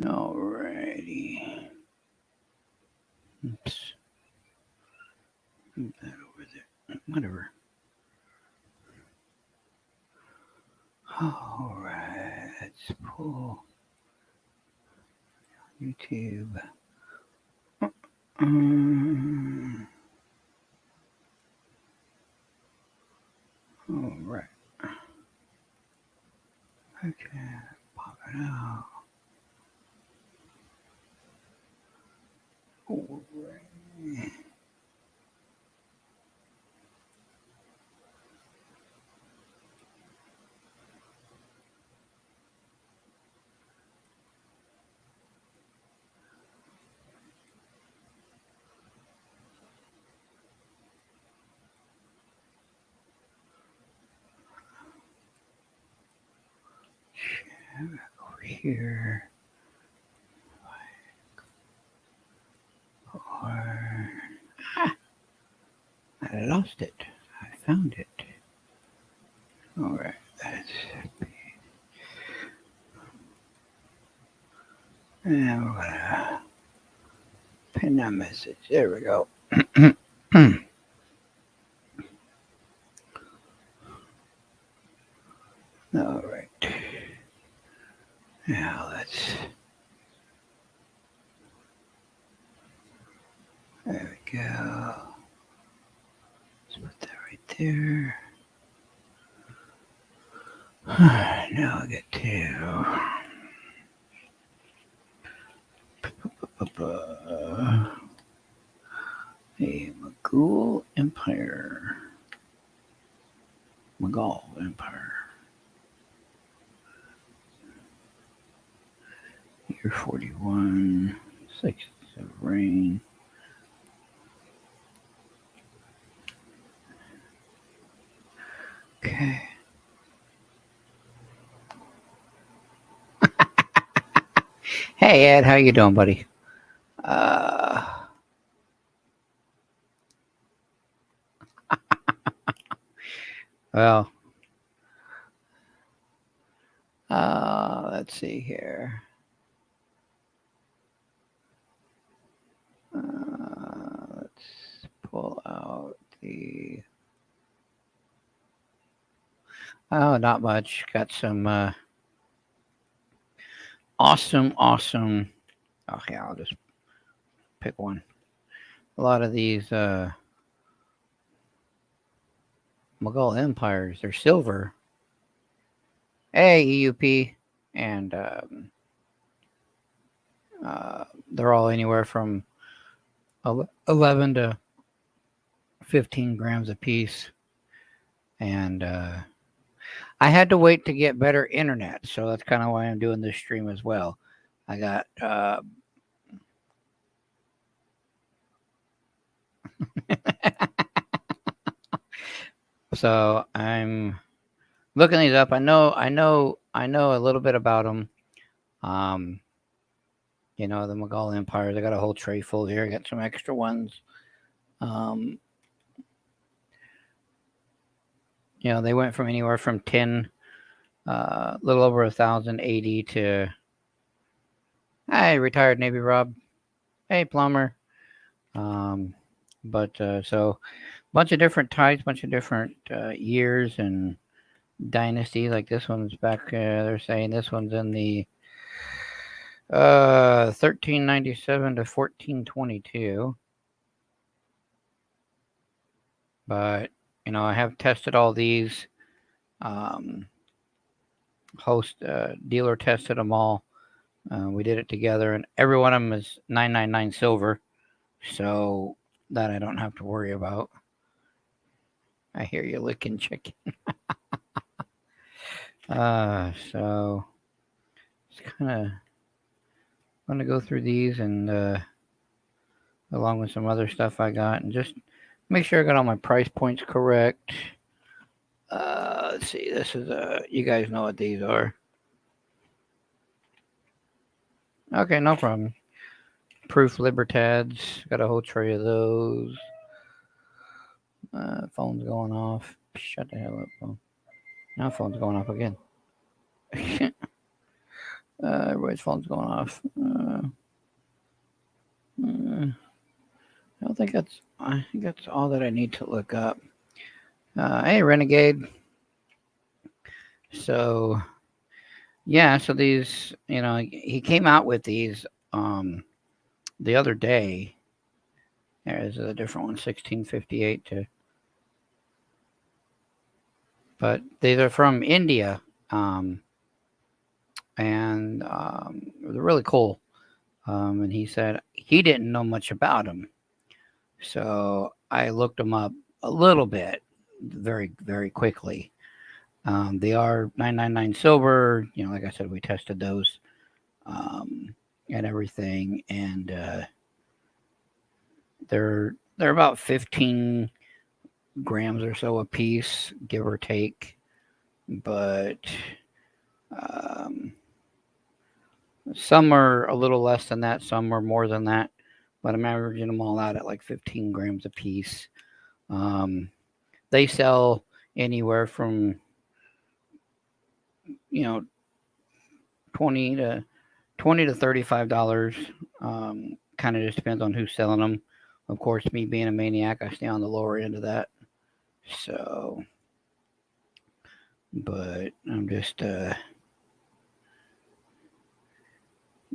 Alrighty. Oops. Move that over there. Whatever. Alright. Let's pull YouTube. Alright. Okay. Pop it out. Alright. Over here. Or I lost it. I found it. Alright, that's and we're gonna pin that message. There we go. Alright. Now let's there we go. Let's put that right there. Now I get to the Mughal Empire. Mughal Empire. Year 41. 6 of rain. Okay. Hey Ed, how you doing, buddy? Well, let's see here. Let's pull out the. Oh, not much. Got some awesome. Okay, I'll just pick one. A lot of these Mughal empires, they're silver. Hey, EUP, and they're all anywhere from 11 to 15 grams a piece. And I had to wait to get better internet, so that's kind of why I'm doing this stream as well. I got so I'm looking these up. I know a little bit about them. You know, the Mughal Empire. They got a whole tray full here. I got some extra ones. You know, they went from anywhere from 10, a little over 1,080 to. Hey, retired Navy Rob. Hey, plumber. But so bunch of different types, bunch of different years and dynasty. Like this one's back. They're saying this one's in the 1397 to 1422. But you know, I have tested all these. Host dealer tested them all. We did it together, and every one of them is 999 silver, so that I don't have to worry about. I hear you licking chicken. So it's kind of going to go through these and along with some other stuff I got, and just make sure I got all my price points correct. Let's see. This is you guys know what these are. Okay, no problem. Proof Libertads. Got a whole tray of those. Phone's going off. Shut the hell up, phone. Now phone's going off again. Everybody's phone's going off. I think that's all that I need to look up. Hey, Renegade. So yeah, so these, he came out with these the other day. There's a different one, 1658 to, but these are from India, and they're really cool. And he said he didn't know much about them, so I looked them up a little bit, very very quickly. They are 999 silver. Like I said, we tested those and everything, and they're about 15 grams or so a piece, give or take. But um, some are a little less than that, some are more than that. But I'm averaging them all out at like 15 grams a piece. They sell anywhere from 20 to $35. Kind of just depends on who's selling them. Of course, me being a maniac, I stay on the lower end of that. So, but I'm just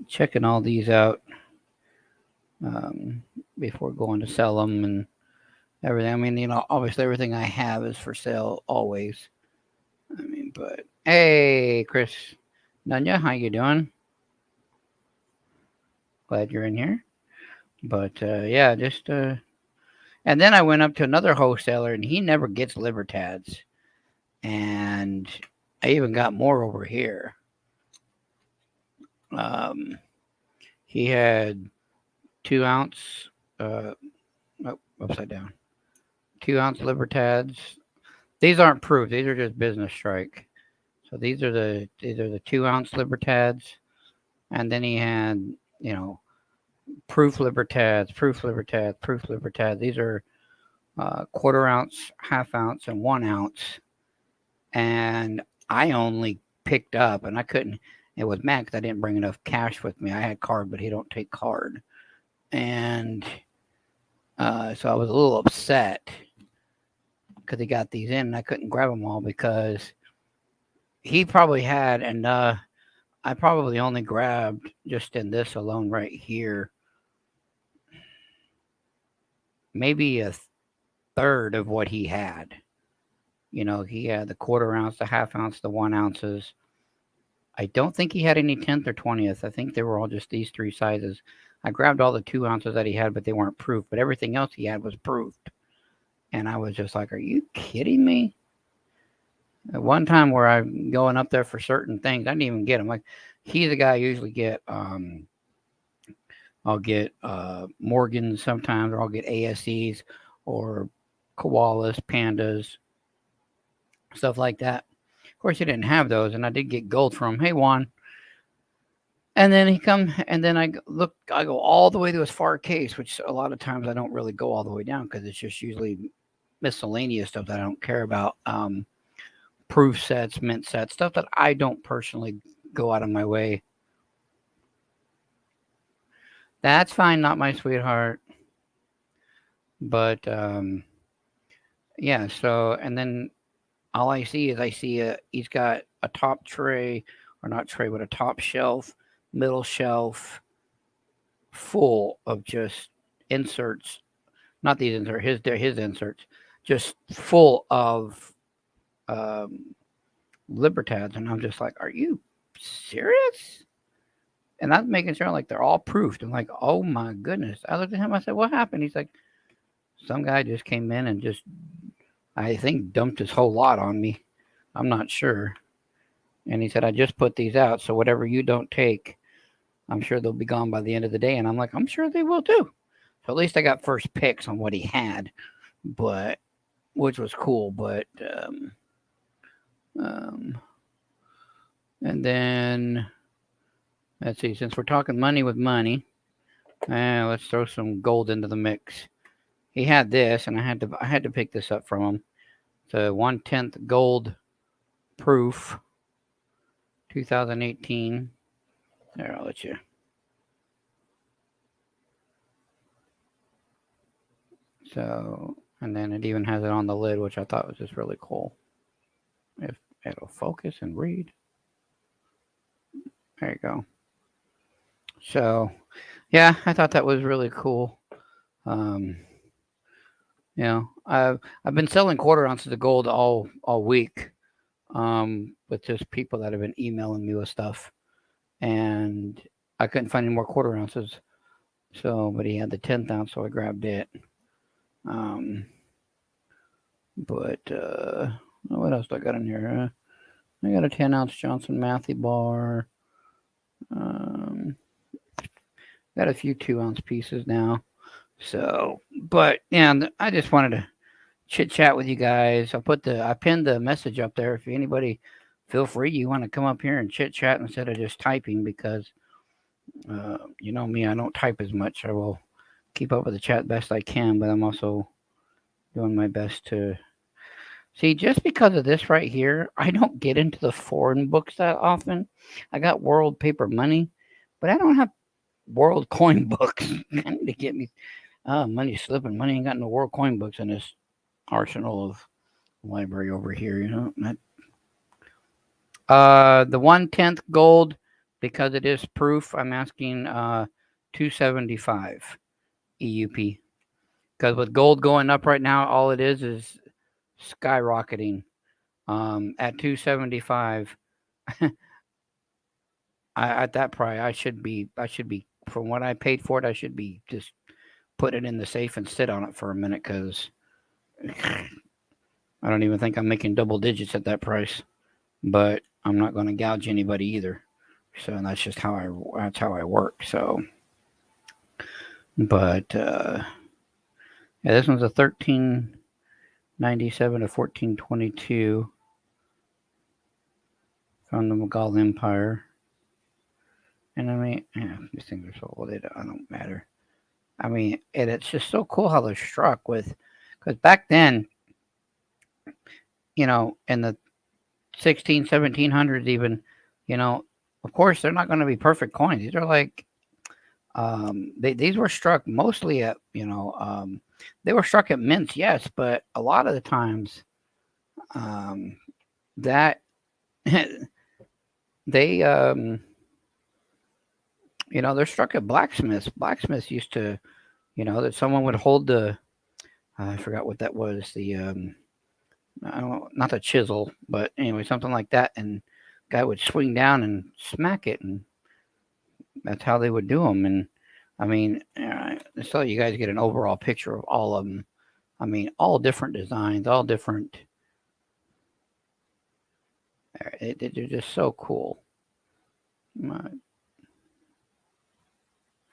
checking all these out before going to sell them and everything. I mean, obviously everything I have is for sale always. I mean, but hey, Chris Nunya, how you doing? Glad you're in here. But yeah, just and then I went up to another wholesaler, and he never gets Libertads, and I even got more over here. He had 2-ounce, upside down, 2-ounce Libertads. These aren't proof; these are just business strike. So these are the 2-ounce Libertads, and then he had proof Libertads, proof Libertads, proof Libertads. These are 1/4 ounce, 1/2 ounce, and 1 ounce. And I only picked up, and I couldn't. It was mad because I didn't bring enough cash with me. I had card, but he don't take card, and so I was a little upset because he got these in, and I couldn't grab them all because he probably had, and I probably only grabbed just in this alone right here, maybe a third of what he had. He had the 1/4 ounce, the 1/2 ounce, the 1 ounces. I don't think he had any 10th or 20th. I think they were all just these three sizes. I grabbed all the 2 ounces that he had, but they weren't proof. But everything else he had was proofed. And I was just like, are you kidding me? At one time where I'm going up there for certain things, I didn't even get him. Like, he's the guy I usually get. I'll get Morgans sometimes, or I'll get ASEs or koalas, pandas, stuff like that. Of course, he didn't have those, and I did get gold from him. Hey, Juan. And then he come, and then I go all the way to his far case, which a lot of times I don't really go all the way down because it's just usually miscellaneous stuff that I don't care about. Proof sets, mint sets, stuff that I don't personally go out of my way. That's fine, not my sweetheart. But yeah, so, and then all I see is he's got a top tray, or not tray, but a top shelf, middle shelf, full of just inserts. Not these inserts, his inserts, just full of Libertads, and I'm just like, are you serious? And I'm making sure like they're all proofed. I'm like, oh my goodness. I looked at him. I said, what happened? He's like, some guy just came in and just, I think, dumped his whole lot on me. I'm not sure. And he said, I just put these out, so whatever you don't take, I'm sure they'll be gone by the end of the day. And I'm like, I'm sure they will too. So at least I got first picks on what he had, but which was cool. But and then let's see. Since we're talking money with money, let's throw some gold into the mix. He had this, and I had to pick this up from him. It's a 1/10 gold proof, 2018. There, I'll let you. So, and then it even has it on the lid, which I thought was just really cool. If it'll focus and read. There you go. So, yeah, I thought that was really cool. Um, I've been selling quarter ounces of gold all week, with just people that have been emailing me with stuff, and I couldn't find any more quarter ounces. So, but he had the 10th ounce, so I grabbed it. Um, but what else do I got in here? I got a 10 ounce Johnson Matthey bar. Um, got a few 2 ounce pieces now. So, but yeah, I just wanted to chit chat with you guys. I pinned the message up there. If anybody, feel free. You want to come up here and chit chat instead of just typing, because you know me, I don't type as much. I will keep up with the chat best I can, but I'm also doing my best to see. Just because of this right here, I don't get into the foreign books that often. I got World Paper Money, but I don't have World Coin books. I need to get me. Money slipping. Money ain't got no World Coin books in this arsenal of library over here. The 1/10 gold, because it is proof. I'm asking 275 EUP, because with gold going up right now, all it is skyrocketing. At 275, at that price, I should be from what I paid for it. I should be just put it in the safe and sit on it for a minute, because I don't even think I'm making double digits at that price. But I'm not going to gouge anybody either. So that's just how I work. So, but yeah, this one's a 1397 to 1422 from the Mughal Empire. And I mean, yeah, these things are so old, they don't matter. I mean, it's just so cool how they're struck with, because back then, in the 1700s even, of course, they're not going to be perfect coins. These are like, these were struck mostly at, they were struck at mints, yes, but a lot of the times, that they, they're struck at blacksmiths. Blacksmiths used to, that someone would hold I forgot what that was, I don't know, not the chisel, but anyway, something like that, and guy would swing down and smack it, and that's how they would do them. And I mean, so you guys get an overall picture of all of them. I mean, all different designs, all different. They're just so cool.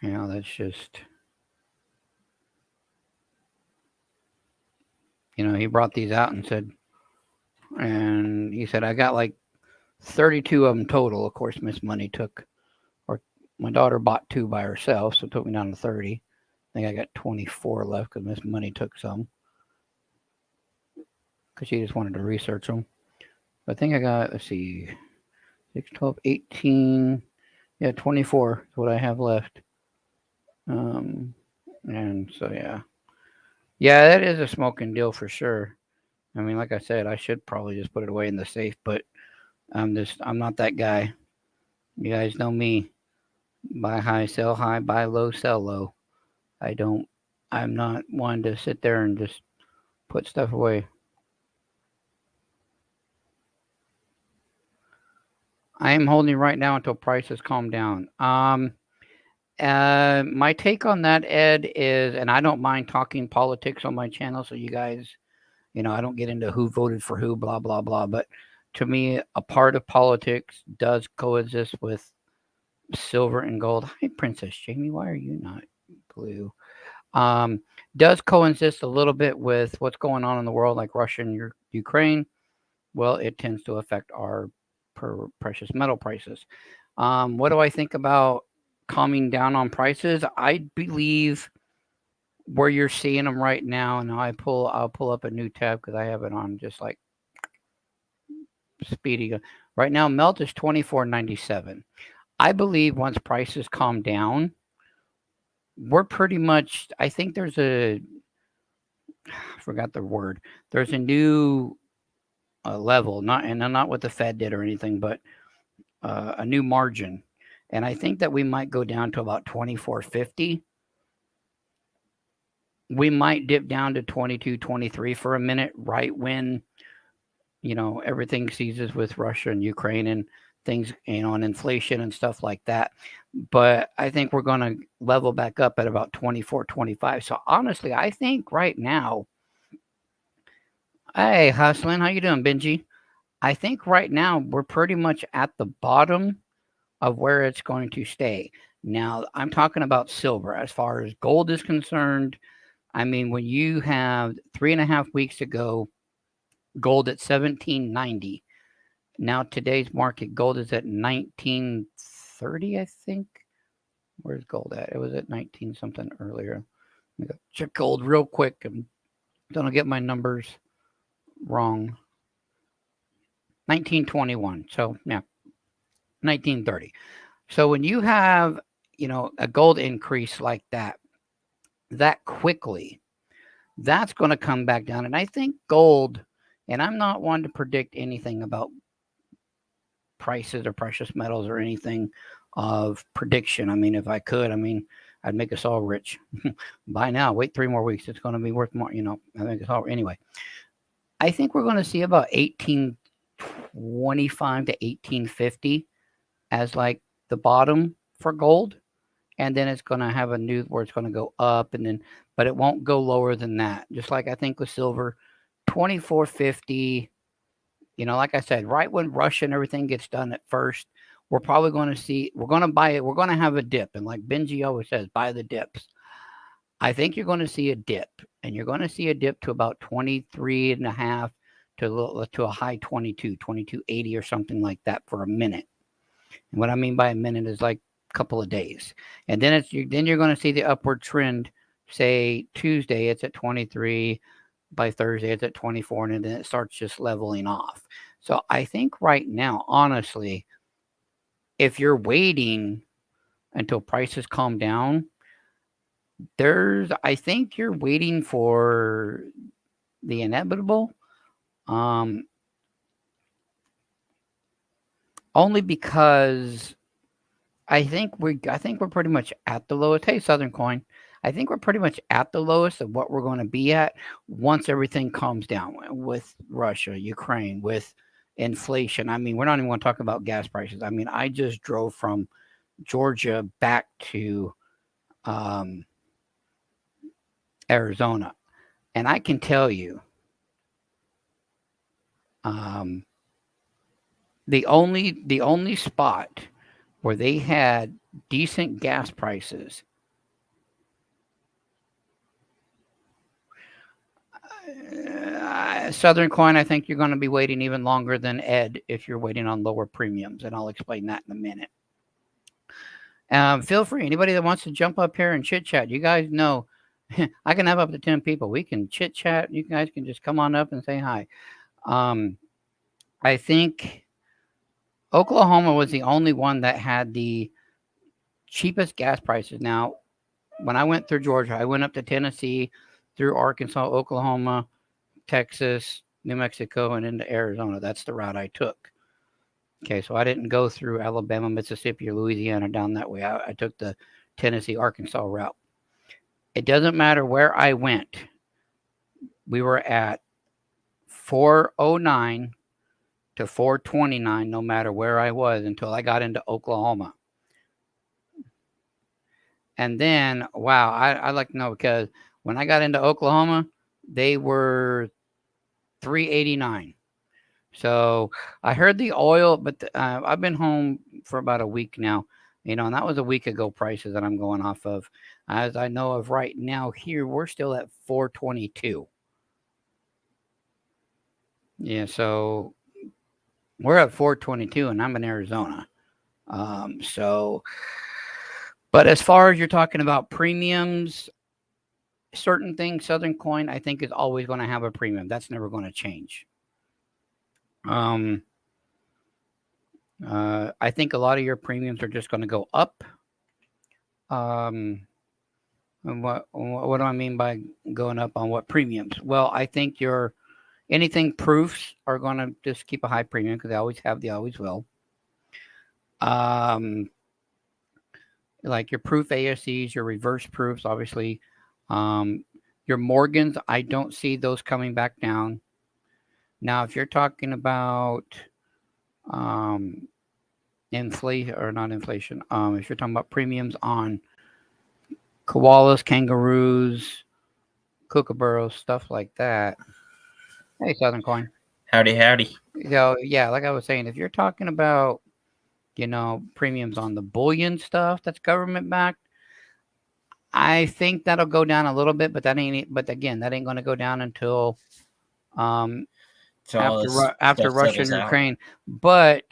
That's just. He brought these out and he said, I got like 32 of them total. Of course, Miss Money took, or my daughter bought 2 by herself, so it took me down to 30. I think I got 24 left because Miss Money took some, because she just wanted to research them. I think I got, let's see, 6, 12, 18, yeah, 24 is what I have left. And so, yeah. Yeah, that is a smoking deal for sure. I mean, like I said, I should probably just put it away in the safe, but I'm not that guy. You guys know me. Buy high, sell high, buy low, sell low. I'm not one to sit there and just put stuff away. I am holding right now until prices calm down. My take on that, Ed, is, and I don't mind talking politics on my channel, so you guys, I don't get into who voted for who, blah, blah, blah. But to me, a part of politics does coexist with silver and gold. Hi, Princess Jamie. Why are you not blue? Does coexist a little bit with what's going on in the world, like Russia and Ukraine. Well, it tends to affect our precious metal prices. What do I think about calming down on prices? I believe where you're seeing them right now, and I'll pull up a new tab because I have it on just like speedy. Right now, melt is $24.97. I believe once prices calm down, we're pretty much, I think I forgot the word. There's a new level, not what the Fed did or anything, but a new margin. And I think that we might go down to about 24.50. We might dip down to 22, 23 for a minute, right when, everything ceases with Russia and Ukraine and things, and inflation and stuff like that. But I think we're going to level back up at about 24, 25. So honestly, I think right now, hey, hustling, how you doing, Benji? I think right now we're pretty much at the bottom of where it's going to stay. Now, I'm talking about silver. As far as gold is concerned, I mean, when you have 3.5 weeks ago, gold at 1790. Now today's market, gold is at 1930, I think. Where's gold at? It was at 19 something earlier. Let me check gold real quick and don't get my numbers wrong. 1921. So yeah, 1930. So when you have, a gold increase like that quickly, that's going to come back down. And I think gold, and I'm not one to predict anything about prices or precious metals or anything of prediction. I mean, if I could, I'd make us all rich by now. Wait 3 more weeks. It's going to be worth more, I think it's all anyway. I think we're going to see about 1825 to 1850 as like the bottom for gold. And then it's going to have a new where it's going to go up but it won't go lower than that. Just like I think with silver, 2450, like I said, right when Russia and everything gets done at first, we're probably going to we're going to buy it. We're going to have a dip. And like Benji always says, buy the dips. I think you're going to see a dip, and you're going to see a dip to about 23 and a half to a high 22, 22.80 or something like that for a minute. And what I mean by a minute is like a couple of days. And then you're going to see the upward trend. Say Tuesday, it's at 23. By Thursday, it's at 24, and then it starts just leveling off. So I think right now, honestly, if you're waiting until prices calm down, I think you're waiting for the inevitable. Only because I think we're pretty much at the lowest. Hey, Southern Coin. I think we're pretty much at the lowest of what we're going to be at once everything calms down with Russia, Ukraine, with inflation. I mean, we're not even going to talk about gas prices. I mean, I just drove from Georgia back to Arizona, and I can tell you, the only spot where they had decent gas prices. Southern Coin, I think you're going to be waiting even longer than Ed if you're waiting on lower premiums, and I'll explain that in a minute. Feel free, anybody that wants to jump up here and chit chat. You guys know I can have up to 10 people. We can chit chat. You guys can just come on up and say hi. I think Oklahoma was the only one that had the cheapest gas prices. Now, when I went through Georgia, I went up to Tennessee, through Arkansas, Oklahoma, Texas, New Mexico, and into Arizona. That's the route I took. Okay, so I didn't go through Alabama, Mississippi, or Louisiana down that way. I took the Tennessee, Arkansas route. It doesn't matter where I went. We were at 409 to 429 no matter where I was until I got into Oklahoma. And then, wow, I like to know because when I got into Oklahoma, they were 389. So I heard the oil, but I've been home for about a week now, and that was a week ago prices that I'm going off of. As I know of right now here, we're still at 422. Yeah, so we're at 422 and I'm in Arizona. But as far as you're talking about premiums, certain things, Southern Coin, I think is always going to have a premium. That's never going to change. I think a lot of your premiums are just going to go up. Um, and what do I mean by going up on what premiums? Well, I think your anything proofs are going to just keep a high premium because they always have, they always will. Um, like your proof ASCs, your reverse proofs, obviously. Um, your Morgans, I don't see those coming back down. Now, if you're talking about um, inflation or not inflation, if you're talking about premiums on koalas, kangaroos, kookaburras, stuff like that. Hey, Southern Coin. Howdy, howdy. So yeah, like I was saying, if you're talking about premiums on the bullion stuff that's government backed, I think that'll go down a little bit, but that ain't. But again, that ain't going to go down until um, So all this after stuff Russia settles and out. Ukraine. But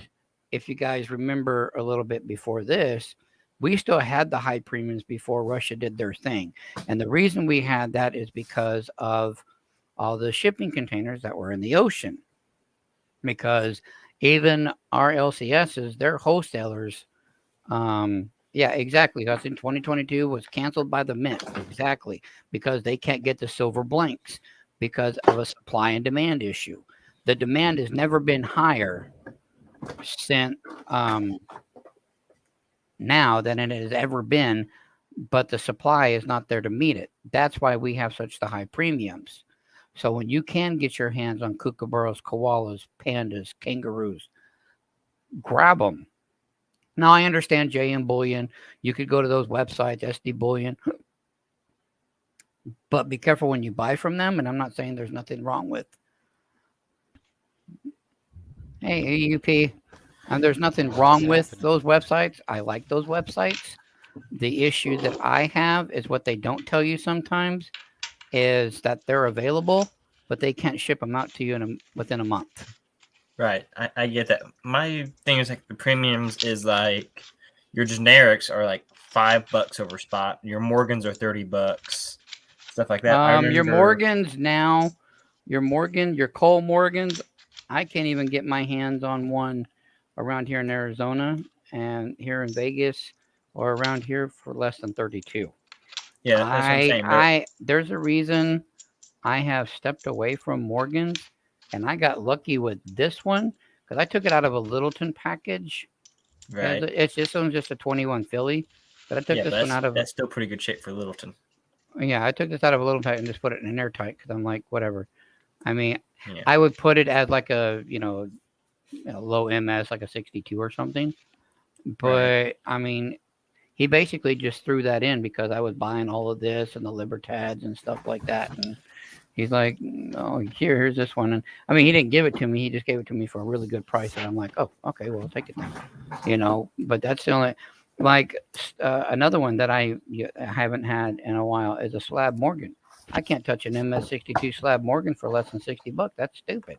if you guys remember a little bit before this, we still had the high premiums before Russia did their thing, and the reason we had that is because of all the shipping containers that were in the ocean. Because even our LCSs, they're wholesalers. Yeah, exactly. That's in 2022 was canceled by the Mint. Exactly. Because they can't get the silver blanks because of a supply and demand issue. The demand has never been higher since um, now than it has ever been, but the supply is not there to meet it. That's why we have such the high premiums. So when you can get your hands on kookaburras, koalas, pandas, kangaroos, grab them. Now I understand JM Bullion. You could go to those websites, SD Bullion, but be careful when you buy from them. And I'm not saying there's nothing wrong with. Hey, AUP, and there's nothing wrong with those websites. I like those websites. The issue that I have is what they don't tell you sometimes is that they're available, but they can't ship them out to you within a month. Right, I get that. My thing is like the premiums is like your generics are like $5 over spot. Your Morgans are $30, stuff like that. I Your remember. Morgans now, your Cole Morgans, I can't even get my hands on one around here in Arizona and here in Vegas or around here for less than 32. Yeah, that's what I'm saying. There's a reason I have stepped away from Morgans, and I got lucky with this one because I took it out of a Littleton package. Right. It's this one's just a 21 Philly, but I took Yeah, this one out of that's still pretty good shape for Littleton. yeah, I took this out of a Littleton and just put it in an airtight because I'm like whatever. I mean, Yeah. I would put it as like a low MS like a 62 or something, but Right. I mean he basically just threw that in because I was buying all of this and the Libertads and stuff like that. And he's like, "Oh, here's this one." And I mean, he didn't give it to me; he just gave it to me for a really good price. And I'm like, "Oh, okay, well, I'll take it then." But that's the only like another one that I haven't had in a while is a Slab Morgan. I can't touch an MS62 Slab Morgan for less than $60. That's stupid.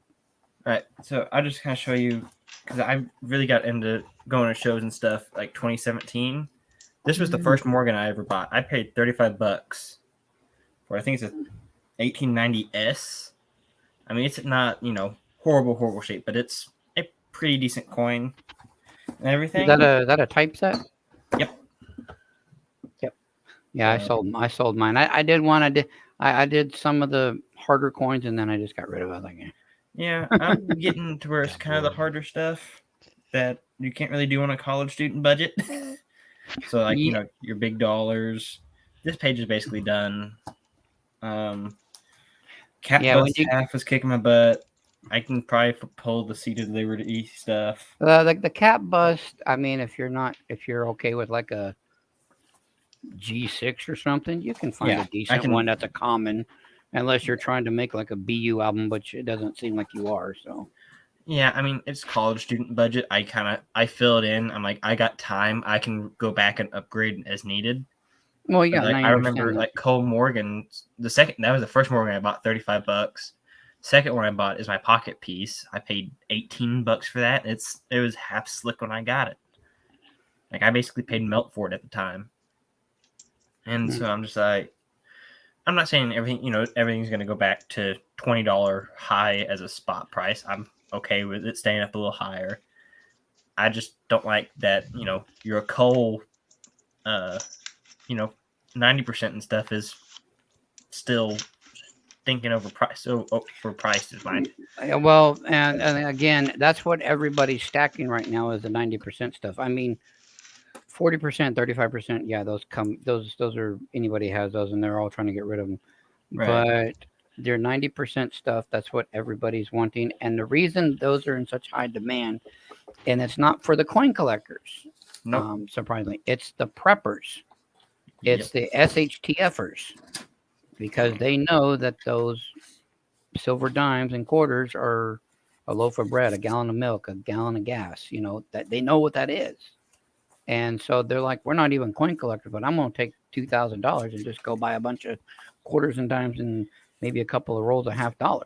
Right. So I just kind of show you because I really got into going to shows and stuff like 2017. This was the first Morgan I ever bought. I paid $35 for I think it's a 1890S. I mean, it's not horrible shape, but it's a pretty decent coin and everything. Is that a typeset? Yep. Yep. Yeah, I sold mine. I did some of the harder coins and then I just got rid of it. Like, Yeah, I'm getting to where it's kind of the harder stuff that you can't really do on a college student budget. So like yeah, your big dollars. This page is basically done. Cat yeah. When bust you half is kicking my butt. I can probably pull the Seat of Liberty stuff. the cap bust. I mean, if you're okay with like a G6 or something, you can find a Yeah, I decent one can. that's a common, unless you're trying to make like a BU album, which it doesn't seem like you are. So Yeah, I mean it's college student budget. I fill it in. I'm like I got time. I can go back and upgrade as needed. well, But yeah, like now I you remember understand that. like Cole Morgan, that was the first Morgan I bought $35. Second one I bought is my pocket piece. I paid $18 for that. It was half slick when I got it. Like I basically paid melt for it at the time. And Mm. so I'm just like I'm not saying everything's gonna go back to $20 high as a spot price. I'm okay with it staying up a little higher. I just don't like that, your coal, 90% and stuff is still thinking over price. So for price is mine. Well, and again, that's what everybody's stacking right now is the 90% stuff. I mean, 40%, 35%, yeah, those are anybody has those, and they're all trying to get rid of them. Right. But they're 90% stuff. That's what everybody's wanting, and the reason those are in such high demand, and it's not for the coin collectors. Nope. Surprisingly, it's the preppers. It's the SHTFers, because they know that those silver dimes and quarters are a loaf of bread, a gallon of milk, a gallon of gas. That they know what that is. And so they're like, we're not even coin collectors, but I'm going to take $2,000 and just go buy a bunch of quarters and dimes and maybe a couple of rolls of $50.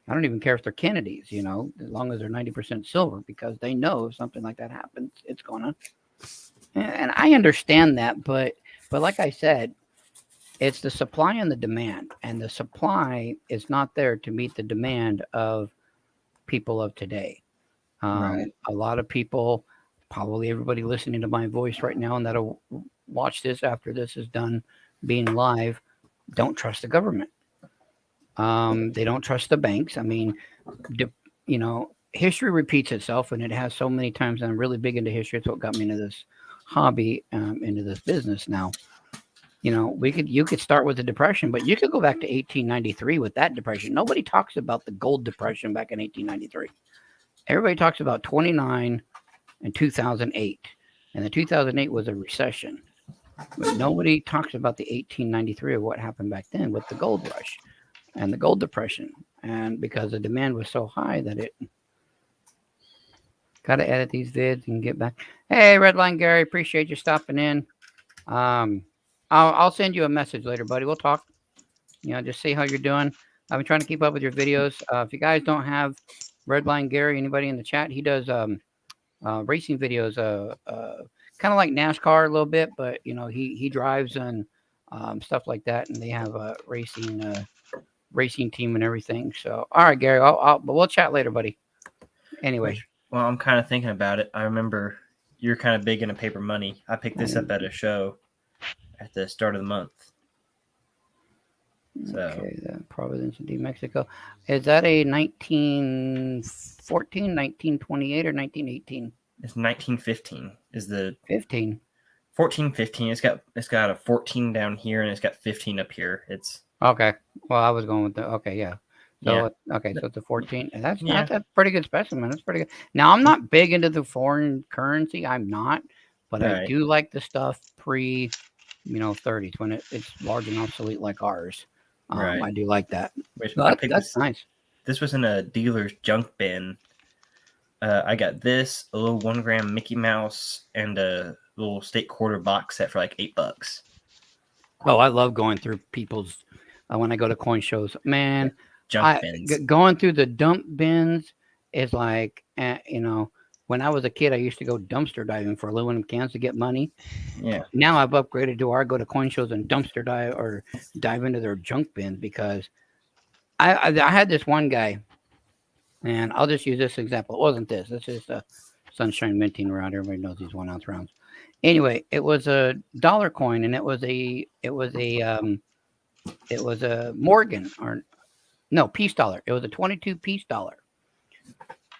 I don't even care if they're Kennedys, as long as they're 90% silver, because they know if something like that happens, it's going to. And I understand that, but like I said, it's the supply and the demand, and the supply is not there to meet the demand of people of today. Right. A lot of people, probably everybody listening to my voice right now and that'll watch this after this is done being live, don't trust the government. They don't trust the banks. I mean, history repeats itself, and it has so many times, and I'm really big into history. It's what got me into this hobby, into this business now. You could start with the Depression, but you could go back to 1893 with that depression. Nobody talks about the gold depression back in 1893. Everybody talks about 29 and 2008. And the 2008 was a recession. But nobody talks about the 1893 or what happened back then with the gold rush and the gold depression. And because the demand was so high that it got to edit these vids and get back. Hey, Redline Gary, appreciate you stopping in. I'll send you a message later, buddy. We'll talk. Just see how you're doing. I've been trying to keep up with your videos. If you guys don't have Redline Gary, anybody in the chat, he does racing videos, kind of like NASCAR a little bit, but he drives and stuff like that, and they have a racing team and everything. So, all right, Gary, but we'll chat later, buddy. Anyway, well, I'm kind of thinking about it. I remember you're kind of big into paper money. I picked this up at a show at the start of the month. So. Okay, the Providence of New Mexico. Is that a 1914, 1928, or 1918? It's 1915. Is the 15? 14, 15. It's got a 14 down here and it's got 15 up here. It's okay. Well, I was going with the yeah. So yeah. Okay, so it's a 14. And that's a pretty good specimen. That's pretty good. Now, I'm not big into the foreign currency. I'm not, but right. I do like the stuff pre 30s when it's large and obsolete like ours. Right. I do like that. That's nice. This was in a dealer's junk bin. I got this, a little 1 gram Mickey Mouse, and a little state quarter box set for like $8. Oh, I love going through people's when I go to coin shows. Man, junk bins. Going through the dump bins is like, when I was a kid, I used to go dumpster diving for aluminum cans to get money. Yeah. Now I've upgraded to where I go to coin shows and dumpster dive or dive into their junk bins, because I had this one guy, and I'll just use this example. It wasn't this. This is a Sunshine Minting round. Everybody knows these 1 ounce rounds. Anyway, it was a dollar coin, and it was a Morgan piece dollar. It was a 22 piece dollar.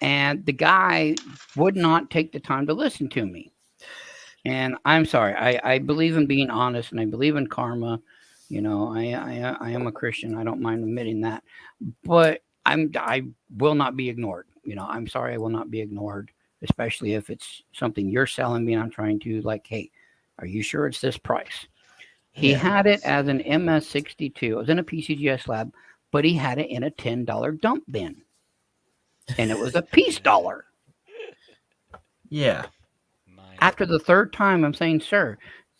And the guy would not take the time to listen to me. And I'm sorry. I believe in being honest, and I believe in karma. I am a Christian. I don't mind admitting that. But I will not be ignored. I'm sorry, I will not be ignored, especially if it's something you're selling me and I'm trying to hey, are you sure it's this price? He had it as an MS62. It was in a PCGS lab, but he had it in a $10 dump bin. And it was a piece dollar. Yeah. After the third time, I'm saying, sir,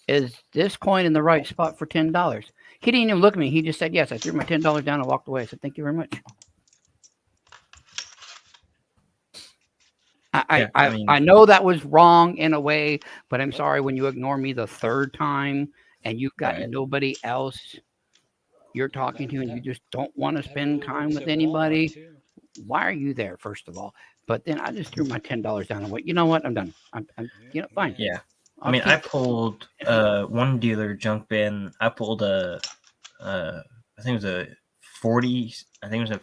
is this coin in the right spot for $10? He didn't even look at me. He just said, yes. I threw my $10 down and walked away. I said, thank you very much. I know that was wrong in a way, but I'm sorry when you ignore me the third time and you've got nobody else you're talking to and you just don't want to spend time with anybody. Why are you there, first of all? But then I just threw my $10 down and went, you know what? I'm done. I'm fine. Yeah. I'll I mean, keep I pulled one dealer junk bin. I pulled I think it was a 40. I think it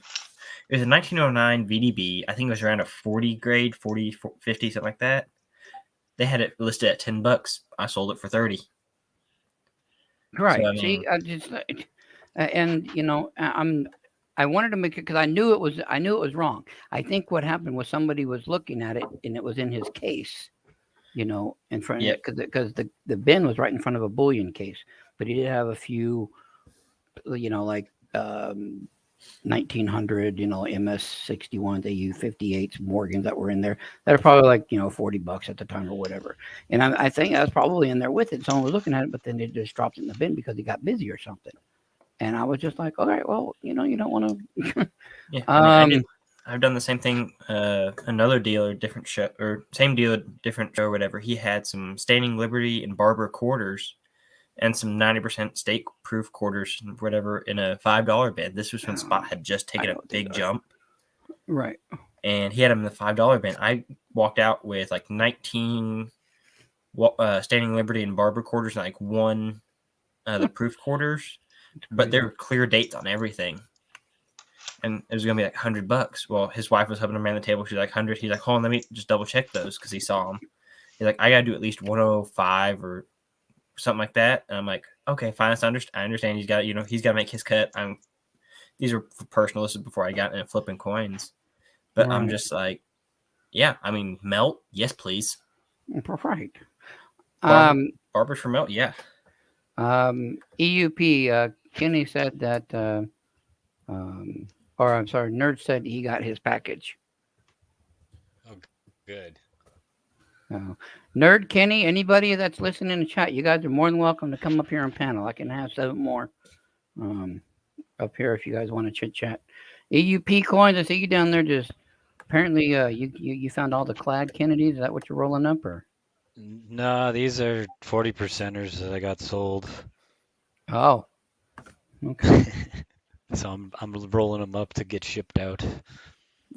was a 1909 VDB. I think it was around a 40 grade, 40, 50, something like that. They had it listed at $10. I sold it for 30. right. So, I See, mean, I just and I wanted to make it because I knew it was wrong. I think what happened was somebody was looking at it and it was in his case, in front of yeah, it because the bin was right in front of a bullion case, but he did have a few, like 1900, MS-61s, AU-58s, Morgans that were in there that are probably like, $40 at the time or whatever. And I think I was probably in there with it. Someone was looking at it, but then they just dropped it in the bin because he got busy or something. And I was just like, all right, well, you don't want to. yeah. I mean, I've done the same thing. Another dealer, different show, or same dealer, different show, or whatever. He had some Standing Liberty and Barber quarters and some 90% state proof quarters, whatever, in a $5 bin. This was when Spot had just taken a big jump. Right. And he had them in the $5 bin. I walked out with like 19 Standing Liberty and Barber quarters and like one the proof quarters, but there were clear dates on everything. And it was going to be like $100. Well, his wife was helping him around the table. She's like 100. He's like, hold on, let me just double check those because he saw them. He's like, I got to do at least 105 or something like that. And I'm like, okay, fine. I understand he's got to make his cut. These are personal. This is before I got into flipping coins. But I'm just like, yeah, I mean, melt, yes, please. Right. Barbers for melt, yeah. EUP, Kenny said that, or I'm sorry, Nerd said he got his package. Oh, good. Nerd, Kenny, anybody that's listening in the chat, you guys are more than welcome to come up here on panel. I can have 7 more up here if you guys want to chit chat. EUP coins, I see you down there. Just apparently, you found all the clad Kennedys. Is that what you're rolling up, or? No, these are 40%ers that I got sold. Oh, okay. So I'm rolling them up to get shipped out.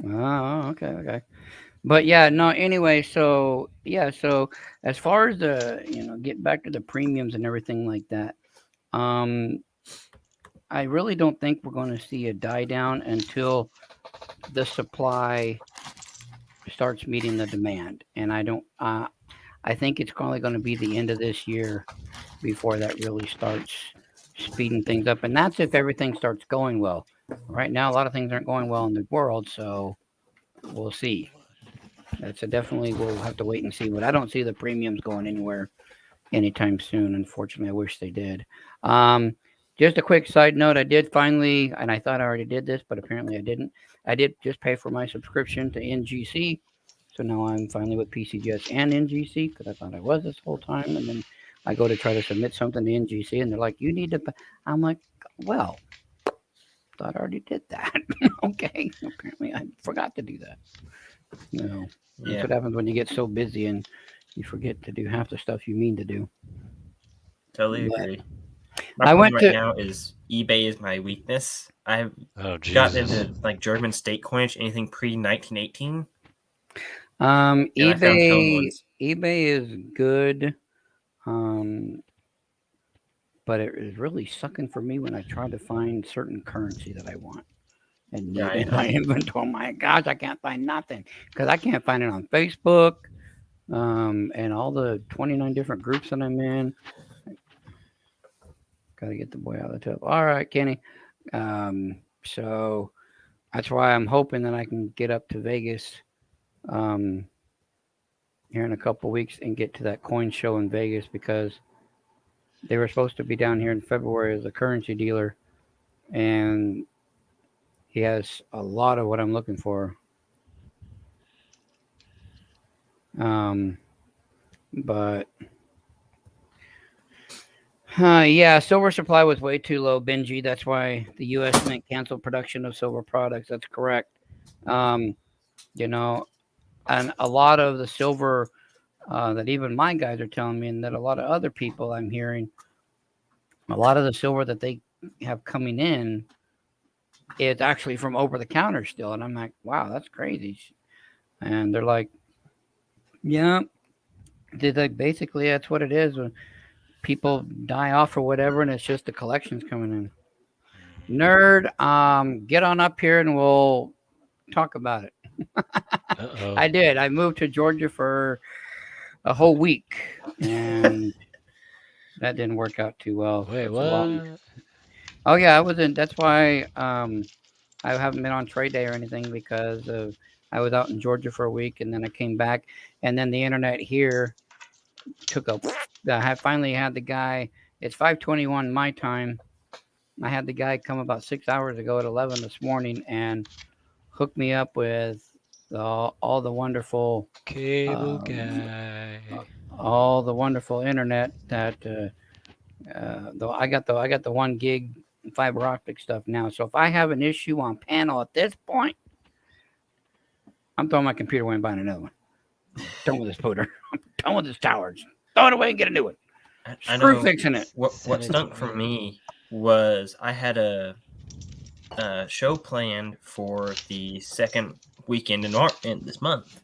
Oh, okay. But yeah, no, anyway, so as far as the, get back to the premiums and everything like that, I really don't think we're going to see a die down until the supply starts meeting the demand. And I think it's probably going to be the end of this year before that really starts speeding things up. And that's if everything starts going well. Right now, a lot of things aren't going well in the world, so we'll see. That's definitely, we'll have to wait and see. But I don't see the premiums going anywhere anytime soon. Unfortunately, I wish they did. Just a quick side note, I did finally, and I thought I already did this, but apparently I didn't. I did just pay for my subscription to NGC. So now I'm finally with PCGS and NGC because I thought I was this whole time. And then I go to try to submit something to NGC and they're like, you need to, I'm like, well, thought I already did that. Okay. Apparently I forgot to do that. That's what happens when you get so busy and you forget to do half the stuff you mean to do. Totally agree. My problem right now is eBay is my weakness. I've gotten into like German state coinage, anything pre-1918. eBay is good, but it is really sucking for me when I try to find certain currency that I want and need in my inventory. Oh my gosh, I can't find nothing because I can't find it on Facebook and all the 29 different groups that I'm in. Got to get the boy out of the tub. All right, Kenny. So that's why I'm hoping that I can get up to Vegas here in a couple of weeks and get to that coin show in Vegas because they were supposed to be down here in February as a currency dealer, and he has a lot of what I'm looking for. But yeah, silver supply was way too low, Benji. That's why the U.S. Mint canceled production of silver products. That's correct. And a lot of the silver that even my guys are telling me, and that a lot of other people I'm hearing, a lot of the silver that they have coming in is actually from over the counter still. And I'm like, wow, that's crazy. And they're like, yeah, basically that's what it is. When people die off or whatever, and it's just the collections coming in. Nerd, get on up here and we'll talk about it. Uh-oh. I did. I moved to Georgia for a whole week, and that didn't work out too well. Wait, It's a long- what? Oh yeah, I wasn't. That's why I haven't been on trade day or anything because I was out in Georgia for a week, and then I came back, and then the internet here took a. I finally had the guy. It's 5:21 my time. I had the guy come about 6 hours ago at 11 this morning and hook me up with all the wonderful Cable um, guy. all the wonderful internet that though I got the 1 gig fiber optic stuff now. So if I have an issue on panel at this point, I'm throwing my computer away and buying another one. Done with this pooter. I'm done with this tower. Just throw it away and get a new one. I Screw know fixing it. what stunk for me was I had a show planned for the second weekend in this month,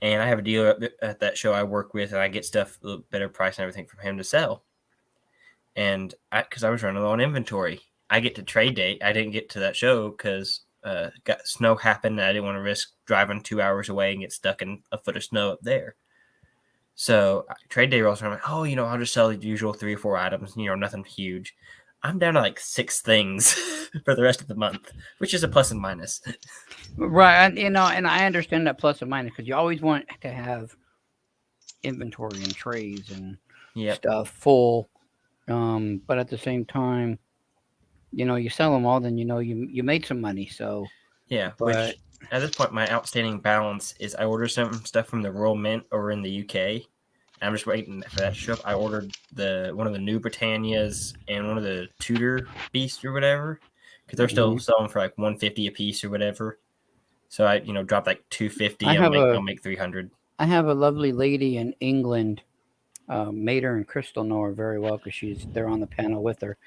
and I have a dealer at that show I work with, and I get stuff a little better price and everything from him to sell. And because I was running low on inventory, I get to trade day. I didn't get to that show because got snow happened, and I didn't want to risk driving 2 hours away and get stuck in a foot of snow up there. So trade day rolls around. I'm like, oh, I'll just sell the usual 3 or 4 items. Nothing huge. I'm down to like 6 things for the rest of the month, which is a plus and minus. Right, and I understand that plus and minus because you always want to have inventory and trays and stuff full. But at the same time, you sell them all, then you made some money. So yeah, but which at this point, my outstanding balance is I ordered some stuff from the Royal Mint over in the UK. I'm just waiting for that to show up. I ordered one of the new Britannias and one of the Tudor Beasts or whatever because they're still selling for like $150 a piece or whatever. So I dropped like $250. I'll make $300. I have a lovely lady in England. Mater and Crystal know her very well because they're on the panel with her.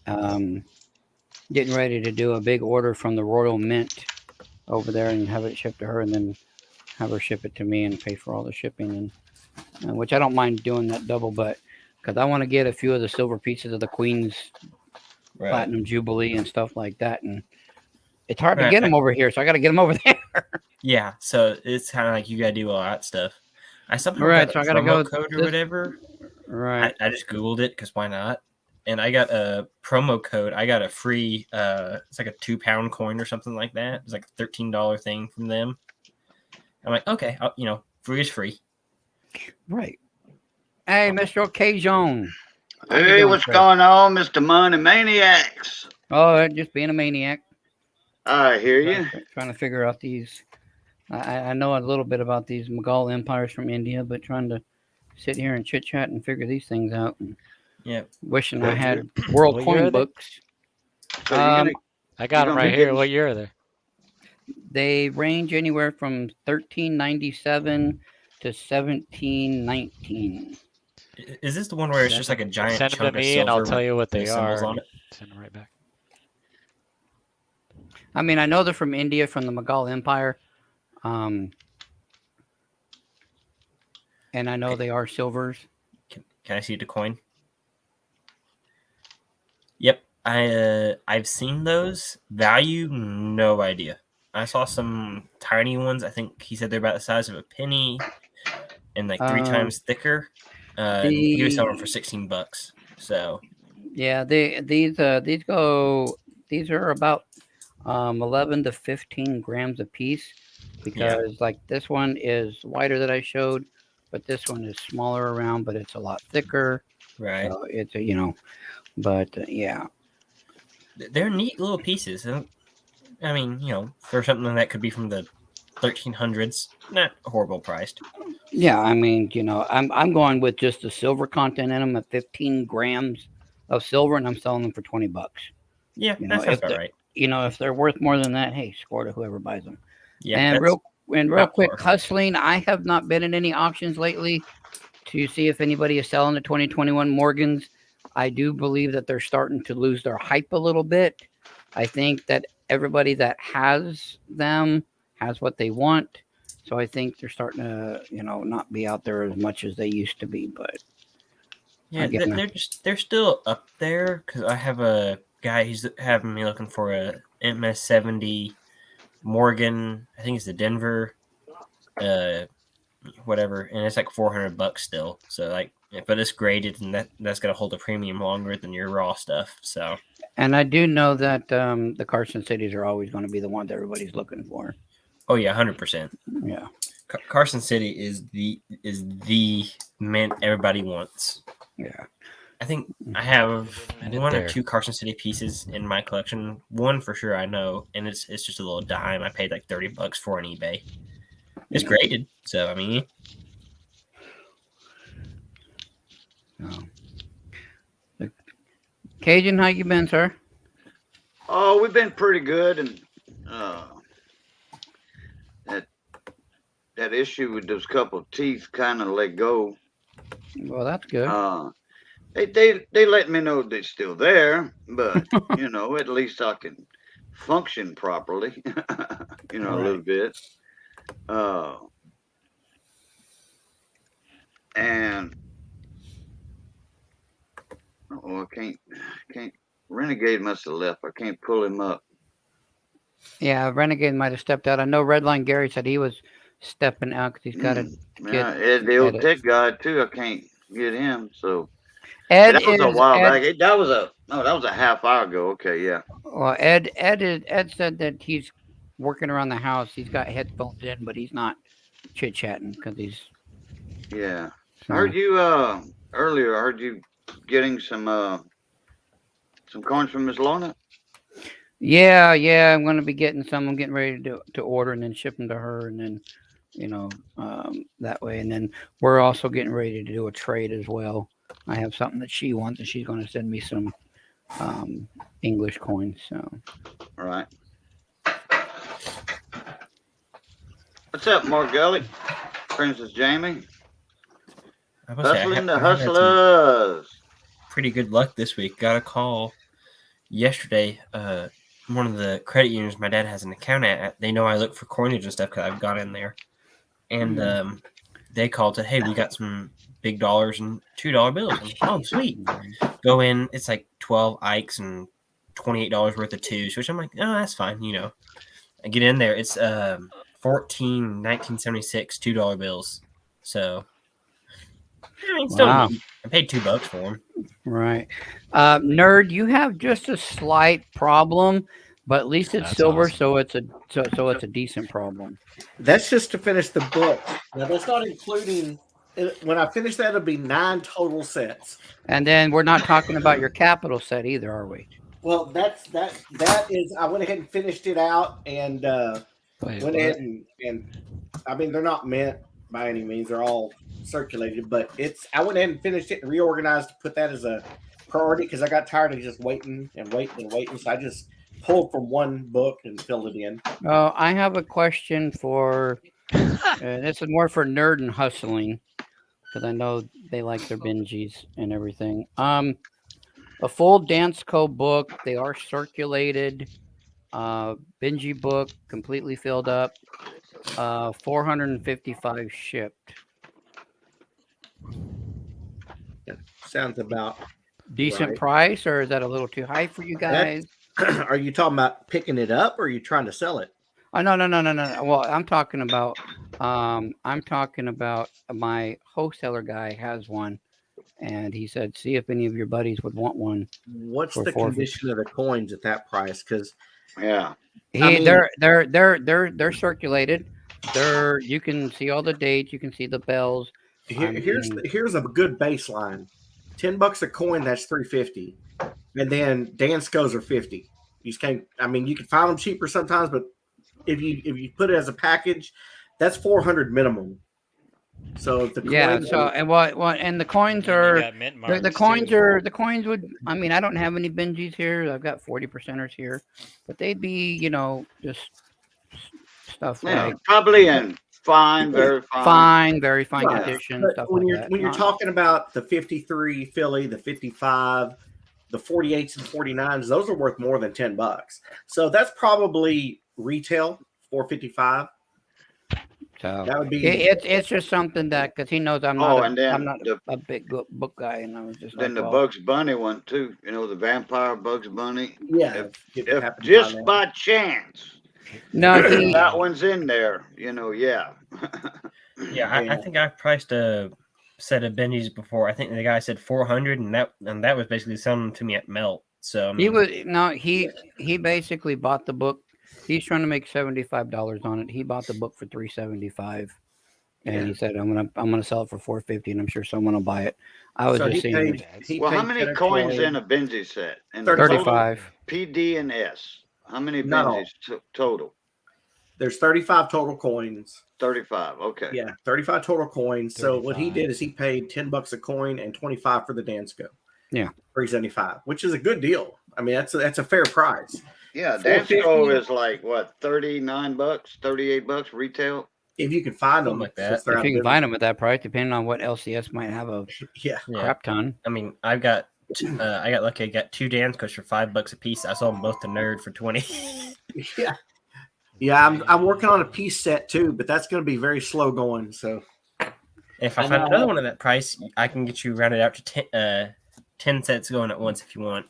Getting ready to do a big order from the Royal Mint over there and have it shipped to her, and then have her ship it to me and pay for all the shipping, and which I don't mind doing that double, but because I want to get a few of the silver pieces of the Queen's Platinum Jubilee and stuff like that, and it's hard to get them over here, so I got to get them over there. Yeah, so it's kind of like you got to do all that stuff. I somehow got so a I gotta promo code or whatever. Right. I just Googled it because why not? And I got a promo code. I got a free, it's like a 2-pound coin or something like that. It's like a $13 thing from them. I'm like, okay, free is free. Right. Hey, Mr. Occasion. Hey, what's going on, Mr. Money Maniacs? Oh, just being a maniac. I hear you. Trying to figure out these. I know a little bit about these Mughal empires from India, but trying to sit here and chit chat and figure these things out. And wishing I had world coin books. So I got them right here. What year are they? They range anywhere from 1397 to 1719. Is this the one where it's just like a giant Send chunk them to of me, silver and I'll tell you what they are. on it? Send them right back. I mean, I know they're from India, from the Mughal Empire. And I know they are silvers. Can I see the coin? Yep, I've seen those. Value, no idea. I saw some tiny ones. I think he said they're about the size of a penny and like 3 times thicker. He was selling them for $16. So yeah, these are about 11 to 15 grams a piece, because like this one is wider that I showed, but this one is smaller around, but it's a lot thicker. Right. So it's yeah. They're neat little pieces. I mean, for something that could be from the 1300s, not horrible priced. Yeah, I mean, I'm going with just the silver content in them at 15 grams of silver, and I'm selling them for $20. Yeah, that sounds about right. If they're worth more than that, hey, score to whoever buys them. Yeah, and real quick, hustling. I have not been in any auctions lately to see if anybody is selling the 2021 Morgans. I do believe that they're starting to lose their hype a little bit. I think that everybody that has them has what they want. So I think they're starting to, not be out there as much as they used to be. But Yeah, Again, they're still up there because I have a guy he's having me looking for a MS-70 Morgan. I think it's the Denver, whatever, and it's like $400 still. So like, but it's graded, and that's gonna hold a premium longer than your raw stuff. So, and I do know that the Carson Cities are always going to be the ones everybody's looking for. oh yeah, 100%. Yeah. Carson City is the man everybody wants. Yeah. I think I have Minute one or there. two Carson City pieces in my collection. One for sure I know, and it's just a little dime. I paid like $30 for on eBay. It's graded, so I mean, Cajun, how you been, sir? Oh, we've been pretty good, and that issue with those couple of teeth kind of let go. Well, that's good. They let me know they're still there, but at least I can function properly. A little bit. And I can't. Renegade must have left. I can't pull him up. Yeah, Renegade might have stepped out. I know Redline Gary said he was stepping out because he's got to get. Ed, the old edit. tech guy too. I can't get him. So Ed that was is a while Ed, back. That was a half hour ago. Okay, yeah. Well, Ed said that he's working around the house. He's got headphones in, but he's not chit chatting because he's. Yeah. So. I heard you earlier. I heard you getting some coins from Miss Lorna. Yeah. I'm going to be getting some. I'm getting ready to order and then ship them to her, and then that way. And then we're also getting ready to do a trade as well. I have something that she wants, and she's going to send me some English coins. So. All right. What's up, Mark Gully? Princess Jamie. I was gonna say, Hustling the I had some hustlers. pretty good luck this week. Got a call yesterday. One of the credit unions my dad has an account at. They know I look for coinage and stuff because I've got in there, and they called to, hey, we got some big dollars and $2 bills. I'm like, oh, sweet. Go in. It's like 12 Ikes and $28 worth of twos, which I'm like, oh, that's fine. I get in there. It's 14 1976 $2 bills. So I mean, still, Wow. I paid $2 for them. Right. Nerd, you have just a slight problem, but at least it's That's silver, awesome. so it's a decent problem. That's just to finish the book. Now that's not including. When I finish that, it'll be 9 total sets. And then we're not talking about your capital set either, are we? Well, that is. I went ahead and finished it out, and Wait, went ahead and I mean, they're not meant by any means. They're all circulated, but I went ahead and finished it and reorganized to put that as a priority because I got tired of just waiting. So I just pulled from one book and filled it in. I have a question for. This is more for Nerd and Hustling, because I know they like their binges and everything. A full Danceco book. They are circulated. Bingy book, completely filled up. 455 shipped. Sounds about Decent right. price, or is that a little too high for you guys? Are you talking about picking it up, or are you trying to sell it? Oh, no. Well, I'm talking about my wholesaler guy has one, and he said, see if any of your buddies would want one. What's For the 450. condition of the coins at that price? Because Yeah. They're circulated. You can see all the dates. You can see the bells. here's a good baseline. $10 a coin, that's $3.50, and then Danskos are $50. You just can't. I mean, you can find them cheaper sometimes, but if you put it as a package, that's $400 minimum. So the coins and the coins You are got mint the marks, coins too. are the coins would. I mean, I don't have any binges here. I've got 40%ers here, but they'd be just stuff Yeah. like Probably in fine, very fine. very fine Right. condition, But stuff when like you're that. when you're Not- talking about the 53 Philly, the 55, the 48s and 49s, those are worth more than $10. So that's probably retail $4.55. So That would be it's just something that because he knows I'm not Oh, and then I'm not the a big book guy, and I was just then like, the well, Bugs Bunny one too. You know, the vampire Bugs Bunny. yeah. If happen to just find that. by chance no, he that one's in there, you know, yeah. Yeah, I Yeah. think I've priced a set of Benjis before. I think the guy said 400, and that was basically selling them to me at Melt. So I mean, he basically bought the book. He's trying to make $75 on it. He bought the book for $375, and Yeah. he said, I'm gonna sell it for $450, and I'm sure someone will buy it. I was So just he seeing paid. He Well, how paid many 10 or coins 12. in a Benji set? In the 35. total? 35. PD and S. How many Not all. Benjis total? There's 35 total coins. 35. Okay. Yeah, 35 total coins. So what he 35. did is he paid $10 a coin and 25 for the Dansco. Yeah. 375, which is a good deal. I mean, that's a fair price. Yeah, 450. Dansco is like what, $39, $38 retail? If you can find them Something like that. since they're If out you of can business. find them at that price, depending on what LCS might have a Yeah. yeah. crap ton. I mean, I got lucky. I got 2 Danscos for $5 a piece. I sold them both to Nerd for 20. Yeah. Yeah, I'm working on a piece set too, but that's going to be very slow going. So If I I find know. another one at that price, I can get you rounded out to 10 sets going at once if you want.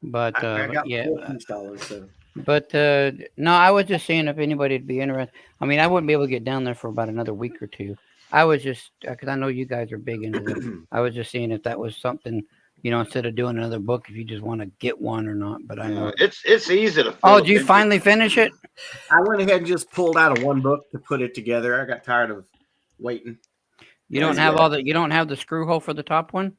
But I got yeah, $4 piece dollars. So but no, I was just seeing if anybody'd be interested. I mean, I wouldn't be able to get down there for about another week or two. I was just because I know you guys are big into this. I was just seeing if that was something, instead of doing another book, if you just want to get one or not. But I know. It's easy to. Oh, fill did you Benji. finally finish it? I went ahead and just pulled out of one book to put it together. I got tired of waiting. You don't have you don't have the screw hole for the top one?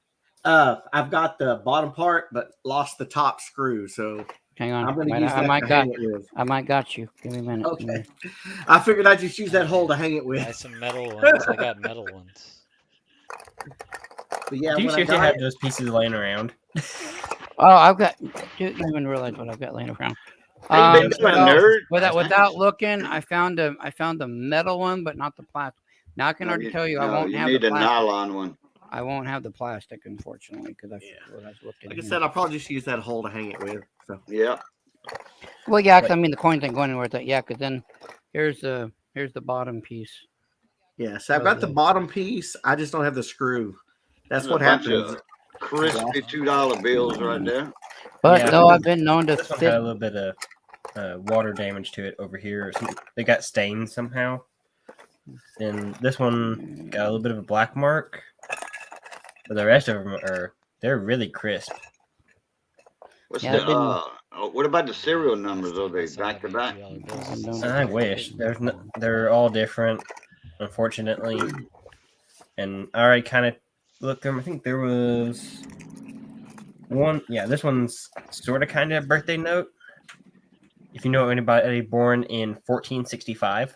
I've got the bottom part, but lost the top screw. So Hang on. I'm going to use I that might to got hang it with. I might got you. Give me a minute. Okay. I figured I'd just use that hole to hang it with. Buy some metal ones. I got metal ones. But yeah, Do you when I seriously got have it, those pieces laying around? Oh, I've got. You don't even realize what I've got laying around. Hey, you been doing Nerd? Without looking, I found the metal one, but not the plastic. Now I can already tell you, I won't have need the a plastic. nylon one. I won't have the plastic, unfortunately, because I looked at like I it. said, I'll probably just use that hole to hang it with. So Yeah. Well, yeah, 'cause I mean the coins ain't going anywhere. Yeah, because then here's the bottom piece. yeah, so I've got the bottom piece. I just don't have the screw. That's There's what a bunch happens. of crispy $2 bills right there. But Yeah. though I've been known to This one fit. had a little bit of water damage to it over here. They got stained somehow. And this one got a little bit of a black mark. But the rest of them they're really crisp. What's Yeah, what about the serial numbers? Are they back to back? I wish. They're all different, unfortunately. And I already kind of looked through them. I think there was one. Yeah, this one's sort of kind of a birthday note. If you know anybody born in 1465.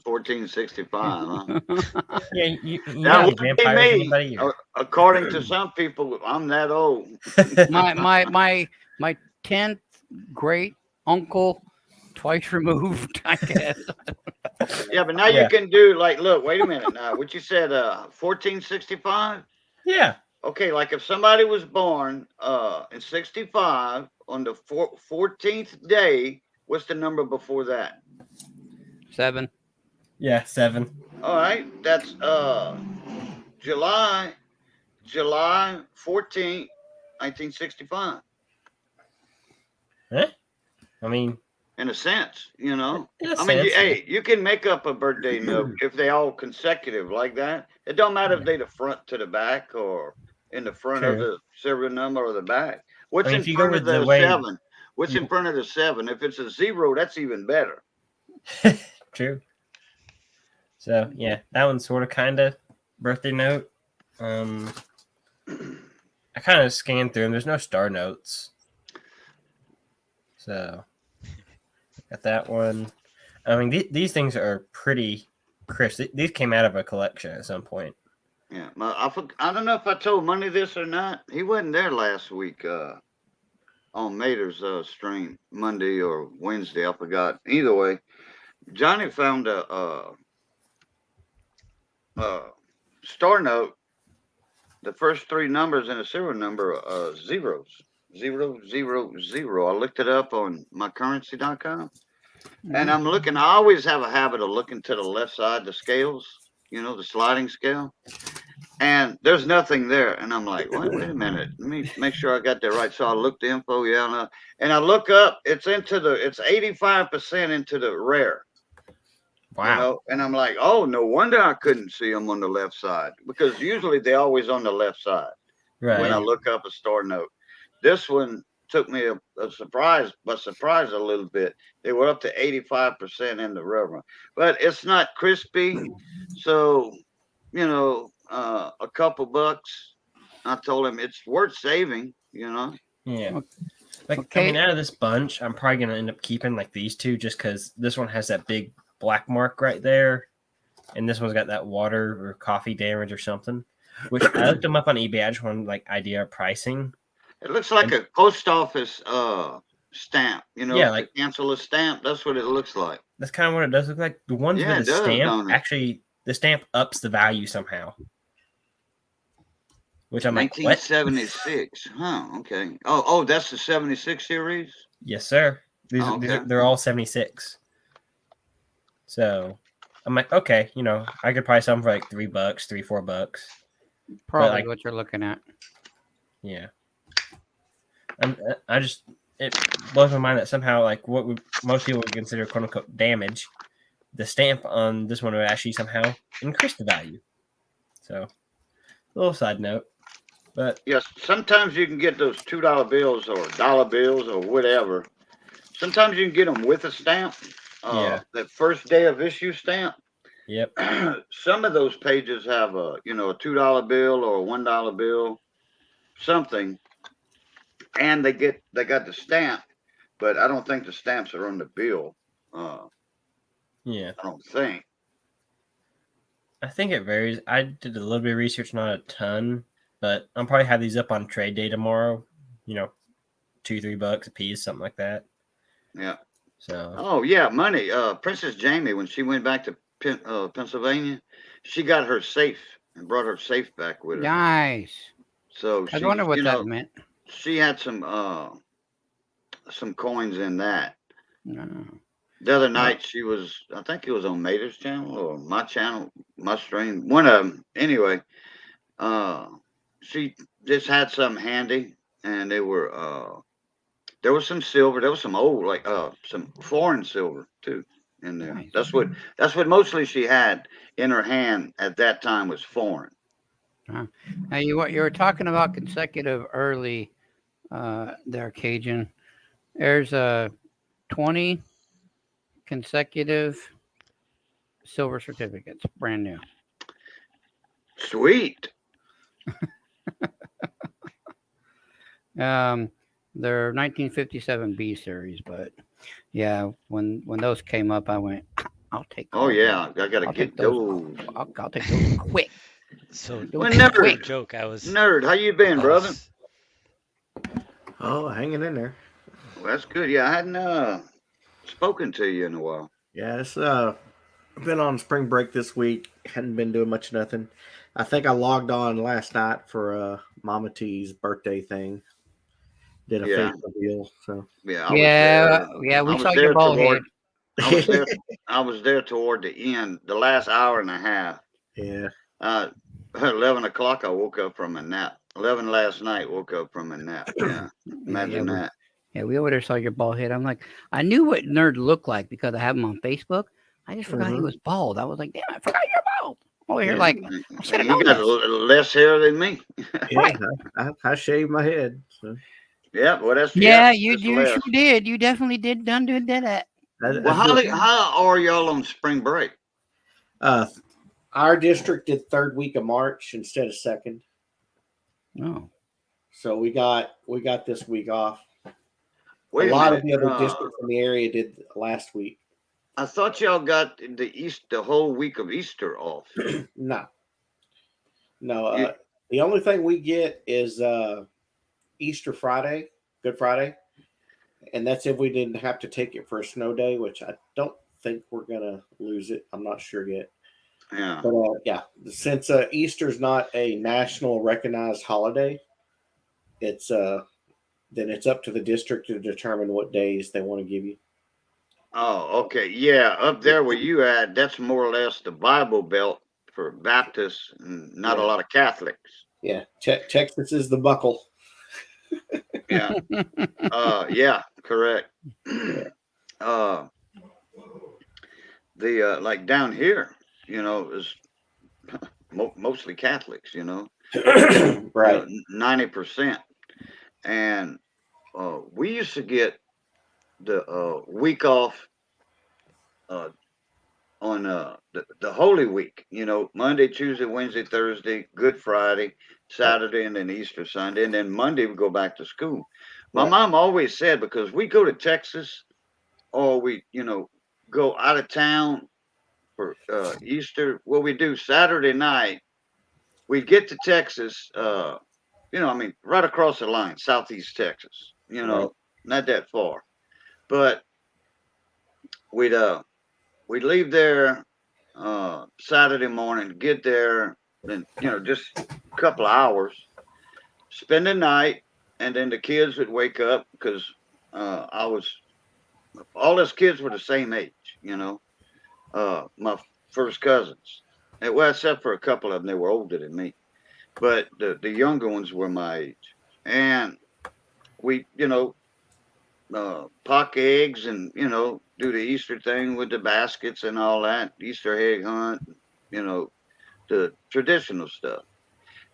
1465, huh? Yeah, you Now, know what vampires, they made, anybody, or- according to some people, I'm that old. my 10th great uncle, twice removed, I guess. Yeah, but now Yeah. you can do look, wait a minute now. What you said, 1465? Yeah. Okay, like if somebody was born in 65 on the 14th day, what's the number before that? 7. Yeah, 7. All right, that's July 14th, 1965. Huh? I mean, In a sense, in a I mean, sense, you can make up a birthday note if they all consecutive like that. It don't matter if they the front to the back or in the front of True. the serial number or the back. What's I mean, in if you go front of with the the way- 7? What's in front of the 7? If it's a 0, that's even better. True. So yeah, that one's sort of kind of birthday note. I kind of scanned through them. There's no star notes. So got that one. I mean, these things are pretty crisp. These came out of a collection at some point. Yeah, I don't know if I told Money this or not. He wasn't there last week on Mater's stream, Monday or Wednesday. I forgot. Either way, Johnny found a star note. The first 3 numbers in a serial number are zeros. 0, 0, 0. I looked it up on mycurrency.com. And I'm looking, I always have a habit of looking to the left side, the scales, the sliding scale. And there's nothing there. And I'm like, wait a minute. Let me make sure I got that right. So I look the info, and I look up, it's 85% into the rare. Wow. And I'm like, oh, no wonder I couldn't see them on the left side, because usually they're always on the left side when I Right. look up a store note. This one took me a surprise a little bit. They were up to 85% in the rubber, but it's not crispy. So, a couple bucks. I told him it's worth saving, Yeah. Like, Okay. I mean, out of this bunch, I'm probably gonna end up keeping like these two, just because this one has that big black mark right there, and this one's got that water or coffee damage or something. Which I looked them up on eBay. I just wanted like idea of pricing. It looks like a post office stamp, Yeah, like- to cancel a stamp. That's what it looks like. That's kind of what it does look like. The ones Yeah, with it the does, stamp, don't it? actually, the stamp ups the value somehow. Which I'm like, what? 1976. Huh. Okay. Oh, that's the 76 series. Yes, sir. Oh, okay. They're all 76. So I'm like, okay, I could probably sell them for like $3, $4. Probably like- what you're looking at. Yeah. It blows my mind that somehow, like, what most people would consider quote unquote damage, the stamp on this one would actually somehow increase the value. So, a little side note. But Yes. Sometimes you can get those $2 bills or dollar bills or whatever. Sometimes you can get them with a stamp. Yeah. That first day of issue stamp. yep. Some of those pages have a $2 bill or a $1 bill, something, and they got the stamp, but I don't think the stamps are on the bill. Yeah. I don't think. I think it varies. I did a little bit of research, not a ton, but I'll probably have these up on trade day tomorrow. $2-3 a piece, something like that. Yeah. So Oh yeah, money. Princess Jamie, when she went back to Pennsylvania, she got her safe and brought her safe back with her. Nice. So I she, wonder what that meant. she had some coins in that. No. The other night she was, I think it was on Mater's channel or my channel, my stream, one of them. Anyway, she just had some handy, and they were there was some silver, there was some old, like some foreign silver too in there. Nice. That's what mostly she had in her hand at that time, was foreign. Now you were talking about consecutive early there, Cajun. There's 20 consecutive silver certificates, brand new. Sweet. They're 1957 B series, but yeah, when those came up, I went, I'll take. Oh all yeah, those. I gotta I'll get take those. those. I'll take those quick. So Well, Those never- quick. joke. I was Nerd, how you been, brother? Oh, hanging in there. Well, that's good. Yeah, I hadn't spoken to you in a while. Yeah, it's been on spring break this week. Hadn't been doing much nothing. I think I logged on last night for Mama T's birthday thing. Did a Yeah. Facebook deal. So Yeah, I was Yeah, there. yeah, I we was saw there your bald toward- head. I was there toward the end, the last hour and a half. yeah. 11 o'clock, I woke up from a nap. 11 last night, woke up from a nap. Yeah, imagine yeah, that. we over there saw your bald head. I'm like, I knew what Nerd looked like because I have him on Facebook. I just forgot he Mhm. was bald. I was like, damn, I forgot you're bald. Oh, you're Yeah, like, man. I should've You known got this. less hair than me. Yeah, I shaved my head. So Yeah, well, that's yeah, that's you less. sure did. You definitely did that. Well, how are y'all on spring break? Our district did third week of March instead of second, Oh, so we got this week off. Wait A lot minute. of the other districts in the area did last week. I thought y'all got the whole week of Easter off. No. You- The only thing we get is Easter Friday, Good Friday, and that's if we didn't have to take it for a snow day, which I don't think we're gonna lose it. I'm not sure yet. Yeah. But yeah, since Easter's not a national recognized holiday, it's then it's up to the district to determine what days they want to give you. Oh, okay. Yeah, up there where you at, that's more or less the Bible Belt for Baptists and not a Yeah. lot of Catholics. Yeah, Texas is the buckle. Yeah. Yeah, correct. uh, the like down here, is mostly Catholics. Right. 90%, and we used to get the week off uh, on the Holy Week. Monday, Tuesday, Wednesday, Thursday, Good Friday, Saturday, and then Easter Sunday, and then Monday we go back to school. My Right. mom always said, because we go to Texas or we go out of town for Easter. What we do Saturday night, we get to Texas. Right across the line, Southeast Texas. Right. Not that far, but we'd leave there Saturday morning, get there, then just a couple of hours, spend the night, and then the kids would wake up because all us kids were the same age. My first cousins, well, except for a couple of them, they were older than me, but the younger ones were my age, and we pock eggs and do the Easter thing with the baskets and all that, Easter egg hunt, the traditional stuff.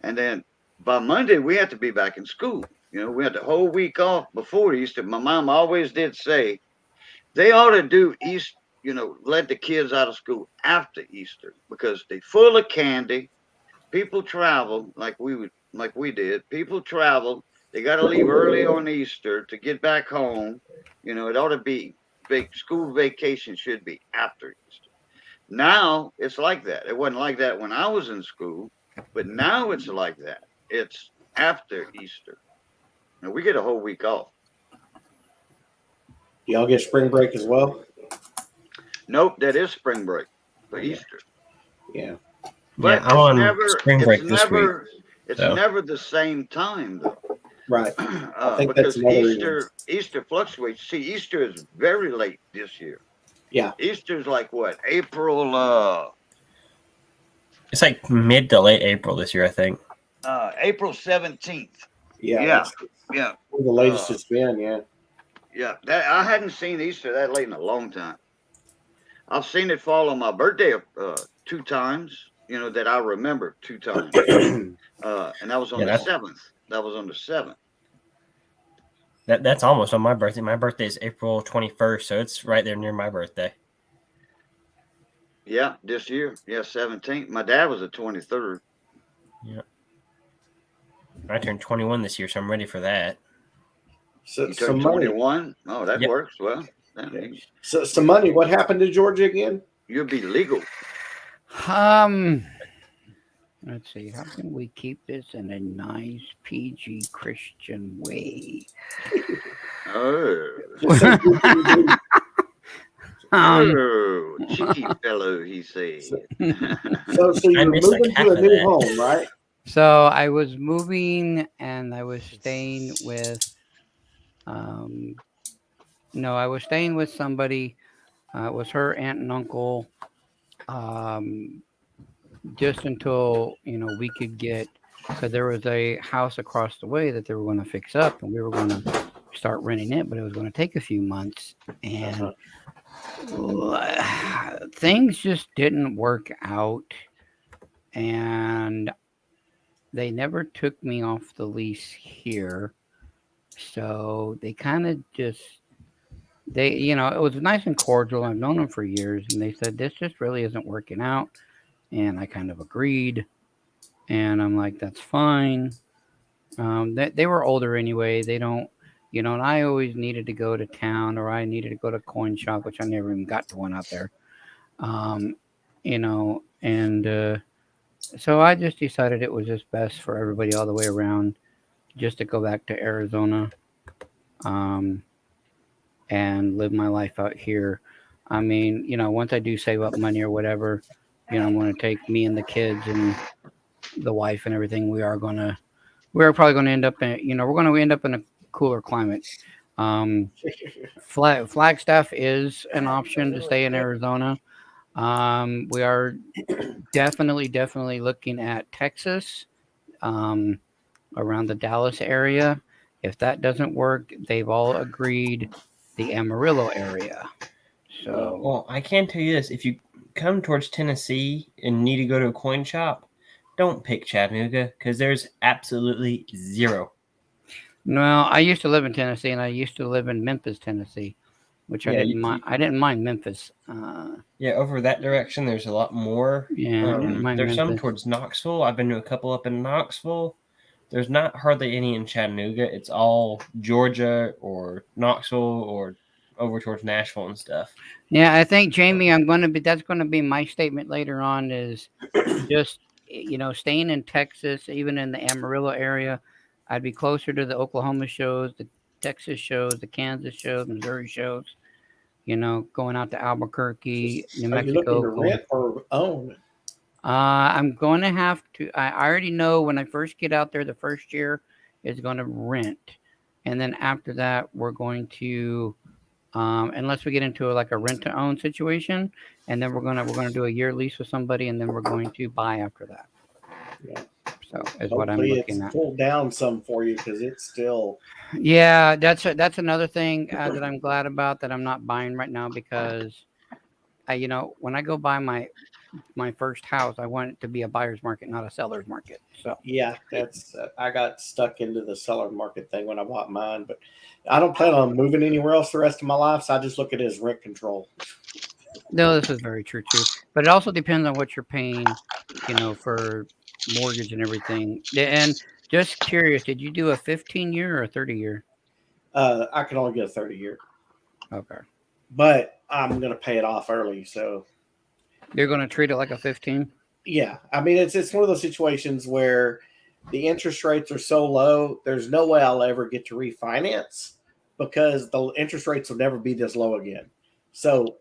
And then by Monday we had to be back in school. We had the whole week off before Easter. My mom always did say they ought to do Easter, let the kids out of school after Easter because they full of candy. People travel like we did. People travel. They got to leave early on Easter to get back home. It ought to be school vacation should be after Easter. Now it's like that. It wasn't like that when I was in school, but now it's like that. It's after Easter. And we get a whole week off. Y'all get spring break as well? Nope, that is spring break for Easter. Yeah. But I'm on spring break this week. It's so. never the same time though. Right. I think because that's another reason. Easter fluctuates. See, Easter is very late this year. Yeah. Easter's like what? April It's like mid to late April this year, I think. April 17th. Yeah. Yeah. That's Yeah. the latest it's been, yeah. Yeah. I hadn't seen Easter that late in a long time. I've seen it fall on my birthday 2 times, that I remember 2 times. And that was on the 7th. That was on the 7th. That's almost on my birthday. My birthday is April 21st, so it's right there near my birthday. Yeah, this year. Yeah, 17th. My dad was the 23rd. Yeah. I turned 21 this year, so I'm ready for that. So, You turned 21? Oh, that works. Well, some money. What happened to Georgia again? you'll be legal. Let's see. How can we keep this in a nice PG Christian way? Oh. Cheeky fellow, he said. So you're moving to a new home, right? So I was moving and I was staying with, I was staying with somebody. It was her aunt and uncle. Just until, we could get, because there was a house across the way that they were going to fix up and we were going to start renting it, but it was going to take a few months. And things just didn't work out. And they never took me off the lease here. So they kind of just, it was nice and cordial. I've known them for years. And they said, this just really isn't working out. And I kind of agreed. And I'm like, that's fine. They were older anyway. They don't, and I always needed to go to town or I needed to go to coin shop, which I never even got to one out there. So I just decided it was just best for everybody all the way around just to go back to Arizona and live my life out here. I mean, once I do save up money or whatever, I'm going to take me and the kids and the wife and everything. We're probably going to end up in, we're going to end up in a cooler climate. Um, Flagstaff is an option to stay in Arizona. We are definitely looking at Texas, around the Dallas area. If that doesn't work, they've all agreed the Amarillo area. So Well, I can tell you this: if you come towards Tennessee and need to go to a coin shop, don't pick Chattanooga because there's absolutely zero. no, I used to live in Tennessee, and I used to live in Memphis, Tennessee, which I Yeah, didn't mind. I didn't mind Memphis. Yeah, over that direction, there's a lot more. Yeah, I didn't mind There's some Memphis. towards Knoxville. I've been to a couple up in Knoxville. There's not hardly any in Chattanooga. It's all Georgia or Knoxville or over towards Nashville and stuff. Yeah, I think Jamie, that's going to be my statement later on. Is just staying in Texas, even in the Amarillo area, I'd be closer to the Oklahoma shows, the Texas shows, the Kansas shows, Missouri shows. Going out to Albuquerque, New Are you looking Mexico. to rent or own? I'm going to have to. I already know when I first get out there, the first year is going to rent, and then after that, we're going to, unless we get into like a rent to own situation, and then we're gonna do a year lease with somebody, and then we're going to buy after that. Yeah. So is what I'm Hopefully looking it's at. pulled down some for you because it's still. Yeah, that's another thing that I'm glad about that I'm not buying right now because, when I go buy my first house, I want it to be a buyer's market, not a seller's market. So Yeah, that's I got stuck into the seller market thing when I bought mine, but I don't plan on moving anywhere else the rest of my life, so I just look at it as rent control. no, this is very true too. But it also depends on what you're paying, for mortgage and everything. And just curious, did you do a 15-year or a 30-year? I can only get a 30-year, Okay. but I'm gonna pay it off early. So You're going to treat it like a 15? yeah, I mean it's one of those situations where the interest rates are so low. There's no way I'll ever get to refinance because the interest rates will never be this low again. So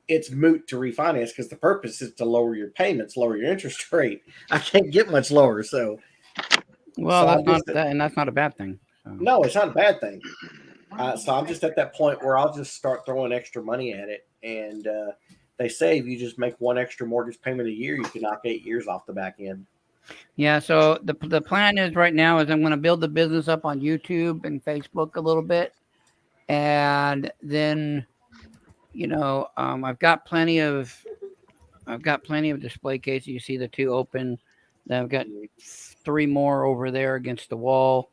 it's moot to refinance because the purpose is to lower your payments, lower your interest rate. I can't get much lower. So Well, so that's I'm not just that, and that's not a bad thing. So. no, it's not a bad thing. So I'm just at that point where I'll just start throwing extra money at it. And they say if you just make one extra mortgage payment a year, you can knock 8 years off the back end. Yeah, so the plan is right now is I'm going to build the business up on YouTube and Facebook a little bit, and then I've got plenty of display cases. You see the two open. Then I've got 3 more over there against the wall.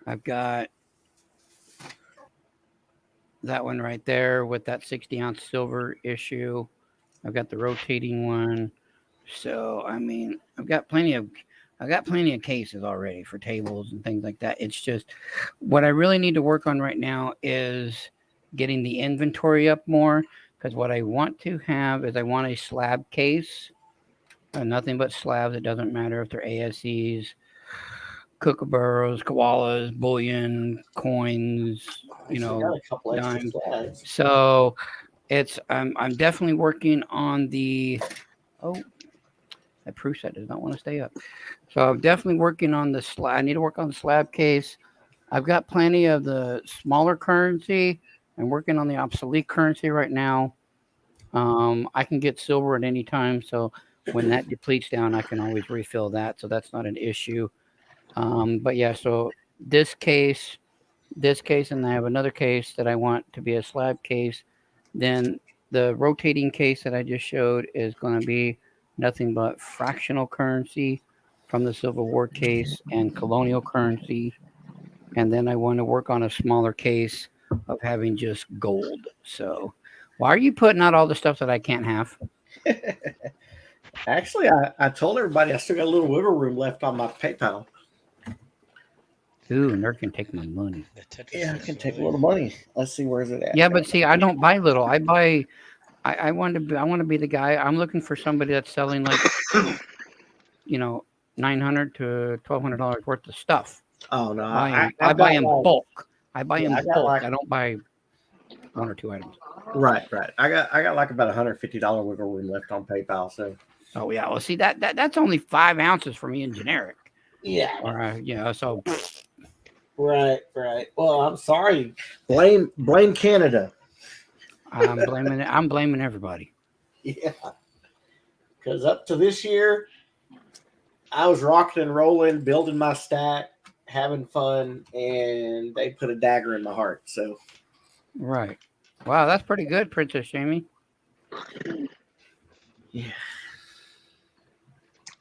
I've got that one right there with that 60-ounce silver issue. I've got the rotating one. So I mean, I've got plenty of cases already for tables and things like that. It's just what I really need to work on right now is getting the inventory up more, because what I want to have is I want a slab case, nothing but slabs. It doesn't matter if they're ASCs, kookaburras, koalas, bullion, coins, Got a couple extra dimes. slides. So I'm definitely working on the that proof set does not want to stay up. So I'm definitely working on the slab. I need to work on the slab case. I've got plenty of the smaller currency. I'm working on the obsolete currency right now. I can get silver at any time. So when that depletes down, I can always refill that. So that's not an issue. But yeah, so this case, and I have another case that I want to be a slab case. Then the rotating case that I just showed is going to be nothing but fractional currency from the Civil War case and colonial currency. And then I want to work on a smaller case of having just gold. So why are you putting out all the stuff that I can't have? Actually, I told everybody I still got a little wiggle room left on my PayPal. Ooh, Nerd can take my money. Yeah, I can take a little money. Let's see, where's it at? Yeah, but see, I don't buy little. I buy. I want to be the guy. I'm looking for somebody that's selling like, $900 to $1,200 worth of stuff. Oh no, I I've buy got in like- bulk. I buy in Yeah, I got bulk. like- I don't buy 1 or 2 items. Right. I got like about $150 wiggle room left on PayPal. So Oh yeah. Well, see that's only 5 ounces for me in generic. yeah, Or so Right. Well, I'm sorry. Blame Canada. I'm blaming everybody. Yeah. Because up to this year, I was rocking and rolling, building my stack, having fun, and they put a dagger in my heart. So Right. Wow, that's pretty good, Princess Jamie. yeah.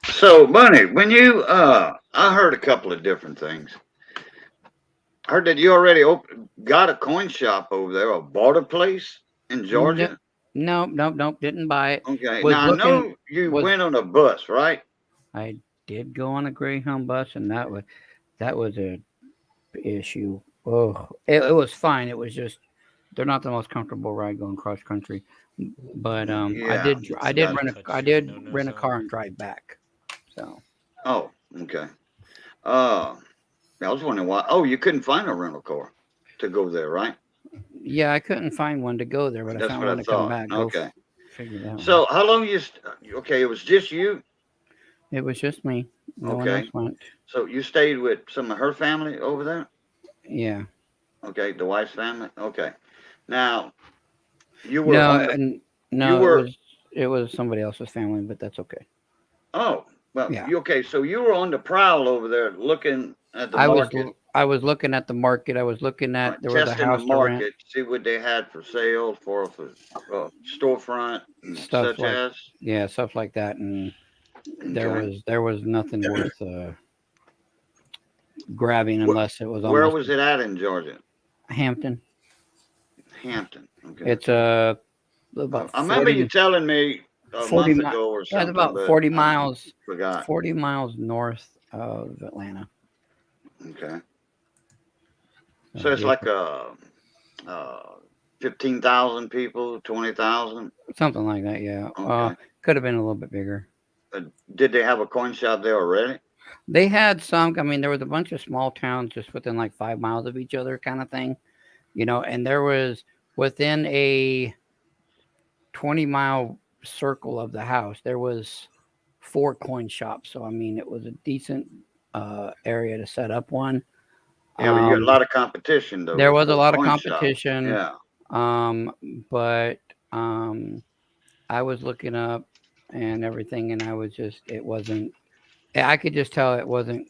So, Bunny, when you I heard a couple of different things. I heard that you already got a coin shop over there, or bought a place in Georgia. Nope. Didn't buy it. Okay. Was Now I looking. know you Was went on a bus, right? I did go on a Greyhound bus, and that was a issue. Oh, it was fine. It was just they're not the most comfortable ride going cross country. But I Yeah. did It's got rent a touch car on. and drive back. So Oh, okay. I was wondering why. Oh, you couldn't find a rental car to go there, right? yeah, I couldn't find one to go there, but I That's found what one I to come thought. back. Okay. Figure that one. So how long you? Okay, it was just you. It was just me. No one Okay. else went. So you stayed with some of her family over there. Yeah. Okay, the wife's family. Okay. Now you were No, on the. and You no, were. it was somebody else's family, but that's okay. Oh, well, Yeah. you okay? So you were on the prowl over there, looking at the I was market, I was looking at the market. I was looking at there was a testing the house to rent, market, see what they had for sale for storefront, and stuff such like as. stuff like that, and Okay. there was nothing worth grabbing Wh- unless it was Where almost was it at in Georgia? Hampton. Hampton. Okay. It's about I remember you 40, telling me a 40 month mi- ago or yeah, it's something, about but 40 I miles forgot. 40 miles north of Atlanta. Okay. So So, it's yeah, like 15,000 people, 20,000. something like that. Yeah. Okay. Could have been a little bit bigger. Did they have a coin shop there already? They had some. I mean, there was a bunch of small towns just within like 5 miles of each other, kind of thing, And there was within a 20-mile circle of the house, there was 4 coin shops. So I mean, it was a decent area to set up one. Yeah, but you got a lot of competition though. There with was a lot of coin shops. competition. Yeah. But I was looking up and everything, and I was just it wasn't. I could just tell it wasn't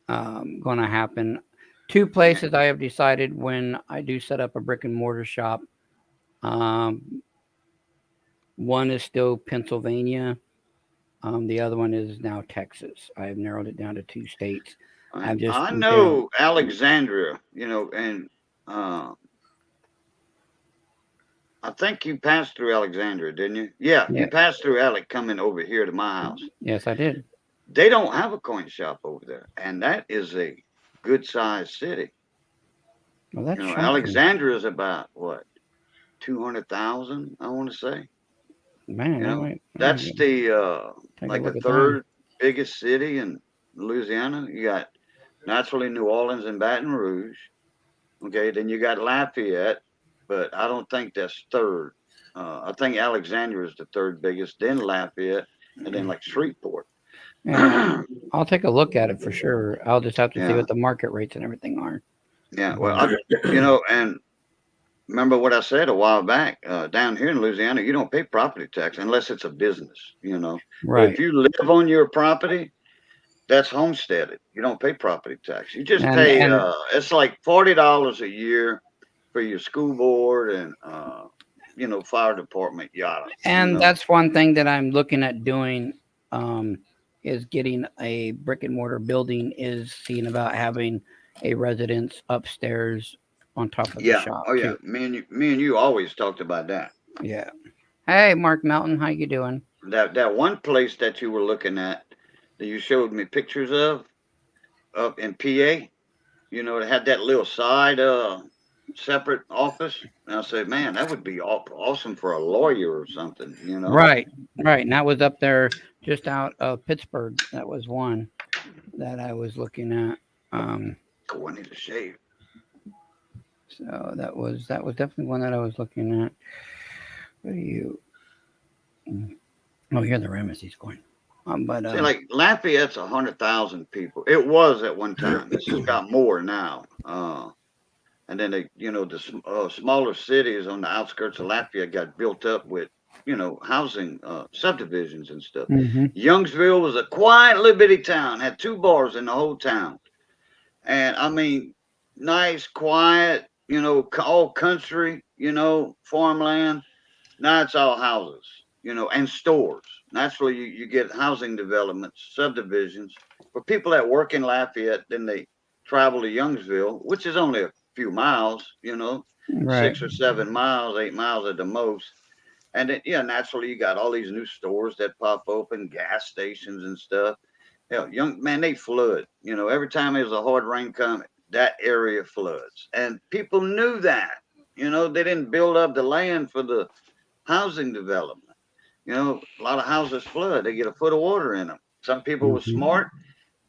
going to happen. 2 places I have decided when I do set up a brick and mortar shop. One is still Pennsylvania. The other one is now Texas. I have narrowed it down to 2 states. I know Alexandria, and I think you passed through Alexandria, didn't you? Yeah, you passed through Alec coming over here to my house. Yes, I did. They don't have a coin shop over there, and that is a good sized city. Well, that's Alexandria is about what 200,000, I want to say. Man, that's the like the third biggest city in Louisiana. You got naturally New Orleans and Baton Rouge. Okay, then you got Lafayette, but I don't think that's third. I think Alexandria is the third biggest, then Lafayette, and then like Shreveport. Yeah, I'll take a look at it for sure. I'll just have to see what the market rates and everything are. Yeah, well, and remember what I said a while back. Down here in Louisiana, you don't pay property tax unless it's a business. Right. But if you live on your property, that's homesteaded. You don't pay property tax. You just pay. It's like $40 a year for your school board and fire department, yada. And that's one thing that I'm looking at doing. Is getting a brick and mortar building. Is seeing about having a residence upstairs on top of the shop. Oh yeah. Me and you always talked about that. Yeah. Hey, Mark Melton, how you doing? That one place that you were looking at that you showed me pictures of up in PA, it had that little side separate office. And I said, man, that would be awesome for a lawyer or something, Right. And that was up there just out of Pittsburgh. That was one that I was looking at. Cool, I need to shave. So that was definitely one that I was looking at. What are you? Oh, you're the Ramesses going. But See, like Lafayette's 100,000 people. It was at one time. It's just got more now. And then the smaller cities on the outskirts of Lafayette got built up with housing subdivisions and stuff. mhm, Youngsville was a quiet little bitty town. Had 2 bars in the whole town, and I mean, nice, quiet. All country. Farmland. Now it's all houses. And stores. Naturally, you get housing developments, subdivisions for people that work in Lafayette. Then they travel to Youngsville, which is only a few miles, right. 6 or 7 miles, 8 miles at the most. And then, yeah, naturally, you got all these new stores that pop open, gas stations and stuff. Hell, they flood. Every time there's a hard rain coming, that area floods. And people knew that. They didn't build up the land for the housing development. A lot of houses flood. They get a foot of water in them. Some people were Mhm. smart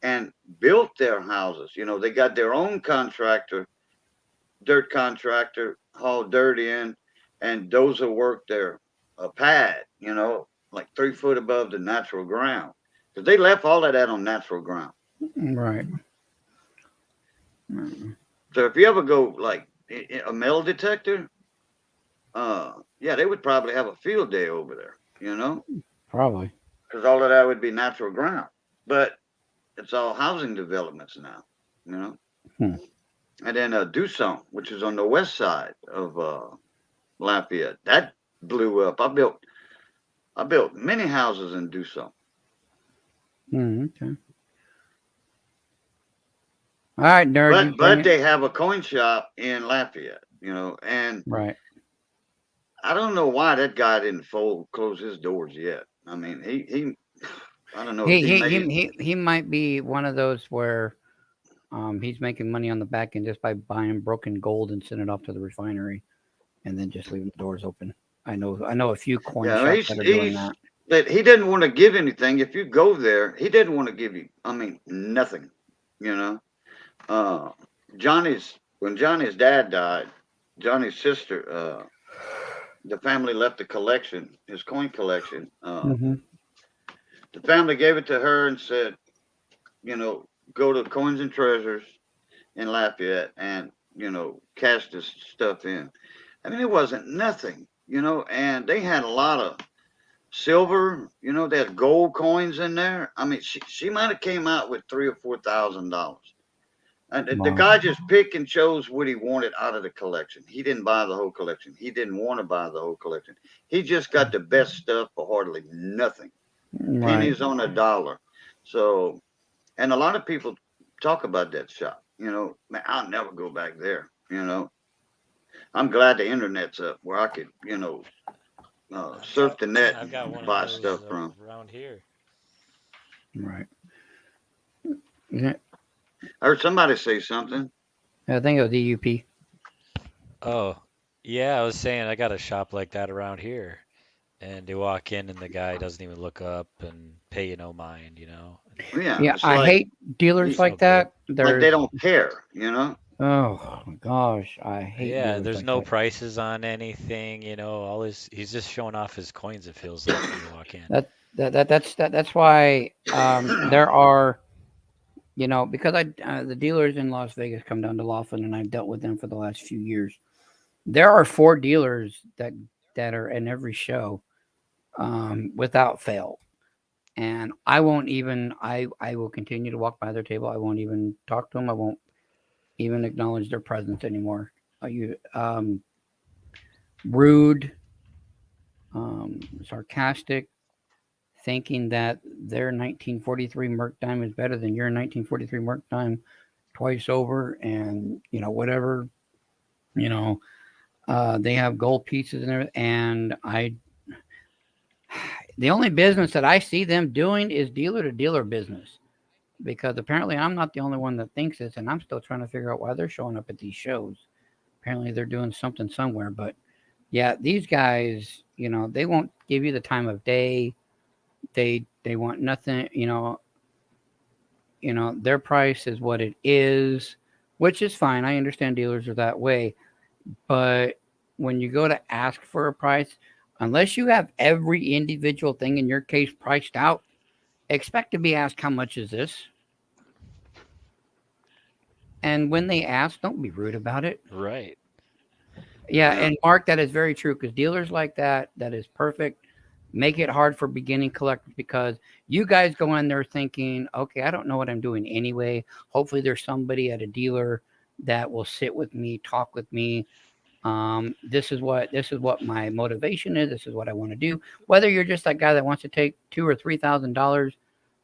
and built their houses. They got their own dirt contractor, haul dirt in, and dozer work their pad, like 3 foot above the natural ground. Because they left all of that on natural ground. Right. So if you ever go like a metal detector, yeah, they would probably have a field day over there, Probably. because all of that would be natural ground. But it's all housing developments now, Hmm. And then Dusson, which is on the west side of Lafayette, that blew up. I built many houses in Dusson. Okay. All right, nerd. you But bring it. they have a coin shop in Lafayette, and Right. I don't know why that guy didn't close his doors yet. I mean, he I don't know if He might be one of those where he's making money on the back end just by buying broken gold and sending it off to the refinery, and then just leaving the doors open. I know a few coin shops that are doing that. that he didn't want to give anything. If you go there, he didn't want to give you. I mean, nothing. When Johnny's dad died, Johnny's sister, the family left the collection, his coin collection. Mhm. The family gave it to her and said, go to Coins and Treasures in Lafayette and, cash this stuff in. I mean, it wasn't nothing, and they had a lot of silver, they had gold coins in there. I mean, she might have came out with $3,000 or $4,000. And the Wow. guy just picked and chose what he wanted out of the collection. He didn't buy the whole collection. He didn't want to buy the whole collection. He just got the best stuff for hardly nothing. Right. Pennies on a dollar. So, and a lot of people talk about that shop. Man, I'll never go back there. I'm glad the internet's up where I could, surf the net I've got one and buy of those stuff from. around here. Right. Yeah, I heard somebody say something. I think it was EUP. Oh, yeah, I was saying I got a shop like that around here. And you walk in and the guy doesn't even look up and pay you no mind, Yeah, Yeah, it's I like, hate dealers So like that. like There's they don't care. oh my gosh, I hate. Yeah, dealers there's like no that. prices on anything, he's just showing off his coins, it feels like when you walk in. That's why there are, because the dealers in Las Vegas come down to Laughlin, and I've dealt with them for the last few years. There are 4 dealers that are in every show, without fail, and I won't even. I will continue to walk by their table. I won't even talk to them. I won't even acknowledge their presence anymore. Rude, sarcastic, thinking that their 1943 Merc dime is better than your 1943 Merc dime twice over, and whatever, they have gold pieces and everything. And the only business that I see them doing is dealer to dealer business, because apparently I'm not the only one that thinks this, and I'm still trying to figure out why they're showing up at these shows. Apparently they're doing something somewhere, but yeah, these guys, they won't give you the time of day. They want nothing, their price is what it is, which is fine. I understand dealers are that way, but when you go to ask for a price, unless you have every individual thing in your case priced out expect to be asked, how much is this? And when they ask, don't be rude about it. Right. Yeah, Yeah. and Mark, that is very true because dealers like that is perfect. Make it hard for beginning collectors because you guys go in there thinking, okay, I don't know what I'm doing anyway. Hopefully, there's somebody at a dealer that will sit with me, talk with me. This is what my motivation is. This is what I want to do. Whether you're just that guy that wants to take $2,000 or $3,000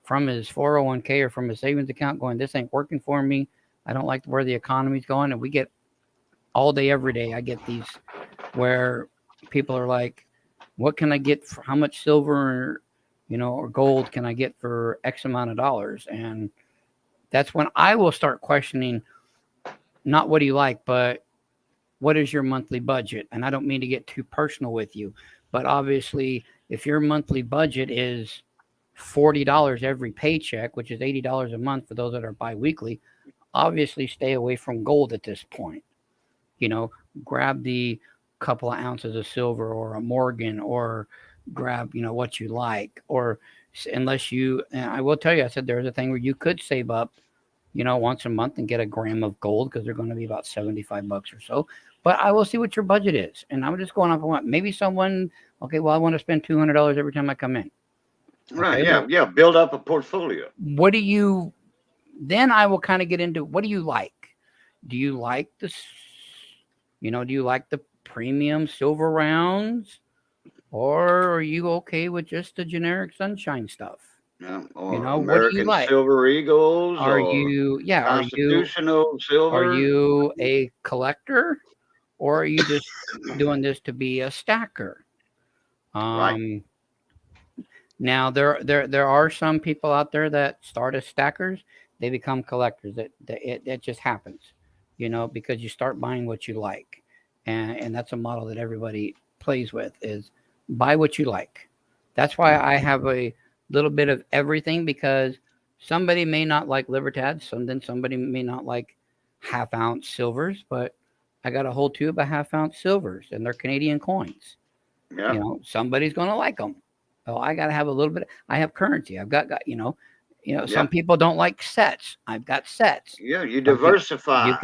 from his 401k or from his savings account, going, this ain't working for me. I don't like where the economy's going, and we get all day, every day. I get these where people are like, what can I get for how much silver, or gold can I get for X amount of dollars? And that's when I will start questioning, not what do you like, but what is your monthly budget? And I don't mean to get too personal with you, but obviously if your monthly budget is $40 every paycheck, which is $80 a month for those that are biweekly, obviously stay away from gold at this point. Grab the couple of ounces of silver or a Morgan, or grab, what you like, or unless you, and I will tell you, I said there's a thing where you could save up, once a month and get a gram of gold because they're going to be about $75 or so. But I will see what your budget is. And I'm just going off of what maybe someone, okay, well, I want to spend $200 every time I come in. Right. Okay, Yeah. Build up a portfolio. Then I will kind of get into, what do you like? Do you like this? Do you like the premium silver rounds, or are you okay with just the generic sunshine stuff? Yeah. Or What do you American like? Silver Eagles. Are or you Constitutional Silver. are you a collector, or are you just doing this to be a stacker? Right. Now there are some people out there that start as stackers, they become collectors. That just happens, because you start buying what you like, and that's a model that everybody plays with, is buy what you like. That's why I have a little bit of everything, because somebody may not like Libertads, then somebody may not like half-ounce silvers, but I got a whole tube of half-ounce silvers, and they're Canadian coins. Yeah. Somebody's going to like them. Oh, I got to have a little bit. I have currency. I've got some Yeah. people don't like sets. I've got sets. Yeah. You diversify.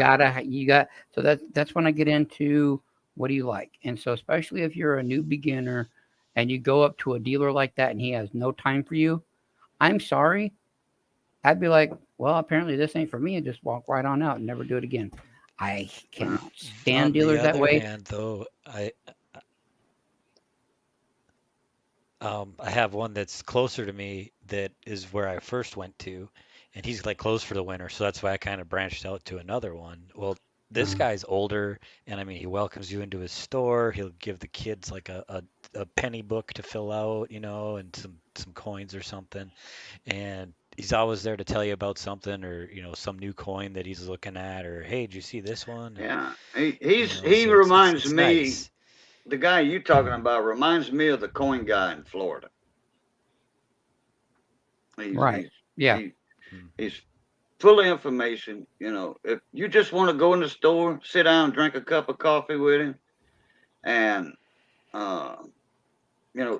So that's when I get into, what do you like? And so, especially if you're a new beginner and you go up to a dealer like that and he has no time for you, I'm sorry. I'd be like, well, apparently this ain't for me, and just walk right on out and never do it again. I cannot stand On the dealers that other way. hand, though, I have one that's closer to me that is where I first went to, and he's like closed for the winter, so that's why I kind of branched out to another one. Well, this guy's older, and I mean, he welcomes you into his store. He'll give the kids like a penny book to fill out, and some coins or something, and he's always there to tell you about something, or some new coin that he's looking at, or hey, did you see this one? Yeah. He He reminds me. nice. The guy you talking about reminds me of the coin guy in Florida. Right. Yeah. He's full of information. If you just want to go in the store, sit down, drink a cup of coffee with him, and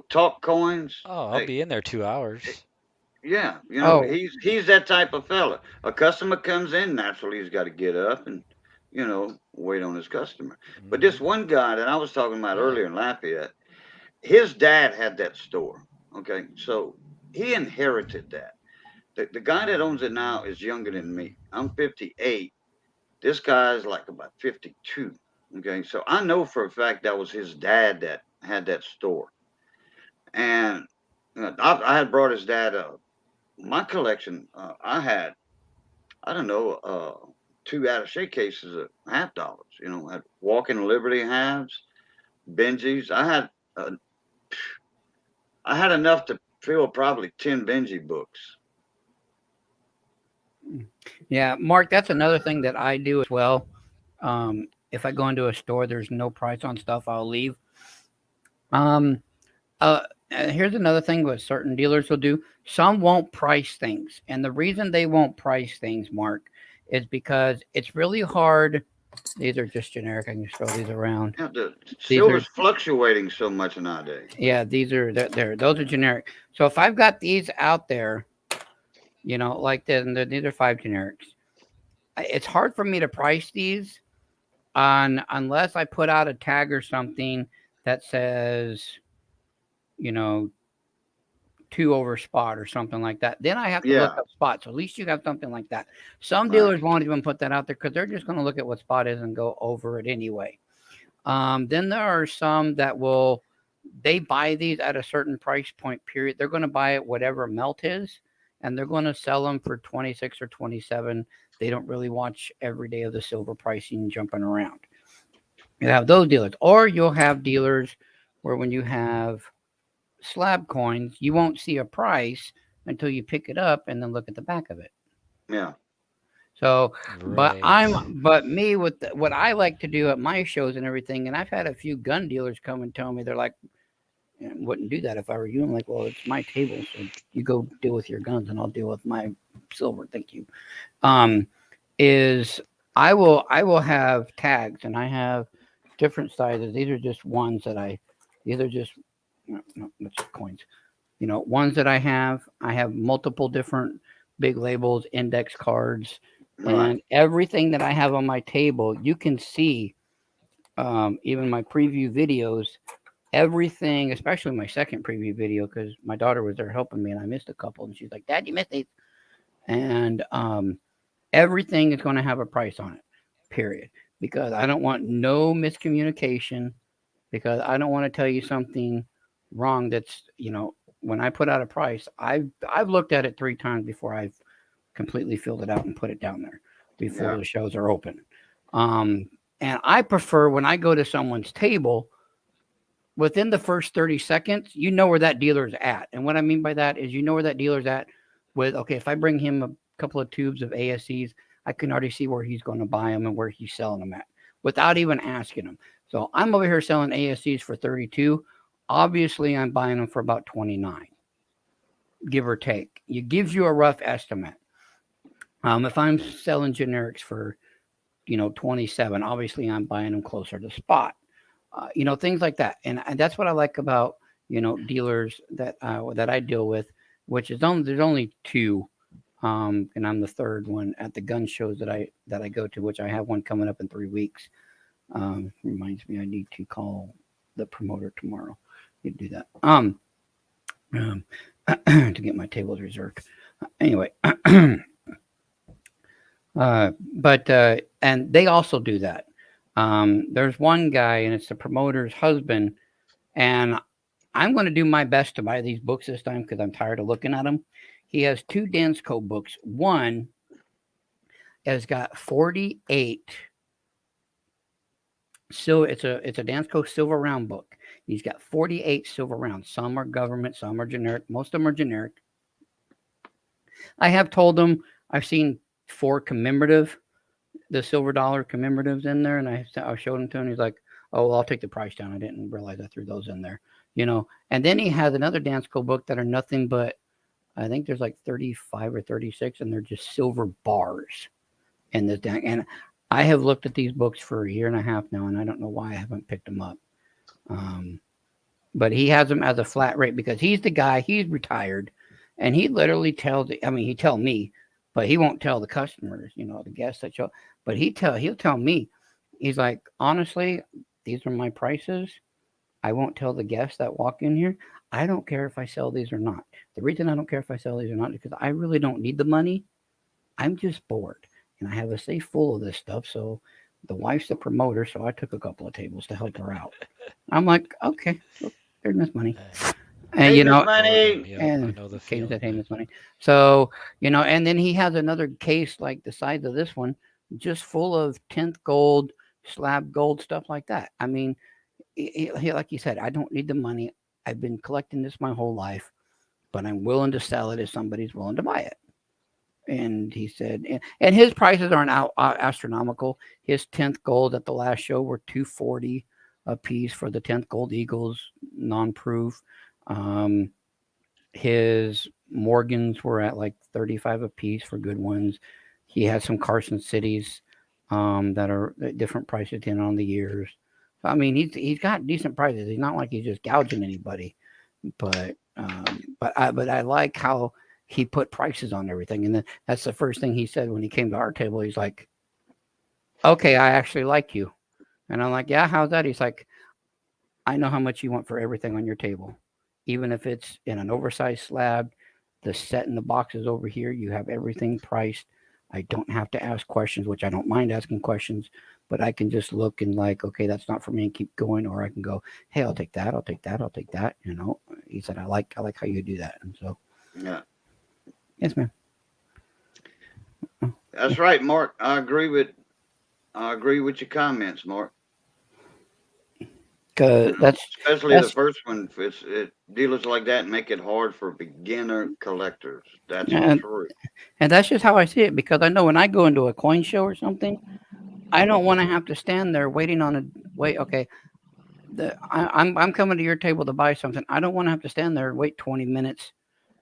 talk coins. Oh, I'll be in there 2 hours. Yeah, Oh. he's that type of fella. A customer comes in, naturally he's got to get up and wait on his customer. But this one guy that I was talking about earlier in Lafayette, his dad had that store. Okay, so he inherited that. The guy that owns it now is younger than me. I'm 58. This guy is like about 52. Okay, so I know for a fact that was his dad that had that store. And I had brought his dad up. My collection, I had, I don't know, 2 attaché cases of half dollars. Had Walking Liberty halves, Benjis. I had enough to fill probably 10 Benji books. Yeah, Mark, that's another thing that I do as well. If I go into a store, there's no price on stuff, I'll leave. Here's another thing what certain dealers will do. Some won't price things. And the reason they won't price things, Mark, is because it's really hard. These are just generic. I can just throw these around. Yeah, the silver's fluctuating so much nowadays. Yeah, those are generic. So if I've got these out there You know, like these are 5 generics. It's hard for me to price these on unless I put out a tag or something that says, you know, 2 over spot or something like that. Then I have to look Yeah. up spot. So at least you have something like that. Some Right. dealers won't even put that out there because they're just going to look at what spot is and go over it anyway. Then there are some that they buy these at a certain price point period. They're going to buy it whatever melt is, and they're going to sell them for 26 or 27. They don't really watch every day of the silver pricing jumping around. You have those dealers, or you'll have dealers where when you have slab coins, you won't see a price until you pick it up and then look at the back of it. Yeah. So, Right. but me with what I like to do at my shows and everything, and I've had a few gun dealers come and tell me they're like, I wouldn't do that if I were you. I'm like, well, it's my table, so you go deal with your guns, and I'll deal with my silver. Thank you. Is I will have tags, and I have different sizes. These are just ones that these are just that's coins. You know, ones that I have multiple different big labels, index cards, Right. and everything that I have on my table. You can see, even my preview videos, everything, especially my second preview video, because my daughter was there helping me, and I missed a couple, and she's like, "Dad, you missed these," and everything is going to have a price on it, period, because I don't want no miscommunication, because I don't want to tell you something wrong. That's, you know, when I put out a price, I've looked at it 3 times before I've completely filled it out and put it down there before Yeah. the shows are open. And I prefer when I go to someone's table, within the first 30 seconds, you know where that dealer's at. And what I mean by that is you know where that dealer's at with, okay, if I bring him a couple of tubes of ASCs, I can already see where he's going to buy them and where he's selling them at without even asking him. So I'm over here selling ASCs for 32. Obviously, I'm buying them for about 29, give or take. It gives you a rough estimate. If I'm selling generics for, 27, obviously I'm buying them closer to spot. Things like that. And that's what I like about, dealers that I deal with, which is there's only 2. And I'm the third one at the gun shows that I go to, which I have one coming up in 3 weeks. Reminds me I need to call the promoter tomorrow. Need to do that. To get my tables reserved. Anyway, and they also do that. There's one guy, and it's the promoter's husband, and I'm going to do my best to buy these books this time because I'm tired of looking at them. He has 2 Dansko books. One has got 48. So it's a Dansko silver round book. He's got 48 silver rounds. Some are government, some are generic. Most of them are generic. I have told him I've seen 4 commemorative, the silver dollar commemoratives in there, and I showed him to him. He's like, "Oh, well, I'll take the price down. I didn't realize I threw those in there." And then he has another Dansko book that are nothing but, I think there's like 35 or 36, and they're just silver bars in this. And I have looked at these books for a year and a half now, and I don't know why I haven't picked them up. But he has them as a flat rate because he's the guy. He's retired, and he literally he tell me, but he won't tell the customers, the guests that show. But he'll tell me, he's like, honestly, these are my prices. I won't tell the guests that walk in here. I don't care if I sell these or not. The reason I don't care if I sell these or not is because I really don't need the money. I'm just bored, and I have a safe full of this stuff. So the wife's the promoter, so I took a couple of tables to help her out. I'm like, okay, look, there's Miss Money. And Hey, Miss Money. Yeah, and I know the Kate feeling. said, "Hey, Miss Money." So, and then he has another case like the size of this one, just full of 10th gold, slab gold, stuff like that. I mean, he, like you said, I don't need the money. I've been collecting this my whole life, but I'm willing to sell it if somebody's willing to buy it. And he said, and his prices aren't astronomical. His 10th gold at the last show were $240 a piece for the 10th gold Eagles non-proof. His Morgans were at like 35 a piece for good ones. He has some Carson Cities that are at different prices in on the years. So, I mean, he's got decent prices. He's not like he's just gouging anybody, but I like how he put prices on everything. And then that's the first thing he said when he came to our table. He's like, okay, I actually like you. And I'm like, yeah, how's that? He's like, I know how much you want for everything on your table. Even if it's in an oversized slab, the set in the boxes over here, you have everything priced. I don't have to ask questions, which I don't mind asking questions, but I can just look and like, okay, that's not for me and keep going. Or I can go, hey, I'll take that. I'll take that. I'll take that. You know, he said, I like how you do that. And so, Yeah, yes, ma'am. that's right, Mark. I agree with your comments, Mark. Cause Especially the that's first one. Dealers like that make it hard for beginner collectors. That's and, true. and that's just how I see it, because I know when I go into a coin show or something, I don't want to have to stand there waiting on a wait. Okay, I'm coming to your table to buy something. I don't want to have to stand there and wait 20 minutes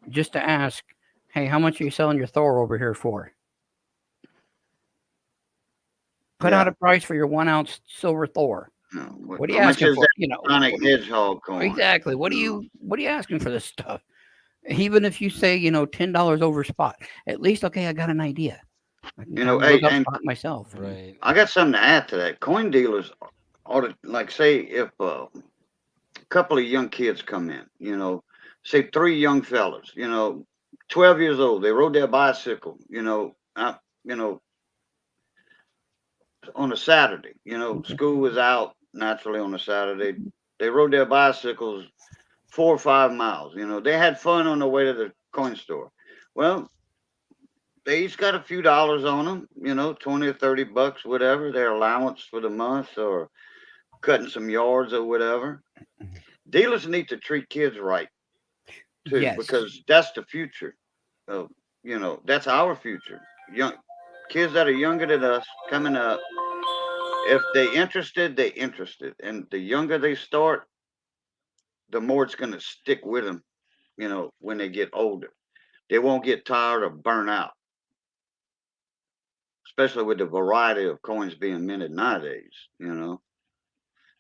just to ask, hey, how much are you selling your Thor over here for? Put out Yeah. a price for your 1 ounce silver Thor. No, What are you how much asking is for? that You know, Sonic Hedgehog coin? exactly. What are you asking for this stuff? Even if you say, $10 over spot, at least, okay, I got an idea. I can kind of Hey, look up and spot myself. Right. I got something to add to that. Coin dealers ought to, like, say if a couple of young kids come in, say 3 young fellas, 12 years old, they rode their bicycle, on a Saturday, school was out naturally on a Saturday. They rode their bicycles 4 or 5 miles, they had fun on the way to the coin store. Well, they each got a few dollars on them, 20 or 30 bucks, whatever, their allowance for the month or cutting some yards or whatever. Dealers need to treat kids right too, Yes. because that's the future of, that's our future. Young kids that are younger than us coming up, if they interested. And the younger they start, the more it's going to stick with them, when they get older. They won't get tired or burn out, especially with the variety of coins being minted nowadays.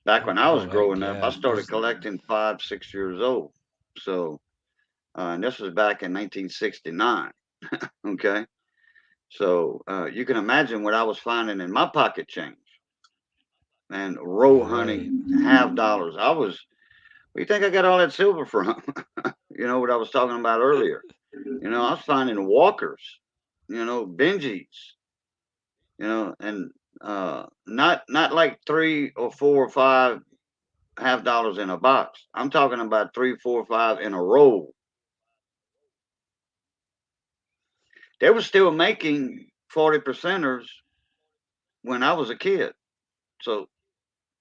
Back when I was Right. growing up, I Yeah. started collecting 5, 6 years old. So, and this was back in 1969. Okay. So, you can imagine what I was finding in my pocket change and row Right. hunting half dollars. Where do you think I got all that silver from? What I was talking about earlier. I was finding walkers, Benjis, and not like 3 or 4 or 5 half dollars in a box. I'm talking about 3, 4, 5 in a row. They were still making 40%ers when I was a kid. So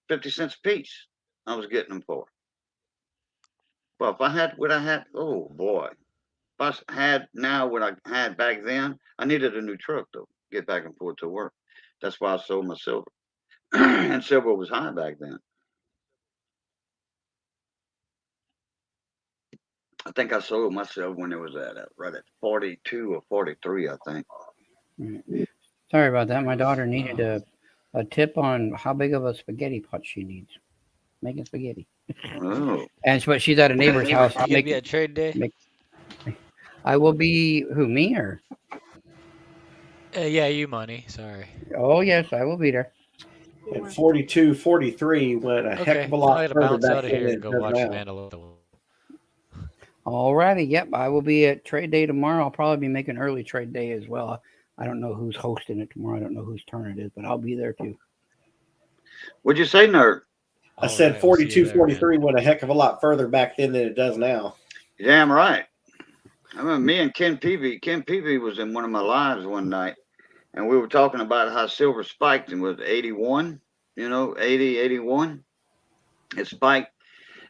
50 cents a piece I was getting them for. Well, if I had what I had, oh boy. If I had now what I had back then, I needed a new truck to get back and forth to work. That's why I sold my silver. And silver was high back then. I think I sold myself when it was right at 42 or 43, I think. Right. Sorry about that. My daughter needed a tip on how big of a spaghetti pot she needs. Making spaghetti. Oh, But she's at a neighbor's house You gonna be at trade day? make I will be who, me or? Yeah, you money. Sorry. Oh yes, I will be there. And 42, 43 went a heck Okay. of a I lot gotta further bounce back out of then here than and it go does watch now. Mandalorian. Alrighty, yep. I will be at trade day tomorrow. I'll probably be making early trade day as well. I don't know who's hosting it tomorrow. I don't know whose turn it is, but I'll be there too. what'd you say, nerd? I said All right, we'll see you 42, there, man. 43 went a heck of a lot further back then than it does now. You're damn right. I remember me and Ken Peavy. Ken Peavy was in one of my lives one night, and we were talking about how silver spiked and was 81, 80, 81. It spiked.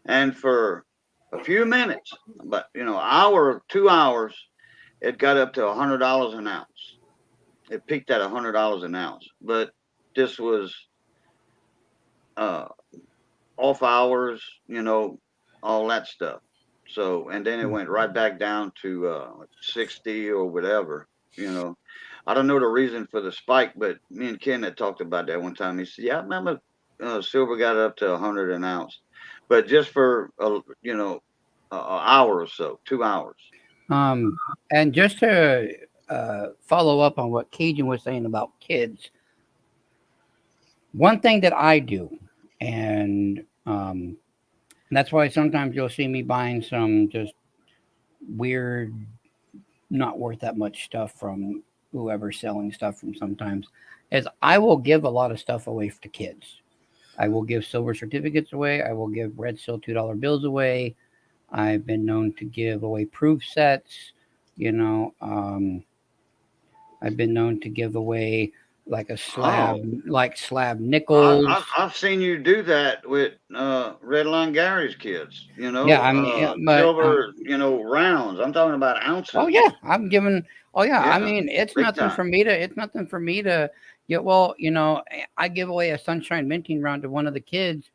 And for a few minutes, but hour, 2 hours, it got up to $100 an ounce. It peaked at $100 an ounce. But this was off hours, all that stuff. So, and then it went right back down to 60 or whatever. I don't know the reason for the spike, but me and Ken had talked about that one time. He said, "Yeah, I remember silver got up to 100 an ounce, but just for an hour or so, 2 hours." And just to follow up on what Cajun was saying about kids, one thing that I do, and that's why sometimes you'll see me buying some just weird, not worth that much stuff from whoever's selling stuff from sometimes, is I will give a lot of stuff away to kids. I will give silver certificates away. I will give red seal $2 bills away. I've been known to give away proof sets. You know, I've been known to give away like a slab, like slab nickels. I've seen you do that with Redline Gary's kids. You know, Yeah, I mean, but silver, you know, rounds. I'm talking about ounces. oh yeah, I'm giving. Oh yeah, I Yeah, mean, it's big nothing time. for me to. It's nothing for me to. Yeah, well, you know, I give away a sunshine minting round to one of the kids.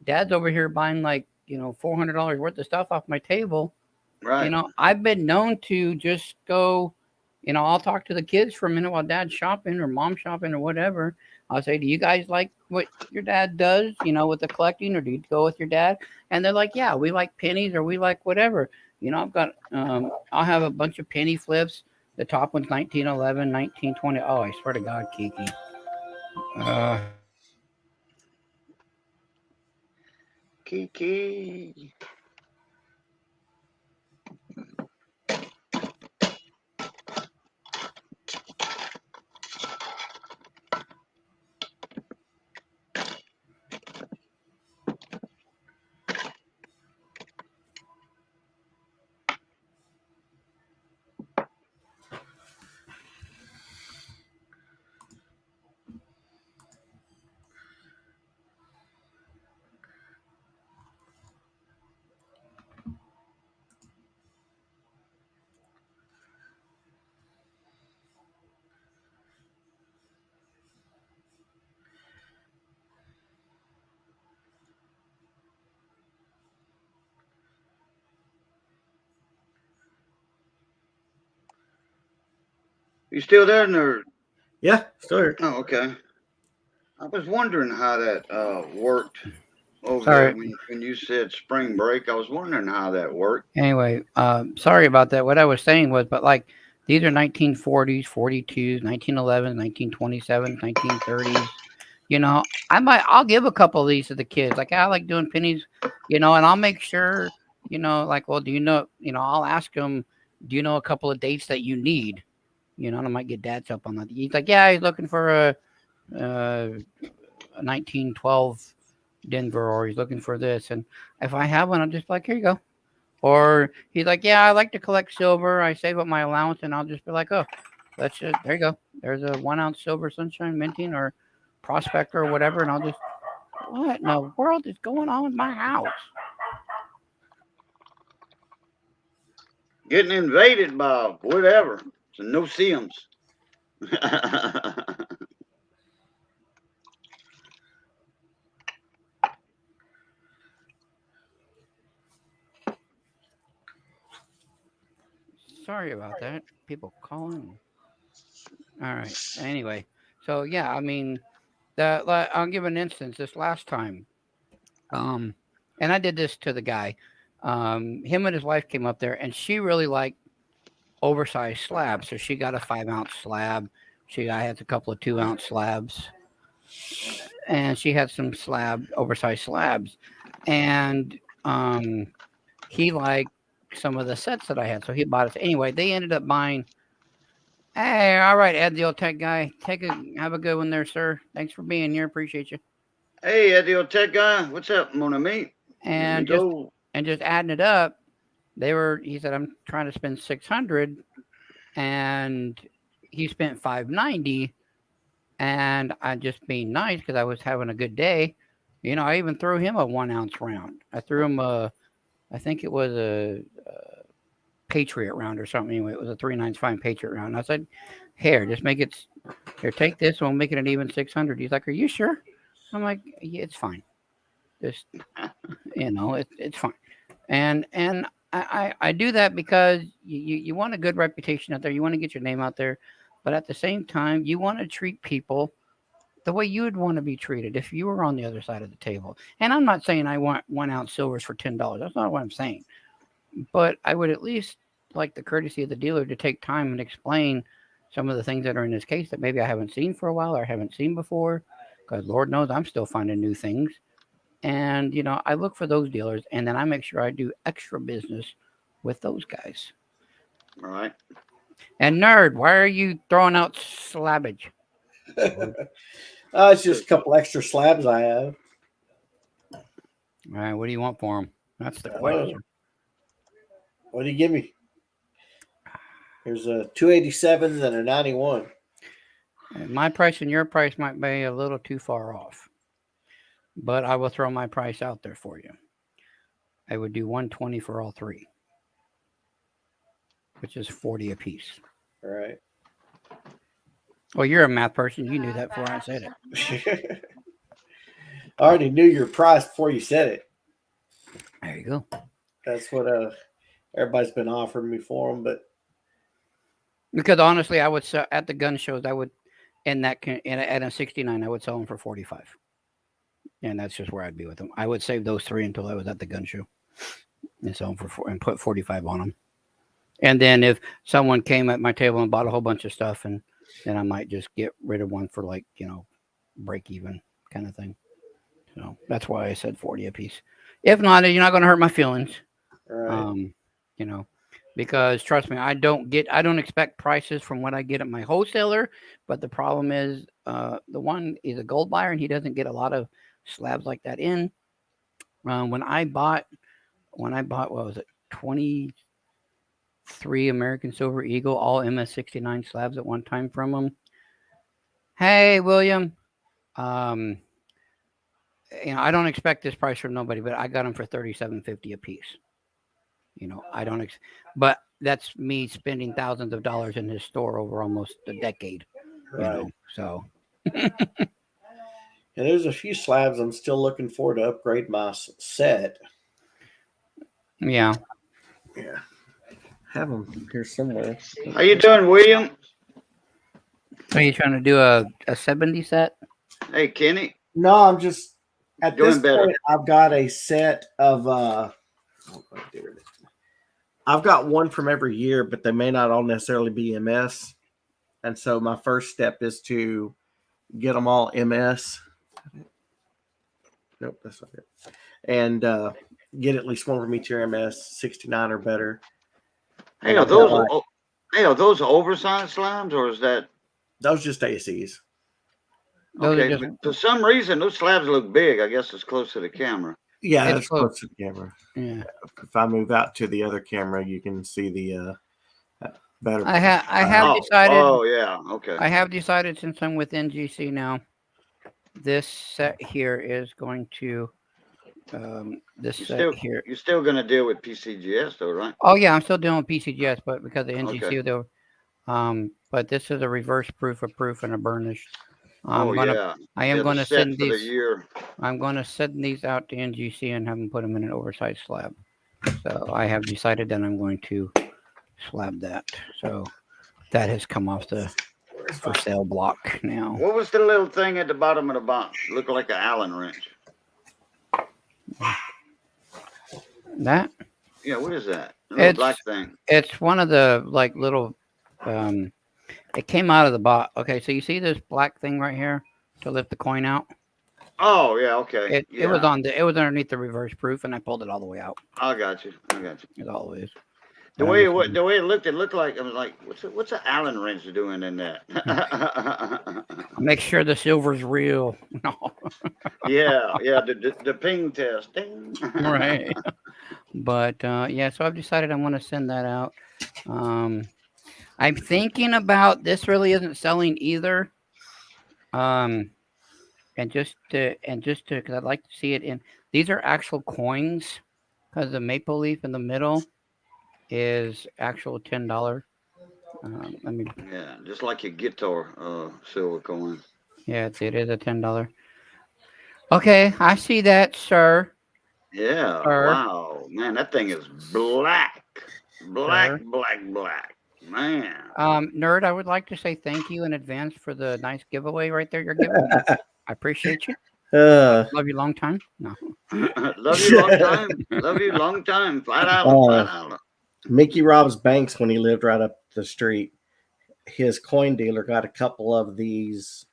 Dad's over here buying like $400 worth of stuff off my table. Right. You know, I've been known to just go. You know, I'll talk to the kids for a minute while Dad's shopping or Mom's shopping or whatever. I'll say, "Do you guys like what your dad does? You know, with the collecting, or do you go with your dad?" And they're like, "Yeah, we like pennies or we like whatever." You know, I've got. I'll have a bunch of penny flips. The top one's 1911, 1920. Oh, I swear to God, Kiki. Kiki. You still there, nerd? Yeah, still here. Oh, okay. I was wondering how that worked over Sorry. there when you said spring break. I was wondering how that worked. Anyway, sorry about that. What I was saying was, but like these are 1940s, 42s, 1911s, 1927s, 1930s. You know, I'll give a couple of these to the kids. Like I like doing pennies, and I'll make sure, like, well, do you know, I'll ask them, do you know a couple of dates that you need? And I might get Dad's up on that. He's like, yeah, he's looking for a 1912 Denver, or he's looking for this. And if I have one, I'll just be like, here you go. Or he's like, yeah, I like to collect silver. I save up my allowance, and I'll just be like, oh, that's it. There you go. There's a 1 ounce silver sunshine minting or prospector or whatever. And I'll just, what in the world is going on with my house? Getting invaded by whatever. Some no-see-ums. Sorry about that. People calling. All right. Anyway, so yeah, I mean, I'll give an instance. This last time, and I did this to the guy. Him and his wife came up there, and she really liked oversized slabs, so she got a 5 ounce slab. I had a couple of 2 ounce slabs, and she had some oversized slabs, and he liked some of the sets that I had, so he bought it. Anyway, they ended up buying. Hey, all right, Ed, the old tech guy. Have a good one there, sir. Thanks for being here. Appreciate you. Hey, Ed, the old tech guy. What's up, mon ami? And just adding it up, he said, I'm trying to spend 600, and he spent 590, and I just being nice because I was having a good day. I even threw him a 1 ounce round. I threw him I think it was a Patriot round or something. Anyway, it was a 3/9 fine Patriot round. I said, here, just make it, here, take this, and we'll make it an even 600. He's like, are you sure? I'm like, yeah, it's fine. Just, it's fine. And I do that because you want a good reputation out there. You want to get your name out there. But at the same time, you want to treat people the way you would want to be treated if you were on the other side of the table. And I'm not saying I want 1 ounce silvers for $10. That's not what I'm saying. But I would at least like the courtesy of the dealer to take time and explain some of the things that are in this case that maybe I haven't seen for a while or haven't seen before, because Lord knows I'm still finding new things. And I look for those dealers, and then I make sure I do extra business with those guys. All right. And Nerd, why are you throwing out slabbage? It's just a couple extra slabs I have. All right, what do you want for them? That's the Oh. question. What do you give me? There's a 287s and a 91. My price and your price might be a little too far off, but I will throw my price out there for you. I would do 120 for all three, which is 40 a piece. All right. Well, you're a math person. You knew that before I said it. I already knew your price before you said it. There you go. That's what everybody's been offering me for them, but Because honestly, I would sell at the gun shows. I would, at a 69, I would sell them for 45, and that's just where I'd be with them. I would save those three until I was at the gun show, and sell them and put 45 on them. And then if someone came at my table and bought a whole bunch of stuff, and then I might just get rid of one for break even kind of thing. So that's why I said 40 a piece. If not, you're not going to hurt my feelings. all right. Because trust me, I don't expect prices from what I get at my wholesaler, but the problem is the one is a gold buyer and he doesn't get a lot of slabs like that in. When I bought what was it, 23 American Silver Eagle, all MS69 slabs at one time from him. Hey, William, I don't expect this price from nobody, but I got them for $37.50 a piece. But that's me spending thousands of dollars in his store over almost a decade. Right. So. And there's a few slabs I'm still looking for to upgrade my set. Yeah. Yeah. Have them here somewhere. How you doing, William? Are you trying to do a 70 set? Hey, Kenny. No, I'm just at Doing this better. point. I've got a set of. I've got one from every year, but they may not all necessarily be MS. And so my first step is to get them all MS. Nope, that's not it. And get at least one from each year MS 69 or better. Hey, are those oversized slabs or is that? Those just ACs. Those are Okay, just- for some reason those slabs look big. I guess it's close to the camera. Yeah, It's that's close to the camera. Yeah. If I move out to the other camera, you can see the better. I have decided. Oh yeah, okay. I have decided, since I'm with NGC now, this set here is going to here. You're still gonna deal with PCGS though, right? Oh yeah, I'm still dealing with PCGS, but because of NGC, Okay. though. But this is a reverse proof and a burnished. Yeah. I am Yeah, going the to set send for the these. year. I'm going to send these out to NGC and have them put them in an oversized slab. So I have decided that I'm going to slab that. So that has come off the for sale block now. What was the little thing at the bottom of the box? Looked like an Allen wrench. That Yeah, what is that? The little It's- black thing. it's one of the little. It came out of the box. Okay, so you see this black thing right here to lift the coin out. Oh yeah, okay. It was underneath the reverse proof, and I pulled it all the way out. I got you. It always. The way it looked like I was like, what's an Allen wrench doing in that? Make sure the silver's real. No. yeah, the ping test. Ding. Right. But yeah, so I've decided I want to send that out. I'm thinking about this. Really isn't selling either. And just to because I'd like to see it in. These are actual coins, because the maple leaf in the middle is actual $10. Yeah, just like your guitar silver coin. Yeah, it is a $10. Okay, I see that, sir. Yeah. Sir. Wow, man, that thing is black. Sir. Black. Man. Nerd, I would like to say thank you in advance for the nice giveaway right there you're giving me. I appreciate you. Love you long time. No. Love you long time. Flat out. Mickey Rob's Banks, when he lived right up the street, his coin dealer got a couple of these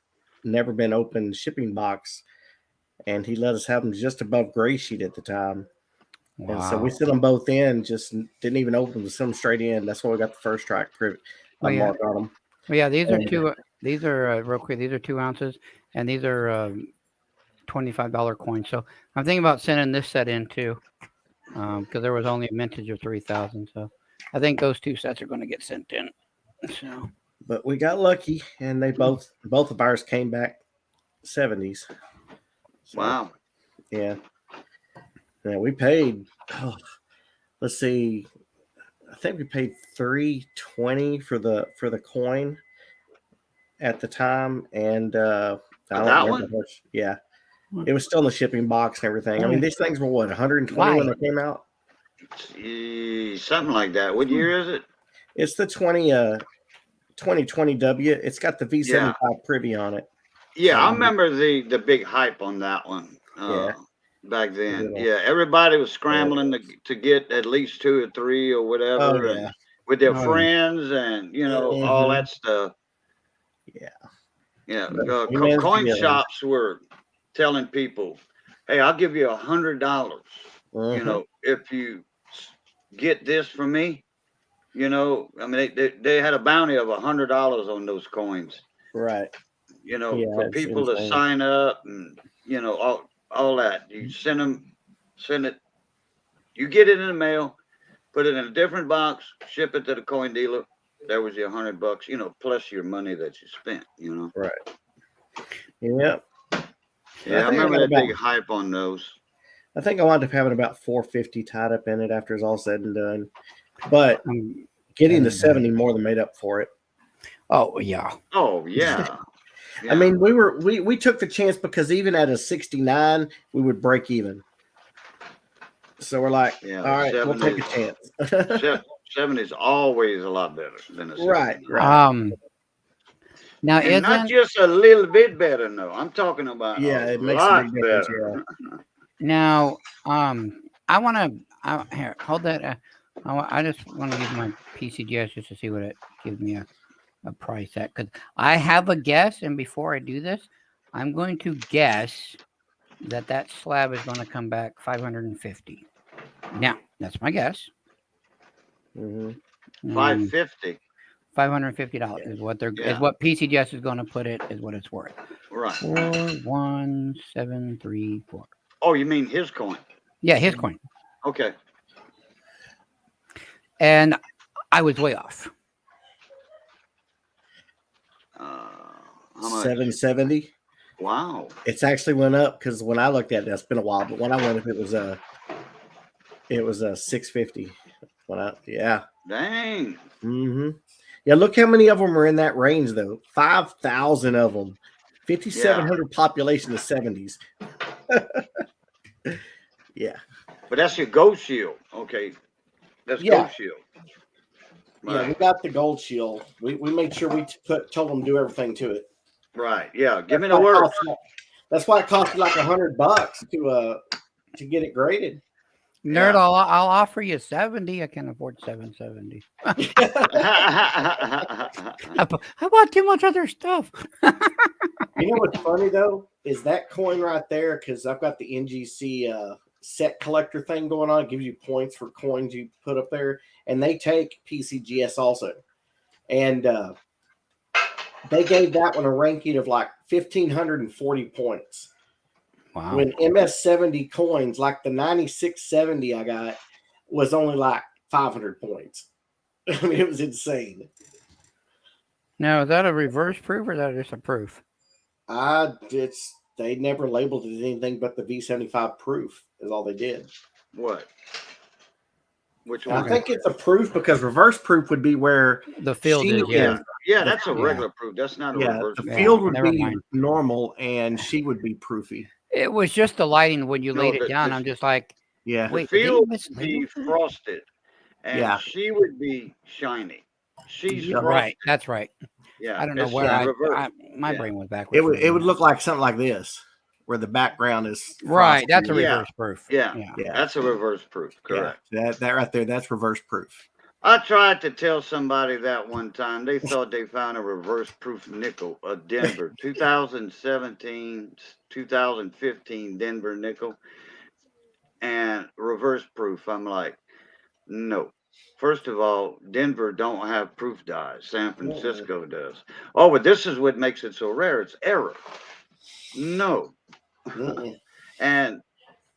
never been opened shipping box, and he let us have them just above gray sheet at the time. And so we Wow. sent them both in, just didn't even open them, sent them straight in. That's why we got the first track Oh, yeah. mark on them. Well, yeah, these are And- two. These are real quick. These are 2 ounces, and these are $25 coins. So I'm thinking about sending this set in too, because there was only a mintage of 3,000. So I think those 2 sets are going to get sent in. So But we got lucky, and they both of ours came back 70s. So, Wow. Yeah. Yeah, we paid. Let's see. I think we paid $320 for the coin at the time, and I don't that remember one? much. Yeah, it was still in the shipping box and everything. I mean, these things were what 120 when Why? they came out. Something like that. What year is it? It's the 2020W. It's got the V75 privy on it. Yeah, I remember the big hype on that one. Yeah. Back then. Little- Yeah, everybody was scrambling to get at least 2 or 3 or whatever. Oh yeah. and with their Oh, yeah. friends and all Mhm. that stuff. Yeah. Yeah, But we managed to coin get 'em. shops were telling people, "Hey, I'll give you $100. Mhm. If you get this from me." I mean, they had a bounty of $100 on those coins. Right. Yeah, For it's people to insane. sign up and all that. You send it. You get it in the mail, put it in a different box, ship it to the coin dealer. There was your $100, plus your money that you spent. Right. Yeah. Yeah, I think I remember got that big about- hype on those. I think I wound up having about 450 tied up in it after it's all said and done. But getting the 70 more than made up for it. oh yeah. Oh yeah. I mean, we took the chance because even at a 69, we would break even. So we're like, Yeah, all right, we'll take a 70s. chance. 70 is always a lot better than a 69. Right. Now And not isn't just a little bit better, no. I'm talking about Yeah, a it makes a lot big difference, better. now I want to here hold that. I just want to use my PCGS just to see what it gives me a price at, because I have a guess, and before I do this, I'm going to guess that slab is going to come back 550. Now that's my guess. Mhm. $550. $550 is what Yeah. is what PCGS is going to put it is what it's worth. Right. 41734. Oh, you mean his coin? Yeah, his coin. Okay. And I was way off. How much? 770. Wow. It's actually went up because when I looked at it, it's been a while. But when I went up, it was a 650. Yeah. Dang. Mm-hmm. Yeah, look how many of them are in that range, though. 5,000 of them. 5,700 population of 70s. Yeah. But that's your Gold Shield. Okay. That's Yeah. Gold Shield. Yeah, we got the gold shield. We made sure we told them to do everything to it. Right. Yeah. Give me That's the why it word. cost- That's why it cost you like $100 to get it graded. Nerd, Yeah. I'll offer you 70. I can't afford 770. I bought too much other stuff. You know what's funny though is that coin right there, because I've got the NGC set collector thing going on. It gives you points for coins you put up there, and they take PCGS also. And they gave that one a ranking of like 1,540 points. Wow. When MS70 coins, like the 9670 I got, was only like 500 points. I mean, it was insane. Now, is that a reverse proof or is that just a proof? They never labeled it anything but the V75 proof is all they did. What? Which And one? I think it's a proof because reverse proof would be where The field she is, yeah. Yeah, that's a Yeah. regular proof. That's not a reverse the proof. field would never be mind. normal and she would be proofy. It was just the lighting when you No, laid it the- down. the- I'm just like, Yeah. wait, The did they field would mislabel be that? frosted, and Yeah. she would be shiny. She's Yeah. frosted. Right, that's right. Yeah, I don't know it's where reverse. my Yeah. brain was backwards. It would for a minute. look like something like this, where the background is Right, frosted. that's a Yeah. reverse proof. Yeah. Yeah. That's a reverse proof. Yeah, Correct. that right there, that's reverse proof. I tried to tell somebody that one time. They thought they found a reverse proof nickel, a Denver 2017, 2015 Denver nickel, and reverse proof. I'm like, no. First of all, Denver don't have proof dyes. San Francisco does. Oh, but this is what makes it so rare. It's error. No. And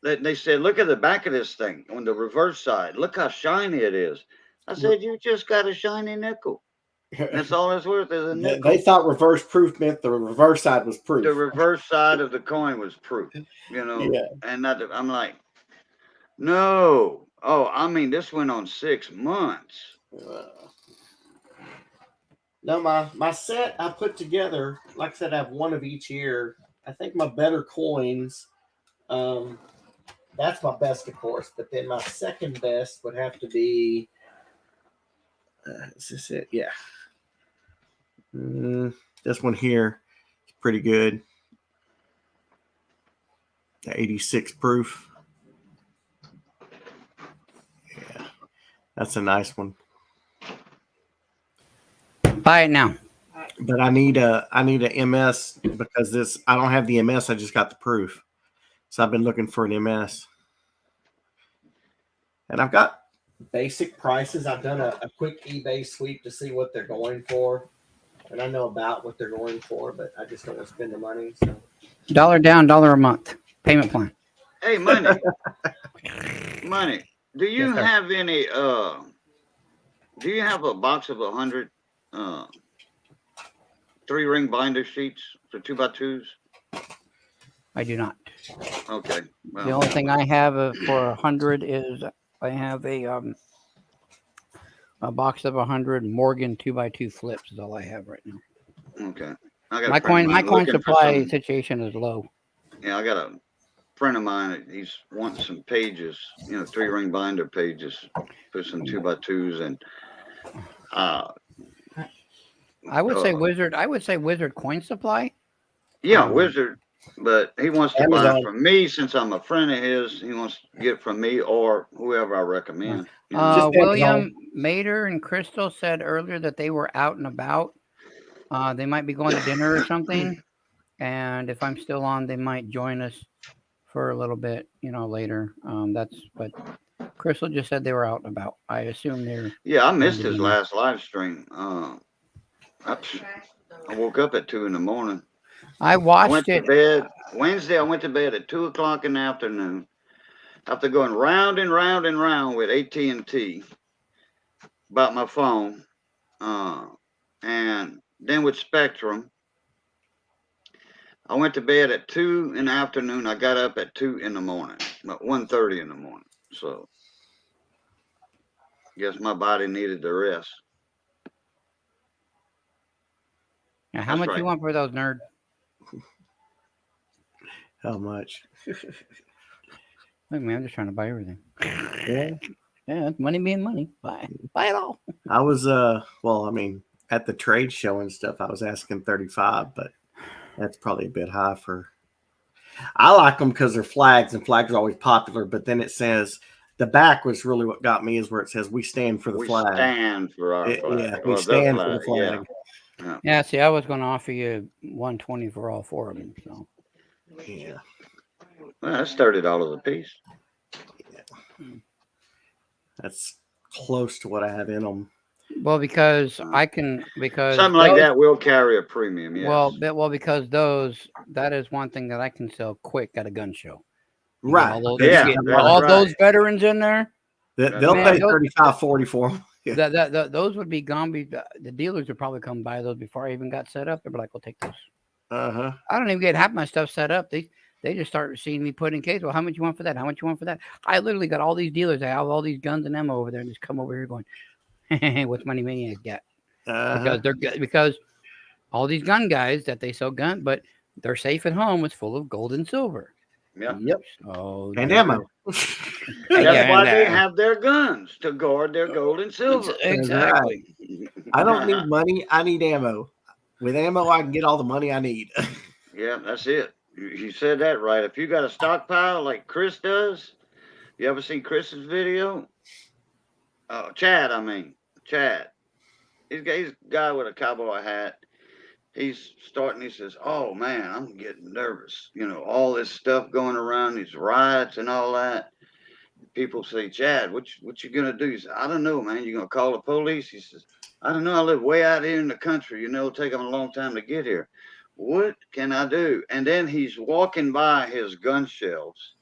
they said, look at the back of this thing on the reverse side. Look how shiny it is. I said, you just got a shiny nickel. That's all it's worth is a nickel. They thought reverse proof meant the reverse side was proof. The reverse side of the coin was proof, you know. Yeah. And not I'm like, no. Oh, I mean, this went on 6 months. No, my set I put together, like I said, I have one of each year. I think my better coins, that's my best, of course. But then my second best would have to be, is this it? Yeah. This one here is pretty good. The 86 proof. Yeah, that's a nice one. Buy it now. But I need a MS because I don't have the MS. I just got the proof. So I've been looking for an MS. And I've got basic prices. I've done a quick eBay sweep to see what they're going for. And I know about what they're going for, but I just don't want to spend the money. So. $1 down, $1 a month. Payment plan. Hey, money. Money. Do you Yes, sir. have any do you have a box of 100 3-ring binder sheets for 2x2s? I do not. Okay. The only thing I have for 100 is I have a box of 100 Morgan 2x2 flips is all I have right now. Okay. I got a My friend of coin mine looking for supply some- situation is low. Yeah, I got a friend of mine. He's wanting some pages, 3-ring binder pages for some 2x2s, and I would say Wizard. I would say Wizard coin supply. yeah, Wizard. But he wants to buy Amazon. it from me since I'm a friend of his. He wants to get it from me or whoever I recommend. Just William Mater and Crystal said earlier that they were out and about. They might be going to dinner or something. And if I'm still on, they might join us for a little bit, later. But Crystal just said they were out and about. I assume they're. Yeah, I missed his dinner. last live stream. I woke up at 2 a.m. I I watched went to it. bed Wednesday. I went to bed at 2:00 in the afternoon. After going round and round and round with AT&T about my phone, and then with Spectrum, I went to bed at 2 in the afternoon. I got up at 2 in the morning, about 1:30 in the morning. So, guess my body needed the rest. Now, how That's much right. you want for those, nerd? How much? Look, man, I'm just trying to buy everything. Yeah. Yeah, it's money being money. Buy it all. I was at the trade show and stuff, I was asking 35, but that's probably a bit high for. I like them because they're flags, and flags are always popular. But then it says the back was really what got me is where it says we stand for the We flag. stand for our flag. Yeah, we Well, the stand for the flag, flag. Yeah, see, I was going to offer you 120 for all 4 of them. So Yeah. Well, that started all of the piece. That's close to what I have in them. well, because something Something like that will carry a premium. Yes. Well, because that is one thing that I can sell quick at a gun show. You get Right. all those, Yeah, you get that's all right. those veterans in there. They'll Man, pay those- 35, 40 for them. Yeah. Those would be gone. The dealers would probably come buy those before I even got set up. They'd be like, "We'll take those." Uh-huh. I don't even get half my stuff set up. They just start seeing me put in case. Well, how much you want for that? How much you want for that? I literally got all these dealers. I have all these guns and ammo over there, and just come over here going, "Hey, what's Money Maniac got?" Uh-huh. Because all these gun guys that they sell gun, but they're safe at home. It's full of gold and silver. Yeah. Yep. Oh, And ammo. That's Yeah, why and, they have their guns to guard their gold and silver. Exactly. I don't need money. I need ammo. With ammo, I can get all the money I need. Yeah, that's it. You said that right. If you got a stockpile like Chris does, you ever seen Chris's video? Chad. I mean, Chad. He's a guy with a cowboy hat. He's starting. He says, "Oh man, I'm getting nervous. You know, all this stuff going around, these riots and all that." People say, "Chad, what you gonna do?" He said, "I don't know, man. You gonna call the police?" He says, "I don't know. I live way out here in the country. You know, it'll take them a long time to get here. What can I do?" And then he's walking by his gun shelves,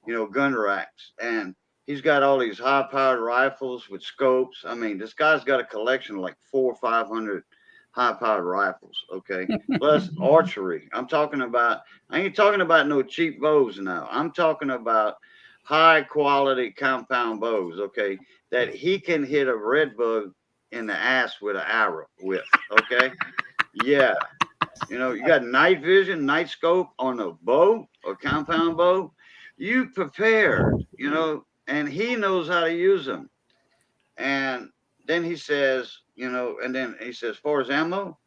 you know, gun racks, and he's got all these high-powered rifles with scopes. I mean, this guy's got a collection of like 400 or 500 high-powered rifles. Okay, plus archery. I ain't talking about no cheap bows now. I'm talking about high-quality compound bows. Okay, that he can hit a red bug in the ass with an arrow with. Okay, yeah. You know, you got night vision, night scope on a bow or compound bow. You prepared, you know, and he knows how to use them. And then he says, you know, and then he says, far as ammo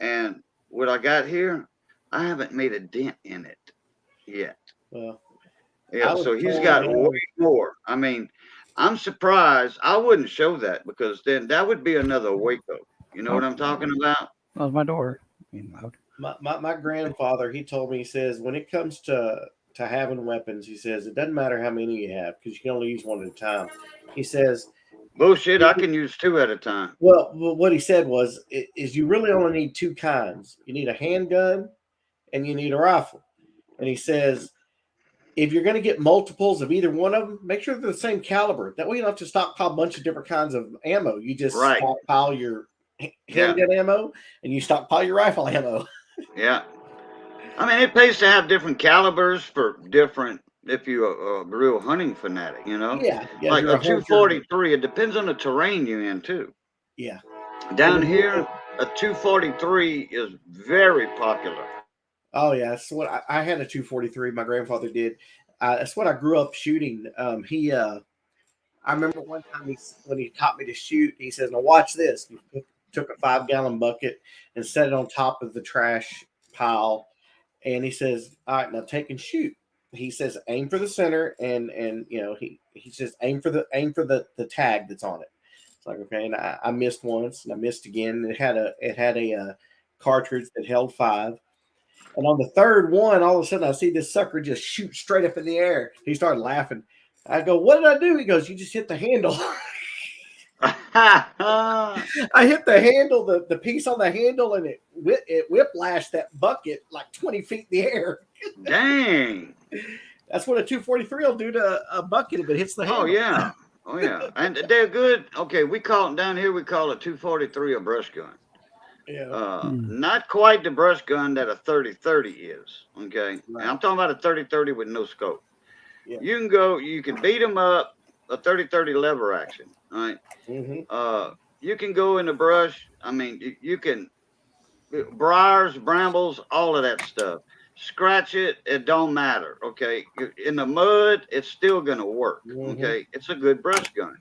and what I got here, I haven't made a dent in it yet. Well, Yeah, I was so he's told got him- way more. I mean, I'm surprised. I wouldn't show that because then that would be another Waco. You know what I'm talking about? That was my door being loud. my grandfather, he told me, he says, when it comes to having weapons, he says, it doesn't matter how many you have because you can only use one at a time. He says, Bullshit. I can use two at a time. well, what he said was, is you really only need two kinds. You need a handgun and you need a rifle. And he says, if you're going to get multiples of either one of them, make sure they're the same caliber. That way you don't have to stockpile a bunch of different kinds of ammo. You just Right. stockpile your handgun ammo and you stockpile your rifle ammo. Yeah. I mean, it pays to have different calibers for different, if you're a real hunting fanatic, you know? Yeah. Like you're a hunter. 243, it depends on the terrain you're in, too. Yeah. Down here, a 243 is very popular. Oh yeah, that's what I had a 243. My grandfather did. That's what I grew up shooting. I remember one time when he taught me to shoot, he says, "Now watch this." He took a 5-gallon bucket and set it on top of the trash pile, and he says, "All right, now take and shoot." He says, "Aim for the center," and you know he says, "Aim for the tag that's on it." It's like, okay, and I missed once and I missed again. It had a cartridge that held 5. And on the third one, all of a sudden, I see this sucker just shoot straight up in the air. He started laughing. I go, "What did I do?" He goes, "You just hit the handle." I hit the handle, the piece on the handle, and it whiplashed that bucket like 20 feet in the air. Dang. That's what a 243 will do to a bucket if it hits the handle. Oh, yeah. Oh, yeah. And they're good. Okay, we call it down here, we call a 243 a brush gun. Yeah. Not quite the brush gun that a 30-30 is. Okay, Right. and I'm talking about a 30-30 with no scope. Yeah. You can beat them up. A 30-30 lever action. All right. Mm-hmm. You can go in the brush. I mean, you can briars, brambles, all of that stuff. Scratch it. It don't matter. Okay. In the mud, it's still gonna work. Mhm. Okay. It's a good brush gun.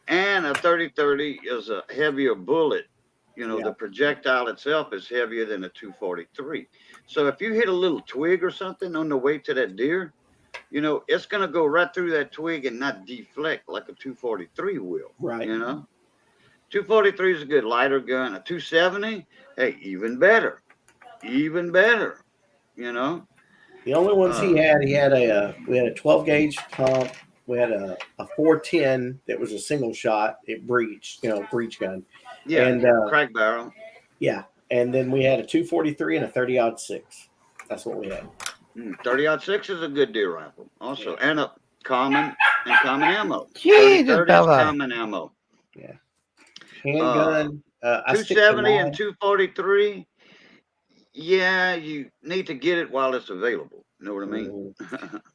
And a 30-30 is a heavier bullet. You know, Yeah. the projectile itself is heavier than a 243. So if you hit a little twig or something on the way to that deer, you know, it's going to go right through that twig and not deflect like a 243 will. Right. You know, 243 is a good lighter gun. A 270, hey, even better. Even better. You know, The only ones we had a 12 gauge pump. We had a 410 that was a single shot. It breached, breech gun. yeah, And crack barrel. yeah, and then we had a 243 and a 30-06. That's what we had. 30-06 is a good deer rifle also, and a common ammo. Jesus, 30-30 is Bella. common ammo. Handgun. I stick to 270 and mine. 243. Yeah, you need to get it while it's available. You know what I mean?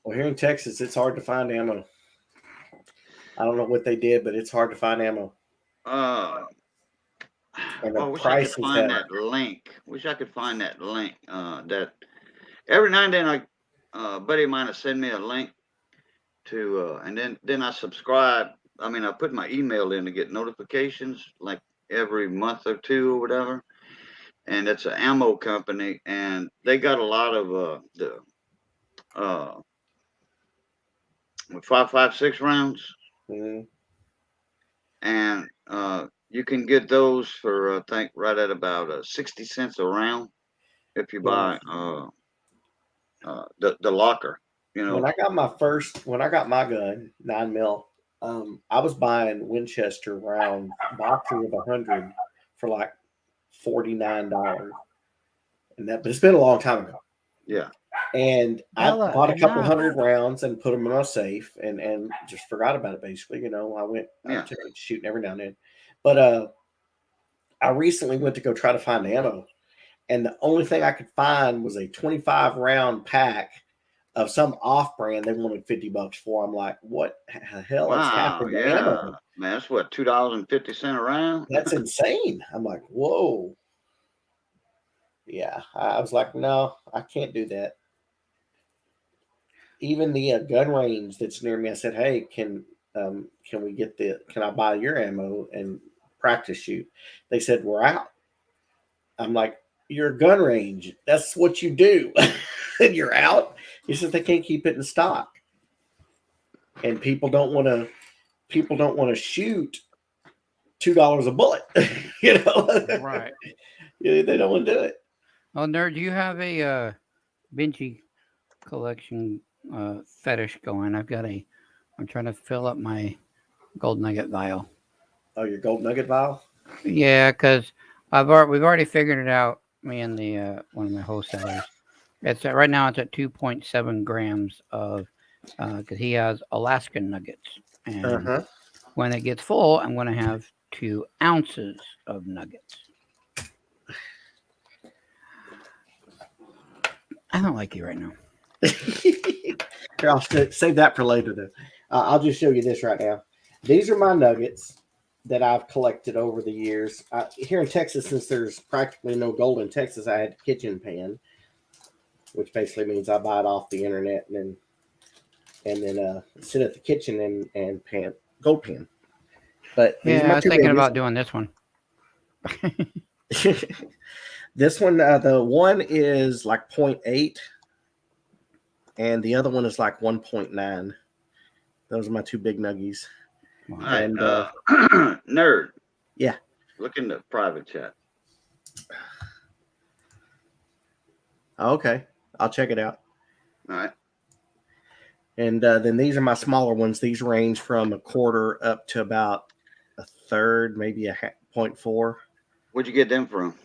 Well, here in Texas, it's hard to find ammo. I don't know what they did, but it's hard to find ammo. And the I wish I could prices find have. that link. Wish I could find that link. That every now and then a buddy of mine will send me a link to, and then I subscribe. I mean, I put my email in to get notifications like every month or two or whatever. And it's an ammo company, and they got a lot of the 5.56 rounds. Mhm. and you can get those for I think right at about 60 cents a round if you buy the locker. You know, When I got my gun, 9 mil, I was buying Winchester round boxes of 100 for like $49, but it's been a long time ago. yeah. And I Bella, bought a couple enough. hundred rounds and put them in my safe, and just forgot about it. Basically, I Yeah. took it shooting every now and then, but I recently went to go try to find ammo, and the only thing I could find was a 25 round pack of some off brand. They wanted $50 for. I'm like, what the hell has Wow, happened to yeah, ammo? man, that's what $2.50 a round. That's insane. I'm like, whoa. Yeah, I was like, no, I can't do that. Even the gun range that's near me, I said, hey, can we get can I buy your ammo and practice shoot? They said, we're out. I'm like, your gun range, that's what you do. And you're out. He said they can't keep it in stock. And people don't want to shoot $2 a bullet. Right. Yeah, they don't want to do it. Oh, nerd, do you have a Vinci collection fetish going? I'm trying to fill up my gold nugget vial. Oh, your gold nugget vial? Yeah, because we've already figured it out. Me and the one of my wholesalers. It's right now. It's at 2.7 grams of because he has Alaskan nuggets, and when it gets full, I'm going to have 2 ounces of nuggets. I don't like you right now. Here, I'll save that for later. Then I'll just show you this right now. These are my nuggets that I've collected over the years. Here in Texas, since there's practically no gold in Texas, I had a kitchen pan, which basically means I buy it off the internet and then sit at the kitchen and pan gold pan. But these are Yeah, my I was two thinking babies. about doing this one. This one, the one is like 0.8, and the other one is like 1.9. Those are my 2 big nuggies. All right, And nerd. Yeah. Look in the private chat. Okay, I'll check it out. All right. And then these are my smaller ones. These range from a quarter up to about a third, maybe a 0.4. Where'd you get them from?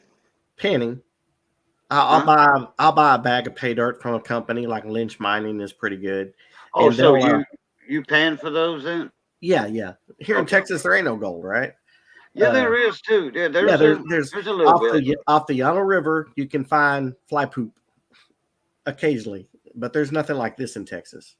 Penny. I'll buy a bag of pay dirt from a company like Lynch Mining is pretty good. Oh, And so they'll, you paying for those then? Yeah. Here in Okay. Texas, there ain't no gold, right? Yeah, there is too. Yeah, there's a little off bit. off the Yellow River, you can find fly poop occasionally, but there's nothing like this in Texas.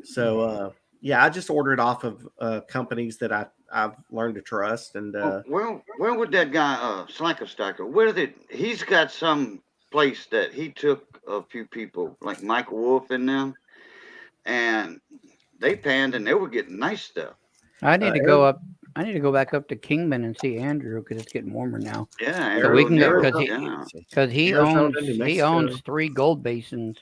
So yeah, I just ordered off of companies that I've learned to trust. And where would that guy Slankerstacker? He's got some place that he took a few people like Mike Wolf and them, and they panned and they were getting nice stuff. I need to go up. I need to go back up to Kingman and see Andrew because it's getting warmer now. Yeah, So we can go Arizona, because he owns 3 gold basins.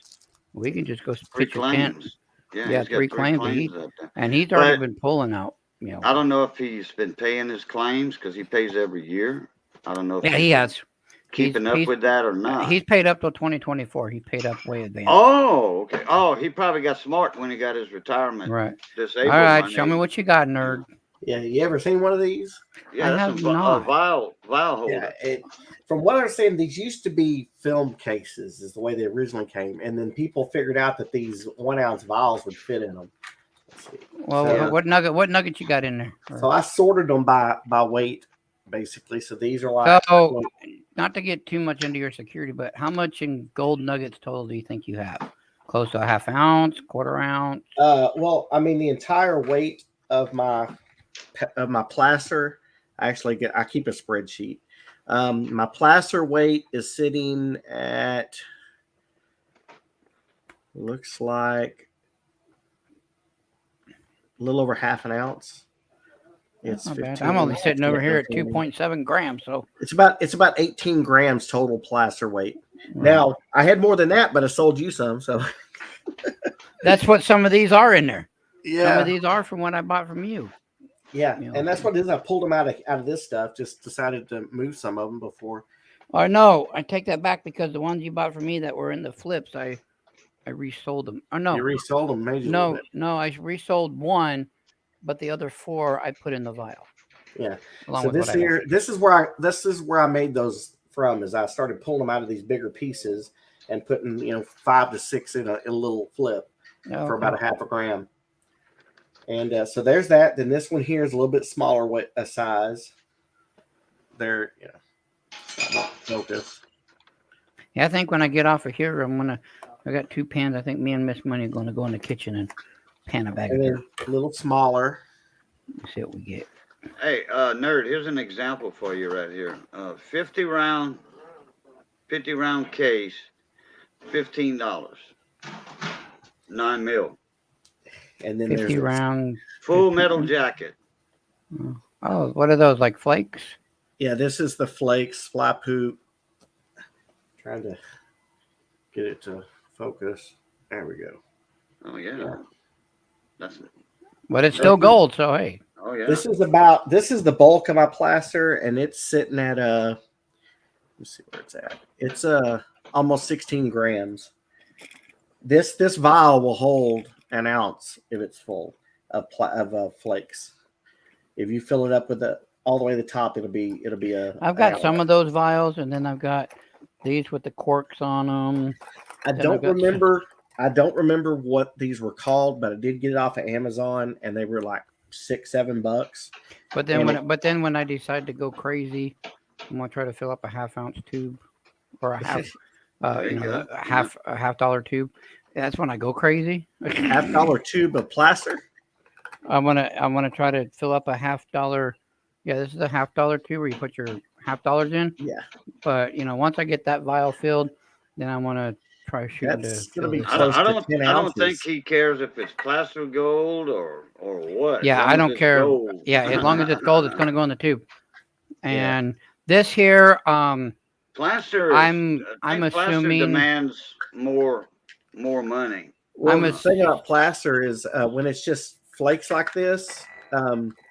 We can just go 3 pitch a tent. claims. Yeah, he's got 3 claims. up there. And he's already But been pulling out. I don't know if he's been paying his claims because he pays every year. I don't know if Yeah, he has. keeping up with that or not. He's paid up till 2024. He paid up way advanced. Oh, okay. Oh, he probably got smart when he got his retirement. Right. Disabled All right, money. show me what you got, nerd. yeah, you ever seen one of these? Yeah, I that's have a not. vial holder. Yeah, from what I understand, these used to be film cases, is the way they originally came, and then people figured out that these 1 ounce vials would fit in them. Well, So- what nugget you got in there? So I sorted them by weight, basically. So these are like So, not to get too much into your security, but how much in gold nuggets total do you think you have? Close to a ½ ounce, quarter ounce? well, I mean, the entire weight of my placer. I keep a spreadsheet. My placer weight is sitting at looks like a little over ½ an ounce. It's Not bad. 15. I'm only sitting over here at 2.7 grams. So It's about 18 grams total placer weight. Now I had more than that, but I sold you some. So that's what some of these are in there. Some yeah, of these are from what I bought from you. Yeah, You know, and that's what it is. I pulled them out of this stuff. Just decided to move some of them before. Or no, I take that back because the ones you bought for me that were in the flips, I resold them. Or You no, resold them, made you a little no, bit. no, I resold one, but the other 4 I put in the vial. Yeah. Along So with what this I here, this is where I made those from. Is I started pulling them out of these bigger pieces and putting 5 to 6 in a little flip had. for about a half a gram. And so there's that. Then this one here is a little bit smaller size. There, focus. Yeah, I think when I get off of here, I got 2 pans. I think me and Miss Money are gonna go in the kitchen and pan a bag of And dirt. then a little smaller. Let's see what we get. Hey, nerd, here's an example for you right here. 50 round case, $15. 9 mil. And then 50 there's round. Full metal jacket. Oh, what are those, like flakes? Yeah, this is the flakes fly poop. Trying to get it to focus. There we go. Oh yeah. That's But it's still gold, so hey. oh yeah. This is the bulk of my plaster, and it's sitting at let's see where it's at. It's almost 16 grams. This vial will hold an ounce if it's full of flakes. If you fill it up with all the way to the top, it'll be I've got some of those vials, and then I've got these with the corks on them. I don't remember what these were called, but I did get it off of Amazon, and they were like $6-7. But then when I decide to go crazy, I'm gonna try to fill up a half-ounce tube or a half, There you go. a $half tube. That's when I go crazy. $half tube of plaster. I'm gonna try to fill up a $half. Yeah, this is a $half tube where you put your $half in. Yeah. But once I get that vial filled, then I want to try shooting That's to. gonna be fill this close up. I to don't 10 I don't think ounces. he cares if it's plaster gold or what. Yeah, As long I as don't it's care. gold. Yeah, as long as it's gold, it's gonna go in the tube. And this here, Plaster. I'm plaster assuming- demands more money. Well, I'm the a- thing about plaster is when it's just flakes like this,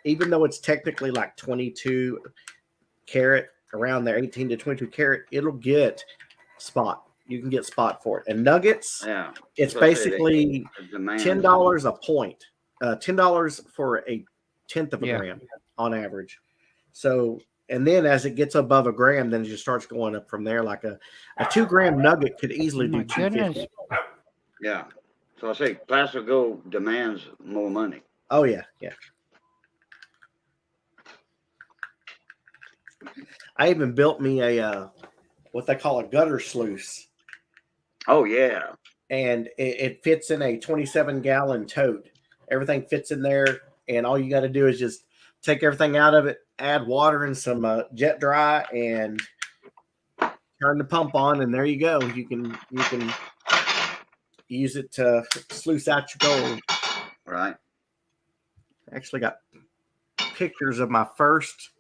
even though it's technically like 22 karat, around there, 18 to 22 karat, it'll get spot. You can get spot for it. And nuggets, Yeah. it's So I say basically it demands- $10 a point, $10 for a tenth of a Yeah. gram on average. So, and then as it gets above a gram, then it just starts going up from there. Like a 2-gram nugget could easily Oh my do 250. goodness. Yeah. So I say plaster gold demands more money. Oh yeah, yeah. I even built me a what they call a gutter sluice, Oh yeah. and it fits in a 27-gallon tote. Everything fits in there, and all you got to do is just take everything out of it, add water and some jet dry, and turn the pump on, and there you go. You can use it to sluice out your gold. Right. Actually got pictures of my first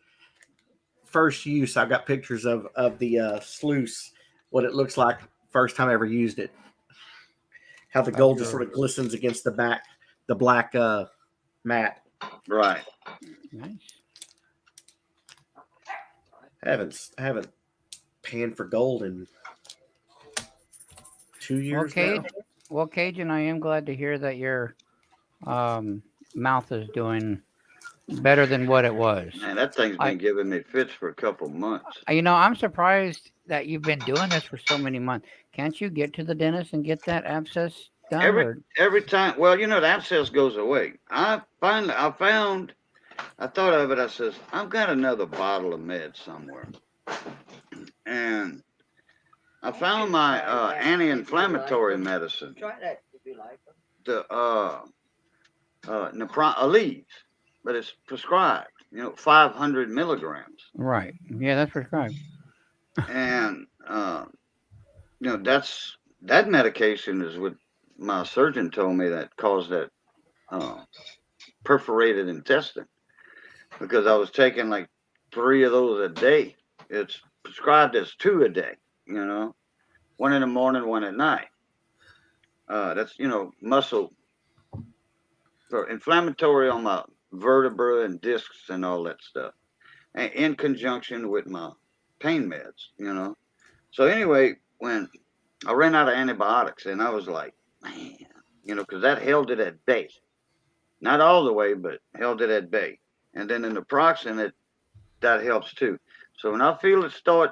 use. I've got pictures of the sluice, what it looks like first time I ever used it. How the gold just sort of glistens against the black mat. Right. Nice. I haven't panned for gold in 2 years now. Well, Cajun, I am glad to hear that your mouth is doing better than what it was. Man, that thing's been giving me fits for a couple months. I'm surprised that you've been doing this for so many months. Can't you get to the dentist and get that abscess done? Every time, well, the abscess goes away. I thought of it. I says, I've got another bottle of meds somewhere, and I found my anti-inflammatory medicine. Try that if you like them. The Aleve, but it's prescribed. 500 milligrams, Right. Yeah, that's prescribed. and that medication is what my surgeon told me that caused that perforated intestine, because I was taking like 3 of those a day. It's prescribed as 2 a day, 1 in the morning, 1 at night. That's, muscle for inflammatory on my vertebra and discs and all that stuff, and in conjunction with my pain meds, you know. So anyway, when I ran out of antibiotics, and I was like, man, you know, because that held it at bay, not all the way, but held it at bay. And then in the naproxen, that helps too. So when I feel it start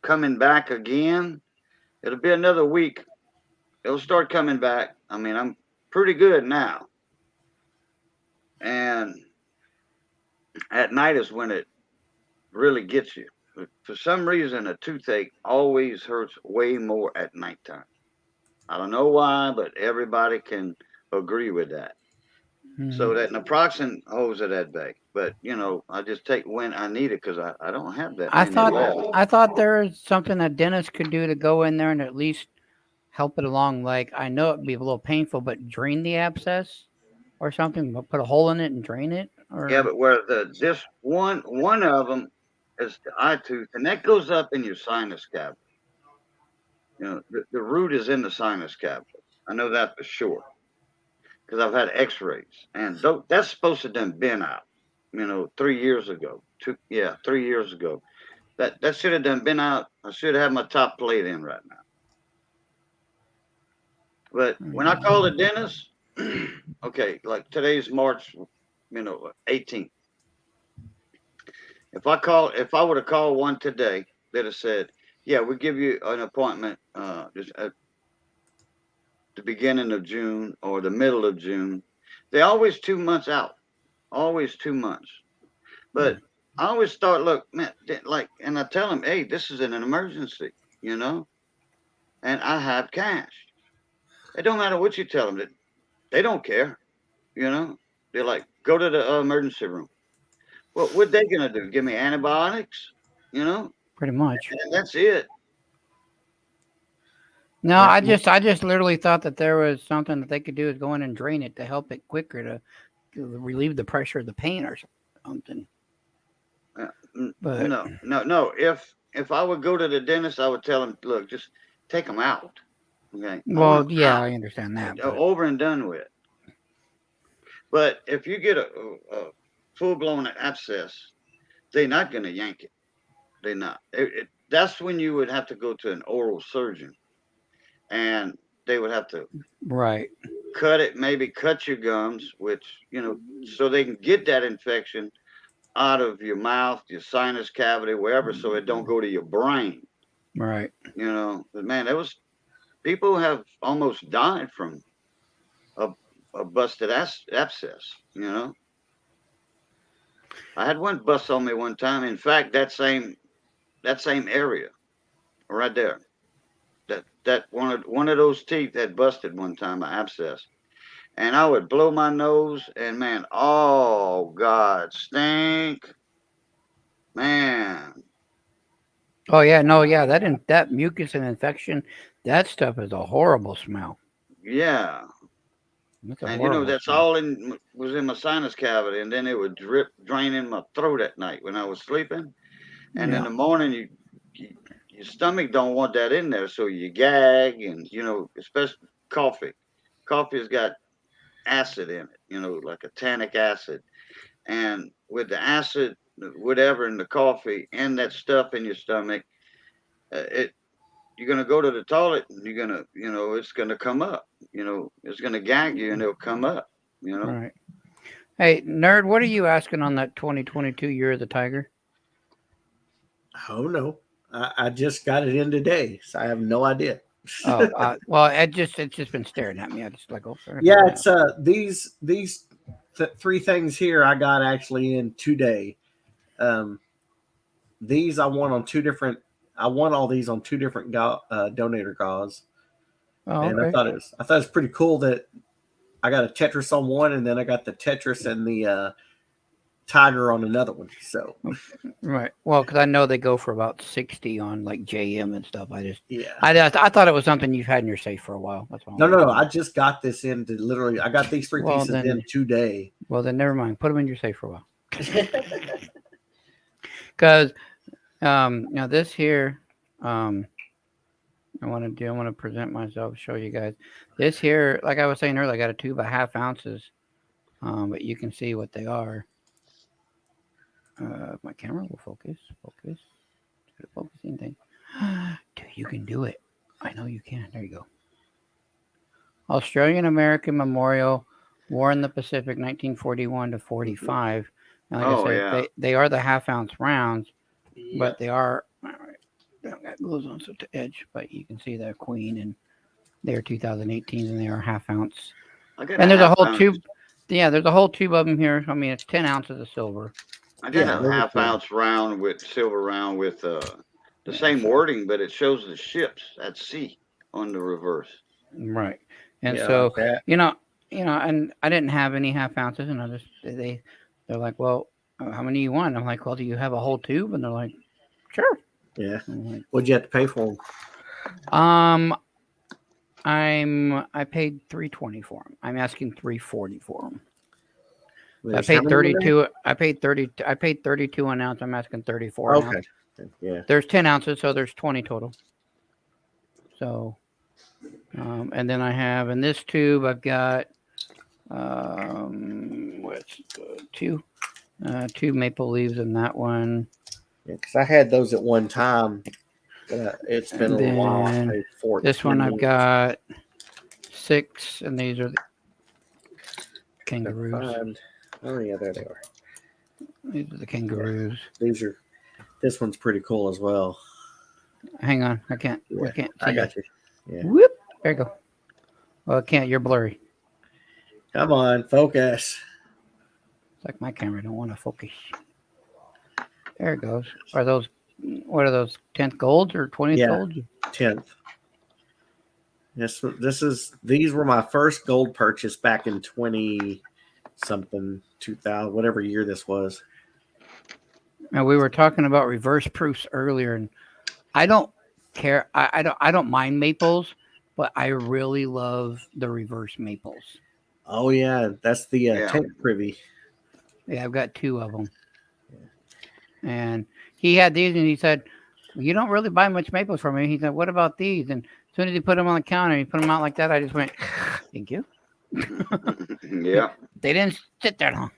coming back again, it'll be another week. It'll start coming back. I mean, I'm pretty good now. And at night is when it really gets you. For some reason, a toothache always hurts way more at nighttime. I don't know why, but everybody can agree with that. So that naproxen holds it at bay. But, you know, I just take when I need it because I don't have that many left. I thought there was something that dentists could do to go in there and at least help it along. Like, I know it'd be a little painful, but drain the abscess or something. Put a hole in it and drain it. Or Yeah, but where this one of them is the eye tooth, and that goes up in your sinus cavity. You know, the root is in the sinus cavity. I know that for sure because I've had X-rays, and that's supposed to have been out. You know, 3 years ago. 3 years ago. That should have done been out. I should have my top plate in right now. But when I call the dentist, okay, like today's March, 18th. If I would have called one today, they'd have said, yeah, we'll give you an appointment just at the beginning of June or the middle of June. They're always 2 months out, always 2 months. But I always thought, look, man, and I tell them, hey, this is an emergency, you know, and I have cash. It don't matter what you tell them. They don't care, you know. They're like, go to the emergency room. Well, what they gonna do? Give me antibiotics, you know? pretty much. And that's it. No, I just literally thought that there was something that they could do is go in and drain it to help it quicker to relieve the pressure of the pain or something. But No. If I would go to the dentist, I would tell him, look, just take them out. Okay. well, yeah, I understand that. But Over and done with. But if you get a full-blown abscess, they're not going to yank it. They're not. That's when you would have to go to an oral surgeon, and they would have to right. cut it, maybe cut your gums, which, you know, so they can get that infection out of your mouth, your sinus cavity, wherever, so it don't go to your brain. Right. You know, but man, people have almost died from a busted abscess, you know. I had one bust on me one time. In fact, that same area right there, that one of those teeth had busted one time, an abscess. And I would blow my nose and man, oh God, stink. Man. Oh yeah, no, yeah, that mucus and infection, that stuff is a horrible smell. Yeah. That's a And you know, horrible that's smell. all was in my sinus cavity, and then it would drain in my throat at night when I was sleeping. And in Yeah. the morning, your stomach don't want that in there, so you gag, and you know, especially coffee. Coffee's got acid in it, you know, like a tannic acid, and with the acid, whatever in the coffee and that stuff in your stomach, you're gonna go to the toilet, and you're gonna, you know, it's gonna come up, you know, it's gonna gag you, and it'll come up, you know. Right. Hey, nerd, what are you asking on that 2022 Year of the Tiger? Oh no, I just got it in today, so I have no idea. Oh, well, it's just been staring at me. I just like, oh, sorry. Yeah, it's these three things here I got actually in today. These I won on two different. I won all these on two different donator gauze, Oh, and okay. I thought it was pretty cool that I got a Tetris on one, and then I got the Tetris and the Tiger on another one. So Right. Well, because I know they go for about 60 on like JM and stuff. yeah, I thought it was something you've had in your safe for a while. That's all. no. I just got this in to literally. I got these three Well, pieces then- in today. Well, then never mind. Put them in your safe for a while. Because now this here, I want to present myself, show you guys. This here, like I was saying earlier, I got a tube of 1/2 ounces but you can see what they are. My camera will focus. Focus. It's a focusing thing. Dude, you can do it. I know you can. There you go. Australian American Memorial, War in the Pacific, 1941 to 45. And like I Oh, said, yeah. they are the half-ounce rounds, Yeah. but they are. All right, they don't got glues on so to edge, but you can see the Queen, and they're 2018s, and they are half-ounce. I got And there's a half whole ounce- tube. Yeah, there's a whole tube of them here. I mean, it's 10 ounces of silver. I got Yeah, a those are half cool. ounce round with silver round with the Yeah, same so- wording, but it shows the ships at sea on the reverse. Right. And Yeah, so, like that. you know, and I didn't have any half ounces, and they're like, well, how many you want? I'm like, well, do you have a whole tube? And they're like, sure. Yeah. I'm like, What'd you have to pay for them? I paid $320 for them. I'm asking $340 for them. I There's how paid many were there? 32. I paid 32 an ounce. I'm asking 34 an Okay. ounce. Yeah. There's 10 ounces, so there's 20 total. So, and then I have in this tube, I've got what's two maple leaves in that one. Because I had those at one time. It's been a And little while. I then paid for it. This one I've got 6, and these are the kangaroos. Oh yeah, there they are. These are the kangaroos. These are. This one's pretty cool as well. Hang on, I can't. Yeah, I can't. I see got you. you. Yeah. Whoop! There you go. Well, I can't. You're blurry. Come on, focus. It's like my camera don't want to focus. There it goes. Are those? What are those? 10th golds or 20th Yeah. golds? 10th. These were my first gold purchase back in 20 something 2000 whatever year this was. Now we were talking about reverse proofs earlier, and I don't care. I don't mind maples, but I really love the reverse maples. Oh yeah, that's the Yeah. tank privy. Yeah, I've got 2 of them. And he had these, and he said, well, "You don't really buy much maples from me." He said, "What about these?" And as soon as he put them on the counter, he put them out like that. I just went, "Thank you." Yeah. They didn't sit there long.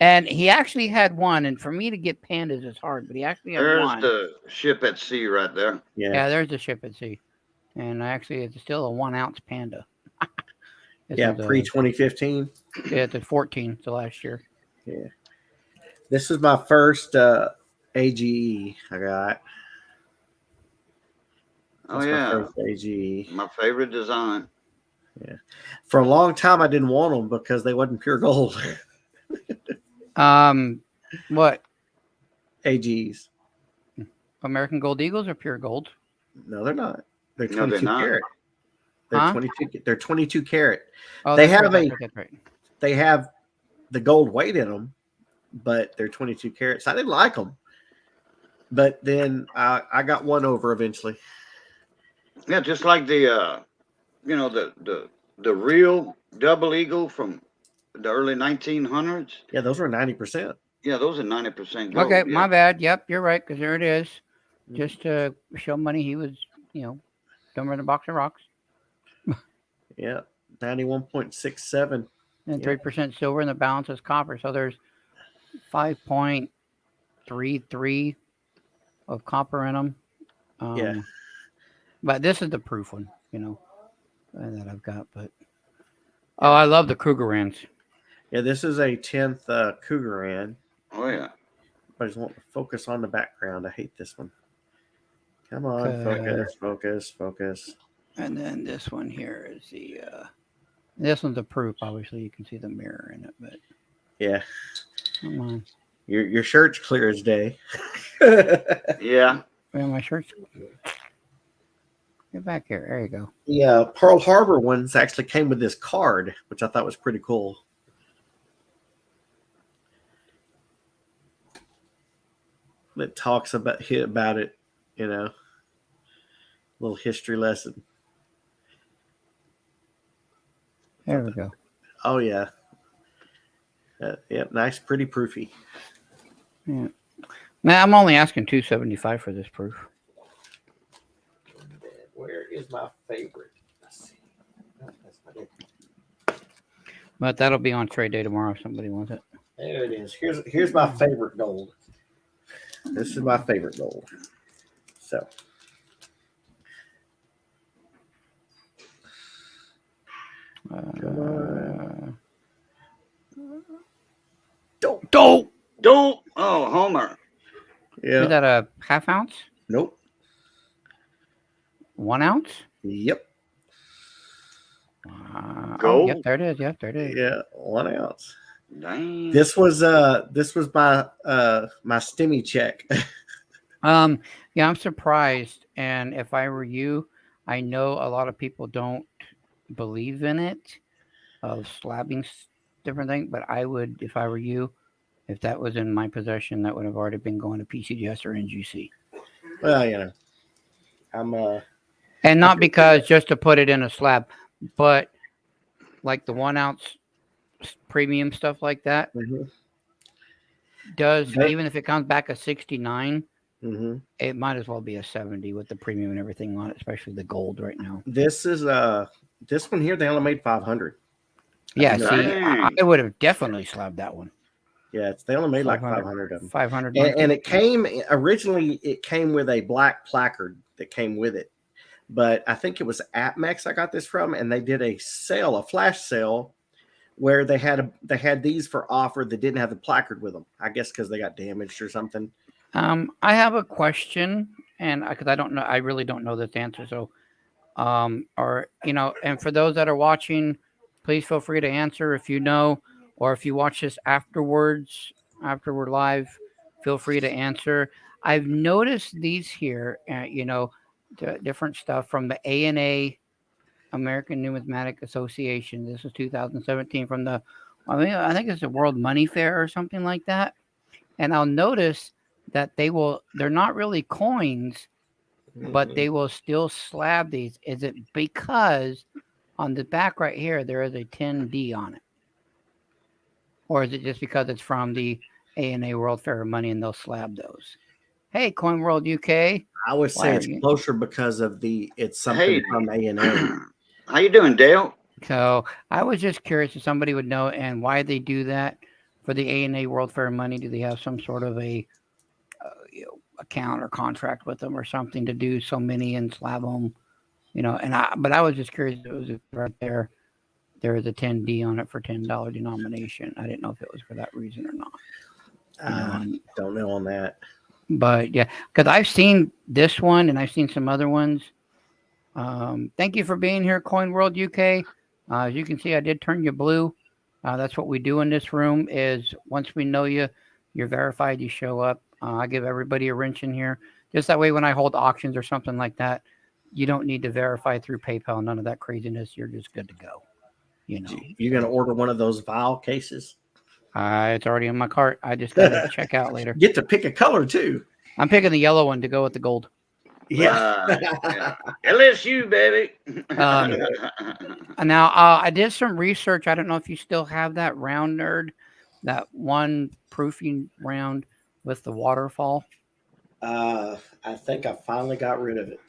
And he actually had one, and for me to get pandas is hard, but he actually had There's one. the ship at sea right there. Yeah. Yeah, there's the ship at sea, and actually, it's still a 1 ounce panda. This Yeah, is a- pre 2015. Yeah, it's a 14 to last year. Yeah. This is my first AGE I got. Oh That's my yeah, first AGE. my favorite design. For a long time I didn't want them because they wasn't pure gold. What? AGs. American Gold Eagles or pure gold? No, they're not. They're No, they're 22 not. carat. They're Huh? 22. They're 22 carat. Oh, They that's have right, a- that's right. They have the gold weight in them, but they're 22 carats. I didn't like them, but then I got one over eventually. Yeah, just like the the real double eagle from the early 1900s. Yeah, those were 90%. Yeah, those are 90% gold. Okay, yeah. my bad. Yep, you're right, because there it is. Mhm. Just to show money, he was, dumber than a box of rocks. Yeah, 91.67. And Yeah. 3% silver, and the balance is copper. So there's 5.33 of copper in them. Yeah. But this is the proof one, that I've got. But I love the Krugerrands. Yeah, this is a 10th Cougaran. Oh yeah. I just want to focus on the background. I hate this one. Come on, Okay. focus. And then this one here is this one's a proof. Obviously, you can see the mirror in it. But Yeah, come on, your shirt's clear as day. Yeah. where my shirts? Get back here. There you go. The Pearl Harbor ones actually came with this card, which I thought was pretty cool. It talks about it, little history lesson. There we go. Oh yeah, yep, nice, pretty proofy. Yeah. Now I'm only asking $275 for this proof. Where is my favorite? Let's see. Oh, that's not it. But that'll be on trade day tomorrow if somebody wants it. There it is. Here's my favorite gold. This is my favorite gold. So Dope. Dope. Oh, Homer. yeah. Is that a half ounce? Nope. 1 ounce? Yep. Oh, Gold? yep, there it is. Yep, there it is. Yeah. 1 ounce. Dang. This was my my stimmy check. Yeah, I'm surprised. And if I were you, I know a lot of people don't believe in it of slabbing different things, but I would, if I were you, if that was in my possession, that would have already been going to PCGS or NGC. Well, you know, I'm And not because just to put it in a slab, but like the 1 ounce premium stuff like that does, That- even if it comes back a 69, mhm. it might as well be a 70 with the premium and everything on it, especially the gold right now. This is this one here. They only made 500. Yeah, think see, Dang. I would have definitely slabbed that one. Yeah, they only made like 500. 500 of them. 500. And it came originally. It came with a black placard that came with it, but I think it was APMEX I got this from, and they did a sale, a flash sale, where they had these for offer that didn't have the placard with them. I guess because they got damaged or something. I have a question, and because I don't know, I really don't know this answer. So, or and for those that are watching, please feel free to answer if you know, or if you watch this afterwards, after we're live, feel free to answer. I've noticed these here, the different stuff from the ANA, American Numismatic Association. This is 2017 from I think it's the World Money Fair or something like that. And I'll notice that they're not really coins, but they will still slab these. Is it because on the back right here, there is a 10D on it? Or is it just because it's from the ANA World Fair of Money and they'll slab those? Hey, Coin World UK. I would Why say are it's you- closer because of it's something Hey. from A&A. How you doing, Dale? So I was just curious if somebody would know and why they do that for the ANA World Fair of Money. Do they have some sort of a account or contract with them or something to do so many and slab them? But I was just curious if it was right there. There is a 10D on it for $10 denomination. I didn't know if it was for that reason or not. Don't know on that. But yeah, because I've seen this one and I've seen some other ones. Thank you for being here, Coin World UK. As you can see, I did turn you blue. That's what we do in this room is once we know you're verified, you show up. I give everybody a wrench in here. Just that way when I hold auctions or something like that, you don't need to verify through PayPal. None of that craziness. You're just good to go. You're going to order one of those vial cases? It's already in my cart. I just got to check out later. Get to pick a color, too. I'm picking the yellow one to go with the gold. Yeah. Yeah. LSU, baby. Now, I did some research. I don't know if you still have that round nerd, that one proofing round with the waterfall. I think I finally got rid of it.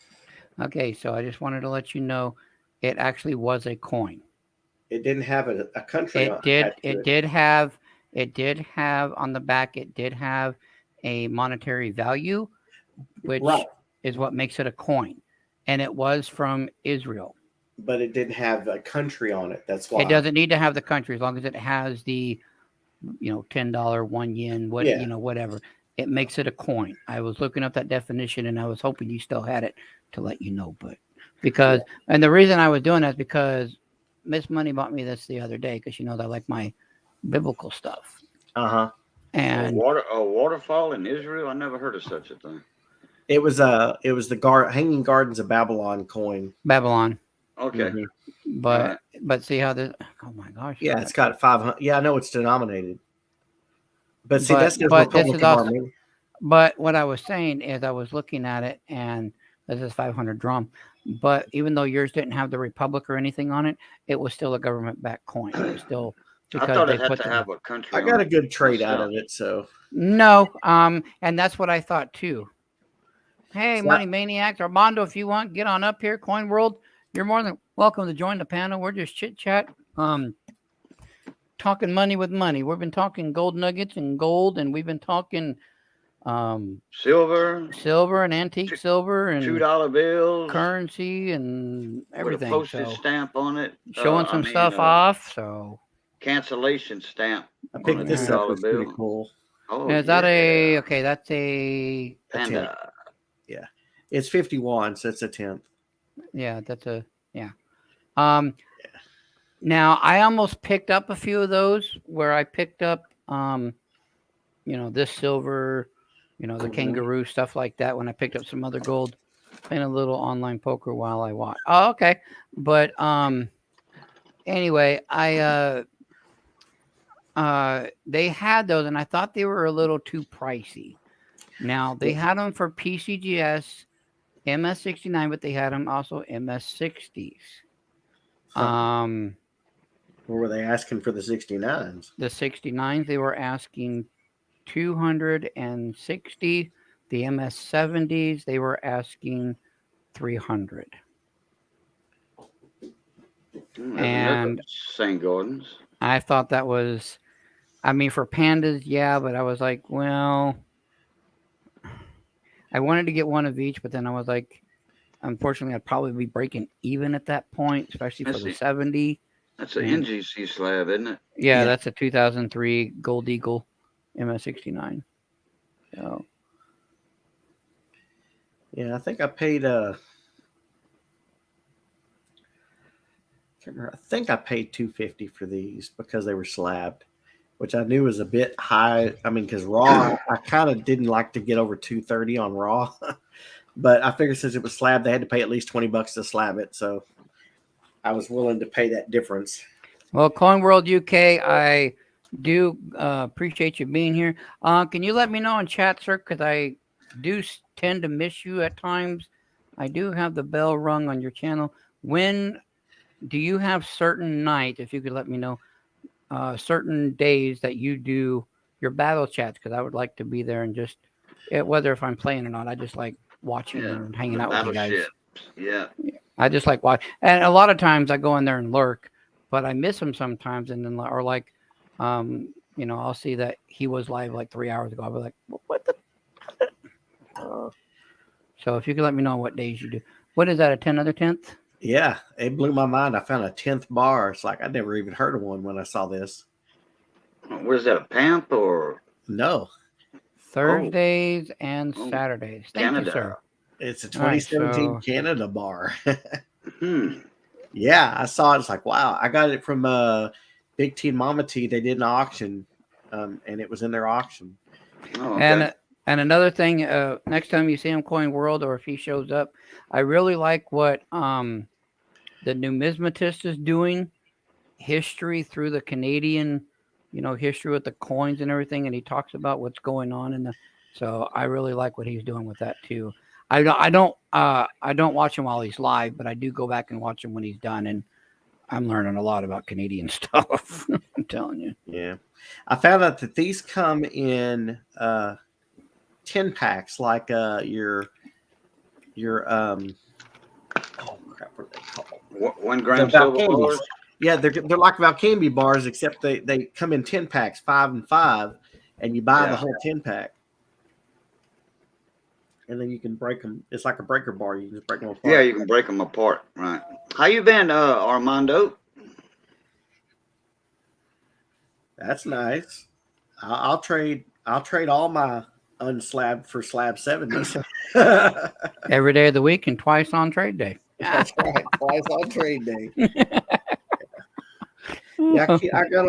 Okay, so I just wanted to let you know it actually was a coin. It didn't have a country. It did have on the back, it did have a monetary value, which Right. is what makes it a coin. And it was from Israel. But it didn't have a country on it. That's why. It doesn't need to have the country as long as it has the, $10, 1 yen, whatever. It makes it a coin. I was looking up that definition and I was hoping you still had it to let you know. But and the reason I was doing that is because Miss Money bought me this the other day because she knows I like my biblical stuff. Uh-huh. And a waterfall in Israel? I never heard of such a thing. It was the Hanging Gardens of Babylon coin. Babylon. Okay. Mhm. But see how this, oh my gosh. Yeah, it's got 500. Yeah, I know it's denominated. But see, But- that's the but this Republic is of also- Armenia. But what I was saying is I was looking at it and this is 500 drum. But even though yours didn't have the Republic or anything on it, it was still a government-backed coin. It was still I because thought they it had put to the, have a country. I got on a it. good trade out of it, so no, and that's what I thought too. Hey, So- Money Maniacs, Armando, if you want, get on up here. Coin World, you're more than welcome to join the panel. We're just chit chat. talking money with money. We've been talking gold nuggets and gold, and we've been talking Silver, silver and antique silver and $2 bills currency and with a everything. postage So stamp on it. showing some stuff off. So Cancellation stamp I on picked a this up. $2 It's pretty bill. cool. Oh, is that yeah. okay? That's a Panda? It's 51, so it's a tenth. yeah. That's a yeah. Now I almost picked up a few of those where I picked up this silver, the Mhm. kangaroo stuff like that when I picked up some other gold, playing a little online poker while I watch. Oh, okay. But anyway, they had those and I thought they were a little too pricey. Now they had them for PCGS, MS69, but they had them also MS60s. What were they asking for the 69s? The 69s they were asking 260. The MS70s they were asking 300. And St. Gordon's. I thought that was, I mean, for pandas, yeah, but I was like, well, I wanted to get one of each, but then I was like, unfortunately, I'd probably be breaking even at that point, especially for the 70. That's an NGC slab, isn't it? Yeah, that's a 2003 Gold Eagle MS69. So, yeah, I think I paid can't remember. I think I paid $250 for these because they were slabbed, which I knew was a bit high. I mean, because raw, I kind of didn't like to get over 230 on raw, but I figured since it was slabbed, they had to pay at least $20 to slab it, so I was willing to pay that difference. Well, Coin World UK, I do appreciate you being here. Can you let me know in chat, sir? Because I do tend to miss you at times. I do have the bell rung on your channel. When do you have certain nights, if you could let me know, certain days that you do your battle chats? Because I would like to be there and just, whether if I'm playing or not, I just like watching and hanging out with you guys. Yeah. I just like watch, and a lot of times I go in there and lurk, but I miss him sometimes, and then or like, I'll see that he was live like 3 hours ago. I'll be like, what the? So if you could let me know what days you do. What is that? A 10 other 10th? Yeah, it blew my mind. I found a 10th bar. It's like I never even heard of one when I saw this. What is that? A PAMP or no? Thursdays and Saturdays. Thank Canada. you, sir. It's a 2017 right, Canada bar. Hmm. Yeah, I saw it. It's like, wow. I got it from Big T and Mama T. They did an auction, and it was in their auction. Oh, okay. And another thing, next time you see him Coin World or if he shows up, I really like what the numismatist is doing, history through the Canadian, history with the coins and everything, and he talks about what's going on so I really like what he's doing with that too. I don't watch him while he's live, but I do go back and watch him when he's done, and I'm learning a lot about Canadian stuff. I'm telling you. Yeah, I found out that these come in 10 packs, like your oh crap, what are they called? 1 gram silver bars. Yeah, they're like Valcambi bars, except they come in 10 packs, 5 and 5, and you buy the whole 10 pack. And then you can break them. It's like a breaker bar. You can just break them apart. Yeah, you can break them apart. Right. How you been, Armando? That's nice. I'll trade all my unslabbed for slab 70s. Every day of the week and twice on trade day. That's right. Twice on trade day. Yeah, I got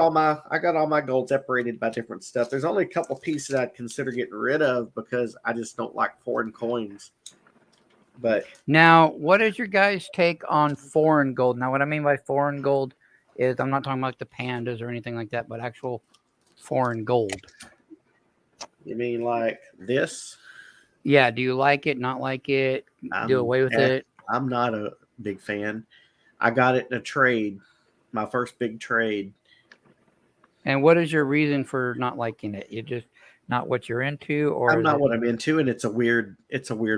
all my gold separated by different stuff. There's only a couple pieces I'd consider getting rid of because I just don't like foreign coins. But now, what is your guys' take on foreign gold? Now, what I mean by foreign gold is I'm not talking about like the pandas or anything like that, but actual foreign gold. You mean like this? Yeah. Do you like it? Not like it? Do away with it? I'm not a big fan. I got it in a trade, my first big trade. And what is your reason for not liking it? You just not what you're into, or I'm not what I'm into, and it's a weird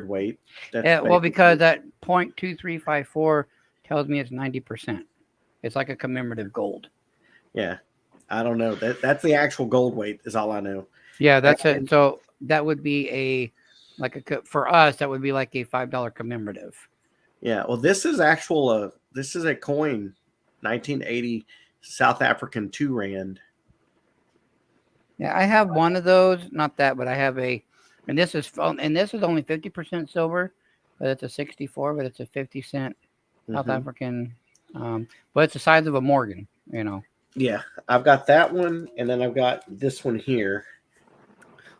weight. Well, because that 0.2354 tells me it's 90%. It's like a commemorative gold. Yeah. I don't know. That's the actual gold weight is all I know. Yeah, that's it. So that would be for us, that would be like a $5 commemorative. Yeah. Well, this is a coin, 1980 South African 2 rand. Yeah, I have one of those. Not that, but I have and this is only 50% silver, but it's a 64, but it's a 50-cent South Mhm. African, but it's the size of a Morgan. You know, Yeah, I've got that one, and then I've got this one here.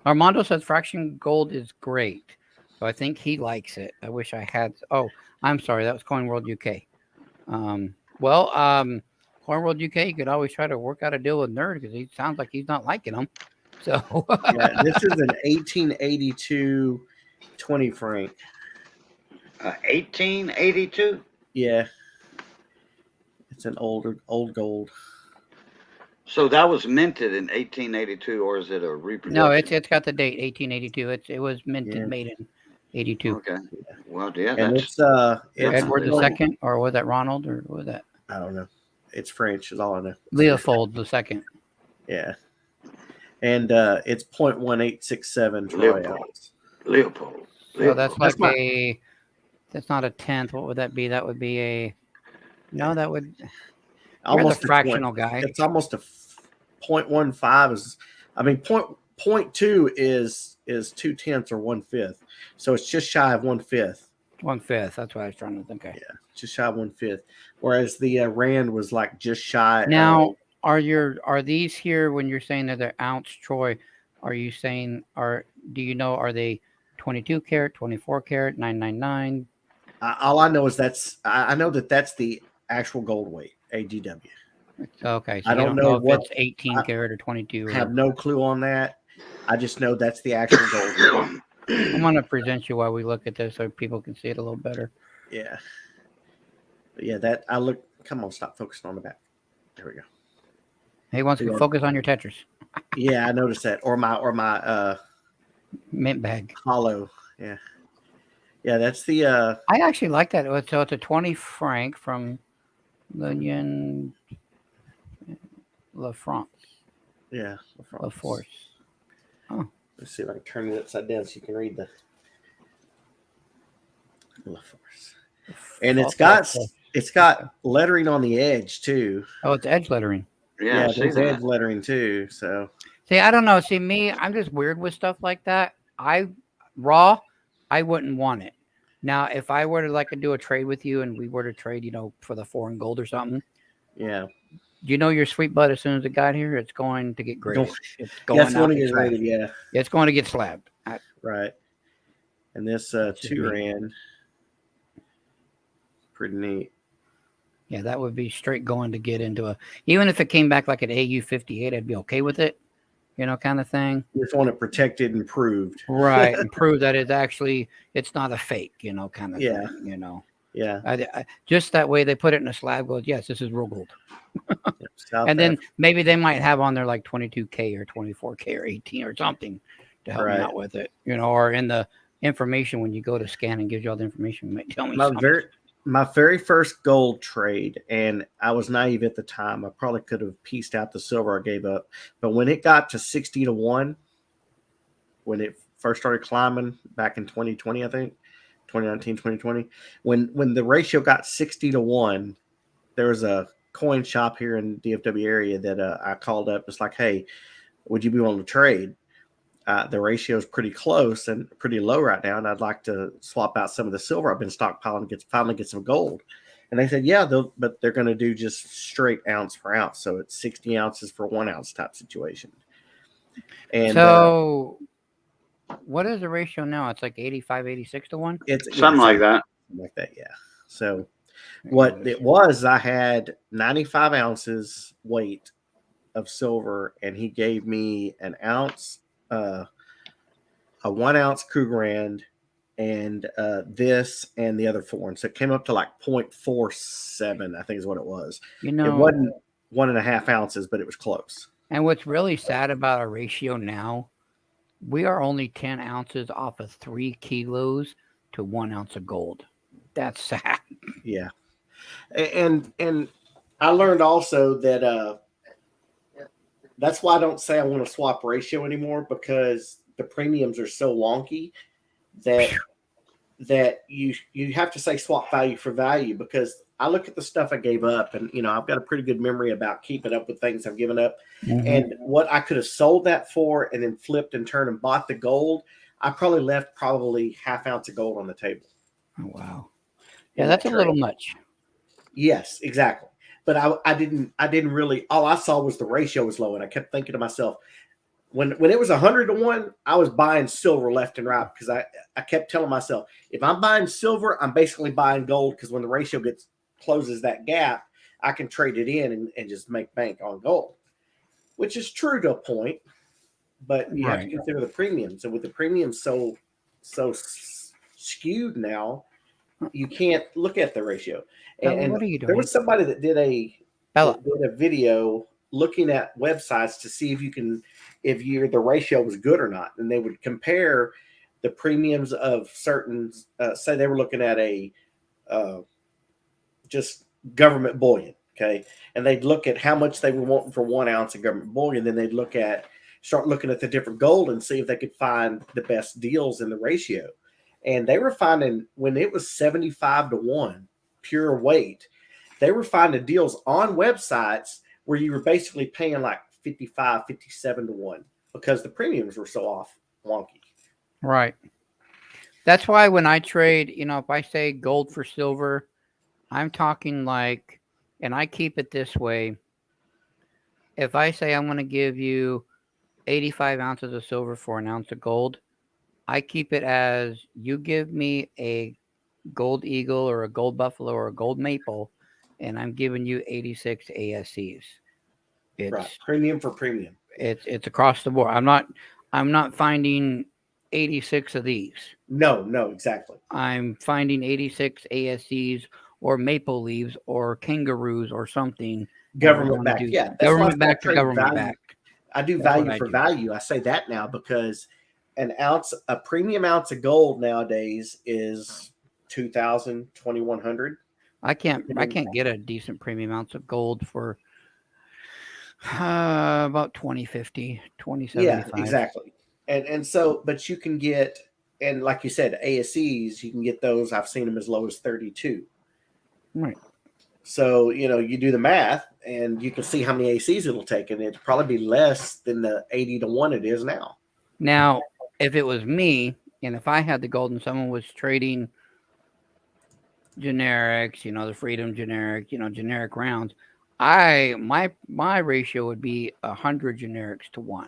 Armando says fraction gold is great, so I think he likes it. I wish I had. Oh, I'm sorry, that was Coin World UK. Coin World UK, you could always try to work out a deal with Nerd because he sounds like he's not liking them. So Yeah, this is an 1882 20 franc. 1882. Yeah, it's an old gold. So that was minted in 1882, or is it a reproduction? no, it's got the date 1882. It was minted, Yeah. made in 82. Okay. Well, yeah, And that's it's Edward Gold. II, or was that Ronald, or what was that? I don't know. It's French is all I know. Leopold II. Yeah. And it's 0.1867 troy Leopold. ounce. Leopold. So that's That's like that's not a tenth. What would that be? That would be that would. You're Almost the a fractional 20. guy. It's almost a 0.15 is. I mean, 0.2 is 2/10 or 1/5. So it's just shy of 1/5. 1/5. That's what I was trying to think of. Yeah, just shy of 1/5. Whereas the rand was like just shy. Now, are these here when you're saying that they're ounce troy? Are you saying do you know, are they 22 karat, 24 karat, 999? All I know is I know that's the actual gold weight AGW. Okay, so I you don't don't know know if what- it's 18 karat or 22. I have no clue on that. I just know that's the actual gold weight. I'm going to present you while we look at this so people can see it a little better. Yeah. But yeah, that I look. Come on, stop focusing on the back. There we go. He wants to Yeah. focus on your Tetris Yeah, I noticed that. Or my mint bag. hollow. Yeah. Yeah, that's the I actually like that. So it's a 20 franc from L'Union La France. yeah. La Force. Let's see if I can turn it upside down so you can read the La Force. And it's got lettering on the edge too. Oh, it's edge lettering. Yeah, I see there's that. edge lettering too. So See, I don't know. See, me, I'm just weird with stuff like that. I wouldn't want it. Now, if I were to do a trade with you and we were to trade, for the foreign gold or something, yeah. your sweet butt, as soon as it got here, it's going to get graded. It's going That's out one to to get slab. rated, yeah. It's going to get slabbed. Right. And this 2 rand. Pretty neat. Yeah, that would be straight going to get into even if it came back like an AU58, I'd be okay with it, kind of thing. You just want it protected and proved. Right. And prove that it's not a fake, kind of Yeah. thing, Yeah. just that way they put it in a slab, goes, yes, this is real gold. South And then maybe they might have on there like 22K or 24K or 18 or something to help me Right. out with it, or in the information when you go to scan and gives you all the information, might tell me something. My very first gold trade, and I was naive at the time. I probably could have pieced out the silver I gave up. But when it got to 60 to 1, when it first started climbing back in 2020, I think, 2019, 2020, when the ratio got 60 to 1, there was a coin shop here in the DFW area that I called up. It's like, hey, would you be willing to trade? The ratio is pretty close and pretty low right now, and I'd like to swap out some of the silver I've been stockpiling and finally get some gold. And they said, yeah, but they're going to do just straight ounce for ounce, so it's 60 ounces for 1 ounce type situation. And So what is the ratio now? It's like 85, 86 to 1? it's Something like that. something like that, yeah. So what it was, I had 95 ounces weight of silver, and he gave me an ounce. A 1 ounce Krugerrand and this and the other 4. And so it came up to like 0.47, I think is what it was. It wasn't 1.5 ounces, but it was close. And what's really sad about our ratio now, we are only 10 ounces off of 3 kilos to 1 ounce of gold. That's sad. Yeah. And I learned also that that's why I don't say I want to swap ratio anymore, because the premiums are so wonky that you have to say swap value for value, because I look at the stuff I gave up, and I've got a pretty good memory about keeping up with things I've given up, and what I could have sold that for and then flipped and turned and bought the gold. I probably left half ounce of gold on the table. Oh, wow. Yeah, that's a little much. Yes, exactly. But I didn't really, all I saw was the ratio was low, and I kept thinking to myself, when it was 100-1, I was buying silver left and right, because I kept telling myself, if I'm buying silver, I'm basically buying gold, because when the ratio closes that gap, I can trade it in and just make bank on gold, which is true to a point, but you have to consider the premiums, and with the premiums so skewed now, you can't look at the ratio. And what are you doing? There was somebody that did a video looking at websites to see if the ratio was good or not, and they would compare the premiums of certain. Say they were looking at a just government bullion, okay, and they'd look at how much they were wanting for 1 ounce of government bullion. Then they'd start looking at the different gold and see if they could find the best deals in the ratio. And they were finding, when it was 75-1 pure weight, they were finding deals on websites where you were basically paying like 55, 57-1, because the premiums were so off wonky. Right. That's why when I trade, if I say gold for silver, I'm talking like, and I keep it this way. If I say I'm going to give you 85 ounces of silver for an ounce of gold, I keep it as, you give me a gold eagle or a gold buffalo or a gold maple, and I'm giving you 86 ASCs. It's right. Premium for premium. It's across the board. I'm not finding 86 of these. No, exactly. I'm finding 86 ASCs or maple leaves or kangaroos or something. Government backed. Yeah. Government backed to government backed. I do value for value. I say that now because a premium ounce of gold nowadays is 2,000, 2,100. I can't get a decent premium ounce of gold for about 2050, 2075. Yeah, exactly. And so, but you can get, and like you said, ASCs, you can get those. I've seen them as low as 32. Right. So, you do the math and you can see how many ACs it'll take, and it'd probably be less than the 80-1 it is now. Now, if it was me, and if I had the gold and someone was trading generics, the Freedom generic, generic rounds, my ratio would be 100 generics to 1.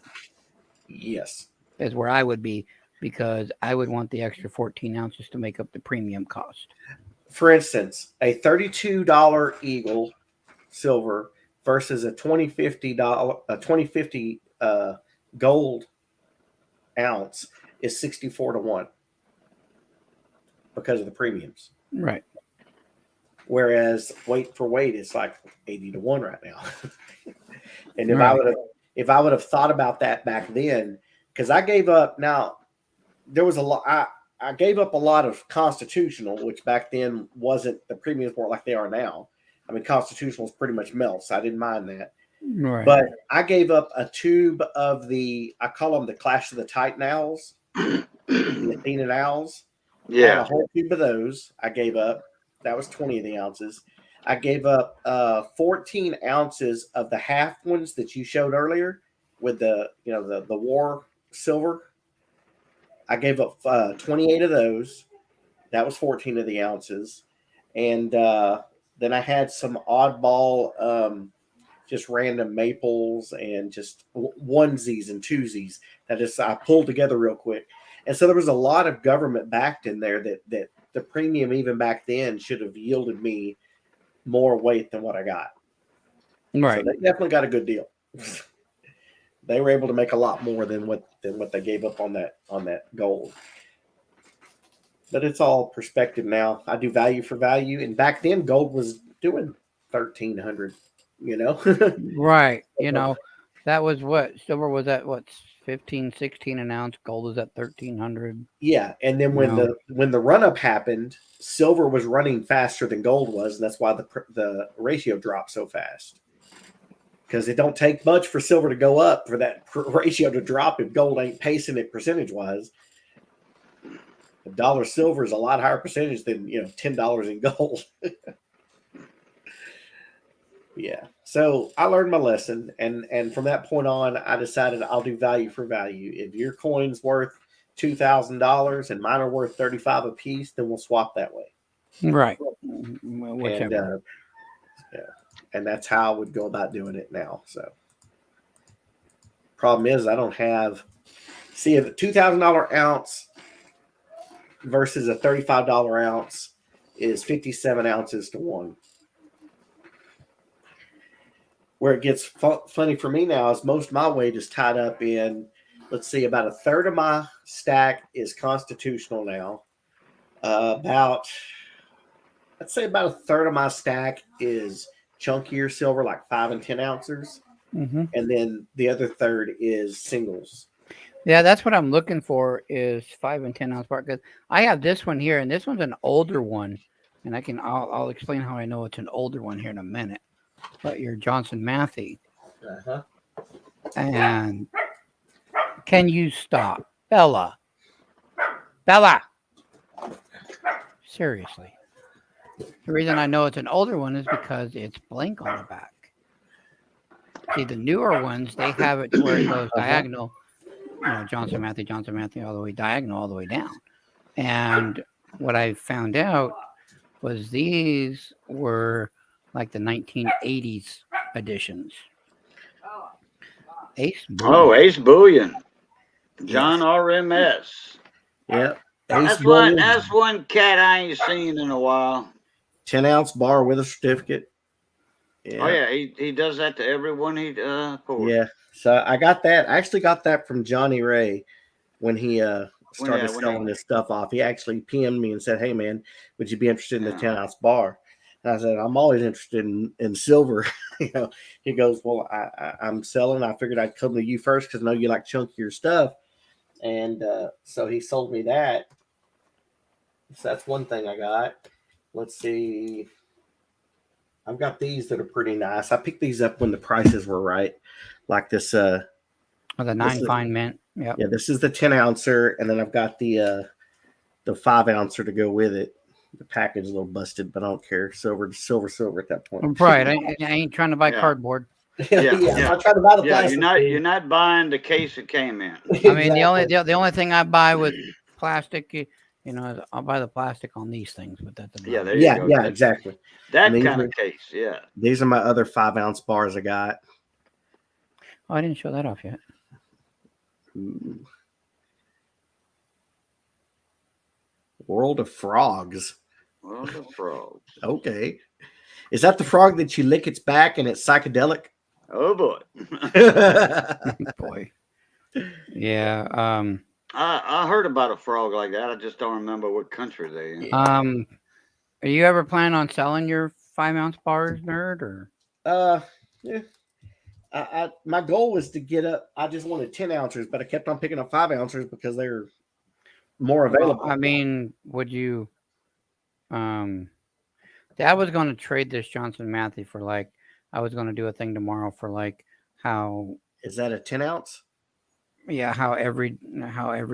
Yes. Is where I would be, because I would want the extra 14 ounces to make up the premium cost. For instance, a $32 Eagle silver versus a $2050 gold ounce is 64-1 because of the premiums. Right. Whereas weight for weight is like 80-1 right now. And if I would have thought about that back then, because I gave up. Now there was a lot. I gave up a lot of constitutional, which back then wasn't, the premiums weren't like they are now. I mean, constitutional is pretty much melt, so I didn't mind that. Right. But I gave up a tube of I call them the Clash of the Titan Owls, the Athena Owls. Yeah. A whole tube of those I gave up. That was 20 of the ounces. I gave up 14 ounces of the half ones that you showed earlier with the war silver. I gave up 28 of those. That was 14 of the ounces. And then I had some oddball, just random maples and just onesies and twosies that I pulled together real quick. And so there was a lot of government backed in there that the premium even back then should have yielded me more weight than what I got. Right. So they definitely got a good deal. They were able to make a lot more than what they gave up on that gold. But it's all perspective now. I do value for value, and back then gold was doing 1,300. Right. That was what silver was at. What, 15, 16 an ounce? Gold was at 1,300. Yeah, and then when the run up happened, silver was running faster than gold was, and that's why the ratio dropped so fast. because it don't take much for silver to go up for that ratio to drop if gold ain't pacing it percentage wise. A dollar silver is a lot higher percentage than $10 in gold. Yeah. So I learned my lesson, and from that point on, I decided I'll do value for value. If your coin's worth $2,000 and mine are worth 35 a piece, then we'll swap that way. Right. And Whichever. and that's how I would go about doing it now. So problem is I don't have if a $2,000 ounce versus a $35 ounce is 57 ounces to 1. Where it gets funny for me now is most of my weight is tied up in, let's see, about a third of my stack is constitutional now. I'd say about a third of my stack is chunkier silver, like 5 and 10 ounces. Mm-hmm. And then the other third is singles. Yeah, that's what I'm looking for is 5 and 10 ounce bar. Because I have this one here, and this one's an older one, and I'll explain how I know it's an older one here in a minute. But your Johnson Matthey, and can you stop, Bella? Seriously, the reason I know it's an older one is because it's blank on the back. See, the newer ones, they have it where it goes diagonal. Johnson Matthey, all the way diagonal, all the way down. And what I found out was these were like the 1980s editions. Ace Bullion. Oh, Ace Bullion. John RMS. Yep. That's one cat I ain't seen in a while. 10 ounce bar with a certificate. Yeah. Oh yeah, he does that to everyone he pours. Yeah. So I got that. I actually got that from Johnny Ray when he started selling this stuff off. He actually PM'd me and said, "Hey man, would you be interested in the 10 ounce bar?" And I said, "I'm always interested in silver." He goes, "Well, I'm selling. I figured I'd come to you first because I know you like chunkier stuff." And so he sold me that. So that's one thing I got. Let's see. I've got these that are pretty nice. I picked these up when the prices were right. Like this. The 9 fine mint. Yep. Yeah, this is the 10 ouncer, and then I've got the 5 ouncer to go with it. The package is a little busted, but I don't care. Silver at that point. Right. I ain't trying to buy cardboard. Yeah. I'm trying to buy the plastic. You're not buying the case it came in. I mean, the only thing I buy with plastic, is I'll buy the plastic on these things, but that's about it. There you go. Yeah, exactly. That kind of case, yeah. These are my other 5 ounce bars I got. Oh, I didn't show that off yet. Ooh. World of Frogs. World of Frogs. Okay. Is that the frog that you lick its back and it's psychedelic? Oh boy. Boy. Yeah. I heard about a frog like that. I just don't remember what country they in. Are you ever planning on selling your 5 ounce bars, nerd? Or Yeah. My goal was to get up. I just wanted 10 ounces, but I kept on picking up 5 ounces because they're more available. I mean, would you? Dad was going to trade this Johnson Matthey for I was going to do a thing tomorrow for how. Is that a 10 ounce? Yeah, how every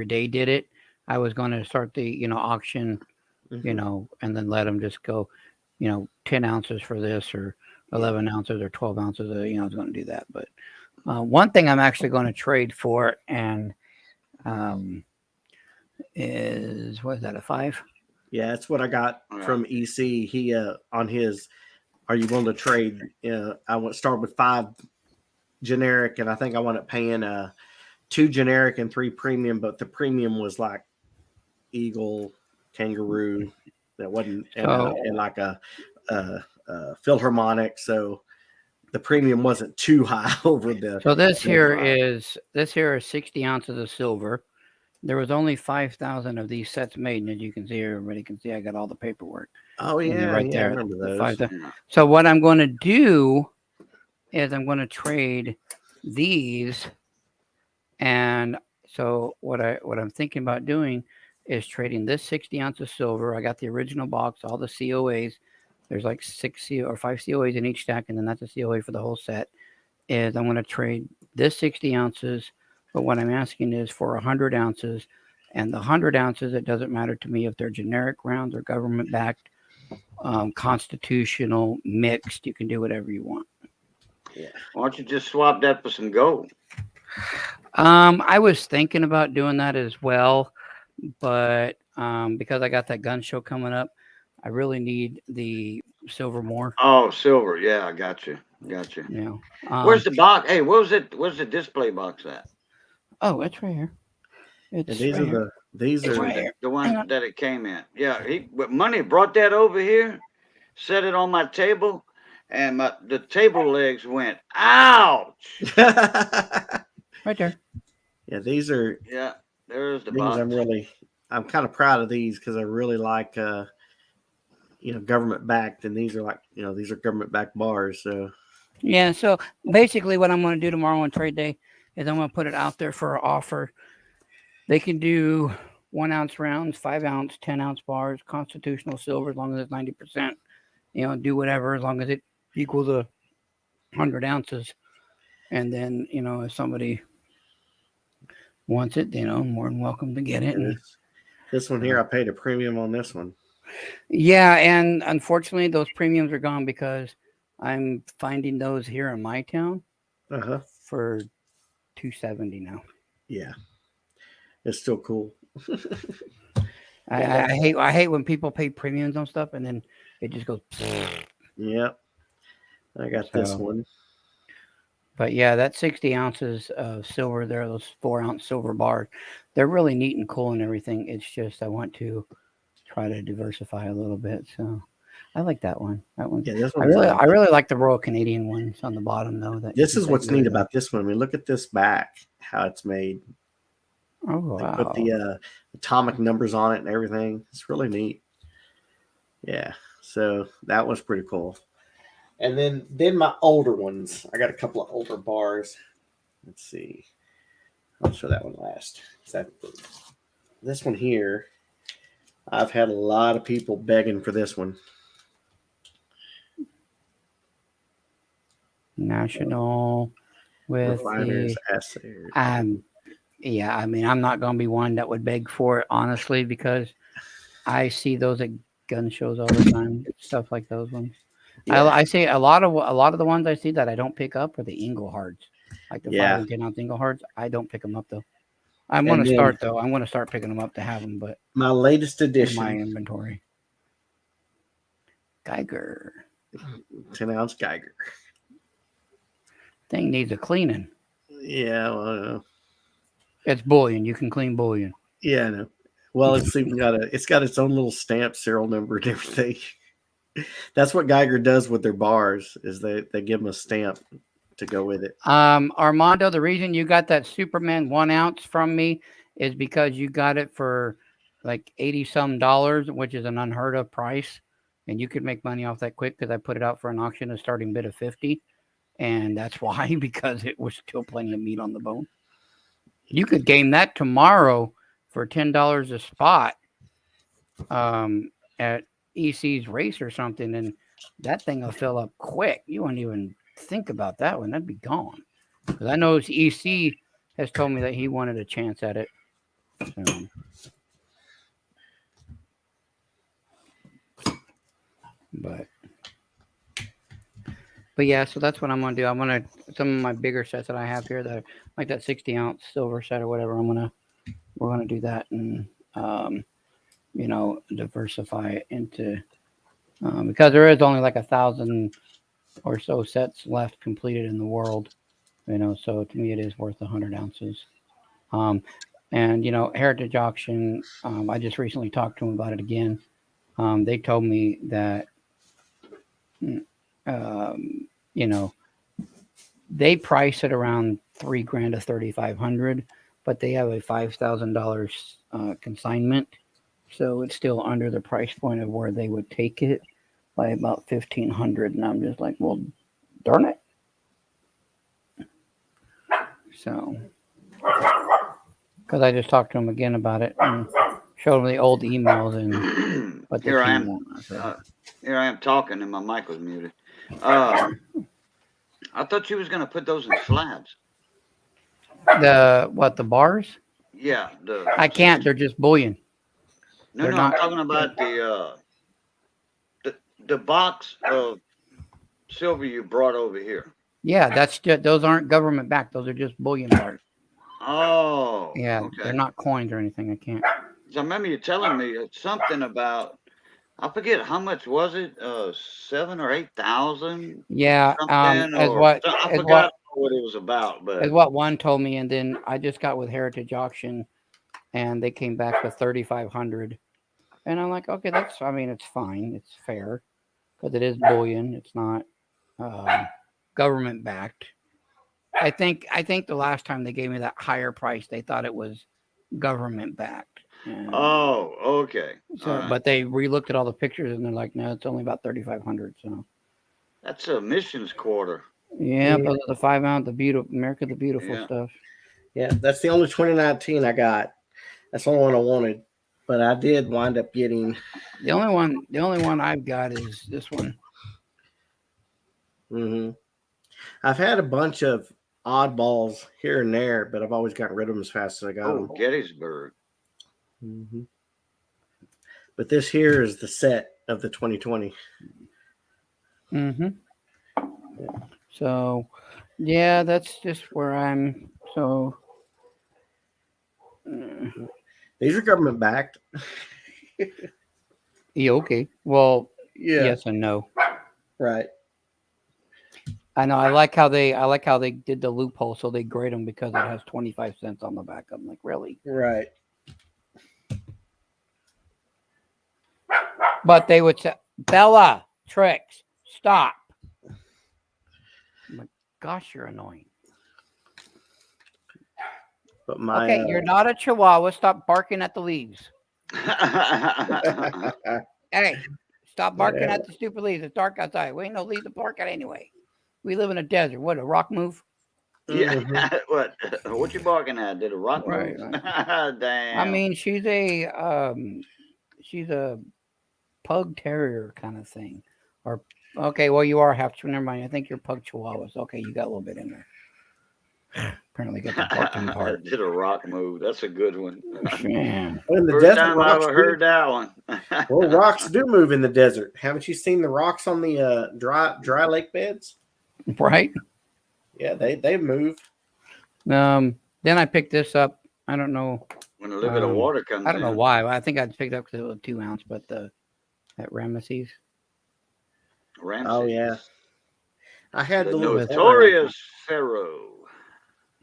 day did it. I was going to start the auction, and then let them just go, 10 ounces for this or 11 ounces or 12 ounces. I was going to do that. But one thing I'm actually going to trade for and is what is that, a 5? Yeah, that's what I got from EC. He on his, are you willing to trade? I went start with 5 generic, and I think I wound up paying 2 generic and 3 premium, but the premium was like Eagle, Kangaroo, that wasn't in like a Philharmonic, so the premium wasn't too high over the. So this here is 60 ounces of silver. There was only 5,000 of these sets made, and as you can see, everybody can see I got all the paperwork. Oh yeah, right there. I remember those. So what I'm going to do is I'm going to trade these, and so what I'm thinking about doing is trading this 60 ounce of silver. I got the original box, all the COAs. There's like 5 COAs in each stack, and then that's a COA for the whole set. is I'm going to trade this 60 ounces, but what I'm asking is for 100 ounces. And the 100 ounces, it doesn't matter to me if they're generic rounds or government backed, constitutional, mixed. You can do whatever you want. Why don't you just swap that for some gold? I was thinking about doing that as well, but because I got that gun show coming up, I really need the silver more. Oh, silver. Yeah, I got you. Got you. You Where's the box? Hey, where's the display box at? Oh, it's right here. It's And these right are here. these It's are right here. The Hang one on. that it came in. Yeah, but Money brought that over here, set it on my table, and the table legs went, ouch. Right there. yeah, these are Yeah, there's the these box. I'm kind of proud of these because I really like government backed, and these are like these are government backed bars. So Yeah. So basically, what I'm going to do tomorrow on trade day is I'm going to put it out there for an offer. They can do 1 ounce rounds, 5 ounce, 10 ounce bars, constitutional silver as long as it's 90%. Do whatever as long as it equals 100 ounces. And then, if somebody wants it, more than welcome to get it. And, this one here, I paid a premium on this one. yeah, and unfortunately, those premiums are gone because I'm finding those here in my town for $270 now. Yeah, it's still cool. I hate when people pay premiums on stuff and then it just goes. Yep, I got this one. But yeah, that 60 ounces of silver there, those 4 ounce silver bars, they're really neat and cool and everything. It's just I want to try to diversify a little bit. So I like that one. That one. Yeah, this I one. really like the Royal Canadian ones on the bottom though. This is what's neat about this one. I mean, look at this back, how it's made. Oh wow! They put the atomic numbers on it and everything. It's really neat. Yeah, so that was pretty cool. And then my older ones. I got a couple of older bars. Let's see. I'll show that one last. This one here, I've had a lot of people begging for this one. National with Refiners the Assay. Yeah, I mean, I'm not going to be one that would beg for it, honestly, because I see those at gun shows all the time, stuff like those ones. Yeah. I see a lot of the ones I see that I don't pick up are the Inglehards, like the 5 and 10 ounce Inglehards. I don't pick them up though. I'm going to start though. I'm going to start picking them up to have them, but my latest edition, my inventory. Geiger, 10 ounce Geiger. Thing needs a cleaning. Yeah, well, it's bullion. You can clean bullion. Yeah, I know. Well, it's got its own little stamp serial number and everything. That's what Geiger does with their bars is they give them a stamp to go with it. Armando, the reason you got that Superman 1 ounce from me is because you got it for like $80-some, which is an unheard of price, and you could make money off that quick because I put it out for an auction, a starting bid of $50, and that's why, because it was still plenty of meat on the bone. You could game that tomorrow for $10 a spot at EC's race or something, and that thing will fill up quick. You won't even think about that one. That'd be gone. Because I know EC has told me that he wanted a chance at it. But yeah, so that's what I'm gonna do. I'm gonna some of my bigger sets that I have here that are like that 60 ounce silver set or whatever. We're gonna do that and diversify it into because there is only like 1,000 or so sets left completed in the world, so to me it is worth 100 ounces. And Heritage Auction, I just recently talked to them about it again. They told me that they price it around $3,000 to $3,500, but they have a $5,000 consignment. So it's still under the price point of where they would take it by about $1,500. And I'm just like, well, darn it. So, because I just talked to him again about it and showed him the old emails and what here I am. Here I am talking and my mic was muted. I thought you was gonna put those in slabs. The bars? Yeah, I can't. They're just bullion. no, they're no, not- I'm talking about the box of silver you brought over here. Yeah, that's just, those aren't government backed. Those are just bullion bars. Oh, Yeah, okay. they're not coins or anything. I can't. So I remember you telling me something about, I forget how much was it, 7 or 8,000 Yeah, something, as or what I as forgot what what it was about, as but what one told me, and then I just got with Heritage Auction, and they came back with 3,500, and I'm like, okay, that's. I mean, it's fine. It's fair because it is bullion. It's not government backed. I think the last time they gave me that higher price, they thought it was government backed. oh, okay. So, All right. but they relooked at all the pictures and they're like, no, it's only about 3,500. So, That's a missions quarter. yeah, Yeah. those are the 5 ounce, the beautiful America, the beautiful Yeah. stuff. Yeah, that's the only 2019 I got. That's the only one I wanted, but I did wind up getting. The only one I've got is this one. I've had a bunch of oddballs here and there, but I've always gotten rid of them as fast as I got Oh, them. Gettysburg. But this here is the set of the 2020. Mm-hmm. So, yeah, that's just where I'm. So, These are government backed. yeah, okay. Well, Yeah. yes and no. Right. I know. I like how they did the loophole, so they grade them because it has 25 cents on the back. I'm like, really? Right. But they would say, Bella, Tricks, stop. I'm like, gosh, you're annoying. But my Okay, you're not a chihuahua. Stop barking at the leaves. Yeah. Hey, stop barking Yeah. at the stupid leaves. It's dark outside. We ain't no leaves to bark at anyway. We live in a desert. What, a rock move? What you barking at? Did a rock Right, move? Damn. I mean, she's a pug terrier kind of thing. Or okay, well, you are half. Never mind. I think you're pug chihuahuas. Okay, you got a little bit in there. Apparently, got the barking part. Did a rock move. That's a good one. Yeah. in the First desert, time I rocks ever do, heard that one. well, rocks do move in the desert. Haven't you seen the rocks on the dry lake beds? Right. Yeah, they move. Then I picked this up. I don't know. When a little bit of water comes I don't know in. why. I think I picked it up because it was 2 ounce, but at Ramesses. Ramses. Oh yeah, I had The the little notorious Pharaoh.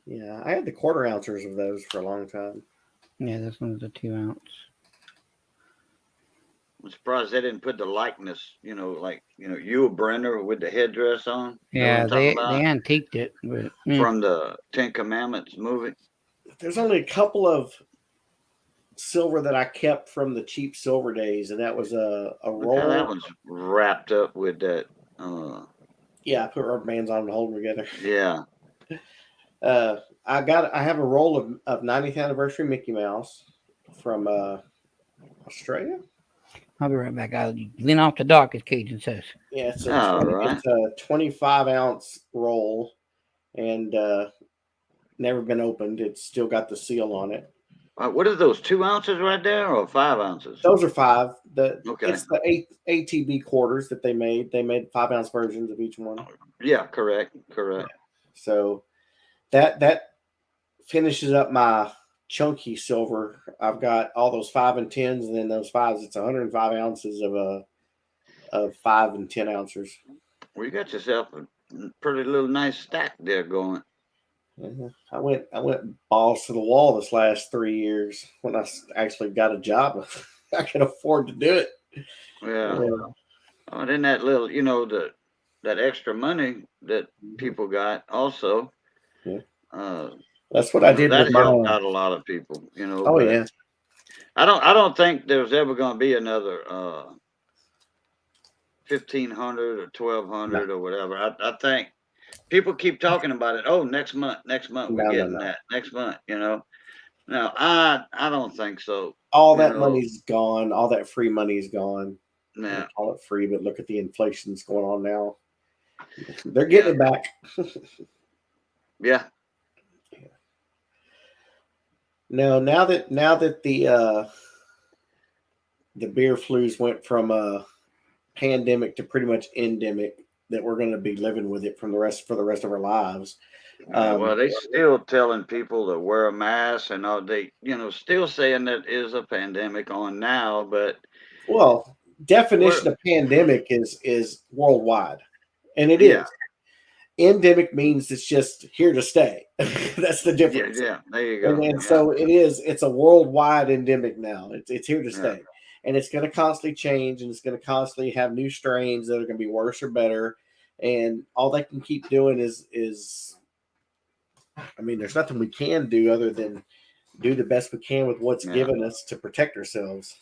Yeah, I had the quarter ounces of those for a long time. Yeah, this one's a 2 ounce. I'm surprised they didn't put the likeness, you a Brenner with the headdress on. You know what Yeah, I'm they talking about? antiqued it. But, From the Ten Commandments movie. There's only a couple of silver that I kept from the cheap silver days, and that was a Look how that roll. one's wrapped up with that. Yeah, I put rubber bands on them to hold them together. Yeah. I have a roll of 90th anniversary Mickey Mouse from Australia. I'll be right back. I'll lean off the dock, as Cajun says. Yeah, it's All right. it's a 25 ounce roll, and never been opened. It's still got the seal on it. What are those, 2 ounces right there or 5 ounces? Those are 5. Okay. It's the ATB quarters that they made. They made 5 ounce versions of each one. Yeah, correct. So that finishes up my chunky silver. I've got all those 5 and 10s, and then those 5s. It's 105 ounces of 5 and 10 ounces. Well, you got yourself a pretty little nice stack there going. Yeah. I went balls to the wall this last 3 years when I actually got a job. I could afford to do it. Yeah. Oh, and then that little, that extra money that people got also. Yeah. That's what I did That with my helped out a lot of people, Oh but yeah. I don't think there's ever going to be another 1,500 or 1,200 or whatever. I think people keep talking about it. Oh, next month we're getting that next month. No, I don't think so. All that money's gone. All that free money's gone. Yeah. Call it free, but look at the inflation that's going on now. They're getting it back. Yeah. No, now that the beer flus went from a pandemic to pretty much endemic, that we're going to be living with it for the rest of our lives. Well, they still telling people to wear a mask and all. They, still saying that is a pandemic on now, but Well, definition of pandemic is worldwide, and it yeah, is. Endemic means it's just here to stay. That's the yeah, difference. yeah. There you go. And Yeah. so it is. It's a worldwide endemic now. It's here to Yeah. stay, and it's going to constantly change, and it's going to constantly have new strains that are going to be worse or better. And all they can keep doing is, I mean, there's nothing we can do other than do the best we can with what's Yeah. given us to protect ourselves.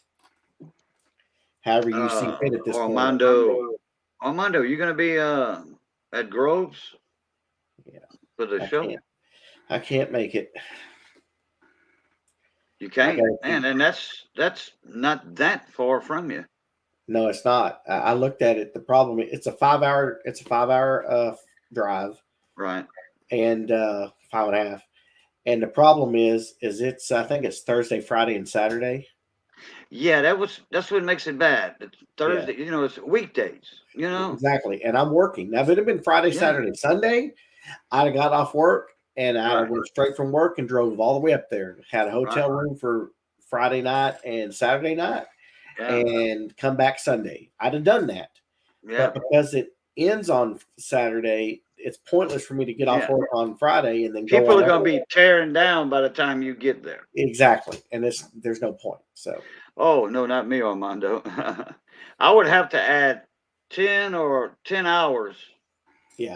However you see fit at this point. Armando, you gonna be at Groves? Yeah. For the show. I can't make it. You can't, man, and that's not that far from you. No, it's not. I looked at it. The problem, it's a 5 hour drive, Right. and 5.5. And the problem is it's, I think it's Thursday, Friday, and Saturday. Yeah, that's what makes it bad. It's Thursday, it's weekdays, Exactly. And I'm working. Now, if it had been Friday, Saturday, Sunday, I'd have got off work and I went straight from work and drove all the way up there. Had a hotel room for Friday night and Saturday night, and come back Sunday. I'd have done that. Yeah. But because it ends on Saturday, it's pointless for me to get off work on Friday and then people are going to be tearing down by the time you get there. Exactly. And there's no point. So. Oh, no, not me, Armando. I would have to add 10 hours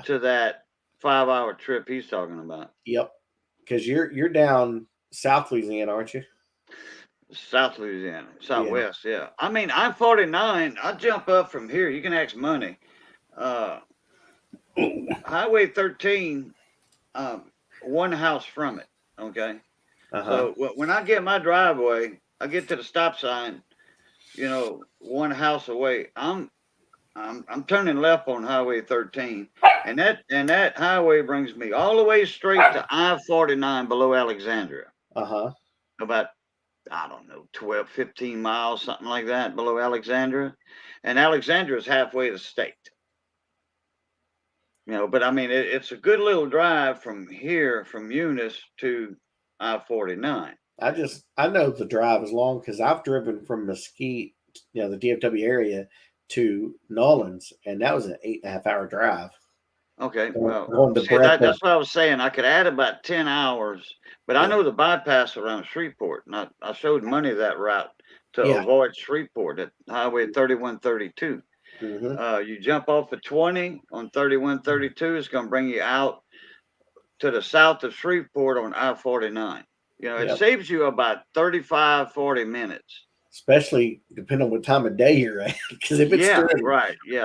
to that 5-hour trip he's talking about. Yep. Because you're down South Louisiana, aren't you? South Louisiana, Southwest, yeah. I mean, I'm 49. I jump up from here. You can ask Money. Highway 13, one house from it. Okay. So when I get my driveway, I get to the stop sign, one house away. I'm turning left on Highway 13, and that highway brings me all the way straight to I-49 below Alexandria. About, I don't know, 12, 15 miles, something like that, below Alexandria. And Alexandria is halfway to the state. But I mean, it's a good little drive from here, from Eunice to I-49. I know the drive is long because I've driven from Mesquite, the DFW area, to Nolans, and that was an 8.5-hour drive. Okay, well, that's what I was saying. I could add about 10 hours, but I know the bypass around Shreveport, and I showed Money that route to avoid Shreveport at Highway 3132. You jump off at 20 on 3132, it's going to bring you out to the south of Shreveport on I-49. It saves you about 35, 40 minutes. Especially depending on what time of day you're at. Because if it's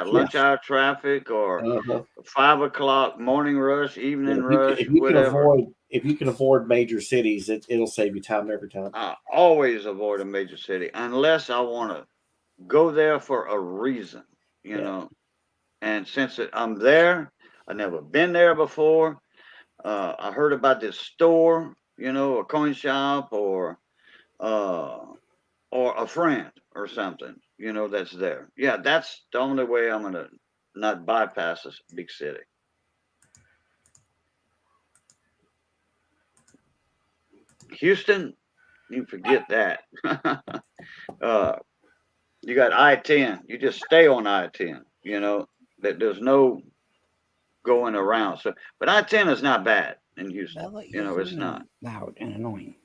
lunch hour traffic or 5 o'clock morning rush, evening rush, whatever. If you can avoid major cities, it'll save you time every time. I always avoid a major city unless I want to go there for a reason, And since I'm there, I've never been there before. I heard about this store, a coin shop or a friend or something, that's there. Yeah, that's the only way I'm going to not bypass this big city. Houston, you forget that. You got I-10. You just stay on I-10, that there's no going around. So, but I-10 is not bad in Houston. It's not. Loud and annoying.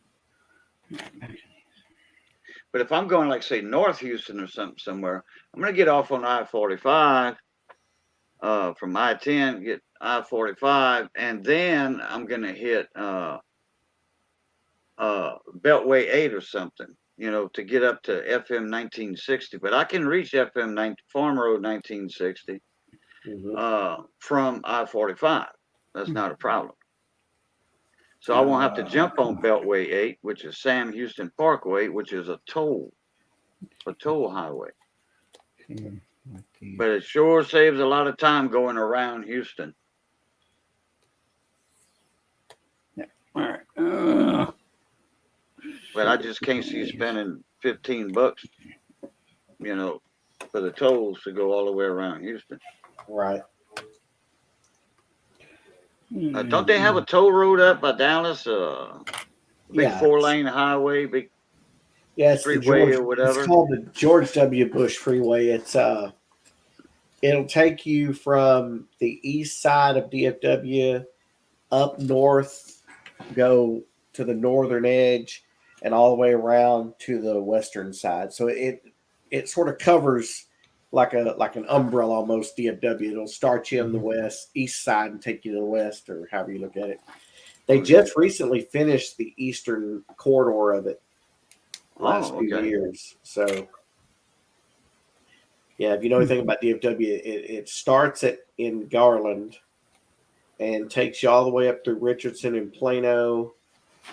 But if I'm going, like, say, North Houston or somewhere, I'm going to get off on I-45 from I-10, get I-45, and then I'm going to hit Beltway 8 or something, to get up to FM 1960. But I can reach Farm Road 1960 from I-45. That's not a problem. So I won't have to jump on Beltway 8, which is Sam Houston Parkway, which is a toll highway. but it sure saves a lot of time going around Houston. All right. But I just can't see spending $15, for the tolls to go all the way around Houston. Right. Don't they have a toll road up by Dallas? Big Yeah. 4-lane highway, big Yeah, it's the freeway George. or whatever. It's called the George W. Bush Freeway. It'll take you from the east side of DFW up north, go to the northern edge, and all the way around to the western side. So it sort of covers like an umbrella almost. DFW. It'll start you on the east side and take you to the west, or however you look at it. They just recently finished the eastern corridor of it. Last few years. So, yeah, if you know anything about DFW, it starts in Garland and takes you all the way up through Richardson and Plano,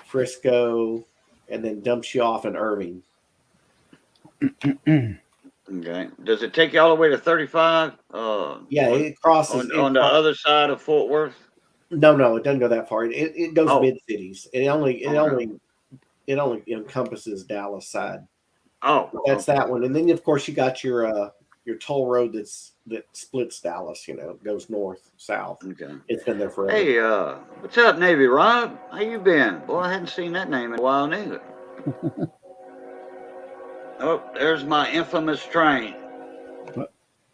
Frisco, and then dumps you off in Irving. Okay. Does it take you all the way to 35? Yeah, it crosses on the other side of Fort Worth. No, it doesn't go that far. It goes mid cities. It only encompasses Dallas side. Oh, that's that one. And then of course you got your toll road that splits Dallas. Goes north south. Okay. It's been there forever. Hey, what's up, Navy Rob? How you been? Boy, I hadn't seen that name in a while neither. Oh, there's my infamous train. So,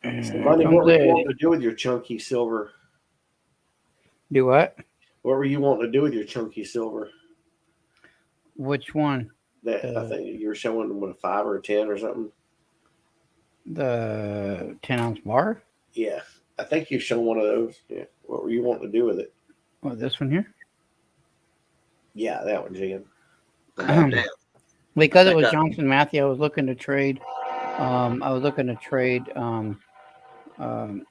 Money, what were you wanting to do with your chunky silver? Do what? What were you wanting to do with your chunky silver? Which one? That I think you were showing them with a 5 or a 10 or something. The 10-ounce bar? Yeah, I think you showed one of those. Yeah. What were you wanting to do with it? Oh, this one here? Yeah, that one, Jan. Because it was Johnson Matthey, I was looking to trade.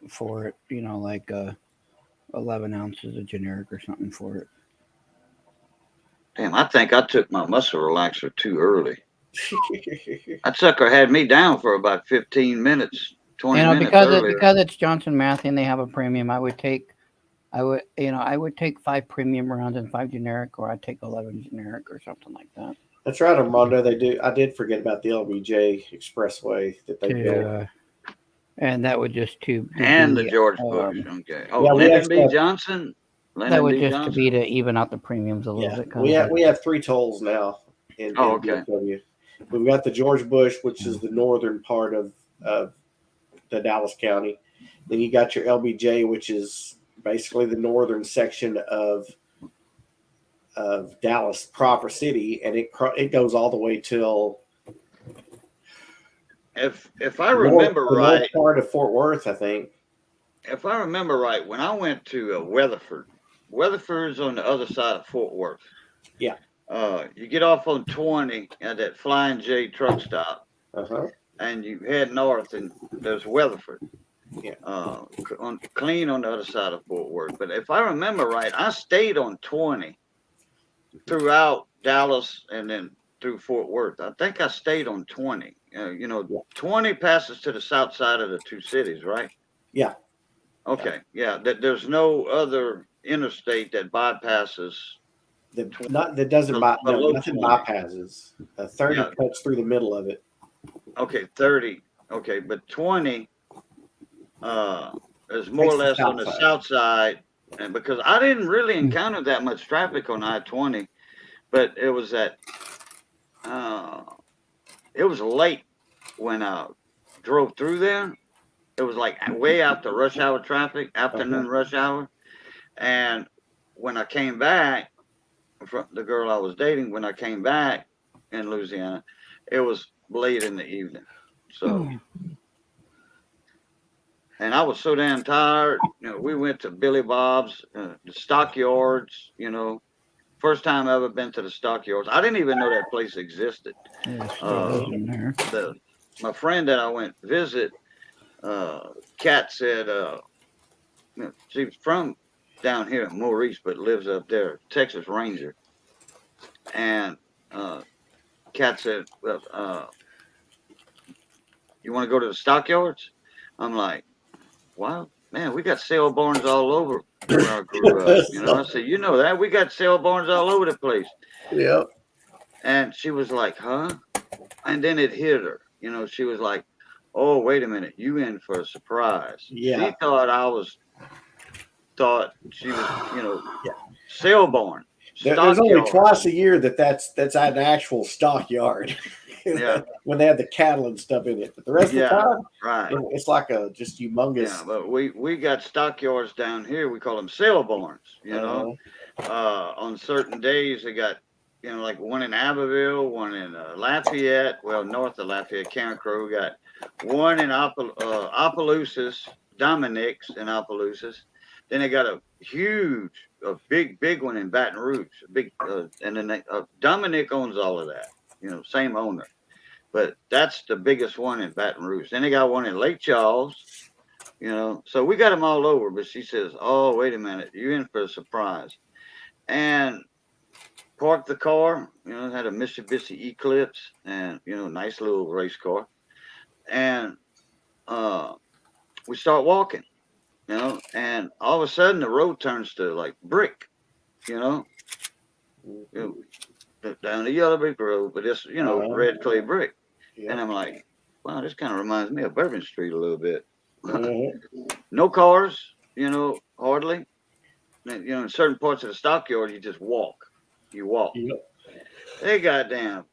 For it, like 11 ounces of generic or something for it. Damn, I think I took my muscle relaxer too early. That sucker had me down for about 15 minutes, 20 minutes because it's Johnson Matthey and they have a premium. I would take 5 premium rounds and 5 generic, or I'd take 11 generic or something like that. That's right, Armando. They do. I did forget about the LBJ Expressway that they built. And that would just the George Bush. Okay. Oh, yeah, Lyndon B. Johnson. That would just to be to even out the premiums a little bit. We have 3 tolls now in DFW. We've got the George Bush, which is the northern part of the Dallas County. Then you got your LBJ, which is basically the northern section of Dallas proper city, and it goes all the way till if I remember right, north part of Fort Worth, I think. If I remember right, when I went to Weatherford's on the other side of Fort Worth. Yeah. You get off on 20 at that Flying J truck stop, and you head north, and there's Weatherford. Yeah. Clean on the other side of Fort Worth. But if I remember right, I stayed on 20 throughout Dallas and then through Fort Worth. I think I stayed on 20. 20 passes to the south side of the 2 cities, right? Yeah. Okay. Yeah. There's no other interstate that bypasses. That doesn't nothing bypasses. 30 cuts through the middle of it. Okay, 30. Okay, but 20 is more or less on the south side, and because I didn't really encounter that much traffic on I-20, but it was it was late when I drove through there. It was like way after rush hour traffic, afternoon rush hour, and when I came back from the girl I was dating, when I came back in Louisiana, it was late in the evening. So, and I was so damn tired. We went to Billy Bob's, the stockyards, first time I ever been to the stockyards. I didn't even know that place existed. My friend that I went visit, Kat said, she's from down here in Maurice, but lives up there, Texas Ranger. And Kat said, well, you want to go to the stockyards? I'm like, wow, man, we got sale barns all over where I grew up. You know, I said, you know that? We got sale barns all over the place. Yep. And she was like, huh? And then it hit her. You know, she was like, oh, wait a minute, you in for a surprise. Yeah. She thought she was, you know, Yeah. sale barn. There's only Stockyard. twice a year that's at an actual stockyard. Yeah. When they have the cattle and stuff in it. But the rest Yeah. of the time, Right. it's like a just humongous. Yeah, but we got stockyards down here. We call them sale barns. You know, on certain days they got, you know, like one in Abbeville, one in Lafayette. Well, north of Lafayette, Carencro. We got one in Opelousas, Dominic's in Opelousas. Then they got a big one in Baton Rouge. And then Dominic owns all of that. You know, same owner. But that's the biggest one in Baton Rouge. Then they got one in Lake Charles, you know. So we got them all over. But she says, oh, wait a minute. You're in for a surprise. And parked the car, you know, had a Mitsubishi Eclipse and, you know, nice little race car. And we start walking, you know. And all of a sudden the road turns to like brick, you know. Down the yellow brick road, but it's, you know, red clay brick. Yeah. And I'm like, wow, this kind of reminds me of Bourbon Street a little bit. Mhm. No cars, you know, hardly. You know, in certain parts of the stockyard, you just walk. You walk. Yep. They got damn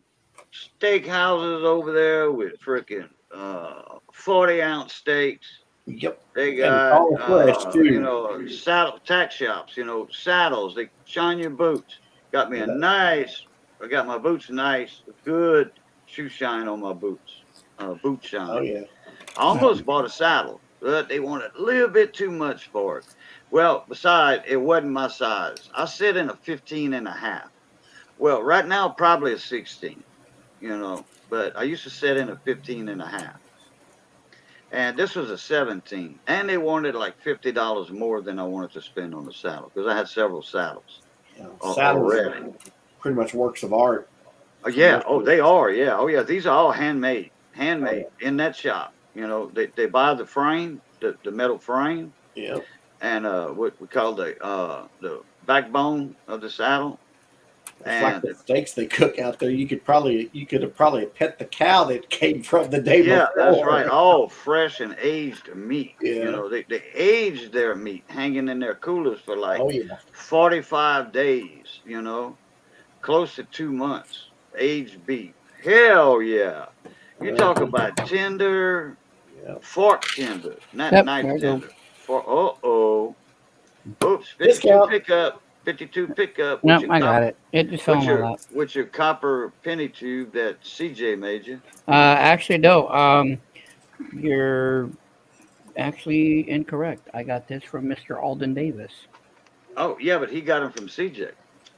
steak houses over there with freaking 40-ounce steaks. Yep. They And got, all fresh, too. you know, saddle tack shops, you know, saddles. They shine your boots. Got me I got my boots nice, good shoe shine on my boots, boot shine. Oh yeah. I almost bought a saddle, but they wanted a little bit too much for it. Well, besides, it wasn't my size. I sit in a 15.5. Well, right now, probably a 16, you know, but I used to sit in a 15.5. And this was a 17. And they wanted like $50 more than I wanted to spend on the saddle because I had several saddles Saddles already. pretty much works of art. Oh, yeah. Oh, they are. Yeah. Oh, yeah. These are all handmade in that shop. You know, they buy the frame, the metal frame, Yeah. and what we call the backbone of the saddle. It's like And the steaks they cook out there. You could have probably pet the cow that came from the day yeah, before. that's right. All fresh and aged meat. Yeah. You know, they aged their meat, hanging in their coolers for like Oh yeah. 45 days. You know, close to 2 months. Aged beef. Hell yeah. You talk about tender, Yeah. fork tender, not Yep, knife there you go. tender. Oops, 52 Discount. pickup. 52 pickup. Nope, I got it. It just fell With on my your, lap. with your copper penny tube that CJ made you. Actually, no. You're actually incorrect. I got this from Mr. Alden Davis. Oh, yeah, but he got them from CJ.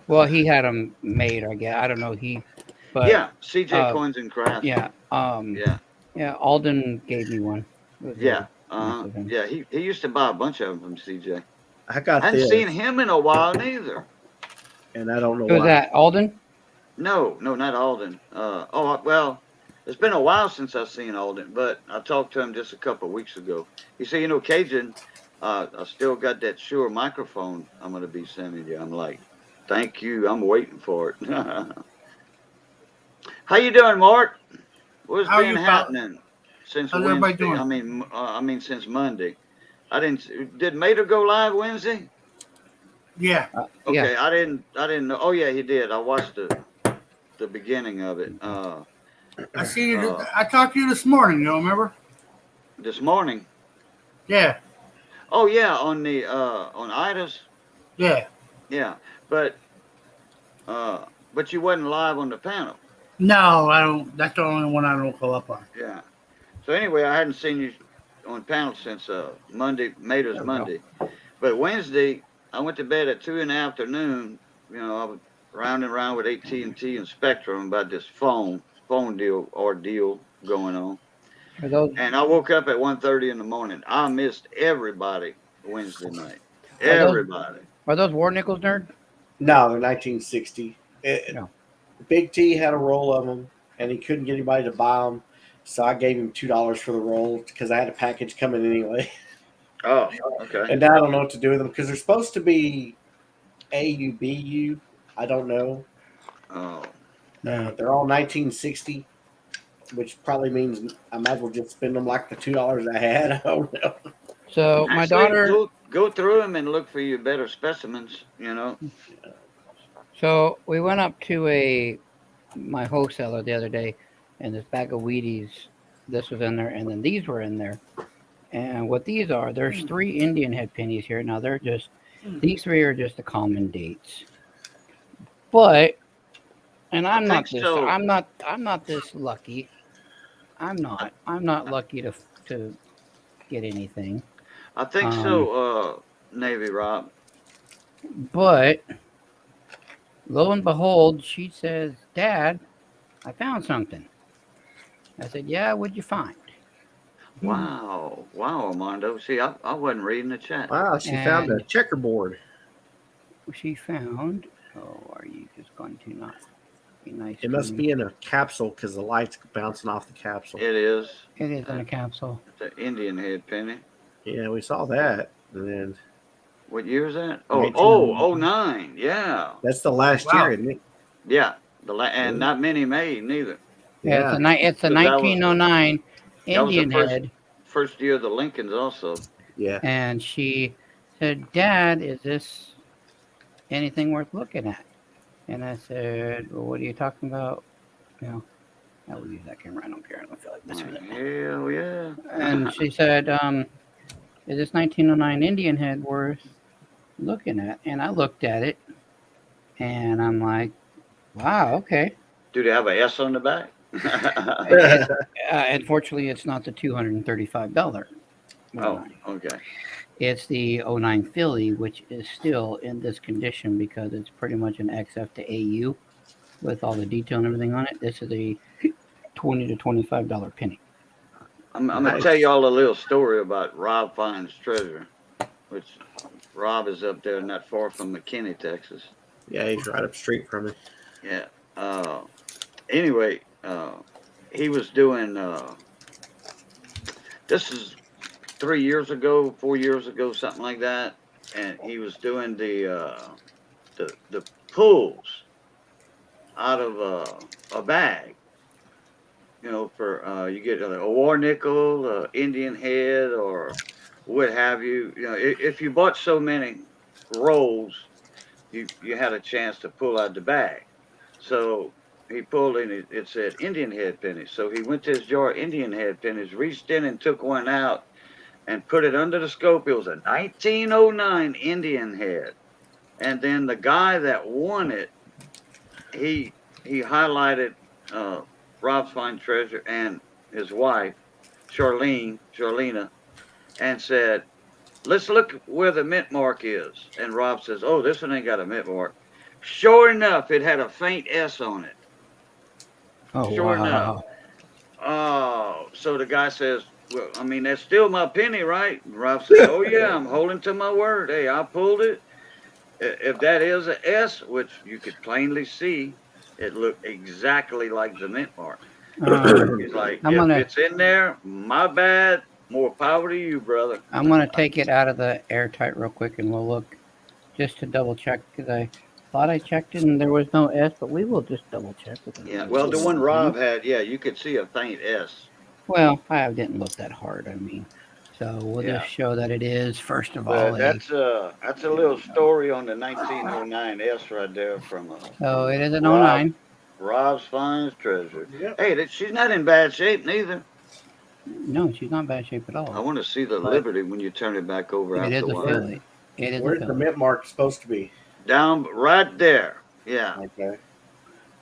Well, he had them made, I guess. I don't know. But Yeah, CJ Coins and Crafts. yeah. Yeah. Yeah. Alden gave me one. It was, Yeah. nice of him. Yeah, he used to buy a bunch of them from CJ. I got I hadn't this, seen him in a while neither. and I don't know Who was why. that? Alden? No, not Alden. Well, it's been a while since I've seen Alden, but I talked to him just a couple of weeks ago. He said, you know, Cajun, I still got that Shure microphone I'm going to be sending you. I'm like, thank you. I'm waiting for it. How you doing, Mark? What's How been you, pal? happening since How's everybody Wednesday? doing? I mean, since Monday. Did Mater go live Wednesday? Yeah. Okay, Yeah. I didn't know. Oh yeah, he did. I watched the beginning of it I seen you. I talked to you this morning. You remember? this morning. Yeah. Oh yeah, on the on Ida's. Yeah. Yeah, but you wasn't live on the panel. No, I don't. That's the only one I don't go up on. Yeah. So anyway, I hadn't seen you on panel since Monday, Mater's There we go. Monday. But Wednesday, I went to bed at 2 in the afternoon. You know, I was rounding around with AT&T and Spectrum about this phone ordeal going on. Are those And I woke up at 1:30 in the morning. I missed everybody Wednesday night. Are those- Everybody. War Nickels, nerd? No, they're 1960. No. Big T had a roll of them, and he couldn't get anybody to buy them. So I gave him $2 for the roll because I had a package coming anyway. Oh, okay. And now I don't know what to do with them because they're supposed to be AUBU. I don't know. Oh, They're all 1960, which probably means I might as well just spend them like the $2 I had. I don't know. So my actually, daughter. go through them and look for your better specimens. You know. So we went up to my wholesaler the other day, and this bag of Wheaties, this was in there, and then these were in there. And what these are, there's 3 Indian head pennies here. Now they're just, these 3 are just the common dates. But, and I'm I not think this, so. I'm not this lucky. I'm not lucky to get anything. I think so. Navy Rob. But lo and behold, she says, "Dad, I found something." I said, "Yeah, what'd you find?" Wow, Armando. See, I wasn't reading the chat. Wow, she found a And- checkerboard. She found. Oh, are you just going to not be nice? It must be in a capsule because the light's bouncing off the capsule. It is. It is in a capsule. It's an Indian head penny. Yeah, we saw that. And then What year is that? Oh, 1909. 09. Yeah, that's the last Wow. year, isn't it? yeah. And not many made neither. Yeah, it's a But that was- 1909 that was the Indian first- head, First year of the Lincolns also. Yeah. and she said, "Dad, is this anything worth looking at?" And I said, "Well, what are you talking about?" You know, I will use that camera. I don't care. I don't feel like this with it. Hell yeah. And she said, "Is this 1909 Indian head worth looking at?" And I looked at it, and I'm like, "Wow, okay." Do they have a S on the back? Unfortunately, it's not the $235. Oh, okay. It's the 09 Philly, which is still in this condition because it's pretty much an XF to AU with all the detail and everything on it. This is a $20 to $25 penny. I'm going to Nice. tell you all a little story about Rob Finds Treasure, which Rob is up there not far from McKinney, Texas. Yeah, he's right up street from it. Yeah. Anyway, he was doing, this is 3 years ago, 4 years ago, something like that. And he was doing the pulls out of a bag. You know, for you get a war nickel, Indian head, or what have you. You know, if you bought so many rolls, you had a chance to pull out the bag. So he pulled in. It said Indian head pennies. So he went to his jar of Indian head pennies, reached in and took one out, and put it under the scope. It was a 1909 Indian head. And then the guy that won it, he highlighted Rob's Fine Treasure and his wife, Charlena, and said, "Let's look where the mint mark is." And Rob says, "Oh, this one ain't got a mint mark." Sure enough, it had a faint S on it. Oh, Sure wow. enough. Oh, so the guy says, "Well, I mean, that's still my penny, right?" And Rob said, "Oh, yeah, I'm holding to my word. Hey, I pulled it. If that is a S, which you could plainly see, it looked exactly like the mint mark." He's like, I'm "If gonna- it's in there, my bad. More power to you, brother." I'm going to take it out of the airtight real quick and we'll look just to double check because I thought I checked it and there was no S, but we will just double check with it. Yeah, well, the one Rob had, yeah, you could see a faint S. Well, I didn't look that hard. I mean, so we'll Yeah. just show that it is first of But all. that's a little story on the 1909 S right there from So it is an Rob. 09. Rob's Finds Treasure. Yep. Hey, she's not in bad shape neither. No, she's not in bad shape at I all. want to see the Liberty when you turn it back over It after is a a while. Philly. It is a Where's the Philly. mint mark supposed to be? Down right there. Yeah. Okay.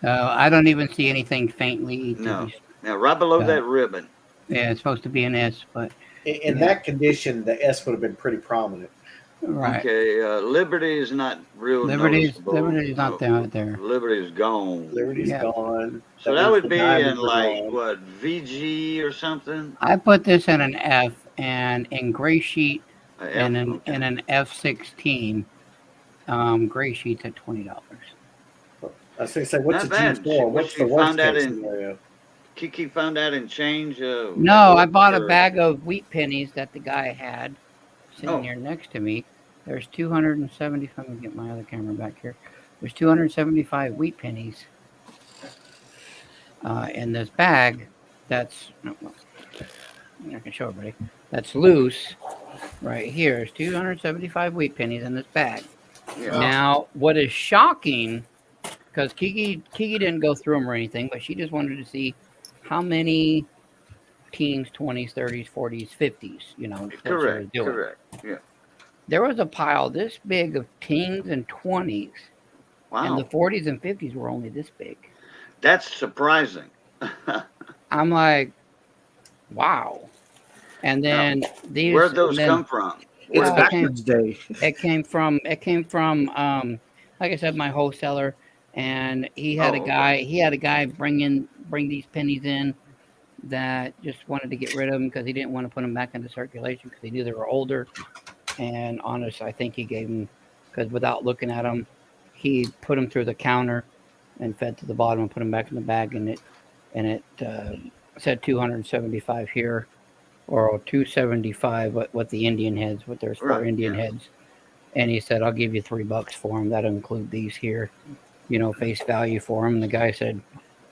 I don't even see anything faintly. No. Now right below Yeah. that ribbon. Yeah, it's supposed to be an S, but In Yeah. that condition, the S would have been pretty prominent. right. Okay. Liberty is not real Liberty's noticeable. not down there. Liberty's gone. Liberty's Yeah. gone. So that means would the be in diamonds are like gone. what, VG or something? I put this in an F, and in gray sheet and F? Okay. in an F16, gray sheets at $20. I was going to say, what's Not the bad. G4? What's She the worst found that case in- scenario? Kiki found that in change. No, I bought a or- bag of wheat pennies that the guy had sitting Oh. here next to me. There's 270. Let me get my other camera back here. There's 275 wheat pennies in this bag. That's I can show everybody. That's loose right here. There's 275 wheat pennies in this bag. Yeah. Now, what is shocking, because Kiki didn't go through them or anything, but she just wanted to see how many teens, 20s, 30s, 40s, 50s, you know. that's what I was Correct. doing. Correct. Yeah. There was a pile this big of teens and 20s, and Wow. the 40s and 50s were only this big. That's surprising. I'm like, wow. And then these. Where'd those then, come from? It's Well, backwards day. It came from like I said, my wholesaler, and he had Oh, a okay. guy. He had a guy bring these pennies in that just wanted to get rid of them because he didn't want to put them back into circulation because he knew they were older. And honest, I think he gave them because without looking at them, he put them through the counter and fed to the bottom and put them back in the bag, and it said 275 here. Or 275 what the Indian heads, what there's 4 Right, Indian yeah. heads. And he said, I'll give you $3 for them. That'll include these here, you know, face value for them. And the guy said,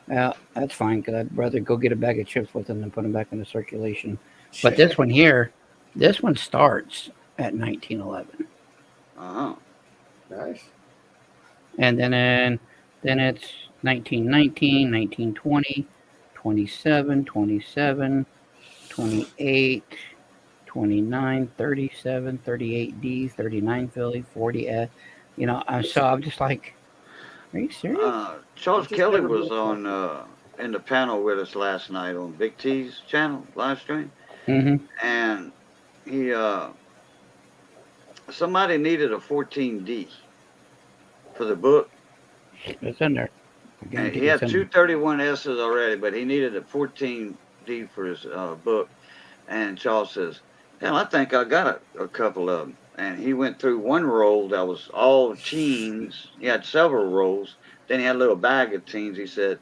well, that's fine because I'd rather go get a bag of chips with them than put them back into circulation. But this one here, this one starts at 1911. Uh-huh. Nice. And then it's 1919, 1920, 27, 27, 28, 29, 37, 38D, 39 Philly, 40 F. You know, so I'm just like, are you serious? Charles Just Kelly never was looked on in the panel with us last night on Big T's channel live stream, Mm-hmm. and he somebody needed a 14D for the book, It's in there. I and guarantee he had it's in two 31S's already, but he needed a 14D for his book. And Charles says, "Hell, I think I got a couple of them." And he went through one roll that was all teens. He had several rolls. Then he had a little bag of teens. He said,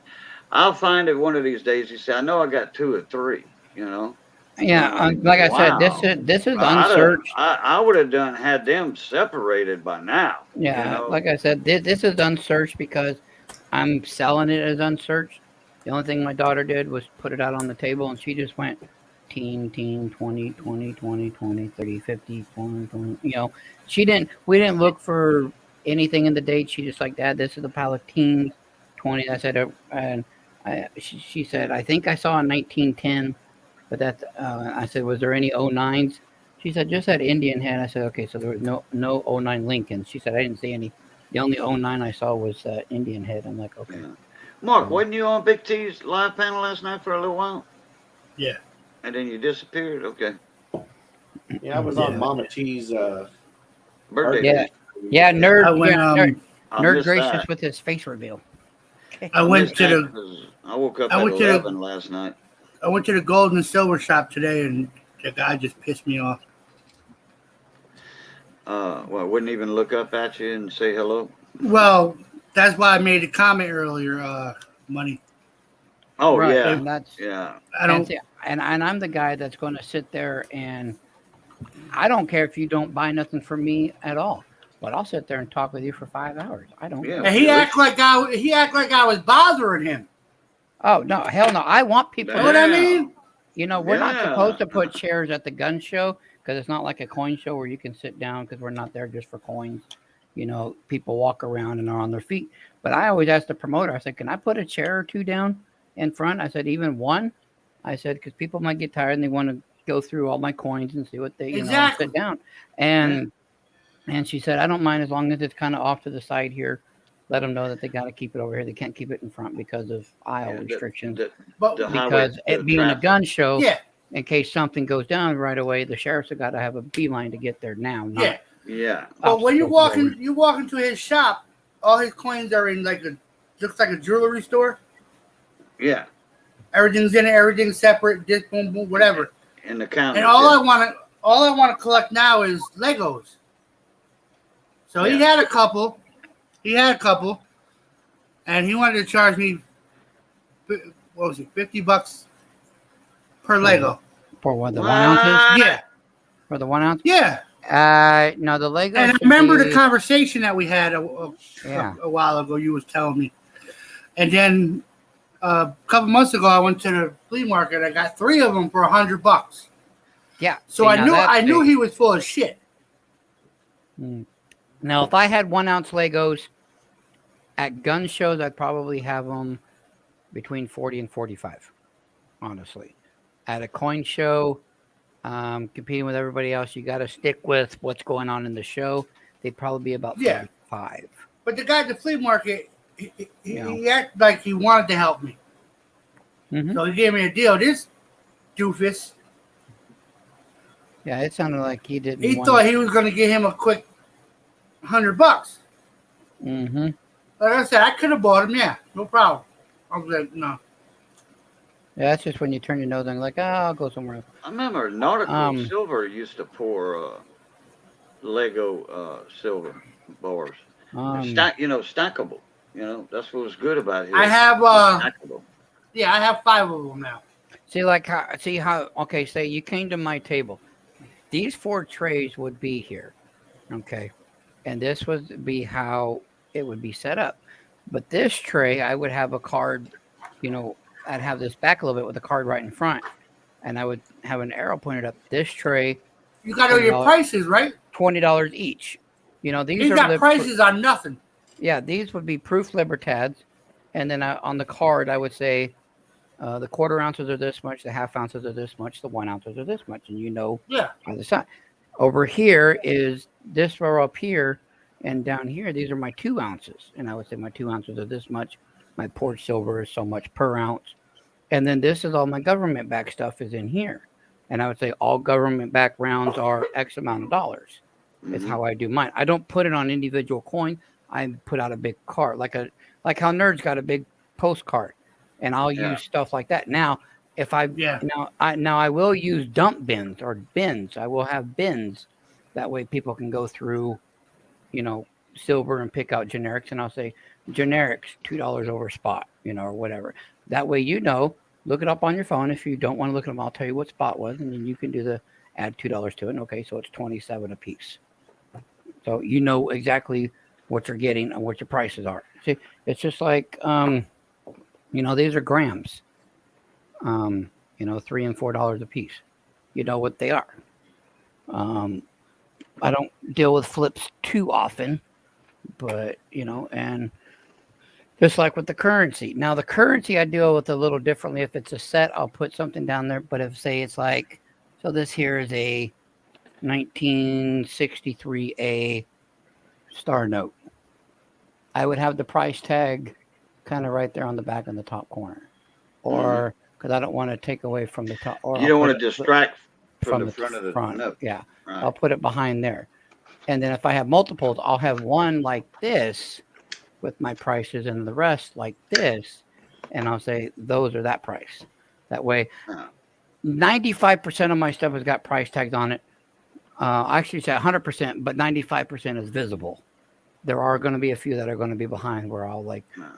"I'll find it one of these days." He said, "I know I got 2 or 3, you know." there. Yeah, like I said, this is unsearched. I would have had them separated by now. Yeah, you know? like I said, this is unsearched because I'm selling it as unsearched. The only thing my daughter did was put it out on the table, and she just went teen, 20, 20, 20, 20, 30, 50, 20, 20. You know, we didn't look for anything in the date. She just like, Dad, this is the pile of teens, 20. I said, and she said, I think I saw a 1910, but that, I said, was there any 09s? She said, just that Indian head. I said, okay, so there was no 09 Lincolns. She said, I didn't see any. The only 09 I saw was Indian head. I'm like, okay. Yeah. Mark, wasn't you on Big T's live panel last night for a little while? Yeah. And then you disappeared? Okay. Yeah, I was on Mama T's Birthday. Yeah. Yeah, nerd, I went, I nerd missed gracious that. with his face reveal. I went missed to that the 'cause I woke up I at went to the- 11 last night. gold and silver shop today, and the guy just pissed me off. Well, wouldn't even look up at you and say hello. Well, that's why I made a comment earlier. Money. Oh Right, yeah, and that's yeah. I don't. and I'm the guy that's going to sit there and I don't care if you don't buy nothing from me at all, but I'll sit there and talk with you for 5 hours. I don't. Yeah. And he act like I was bothering him. Oh no, hell no! I want people. Know what I Yeah. mean? You know, we're not Yeah. supposed to put chairs at the gun show because it's not like a coin show where you can sit down because we're not there just for coins. You know, people walk around and are on their feet. But I always ask the promoter, I said, can I put a chair or 2 down in front? I said, even 1. I said, because people might get tired and they want to go through all my coins and see what they, Exactly. sit down. And she said, I don't mind as long as it's kind of off to the side here. Let them know that they got to keep it over here. They can't keep it in front because of aisle Yeah, restrictions. But the highway- Because the it being a traffic. gun show, yeah, in case something goes down right away, the sheriffs have got to have a beeline to get there now. Not yeah. Yeah. But when you obstacles you walk into his shop, all his coins are in looks like a jewelry store. Yeah. Everything's in it. Everything's separate. This, boom, boom, whatever. In the counter. And all I want to collect now is Legos. So he Yeah. had a couple, and he wanted to charge me what was it, $50 per Lego. For what, the What? 1 ounces? Yeah, For the 1 ounce? yeah. No, the Lego. And I should remember the be- conversation that we had Yeah. a while ago. You was telling me, and then a couple months ago, I went to the flea market. I got 3 of them for $100. Yeah. So see, I now knew that's big. he was full of shit. Now, if I had 1 ounce Legos at gun shows, I'd probably have them between 40 and 45, honestly. At a coin show, competing with everybody else, you got to stick with what's going on in the show. They'd probably be about Yeah. 35. But the guy at the flea market, he Yeah. acted like he wanted to help me. Mhm. So he gave me a deal. This doofus, Yeah, it sounded like he didn't. he thought he was going to get him a quick $100. Mm-hmm. Like I said, I could have bought him. Yeah, no problem. I was like, no. Yeah, that's just when you turn your nose and like, I'll go somewhere else. I remember Nautical Um, Silver used to pour Lego silver bars. Stackable. That's what was good about it. I have, Stackable. yeah, I have 5 of them now. See how, okay, say you came to my table. These 4 trays would be here, okay? And this would be how it would be set up. But this tray, I would have a card, I'd have this back a little bit with a card right in front. And I would have an arrow pointed up. This tray, You got all your $20. prices, right? $20 each. These He's are got prices on nothing. Yeah, these would be proof Libertads. And then on the card, I would say the 1/4 ounces are this much, the 1/2 ounces are this much, the 1 ounces are this much. And Yeah. by the side. Over here is this row up here. And down here, these are my 2 ounces. And I would say my 2 ounces are this much. My porch silver is so much per ounce. And then this is all my government back stuff is in here. And I would say all government back rounds are X amount of dollars. It's Mhm. how I do mine. I don't put it on individual coin. I put out a big card, like how Nerds got a big postcard, and I'll Yeah. use stuff like that. Now, if I I will use dump bins or bins. I will have bins. That way, people can go through, silver and pick out generics, and I'll say generics $2 over spot, or whatever. That way, look it up on your phone. If you don't want to look at them, I'll tell you what spot was, and then you can do the add $2 to it. And okay, so it's 27 a piece. So you know exactly what you're getting and what your prices are. See, it's just like these are grams. $3 and $4 a piece. You know what they are. I don't deal with flips too often, but and just like with the currency. Now the currency I deal with a little differently. If it's a set, I'll put something down there. But if say it's like, so this here is a 1963A star note. I would have the price tag kind of right there on the back in the top corner, or because I don't want to take away from the top. Or You don't want to distract from the front of the front. note. Yeah, Right. I'll put it behind there, and then if I have multiples, I'll have one like this with my prices, and the rest like this, and I'll say those are that price. That way, 95% of my stuff has got price tags on it. I actually say 100%, but 95% is visible. There are going to be a few that are going to be behind where I'll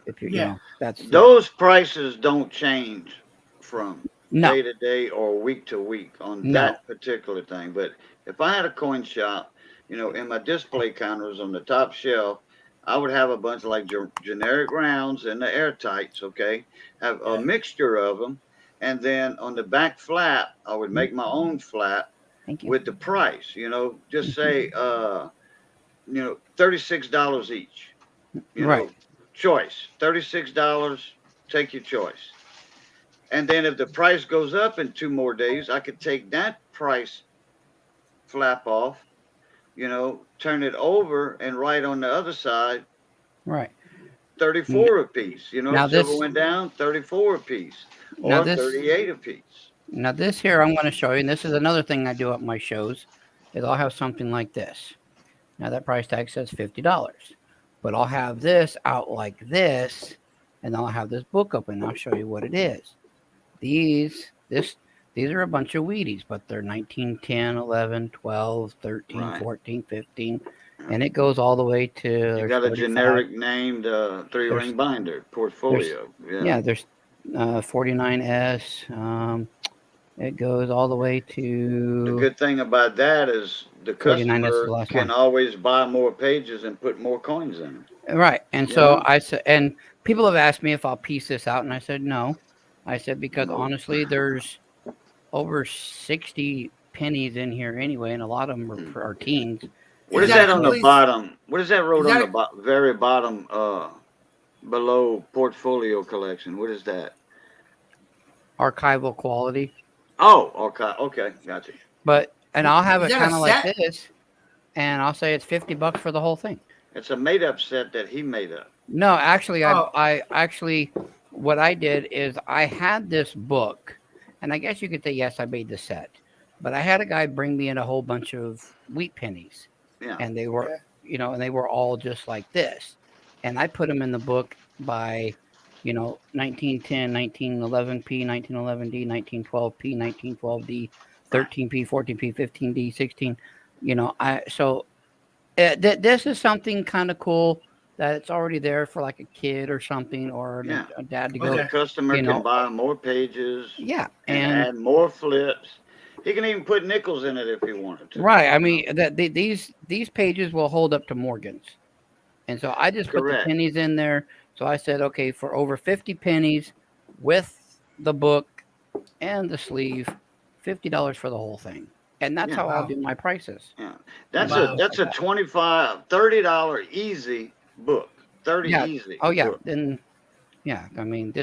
if you, that's Those prices don't change from no, day to day or week to week on No. that particular thing. But if I had a coin shop, in my display counters on the top shelf, I would have a bunch of like generic rounds and the airtights, okay? Have a mixture of them. And then on the back flap, I would make my own flap thank you. with the price, just say, $36 each. Right. Choice. $36, take your choice. And then if the price goes up in 2 more days, I could take that price flap off, turn it over and write on the other side, Right. 34 a piece. Now Silver this- went down, 34 a piece, Now or this- 38 a piece. Now this here I'm going to show you, and this is another thing I do at my shows, is I'll have something like this. Now that price tag says $50, but I'll have this out like this, and I'll have this book open. And I'll show you what it is. These are a bunch of Wheaties, but they're 19, 10, 11, 12, 13, Right. 14, 15, and it goes all the way to. You got a 35. generic named 3-ring binder portfolio. Yeah, there's 49S. It goes all the way The to good thing about that is the 49, that's the customer last can one. always buy more pages and put more coins in them. right. And so Yeah. I said, and people have asked me if I'll piece this out, and I said no. I said because No. honestly, there's over 60 pennies in here anyway, and a lot of them are teens. What is Is that that on the complete- bottom? What is that wrote is on that the very bottom below portfolio collection? What is that? Archival quality. Oh, okay, gotcha. But and I'll have Is it that a kind of like set? this, and I'll say it's $50 for the whole thing. It's a made up set that he made up. No, actually, Oh. I actually what I did is I had this book, and I guess you could say yes, I made the set, but I had a guy bring me in a whole bunch of wheat pennies, Yeah. and they were, and they were all just like this, and I put them in the book by, 1910, 1911P, 1911D, 1912P, 1912D, 13P, 14P, 15D, 16. This is something kind of cool that it's already there for like a kid or something, or Yeah. a dad to So go. the customer you can know. buy more pages Yeah, and and add more flips. He can even put nickels in it if he wanted to. right. I mean that these pages will hold up to Morgan's, and so I just put the Correct. pennies in there. So I said, okay, for over 50 pennies with the book and the sleeve, $50 for the whole thing, and that's Yeah. how I'll Wow. do my prices. Yeah. That's Wow. a $25-$30 easy book. 30 Yeah. easy. Oh yeah, book. then yeah. I mean,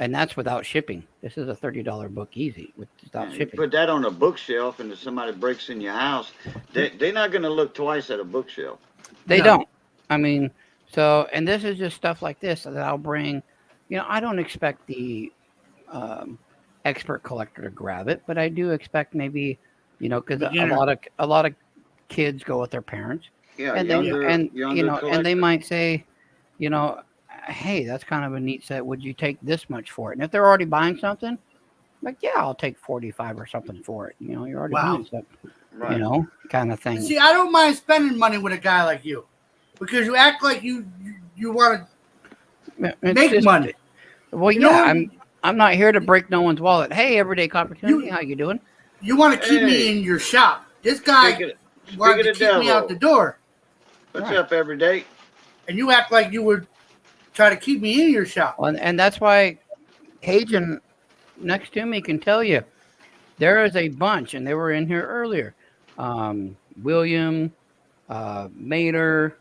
and that's without shipping. This is a $30 book easy without Yeah, you shipping. put that on a bookshelf, and if somebody breaks in your house, they're not going to look twice at a bookshelf. They No. don't. I mean, and this is just stuff like this that I'll bring. I don't expect the expert collector to grab it, but I do expect maybe, because Beginner. a lot of kids go with their parents, Yeah, and younger, and younger and they collector. might say, hey, that's kind of a neat set. Would you take this much for it? And if they're already buying something, like, yeah, I'll take 45 or something for it. You're already Wow. buying stuff, Right. kind of thing. See, I don't mind spending money with a guy like you because you act like you want to It's make just- money. Well, You know yeah, what? I'm not here to break no one's wallet. Hey, everyday opportunity, You- how you doing? You want to keep me Hey. in your shop. This guy Speak wanted to of the keep me out the door, What's Right. up, every day? and you act like you would try to keep me in your shop. Well, and that's why Cajun next to me can tell you there is a bunch, and they were in here earlier. William, Mater,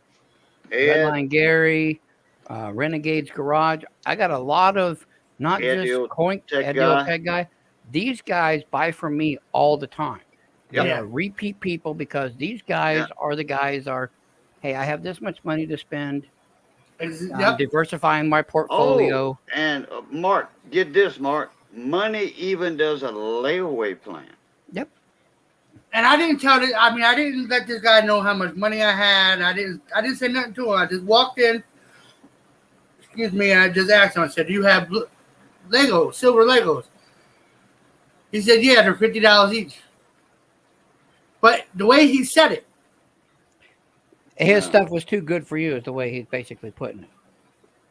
Ed, Redline Gary, Renegade's Garage. I got a lot of not Ed, just the old coin tech Ed, the old guy. tech guy. These guys buy from me all the time. Yep. They Yeah. are repeat people because these guys are the guys hey, I have this much money to spend. I'm Yep. diversifying my portfolio. and Mark, get this, Mark. Money even does a layaway plan. And I didn't I didn't let this guy know how much money I had. I didn't say nothing to him. I just walked in. Excuse me. And I just asked him. I said, "Do you have Legos, silver Legos?" He said, "Yeah, they're $50 each." But the way he said it, His Yeah. stuff was too good for you, is the way he's basically putting it.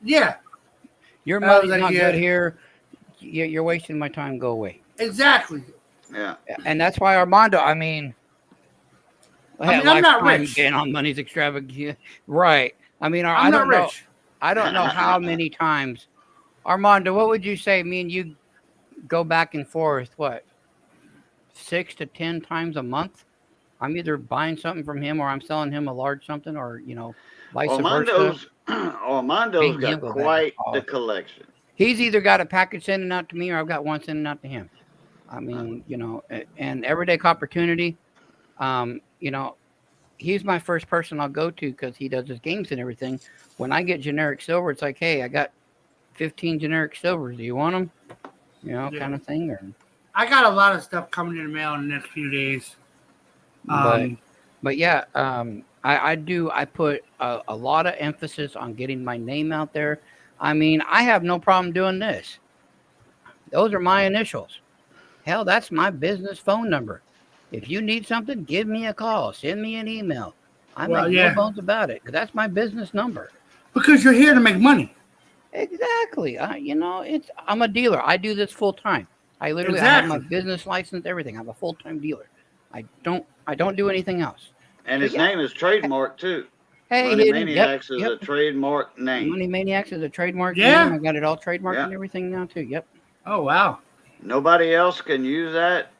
yeah, Your I was money's like, not yeah. good here. You're wasting my time. Go away. exactly. Yeah. And that's why Armando. I mean, I'm not lifetime rich. gain on money's extravagant. Right. I mean, I I'm don't not know. rich. I don't know how many times, Armando. What would you say? Me and you go back and forth. What, 6 to 10 times a month? I'm either buying something from him, or I'm selling him a large something, or vice versa. Armando's got Bingo, quite baby. the collection. He's either got a package sending out to me, or I've got one sending out to him. I mean, and Everyday Opportunity, he's my first person I'll go to because he does his games and everything. When I get generic silver, it's like, hey, I got 15 generic silvers. Do you want them? Yeah. Kind of thing. Or, I got a lot of stuff coming in the mail in the next few days. but yeah, I put a lot of emphasis on getting my name out there. I mean, I have no problem doing this. Those are my initials. Hell, that's my business phone number. If you need something, give me a call. Send me an email. I Well, make yeah. no bones about it, because that's my business number. Because you're here to make money. Exactly. I'm a dealer. I do this full time. I literally I have my Exactly. business license, everything. I'm a full time dealer. I don't do anything else. And So, his yeah. name is trademark too. Hey, Money Hidden. Yep. Maniacs is Yep. a trademark name. Money Maniacs is a trademark Yeah. name. I got it all trademarked Yeah. and everything now too. Yep. Oh wow. Nobody else can use that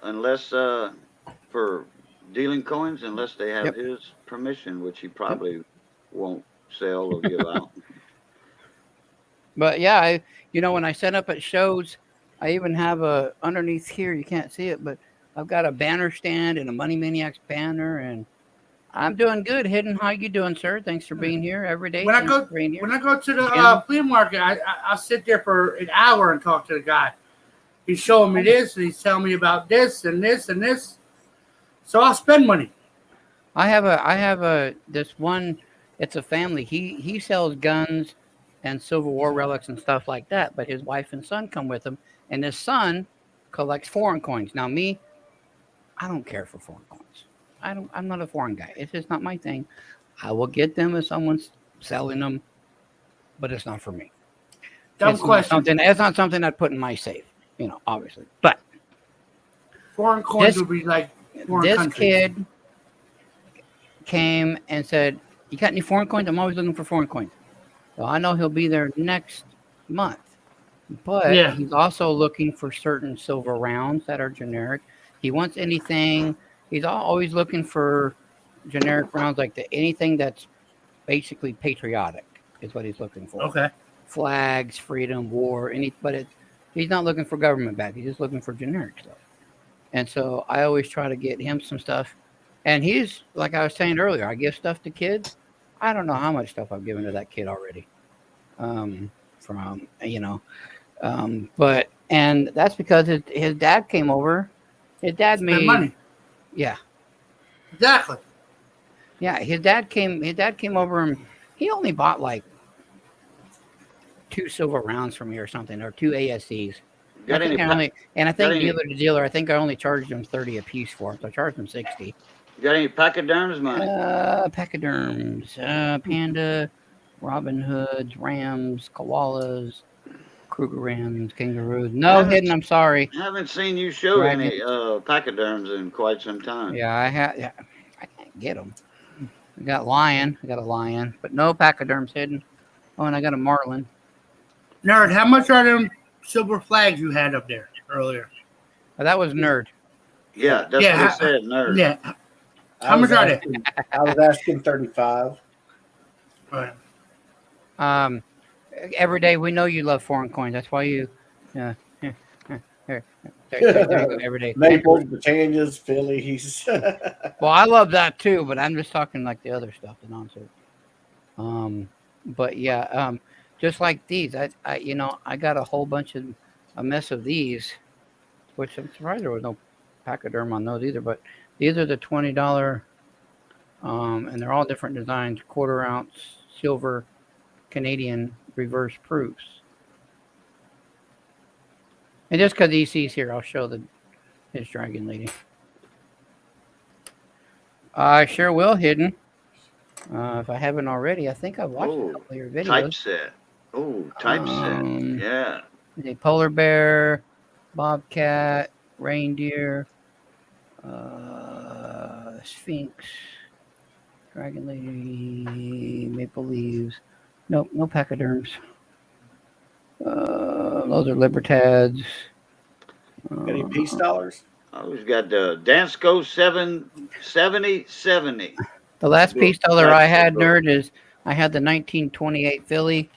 unless for dealing coins, unless they have Yep. his permission, which he probably won't sell or give out. But yeah, when I set up at shows, I even have a underneath here. You can't see it, but I've got a banner stand and a Money Maniacs banner, and I'm doing good. Hidden, how you doing, sir? Thanks for being here every day. When I Thanks go for being here. when I go to the Jim? flea market, I'll sit there for an hour and talk to the guy. He's showing me this and he's telling me about this and this and this. So I'll spend money. I have this one. It's a family. He sells guns and Civil War relics and stuff like that. But his wife and son come with him, and his son collects foreign coins. Now me, I don't care for foreign coins. I'm not a foreign guy. It's just not my thing. I will get them if someone's selling them, but it's not for me. Dumb It's not question. it's not something I'd put in my safe, obviously. But Foreign coins This- would be like foreign this countries. kid came and said, "You got any foreign coins? I'm always looking for foreign coins." Well, I know he'll be there next month, but Yeah. he's also looking for certain silver rounds that are generic. He wants anything. He's always looking for generic rounds, like anything that's basically patriotic is what he's looking for. Okay. Flags, freedom, war, he's not looking for government back. He's just looking for generic stuff. And so I always try to get him some stuff. And he's, like I was saying earlier, I give stuff to kids. I don't know how much stuff I've given to that kid already. And that's because his dad came over. His dad Spend made money. Yeah. Exactly. Yeah, his dad came over and he only bought like 2 silver rounds from me or something, or 2 ASCs. Got any? I think any- dealer to dealer, I think I only charged him 30 a piece for it. So I charged him 60. Got any pachyderms money? Pachyderms, panda, Robin Hoods, rams, koalas, Kruger rams, kangaroos. No, Haven't- Hidden, I'm sorry. Haven't seen you show Right. any pachyderms in quite some time. Yeah, I can't get them. I got a lion, but no pachyderms Hidden. Oh, and I got a marlin. Nerd, how much are them silver flags you had up there earlier? Oh, that was Nerd. Yeah, that's Yeah, what he said, nerd. Yeah. I How was much are they? asking- I was asking 35. Right. Every day we know you love foreign coins. That's why you. There you go, every day. Naples, Britannias, Phillies. Well, I love that too, but I'm just talking like the other stuff, the nonsense. But yeah, just like these, I got a whole bunch of a mess of these, which I'm surprised there was no pachyderm on those either. But these are the $20, and they're all different designs: 1/4 ounce silver Canadian reverse proofs. And just because EC's here, I'll show his dragon lady. I sure will, Hidden. If I haven't already, I think I've watched a couple of your videos. Typeset. Oh, typeset. Yeah. The polar bear, bobcat, reindeer, sphinx, dragon lady, maple leaves. Nope, no pachyderms. Those are libertads. Got any peace dollars? Oh, we've got the Dansko 7070. The last Cool. piece dollar That's I had, cool. Nerd, is I had the 1928 Philly,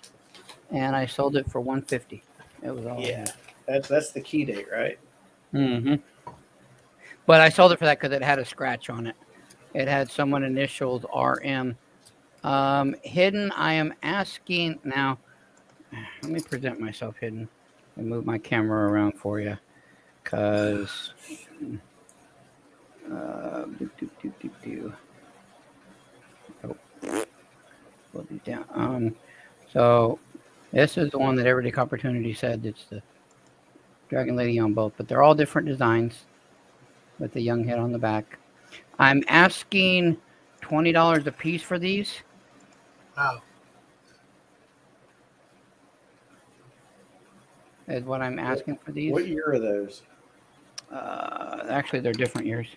and I sold it for $150. It was all. Yeah, that's the key date, right? Mm-hmm. But I sold it for that because it had a scratch on it. It had someone initials RM. Hidden, I am asking now. Let me present myself, Hidden, and move my camera around for you, because. Pull these down. So this is the one that Everyday Opportunity said it's the Dragon Lady on both, but they're all different designs with the young head on the back. I'm asking $20 a piece for these. Wow. is what I'm asking for these. What year are those? Actually, they're different years.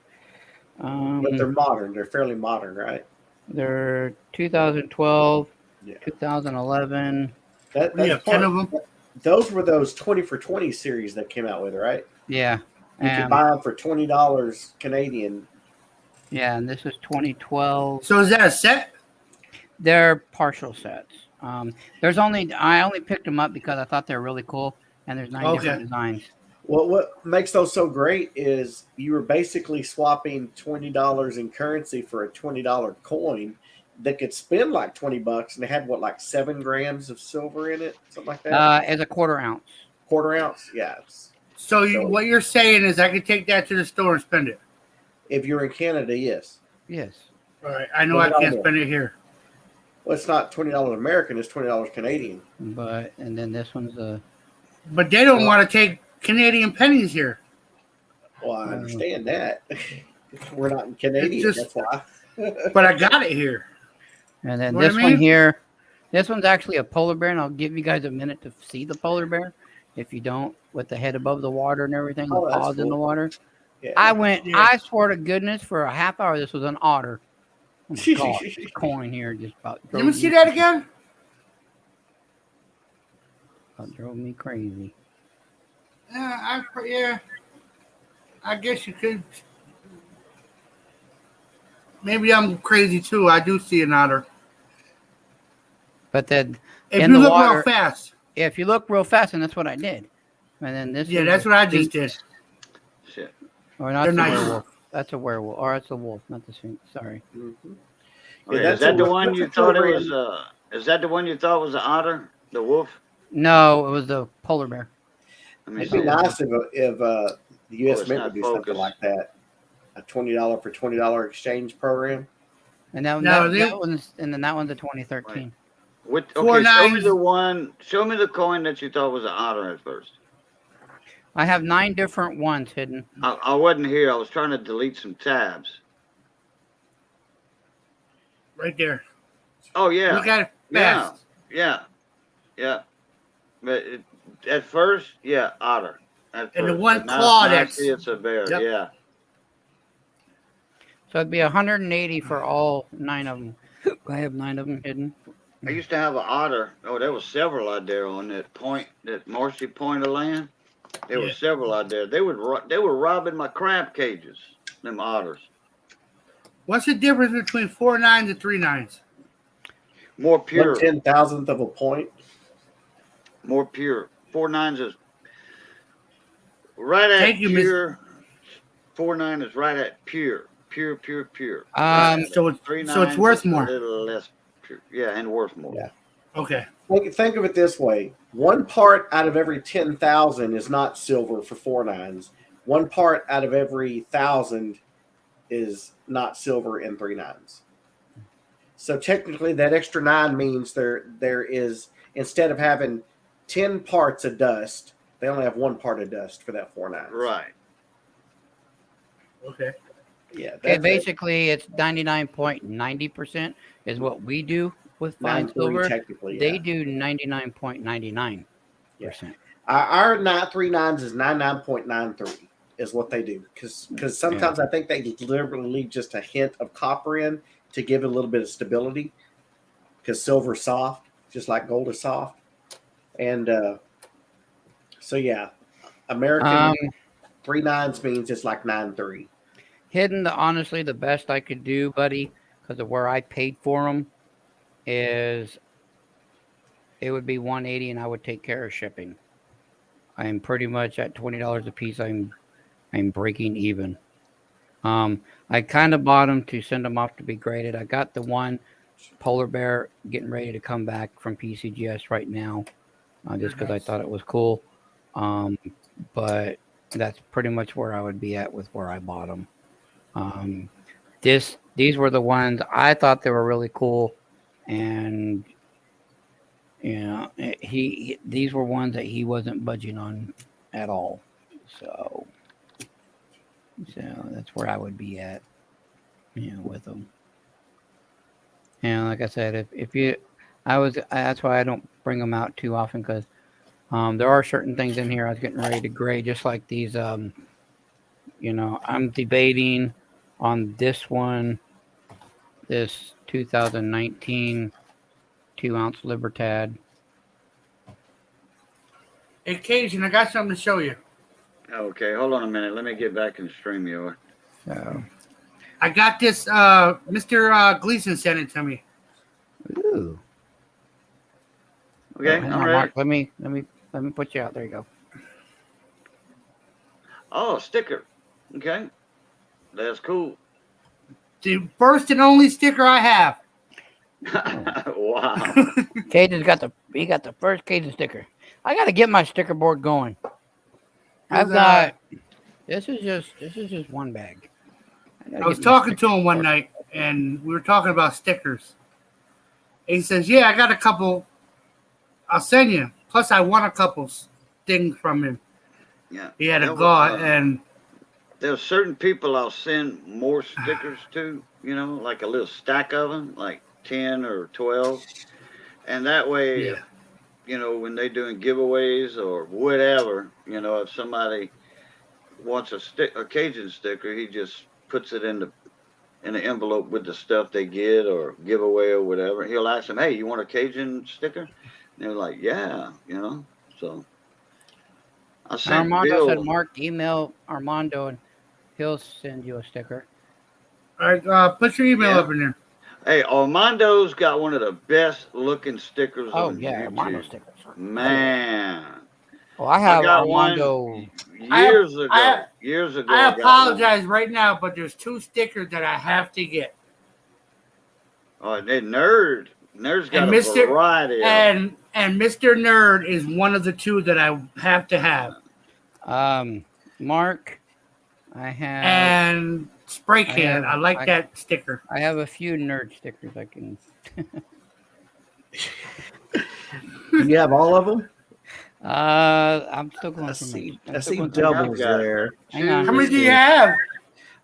But they're modern. They're fairly modern, right? They're 2012, Yeah. 2011. That, We that's have 10 part- of them. Those were those 20 for 20 series that came out with, right? Yeah. You could And, buy them for $20 Canadian. yeah, and this is 2012. So is that a set? They're partial sets. I only picked them up because I thought they were really cool, and there's 9 different designs. Well, what makes those so great is you were basically swapping $20 in currency for a $20 coin that could spend like $20, and they had like 7 grams of silver in it, something like that. As a quarter ounce. Quarter ounce, yeah. So what you're saying is I could take that to the store and spend it. If you're in Canada, yes. Yes. All right. I know I can't spend it here. Well, it's not $20 American; it's $20 Canadian. And then this one's a. But they don't want to take Canadian pennies here. Well, I understand that. We're not in Canadian, that's why. But I got it here. And then Know this what I one mean? here, this one's actually a polar bear, and I'll give you guys a minute to see the polar bear. If you don't, with the head above the water and everything, the Oh, that's paws in the cool. water. Yeah. I swear to goodness, for a half hour, this was an otter. Oh my God, this coin here just about Let me see that again. drove me crazy. Yeah. I guess you could. Maybe I'm crazy too. I do see an otter. But then, If in you the look water, real fast. if you look real fast, and that's what I did. And then this. Yeah, is that's a what I just sphinx. did. Shit. Or not They're the nice. werewolf. That's a werewolf, or it's a wolf, not the sphinx. Sorry. Mhm. Okay, Yeah, is that the one that's you a thought it program. was? Is that the one you thought was an otter? The wolf? No, it was the polar bear. Let me It'd be see. nice if the U.S. it's Mint not would do something focused. like that. A $20 for $20 exchange program. And that, No, that one's, and then that one's a 2013. Okay, Four show me nines. the one. Show me the coin that you thought was an otter at first. I have 9 different ones hidden. I wasn't here. I was trying to delete some tabs. Right there. Oh yeah, Look at it yeah, fast. yeah. But at first, yeah, otter. At And the first. one But now claw I that's- see it's a bear. Yep. Yeah. So it'd be 180 for all 9 of them. I have 9 of them hidden. I used to have an otter. Oh, there was several out there on that point, that marshy point of land. There were Yeah. several out there. They were robbing my crab cages. Them otters. What's the difference between 4 nines and 3 nines? More pure. 1/10,000th of a point. More pure. 4 nines is right at Thank you, Miss- pure. 4 9 is right at pure. Pure. So it's 3 so it's nines worth is more. A little less pure. Yeah, and worth more. Yeah. Okay. Think of it this way: 1 part out of every 10,000 is not silver for 4 nines. 1 part out of every 1,000 is not silver in 3 nines. So technically, that extra 9 means there is, instead of having 10 parts of dust, they only have 1 part of dust for that 4 nines. Right. Okay. Yeah. Okay, basically, it's 99.90% is what we do with fine 9.3 silver. technically. They Yeah. do 99.99%. Our 3 nines is 99.93 is what they do, because sometimes I think they deliberately leave just a hint of copper in to give it a little bit of stability, because silver's soft, just like gold is soft. And so yeah, American 3 nines means it's like 9.3. Hidden, honestly, the best I could do, buddy, because of where I paid for them, is it would be 180, and I would take care of shipping. I'm pretty much at $20 a piece. I'm breaking even. I kind of bought them to send them off to be graded. I got the one polar bear getting ready to come back from PCGS right now, just because I thought it was cool. But that's pretty much where I would be at with where I bought them. These were the ones I thought they were really cool, and these were ones that he wasn't budging on at all. So that's where I would be at, with them. Like I said, that's why I don't bring them out too often, because There are certain things in here I was getting ready to grade, just like these. I'm debating on this one, this 2019 2-ounce Libertad. Hey, Cajun, I got something to show you. Okay, hold on a minute. Let me get back in StreamYard. So, I got this. Mr. Gleason sent it to me. ooh. Okay, Hang I'm on, ready. Mark, let me put you out. There you go. Oh, sticker. Okay, that's cool. The first and only sticker I have. Wow. Cajun's got the first Cajun sticker. I got to get my sticker board going. I've got this is just one bag. I was talking to him one night, and we were talking about stickers. And he says, "Yeah, I got a couple. I'll send you. Plus, I won a couple things from him. Yeah. He had a That was, god, and There's certain people I'll send more stickers to, like a little stack of them, like 10 or 12. And that way, yeah, when they're doing giveaways or whatever, if somebody wants a Cajun sticker, he just puts it in an envelope with the stuff they get or giveaway or whatever. He'll ask them, "Hey, you want a Cajun sticker?" And they're like, "Yeah," So I sent Armando said, Bill. "Mark, email Armando and he'll send you a sticker." all right. Put your email Yeah. up in there. Hey, Armando's got one of the best looking stickers Oh on yeah, YouTube. Armando stickers. Man, Well, I have got Armando. one years ago. Years ago, I got apologize right now, but there's 2 stickers that I have to get. one. Oh, Nerd's got And a Mr. variety. Of them. And Mr. Nerd is one of the 2 that I have to have. Mark, I have And Spray Can. I like I- that sticker. I have a few nerd stickers I can. You have all of them? I'm still going I through see. my. I see through doubles I've got- there. Hang on. How many do you have?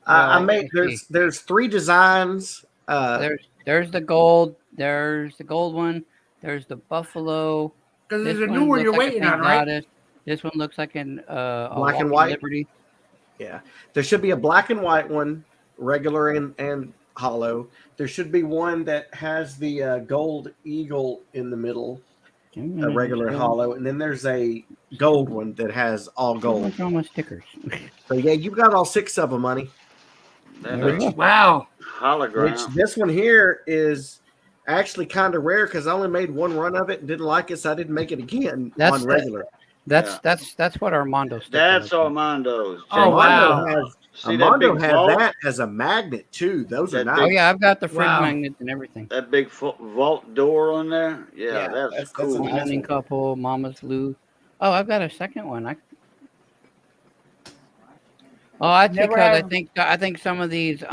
I Well, made there's 3 designs. There's the gold. There's the gold one. There's the buffalo. Because This there's a one new one looks you're like a waiting Pink on, right? Goddess. This one looks like a Black and Walking white? Liberty. Yeah, there should be a black and white one, regular and hollow. There should be one that has the gold eagle in the middle, a regular hollow, and then there's a gold one that has all gold. What's wrong with stickers? So yeah, you've got all 6 of them, money. That There we go. Wow. Which hologram. this one here is actually kind of rare because I only made 1 run of it and didn't like it, so I didn't make it again That's on the- regular. That's what Armando sticker That's looks like. Armando's. Oh, wow. Armando has that as a magnet too. Those are That nice. Oh yeah, I've got the fridge Wow. magnets and everything. That big vault door on there. Yeah, Yeah, that's that's cool. a nice Morning one. couple, Mama's Lou. Oh, I've got a second one. That's Never because have- I think some of these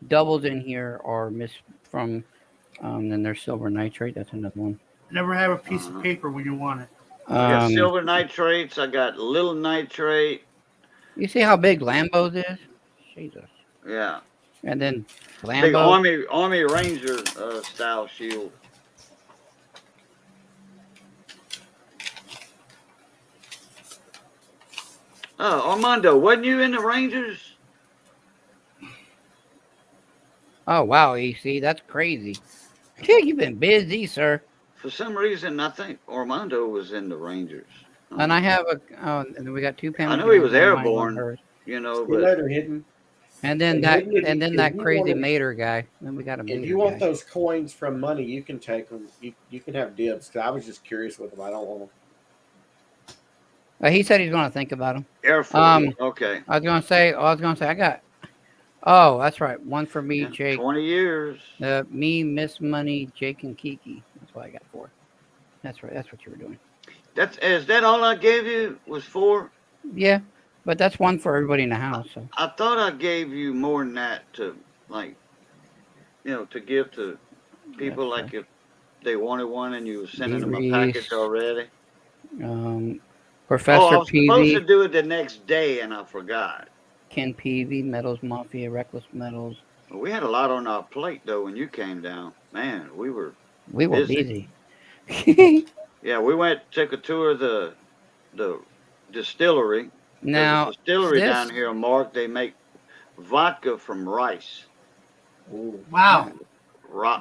doubles in here are missed from. Then there's silver nitrate. That's another one. Never have a piece of paper when you want it. I got Um, silver nitrates. I got little nitrate. you see how big Lambo's is? Jesus. Yeah, And then big Lambo. Army Ranger style shield. Armando, wasn't you in the Rangers? Oh wow, EC, that's crazy. Yeah, you've been busy, sir. For some reason, I think Armando was in the Rangers. And I have and then we got 2 penalties. know he was on mine, one airborne. hers. See but later, hidden. And then And that if you crazy wanna- Mater guy. Then we got a If Mater you want guy. those coins from money, you can take them. You can have dibs. 'Cause I was just curious with them. I don't want them. He said he's going to think about them. Air Force. Okay. I was going to say I got. Oh, that's right. One for me, Yeah, Jake. 20 years. Me, Miss Money, Jake, and Kiki. That's what I got 4. That's right. That's what you were doing. Is that all I gave you was 4? Yeah, but that's one for everybody in the house. So I thought I gave you more than that to to give to people, That's like if they wanted one and you were sending them a Reese. package already. Professor I was supposed to Peavy, do it the next day and I forgot. Ken Peavy, Metals Mafia, Reckless Metals. We had a lot on our plate though when you came down. Man, we were We were Busy. busy. Yeah, we took a tour of the distillery. There's Now a distillery this down here, Mark. They make vodka from rice. Ooh. Wow.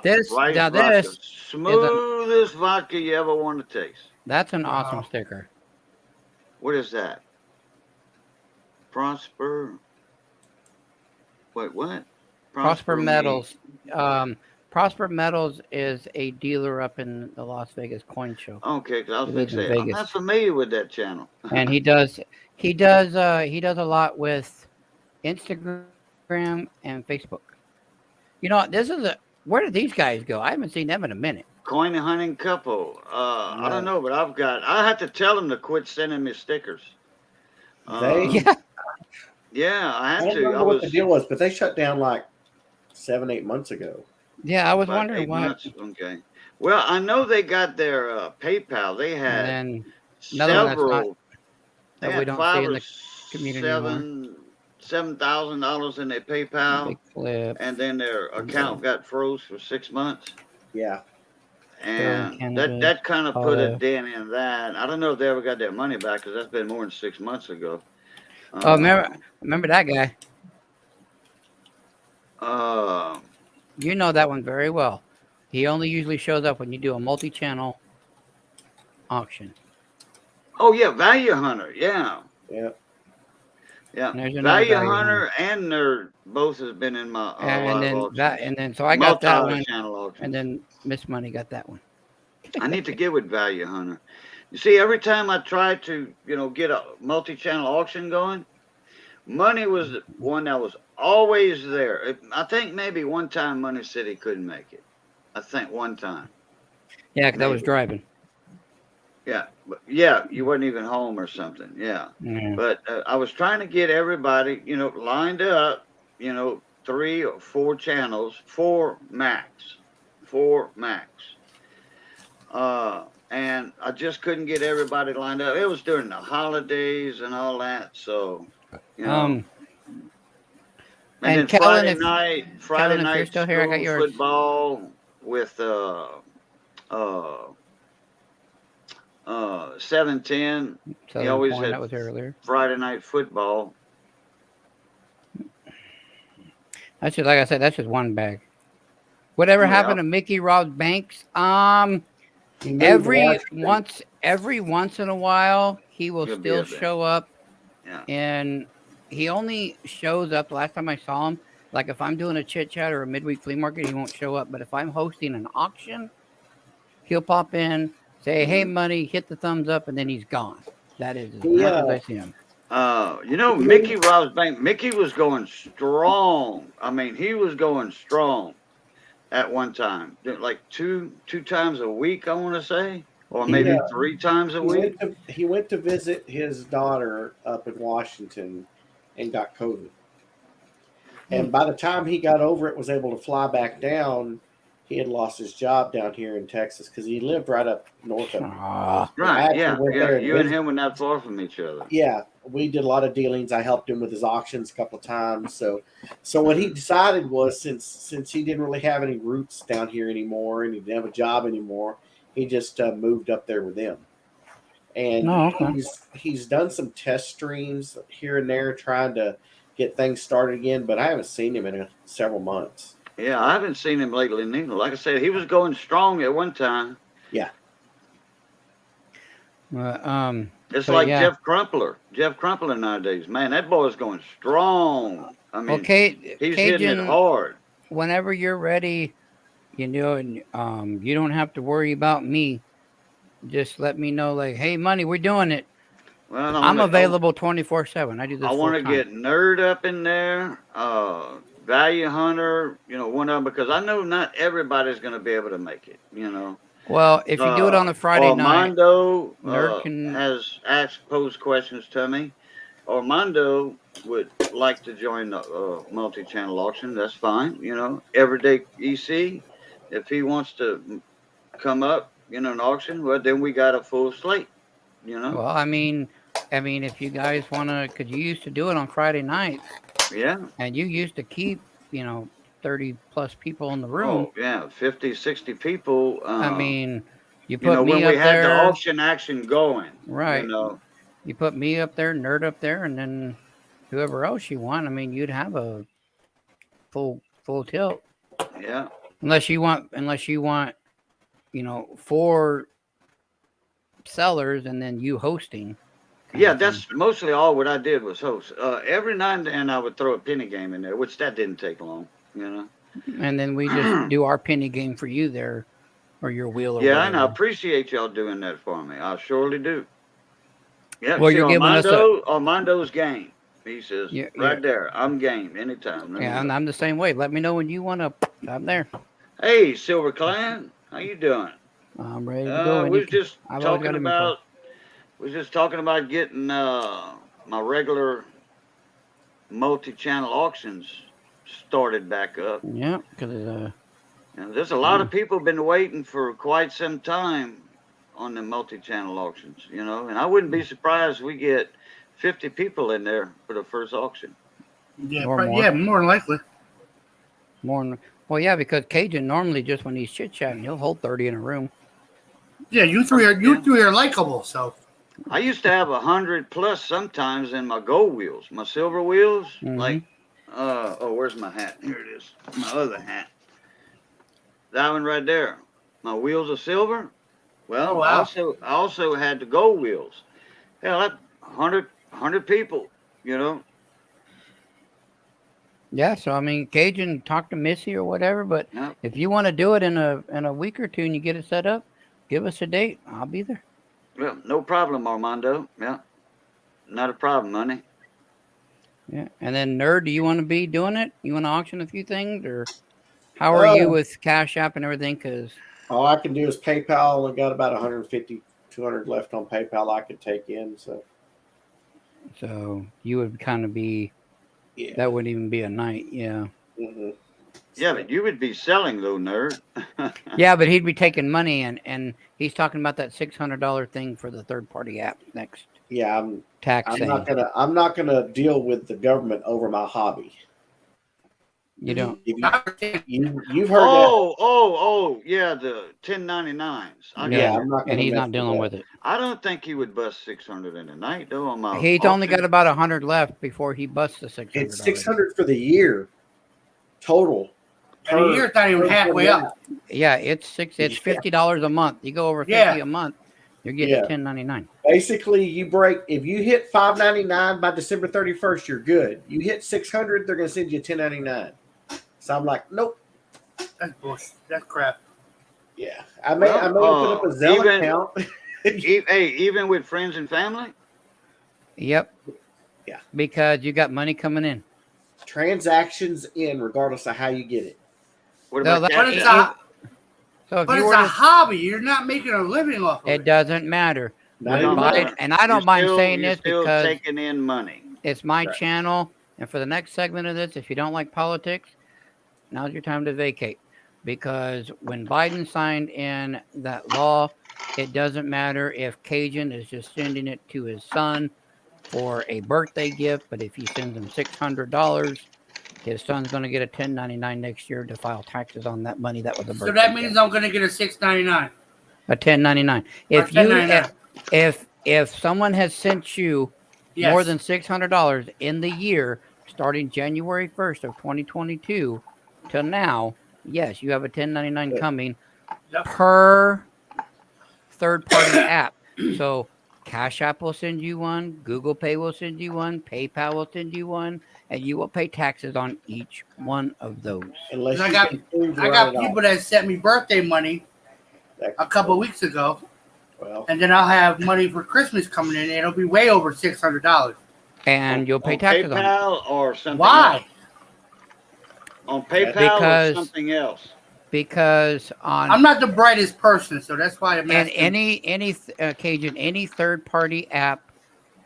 This Rice now vodka. this Smoothest vodka you ever want to taste. that's an Wow. awesome sticker. What is that? Prosper. Wait, what? Prosper Me. Metals. Prosper Metals is a dealer up in the Las Vegas coin show, Okay, because I was He going lives to in say, I'm Vegas. not familiar with that channel. and he does a lot with Instagram and Facebook. You know, where did these guys go? I haven't seen them in a minute. Coin hunting couple. I don't know, but I have to tell them to quit sending me stickers. They- Yeah, Yeah, I I had don't to. remember what the deal was, but they shut down like 7-8 months ago. yeah. I was About wondering 8 why. months. Okay. Well, I know they got their PayPal. They had And then another one that's not- several. They that we had don't five see in or the community anymore. $7,000 in their PayPal, Big flip. and then their account got froze for 6 months. Yeah. And Cannabis, that kind of put a auto. dent in that. I don't know if they ever got their money back because that's been more than 6 months ago. Oh, remember that guy? Uh, You know that one very well. He only usually shows up when you do a multi-channel auction. oh yeah, Value Hunter. Yeah, Yeah. yeah. And there's another Value Value Hunter and Nerd both has been in my and live then auctions. so I got that one, Multi-channel auctions. and then Miss Money got that one. I need to get with Value Hunter. You see, every time I tried to, get a multi-channel auction going, Money was the one that was always there. I think maybe one time Money City couldn't make it. I think one time. Yeah, because I was Maybe. driving. Yeah, but yeah, you weren't even home or something. Yeah, Yeah. but I was trying to get everybody, lined up. 3 or 4 channels, 4 max. And I just couldn't get everybody lined up. It was during the holidays and all that, so and then Kellen, Friday Kellen, if night you're still here, I got school yours. football with 710. Southern always Point, had- that was earlier. Friday night football. That's just like I said. That's just one bag. Whatever Yeah. happened to Mickey Rob's Banks? He moved Every to Washington. once in a while, he will He'll be still up there. show up, Yeah. and he only shows up. Last time I saw him, like if I'm doing a chit chat or a midweek flea market, he won't show up. But if I'm hosting an auction, he'll pop in, say, "Hey, Money," hit the thumbs up, and then he's gone. That is as much as I see him. Mickey Rob's Bank. Mickey was going strong. I mean, he was going strong at one time, like two times a week. I want to say, or maybe Yeah. 3 times a He week. went to visit his daughter up in Washington and got COVID. And by the time he got over it, was able to fly back down, he had lost his job down here in Texas because he lived right up north of him. Ah, I Right? actually Yeah, went yeah. there and You and visited. him were not far from each other. Yeah, we did a lot of dealings. I helped him with his auctions a couple of times. So what he decided was since he didn't really have any roots down here anymore and he didn't have a job anymore, he just moved up there with them. And Oh, okay. he's done some test streams here and there trying to get things started again, but I haven't seen him in several months. Yeah, I haven't seen him lately neither. Like I said, he was going strong at one time. It's So, like yeah. Jeff Crumpler. Jeff Crumpler nowadays, man, that boy's going strong. I mean, okay, he's hitting it Cajun. hard. Whenever you're ready, and you don't have to worry about me. Just let me know, like, hey, Money, we're doing it. Well, I'm available 24/7. I do this. I want to full-time. get Nerd up in there, Value Hunter, one of them, because I know not everybody's going to be able to make it, Well, if you do it on a Friday night, Armando Nerd can- has posed questions to me. Armando would like to join the multi-channel auction. That's fine, Everyday EC. If he wants to come up, an auction, well, then we got a full slate, well, I mean, if you guys want to, because you used to do it on Friday nights, Yeah. and you used to keep, 30 plus people in the room. Oh, yeah, 50, 60 people. I mean, You You put know, me when up we had the there, auction action going. right? You know, You put me up there, Nerd up there, and then whoever else you want. I mean, you'd have a full tilt. yeah. Unless you want, you know, 4 sellers and then you hosting. kind Yeah, of thing. that's mostly all what I did was host. Every now and then I would throw a penny game in there, which that didn't take long, you know. And then we just do our penny game for you there, or your wheel or Yeah, and I whatever. appreciate y'all doing that for me. I surely do. Yeah, Well, see, you're giving us a Armando's game. He says, Yeah, right there, I'm game anytime. Let me yeah, and know. I'm the same way. Let me know when you want to. I'm there. Hey, Silver Clan, how you doing? I'm ready to go. We was just I've always got talking inventory. about getting my regular multi-channel auctions started back up. Yeah, because And there's a lot of people been waiting for quite some time on the multi-channel auctions, you know, and I wouldn't be surprised we get 50 people in there for the first auction. Yeah, Or more. yeah, more than likely. well, yeah, because Cajun normally just when he's chit chatting, he'll hold 30 in a room. Yeah, you three are likable. So I used to have 100 plus sometimes in my gold wheels, my silver wheels. Mhm. Like, oh, where's my hat? Here it is, my other hat. That one right there. My wheels are silver. Well, Oh, wow. I also had the gold wheels. Hell, that 100 people, you know. Yeah, so I mean, Cajun, talk to Missy or whatever. But Yeah. if you want to do it in a week or two and you get it set up, give us a date. I'll be there. Well, no problem, Armando. Yeah, not a problem, honey. Yeah, and then Nerd, do you want to be doing it? You want to auction a few things, or how are you with Cash App and everything? Because All I can do is PayPal. I've got about 150, 200 left on PayPal I could take in. so you would kind of be. Yeah. That wouldn't even be a night. Yeah. Mm-hmm. Yeah, but you would be selling though, Nerd. Yeah, but he'd be taking money and he's talking about that $600 thing for the third party app next Yeah, tax I'm thing. not gonna deal with the government over my hobby. You don't. You've heard Yeah, the 1099s. I Yeah, got I'm not and gonna he's mess not dealing with with it. I don't think he would bust 600 in a night though. On my He's only auction. got about 100 left before he busts the 600. It's 600 for the year total. and a year's not even per halfway app. up. Yeah, it's $50 a month. You go over 50 Yeah. a month, you're getting Yeah. 1099. Basically, if you hit $5.99 by December 31st, you're good. You hit 600, they're gonna send you $10.99. So I'm like, nope. That's bullshit. That's crap. Yeah, I may put up a Zelle even- account. Hey, even with friends and family. Yep. Yeah. Because you got money coming in. Transactions in, regardless of how you get it. What No, about that- But Cash it's App? So if but you it's were a to, hobby. You're not making a living off of it it. doesn't matter. Not It don't anymore. matter. And I don't You're mind still- saying you're this still because taking in money. it's my Right. channel. And for the next segment of this, if you don't like politics, now's your time to vacate. Because when Biden signed in that law, it doesn't matter if Cajun is just sending it to his son for a birthday gift, but if he sends him $600, his son's going to get a 1099 next year to file taxes on that money that was a birthday So that gift. means I'm going to get a $6.99. A 1099. If you $10.99. if someone has sent you Yes. more than $600 in the year starting January 1st of 2022 till now, yes, you have a 1099 Good. coming Yep. per third party app. So Cash App will send you one, Google Pay will send you one, PayPal will send you one, and you will pay taxes on each one of those. Unless I you got- can prove I to got write it people off. that sent me birthday money a couple of weeks ago, Well, and then I'll have money for Christmas coming in, and it'll be way over $600. And you'll pay On taxes on it. PayPal or something Why? else? On PayPal Because- or something else? Because on I'm not the brightest person, so that's why I'm and asking. any Cajun, any third party app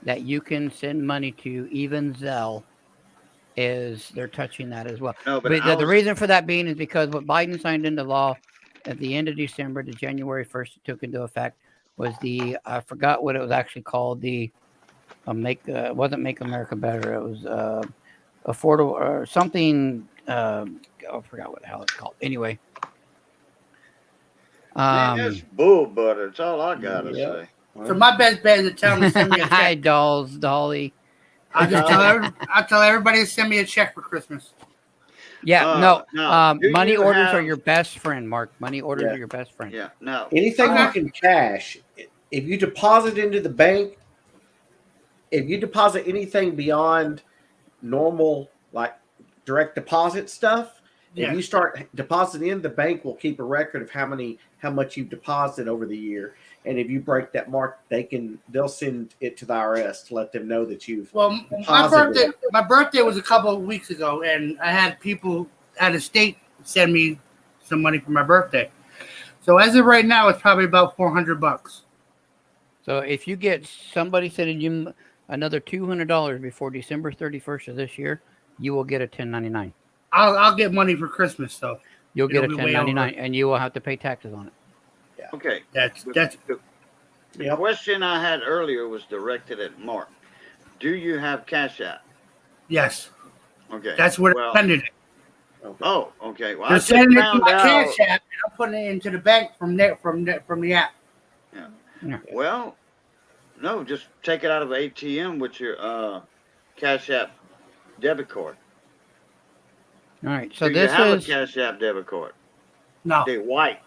that you can send money to, even Zelle, is they're touching that as well. No, but But I the was- reason for that being is because what Biden signed into law at the end of December to January 1st it took into effect was the I forgot what it was actually called, the it wasn't Make America Better, it was affordable or something I forgot what the hell it's called. Anyway, Man, that's bull butter. That's all I gotta Yep. say. So my best bet is to tell them to send me a Hi, check. Dolly. I'll tell everybody to send me a check for Christmas. Yeah, now, do money you orders are have- your best friend, Mark. Money orders Yeah. are your best friend. Yeah. Now, Anything Okay. you can cash, if you deposit into the bank, if you deposit anything beyond normal, like direct deposit stuff, Yeah. if you start depositing in, the bank will keep a record of how much you've deposited over the year. And if you break that mark, they'll send it to the IRS to let them know that you've Well, deposited. my birthday was a couple of weeks ago, and I had people out of state send me some money for my birthday. So as of right now, it's probably about $400. So if you get somebody sending you another $200 before December 31st of this year, you will get a 1099. I'll get money for Christmas, so You'll get a It'll be way over. 1099, and you will have to pay taxes on it. okay. that's The Yep. question I had earlier was directed at Mark. Do you have Cash App? yes. Okay. That's where Well, they're sending it. Oh, okay. Well, I They're just sending it to found my out. cash app, and I'm putting it into the bank from the app. Well, no, just take it out of the ATM with your Cash App debit card. All right. So Do this you have is a Cash App debit card? No, They white.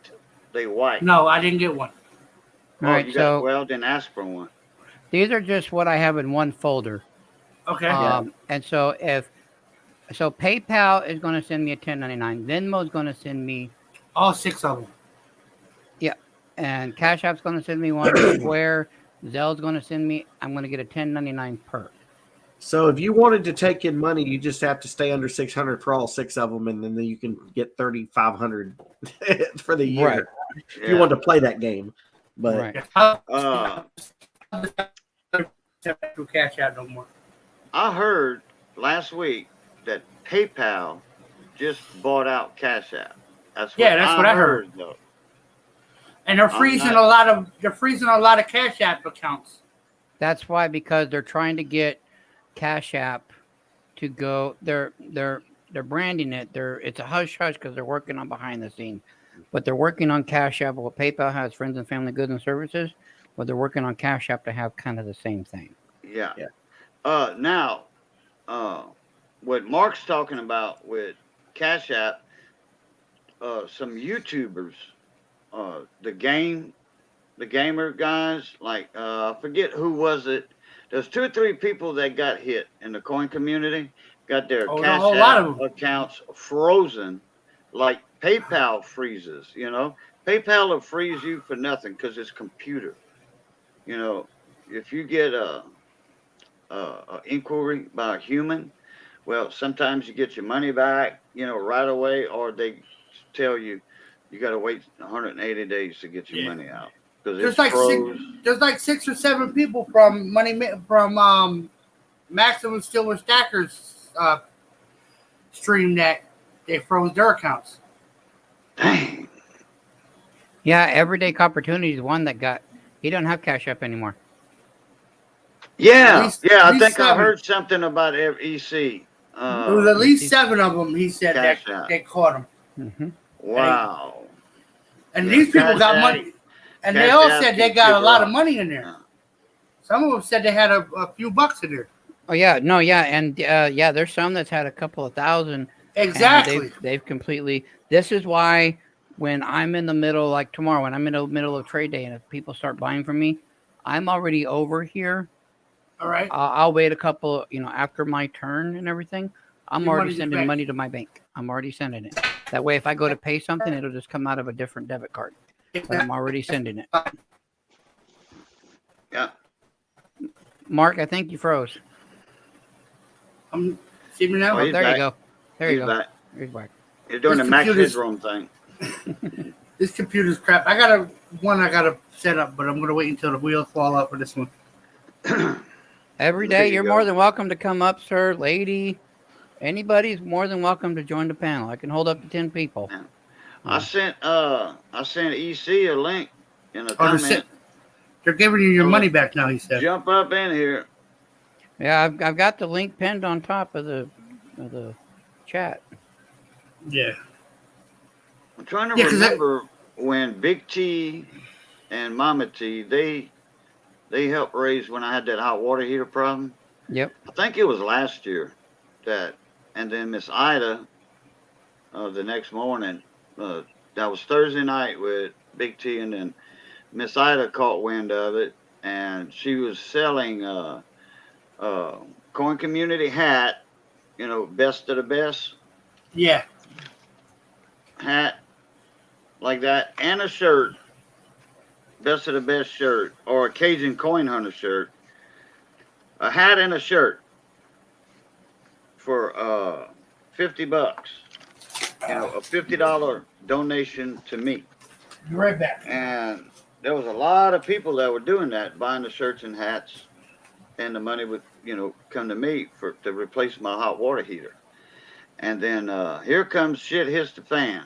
no, I didn't get one. all right. you So well, then ask for one. these are just what I have in one folder. Okay. And so PayPal is going to send me a 1099. Venmo is going to send me, All 6 of them. and Cash App's going to send me one. Square, Zelle's going to send me. I'm going to get a 1099 per. So if you wanted to take in money, you just have to stay under 600 for all 6 of them, and then you can get 3,500 for the year Right. if you want to play that game. But Right. Do cash out no more. I heard last week that PayPal just bought out Cash App. That's what I heard though. And they're freezing a lot of cash app accounts. That's why, because they're trying to get Cash App to go. They're branding it. It's a hush hush because they're working on behind the scenes, but they're working on Cash App. What PayPal has, Friends and Family Goods and Services, but they're working on Cash App to have kind of the same thing. Yeah. Yeah. Now, what Mark's talking about with Cash App, some YouTubers, the gamer guys, like I forget who was it. There's 2 or 3 people that got hit in the coin community, got their Oh, a Cash whole lot App of them. accounts frozen, like PayPal freezes. You know, PayPal will freeze you for nothing because it's computer. You know, if you get a inquiry by a human, well, sometimes you get your money back, you know, right away, or they tell you you got to wait 180 days to get your money out because There's it's like froze. there's like 6 or 7 people from Maximum Steel and Stackers stream that they froze their accounts. Dang. Yeah, Everyday Opportunity is one that got. He don't have Cash App anymore. Yeah, At I least think I 7. heard something about EC. There was at least 7 of them. He said that Cash App. they caught him, Mm-hmm. Wow. and Yeah, these people Cash got App- money, and they Cash all App said they keeps got a people lot of out. money in there. Yeah. Some of them said they had a few bucks in there. Oh yeah, no, yeah, and there's some that's had a couple of thousand. and Exactly. They've completely. This is why when I'm in the middle, like tomorrow, when I'm in the middle of trade day, and if people start buying from me, I'm already over here. All right. I'll wait a couple, after my turn and everything. I'm Your already money's sending back. money to my bank. I'm already sending it. That way, if I go to pay something, it'll just come out of a different debit card. But I'm already sending it. Yeah. Mark, I think you froze. I'm see me now. Oh, Oh, he's there back. you go. There He's you go. back. He's back. You're doing This the Max computer's- Headroom thing. This computer's crap. I gotta set up, but I'm gonna wait until the wheels fall out for this one. Every There day, you you're go. more than welcome to come up, sir, lady. Anybody's more than welcome to join the panel. I can hold up to 10 people. Yeah. I sent EC a link in the Oh, comment. they're giving you your money back now. He said. Jump up in here. Yeah, I've got the link pinned on top of the chat. Yeah. I'm trying to Yeah, 'cause remember when Big T and Mama T, they helped raise when I had that hot water heater problem. Yep. I think it was last year that, and then Miss Ida, the next morning, that was Thursday night with Big T, and then Miss Ida caught wind of it, and she was selling Coin Community hat, best of the best Yeah. hat like that, and a shirt, best of the best shirt, or a Cajun Coin Hunter shirt, a hat and a shirt for $50. A $50 donation to me. Be right back. And there was a lot of people that were doing that, buying the shirts and hats, and the money would, come to me to replace my hot water heater. And then here comes shit hits the fan,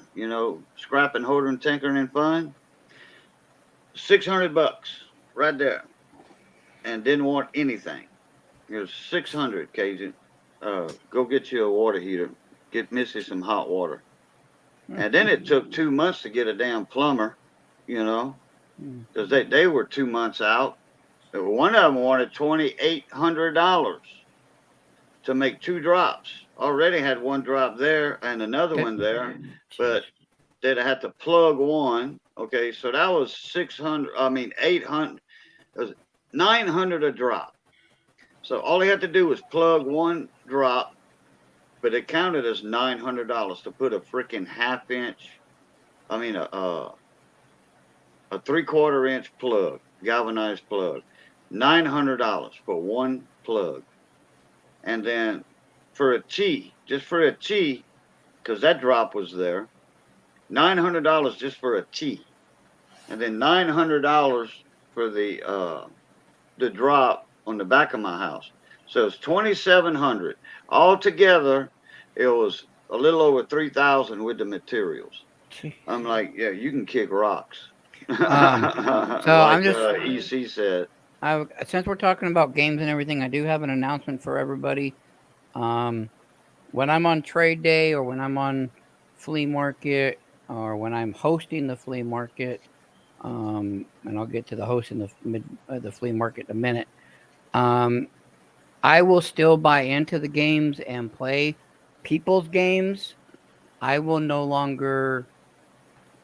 scrapping, holding, tinkering, and fun. $600 right there, and didn't want anything. It was 600, Cajun. Go get you a water heater. Get Missy some hot water. And then it took 2 months to get a damn plumber, because they were 2 months out. One of them wanted $2,800 to make 2 drops. Already had 1 drop there and another one there, but they'd had to plug one. Okay, so that was 800. It was 900 a drop. So all he had to do was plug 1 drop, but it counted as $900 to put a freaking a 3/4 inch plug, galvanized plug. $900 for 1 plug. And then for a T, just for a T, because that drop was there, $900 just for a T. And then $900 for the drop on the back of my house. So it's $2,700. Altogether, it was a little over $3,000 with the materials. I'm like, yeah, you can kick rocks. I'm just EC said. Since we're talking about games and everything, I do have an announcement for everybody. When I'm on trade day, or when I'm on flea market, or when I'm hosting the flea market, and I'll get to the hosting the flea market in a minute. I will still buy into the games and play people's games. I will no longer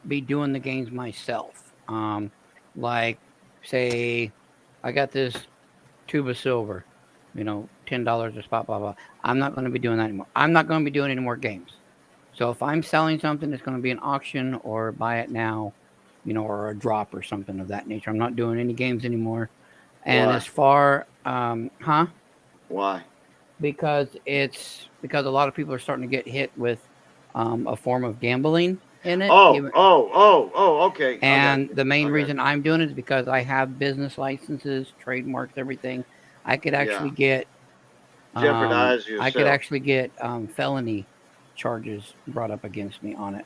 be doing the games myself. Like, say, I got this tube of silver, $10 a spot, blah, blah. I'm not going to be doing that anymore. I'm not going to be doing any more games. So if I'm selling something, it's going to be an auction or buy it now, or a drop or something of that nature. I'm not doing any games anymore. And Why? as far, Why? Because a lot of people are starting to get hit with a form of gambling in it. Okay. And the main Okay. reason I'm doing it is because I have business licenses, trademarks, everything. I could actually get Jeopardize yourself. I could actually get felony charges brought up against me on it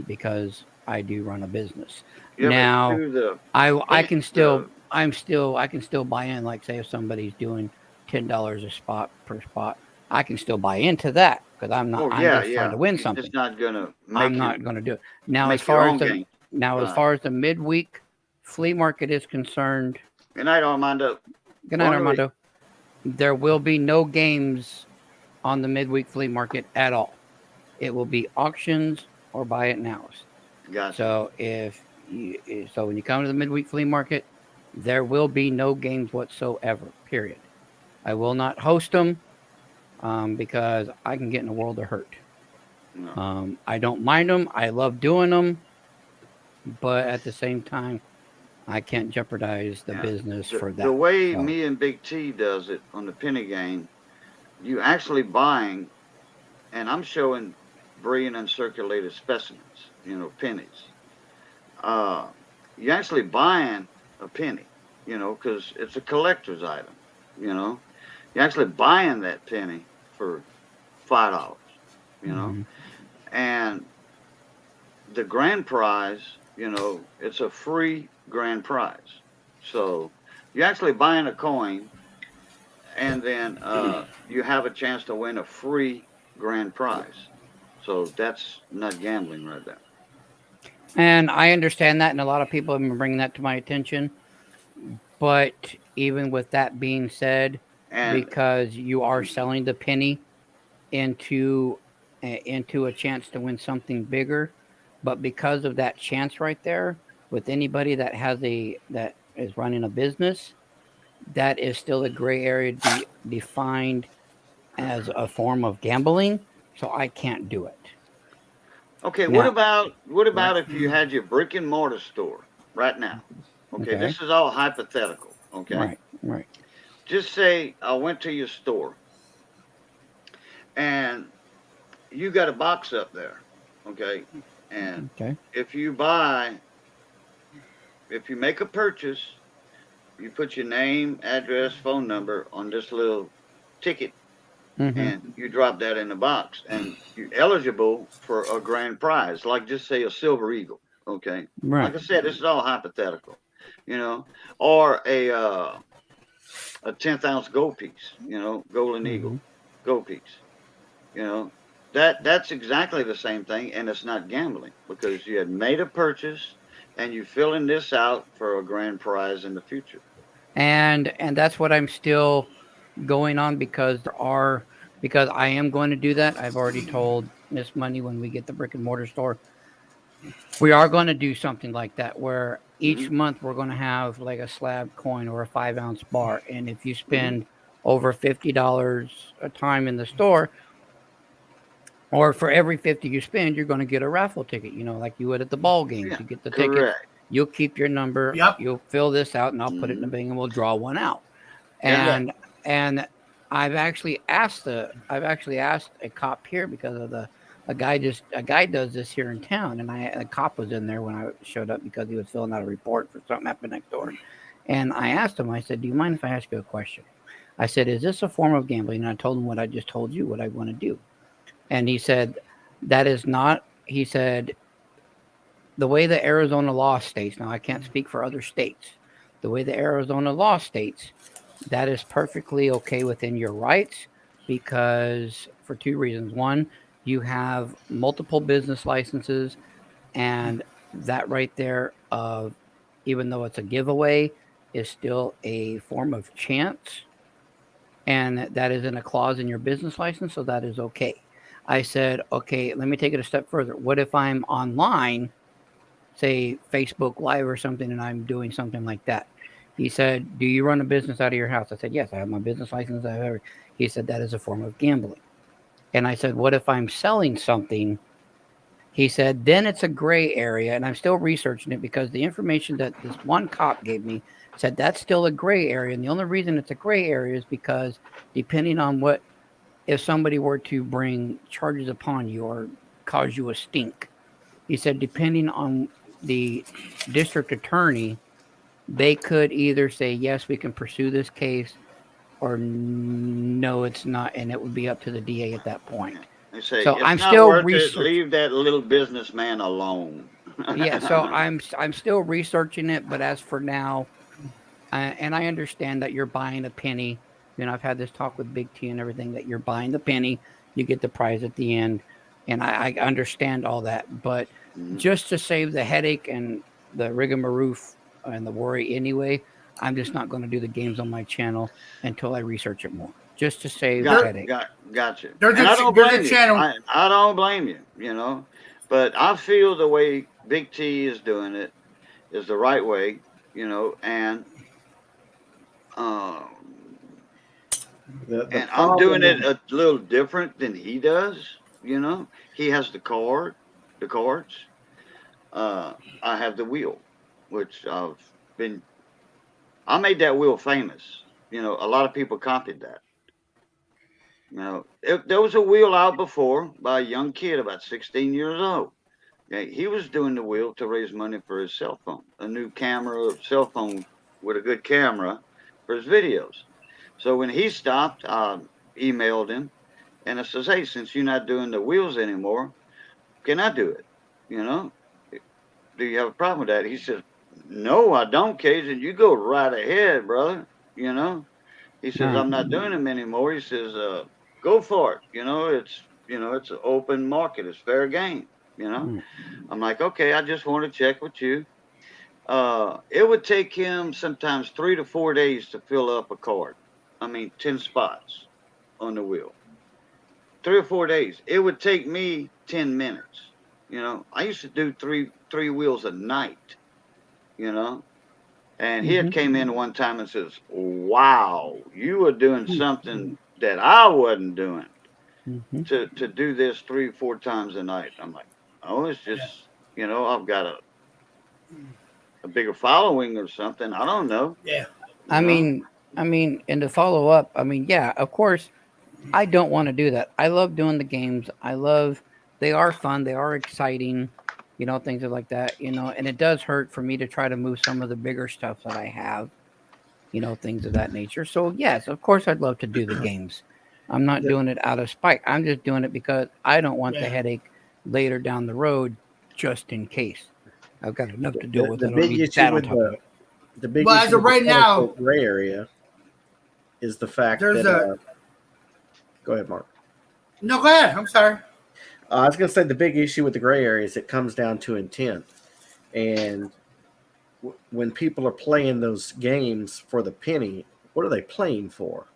because I do run a business. Yeah, now but through I can still buy in. Like, say if somebody's doing $10 a spot per spot, I can still buy into that because I'm not. I'm just trying to win You're something. just not gonna make I'm not going to do it now. make As your far own as the game. as far as the midweek flea market is concerned, Good night, Armando. good night, Wait. Armando. There will be no games on the midweek flea market at all. It will be auctions or buy it nows. Gotcha. So when you come to the midweek flea market, there will be no games whatsoever. Period. I will not host them because I can get in a world of hurt. No. I don't mind them. I love doing them, but at the same time, I can't jeopardize the business for that. The way So, me and Big T does it on the penny game, you actually buying, and I'm showing brilliant uncirculated specimens, pennies. You actually buying a penny, because it's a collector's item, You're actually buying that penny for $5, mhm. and the grand prize, it's a free grand prize. So you're actually buying a coin, and then you have a chance to win a free grand prize. So that's not gambling right there. And I understand that, and a lot of people have been bringing that to my attention. But even with that being said, And because you are selling the penny into into a chance to win something bigger, but because of that chance right there, with anybody that has that is running a business, that is still a gray area defined as a form of gambling. So I can't do it. okay, Now, what about if you had your brick and mortar store right now? Okay, okay, this is all hypothetical. Okay, right, just say I went to your store and you got a box up there. Okay, and okay, if you make a purchase, you put your name, address, phone number on this little ticket, mm-hmm, and you drop that in the box, and you're eligible for a grand prize, like just say a silver eagle. Okay, like right, I said, this is all hypothetical, or a 10th ounce gold piece, golden mm-hmm. eagle, gold piece, that's exactly the same thing, and it's not gambling because you had made a purchase and you filling this out for a grand prize in the future. And that's what I'm still going on because I am going to do that. I've already told Miss Money when we get the brick and mortar store, we are going to do something like that where each Hmm. month we're going to have like a slab coin or a 5-ounce bar, and if you Hmm. spend over $50 a time in the store, or for every 50 you spend, you're going to get a raffle ticket, like you would at the ball games. Yeah, You get the ticket, correct. you'll keep your number, Yep. you'll fill this out, and I'll put it in the Hmm. bin, and we'll draw one out. Yeah. And and I've actually asked a cop here because of a guy does this here in town, and a cop was in there when I showed up because he was filling out a report for something happened next door. And I asked him, I said, "Do you mind if I ask you a question?" I said, "Is this a form of gambling?" And I told him what I just told you, what I want to do. And he said, "That is not." He said, "The way the Arizona law states, now I can't speak for other states. The way the Arizona law states, that is perfectly okay within your rights because for two reasons. One, you have multiple business licenses, and that right there, even though it's a giveaway, is still a form of chance, and that is in a clause in your business license, so that is okay." I said, "Okay, let me take it a step further. What if I'm online, say Facebook Live or something, and I'm doing something like that?" He said, "Do you run a business out of your house?" I said, "Yes, I have my business license. I have everything." He said, "That is a form of gambling." And I said, "What if I'm selling something?" He said, "Then it's a gray area." And I'm still researching it because the information that this one cop gave me said that's still a gray area. And the only reason it's a gray area is because depending on if somebody were to bring charges upon you or cause you a stink, he said, depending on the district attorney, they could either say, yes, we can pursue this case, or no, it's not. And it would be up to the DA at that point. They say So it's I'm not still worth it. researching. Leave that little businessman alone. Yeah, so I'm still researching it. But as for now, and I understand that you're buying a penny. I've had this talk with Big T and everything that you're buying the penny, you get the prize at the end. And I understand all that. But Mhm. just to save the headache and the rigmarole and the worry anyway, I'm just not going to do the games on my channel until I research it more, just to save the headache. Gotcha. There's And a- I don't there's a blame you. channel- I don't blame you. But I feel the way Big T is doing it is the right way, and um, The I'm doing it problem, a little different than he does. He has the cards. I have the wheel, which I made that wheel famous. A lot of people copied that. There was a wheel out before by a young kid about 16 years old. Yeah, he was doing the wheel to raise money for his cell phone, a new cell phone with a good camera for his videos. So when he stopped, I emailed him and I says, "Hey, since you're not doing the wheels anymore, can I do it? You know, do you have a problem with that?" He says, "No, I don't, Cajun. You go right ahead, brother. You know." He says, "I'm not doing them anymore." He says, "Go for it. It's an open market. It's fair game." You know, Mm. I'm like, okay, I just want to check with you. It would take him sometimes 3 to 4 days to fill up a card. I mean, 10 spots on the wheel. 3 or 4 days. It would take me 10 minutes. You know, I used to do three wheels a night. You know, and he had Mhm. came in one time and says, "Wow, you were doing something that I wasn't doing Mhm. to do this 3 or 4 times a night." I'm like, "Oh, it's just I've got a bigger following or something. I don't know." Yeah. I You know, mean, and to follow up, I mean, yeah, of course, I don't want to do that. I love doing the games. They are fun. They are exciting, things like that, and it does hurt for me to try to move some of the bigger stuff that I have, things of that nature. So, yes, of course, I'd love to do the games. I'm not The, doing it out of spite. I'm just doing it because I don't want the Yeah. headache later down the road just in case. I've got enough to deal with. the I don't big need issue that on with top of it. the big Well, as issue of with the right quote now, unquote gray area is the fact there's that. a Go ahead, Mark. no. Go ahead. I'm sorry. I was going to say the big issue with the gray area is it comes down to intent, and when people are playing those games for the penny, what are they playing for?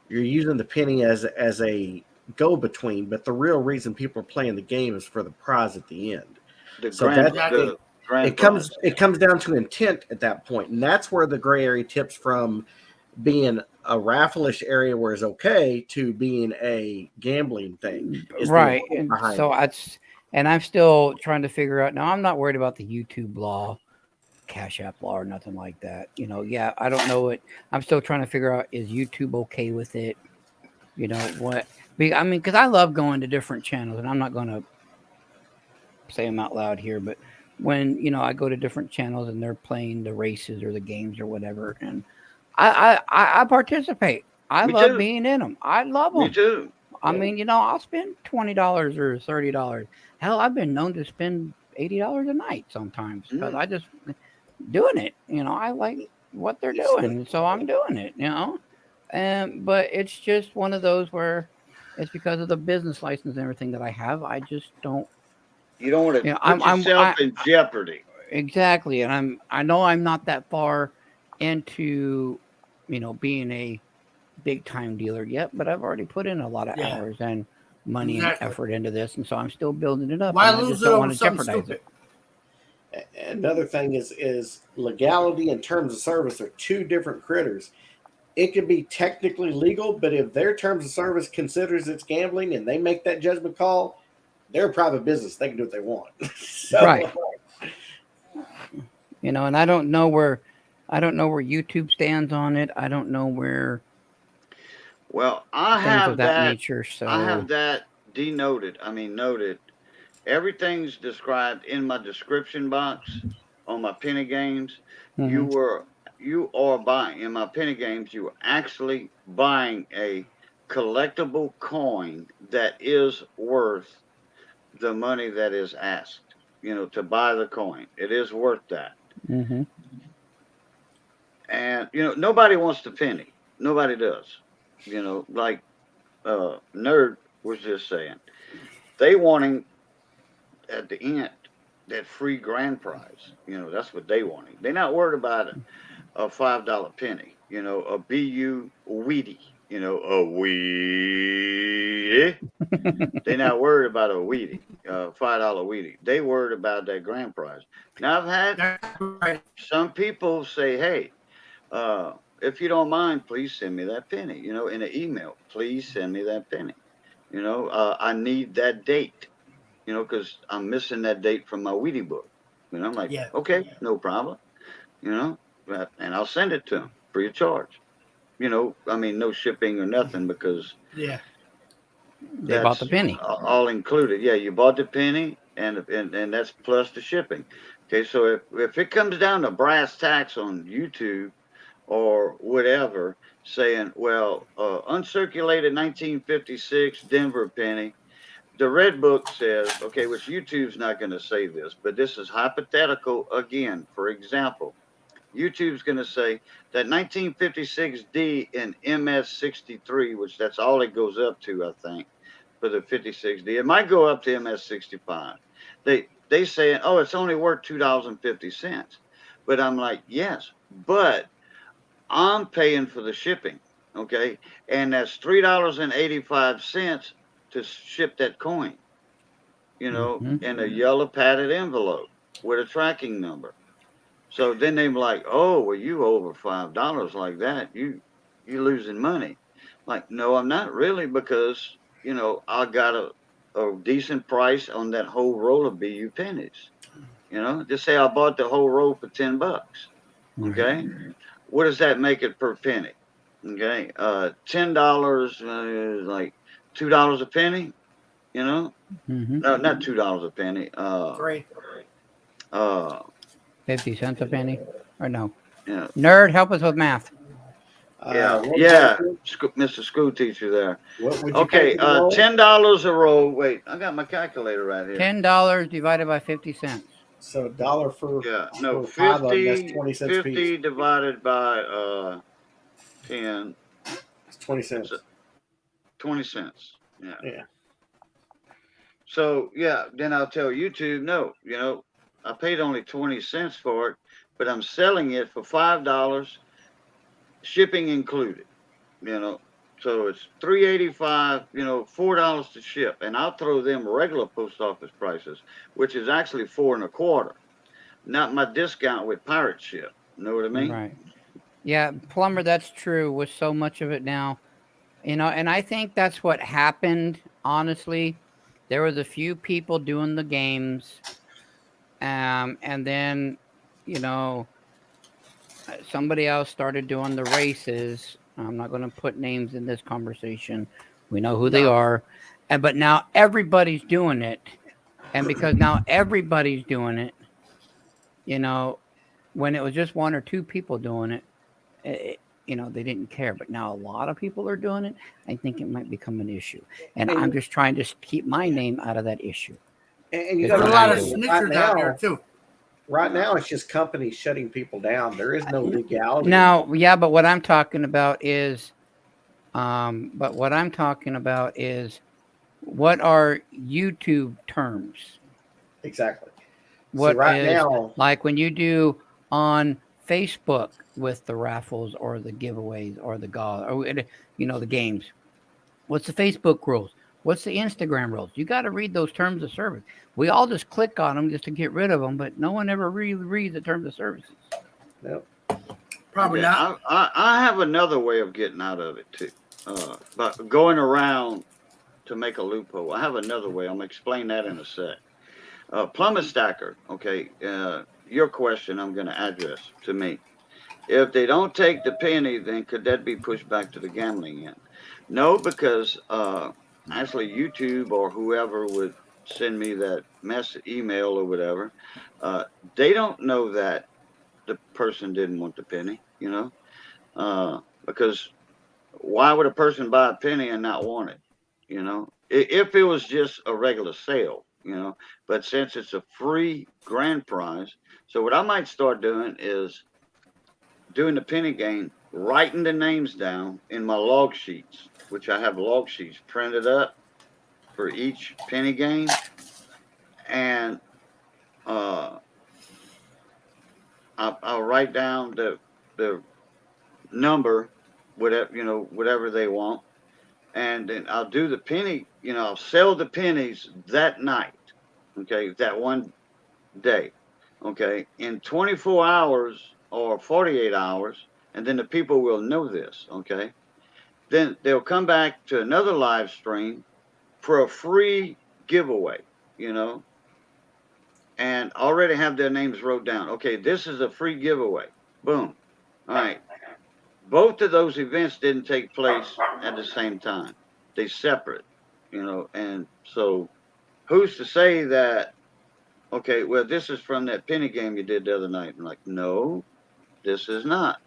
You're using the penny as a go between, but the real reason people are playing the game is for the prize at the end. the So grand that Exactly. the grand it comes prize. it comes down to intent at that point, and that's where the gray area tips from being a raffleish area where it's okay to being a gambling thing. Is the Right. intent And behind so it? I'm still trying to figure out now. I'm not worried about the YouTube law, Cash App law, or nothing like that. Yeah, I don't know it. I'm still trying to figure out is YouTube okay with it? What? I mean, because I love going to different channels, and I'm not going to say them out loud here, but when I go to different channels and they're playing the races or the games or whatever, and I participate. I Me love too. being in them. I love Me them. too. I mean, I'll spend $20 or $30. Hell, I've been known to spend $80 a night sometimes because Mm. I just doing it. I like what they're doing, so I'm doing it. But it's just one of those where it's because of the business license and everything that I have. I just don't. You don't want to I'm put yourself in jeopardy. exactly, and I know I'm not that far into, being a big time dealer yet, but I've already put in a lot of Yeah. hours and money and Exactly. effort into this, and so I'm still building it up, Why and I lose just it don't over want to something jeopardize stupid? it. Another thing is legality and terms of service are two different critters. It could be technically legal, but if their terms of service considers it's gambling and they make that judgment call, they're a private business. They can do what they want. So, Right. And I don't know where YouTube stands on it. I don't know where Well, I things of have that that. nature. I So, have that denoted. I mean, noted. Everything's described in my description box on my penny games. You mhm. were you are buying in my penny games. You are actually buying a collectible coin that is worth the money that is asked. To buy the coin, it is worth that. Mhm. And nobody wants the penny. Nobody does. Like Nerd was just saying, they wanting at the end that free grand prize. That's what they wanting. They're not worried about a $5 penny. A BU Wheatie. A Wheatie. They're not worried about a Wheatie, $5 Wheatie. They worried about that grand prize. Now I've had That's right. some people say, "Hey, if you don't mind, please send me that penny." In an email, please send me that penny. I need that date. Because I'm missing that date from my Wheatie book. I'm like, Yeah. okay, no problem. And I'll send it to them free of charge. I mean, no shipping or nothing because Yeah. They bought the that's penny. all included. Yeah, you bought the penny, and that's plus the shipping. Okay, so if it comes down to brass tacks on YouTube or whatever, saying, well, uncirculated 1956 Denver penny. The red book says, okay, which YouTube's not going to say this, but this is hypothetical again. For example, YouTube's going to say that 1956D in MS63, which that's all it goes up to, I think, for the 5060. It might go up to MS65. They saying, oh, it's only worth $2.50. But I'm like, yes, but I'm paying for the shipping, okay? And that's $3.85 to ship that coin, you know, Mhm. in a yellow padded envelope with a tracking number. So then they're like, oh, well, you over $5 like that, you losing money. Like, no, I'm not really, because you know I got a decent price on that whole roll of BU pennies. You know, just say I bought the whole roll for $10. Okay, what does that make it per penny? Okay, $10, like $2 a penny. You know, Mm-hmm. no, not $2 a penny. 3. Uh, 50 cents a penny, or no? yeah, Nerd, help us with math. yeah. Mr. School Teacher there. What would you Okay, pay for the roll? $10 a roll. Wait, I got my calculator right here. $10 divided by 50 cents. So a dollar for Yeah, no, 5 of them, that's 50, 20 cents 50 piece. divided by 10, It's 20 cents. 20 cents. Yeah. Yeah. So yeah, then I'll tell YouTube, no, you know, I paid only 20 cents for it, but I'm selling it for $5, shipping included. You know, so it's $3.85. You know, $4 to ship, and I'll throw them regular post office prices, which is actually $4.25, not my discount with pirate ship. Know what I mean? Right. Yeah, Plumber, that's true with so much of it now. You know, and I think that's what happened, honestly. There was a few people doing the games, and then, you know, somebody else started doing the races. I'm not going to put names in this conversation. We know who they are. But now everybody's doing it. And because now everybody's doing it, you know, when it was just one or two people doing it, you know, they didn't care. But now a lot of people are doing it. I think it might become an issue. And I'm just trying to keep my name out of that issue. And you There's There's got a what lot I of do. snitchers out there too. Right now, it's just companies shutting people down. There is no legality. Now, yeah, but what I'm talking about is, what are YouTube terms? Exactly. What so right is, now, like when you do on Facebook with the raffles or the giveaways or the you know, the games? What's the Facebook rules? What's the Instagram rules? You got to read those terms of service. We all just click on them just to get rid of them, but no one ever really reads the terms of services. Nope. Probably Yeah, not. I have another way of getting out of it too, but going around to make a loophole. I have another way. I'm gonna explain that in a sec. Plumber Stacker. Okay, your question I'm gonna address to me. If they don't take the penny, then could that be pushed back to the gambling end? No, because actually YouTube or whoever would send me that email or whatever, they don't know that the person didn't want the penny, you know, because why would a person buy a penny and not want it? You know, if it was just a regular sale, you know, but since it's a free grand prize, so what I might start doing is doing the penny game, writing the names down in my log sheets, which I have log sheets printed up for each penny game, and I'll write down the number, whatever, you know, whatever they want, and then I'll do the penny. You know, I'll sell the pennies that night. Okay, that one day. Okay, in 24 hours or 48 hours, and then the people will know this. Okay, then they'll come back to another live stream for a free giveaway. You know, and already have their names wrote down. Okay, this is a free giveaway. Boom. All right. Both of those events didn't take place at the same time. They separate, you know, and so who's to say that, okay, well, this is from that penny game you did the other night. I'm like, no, this is not.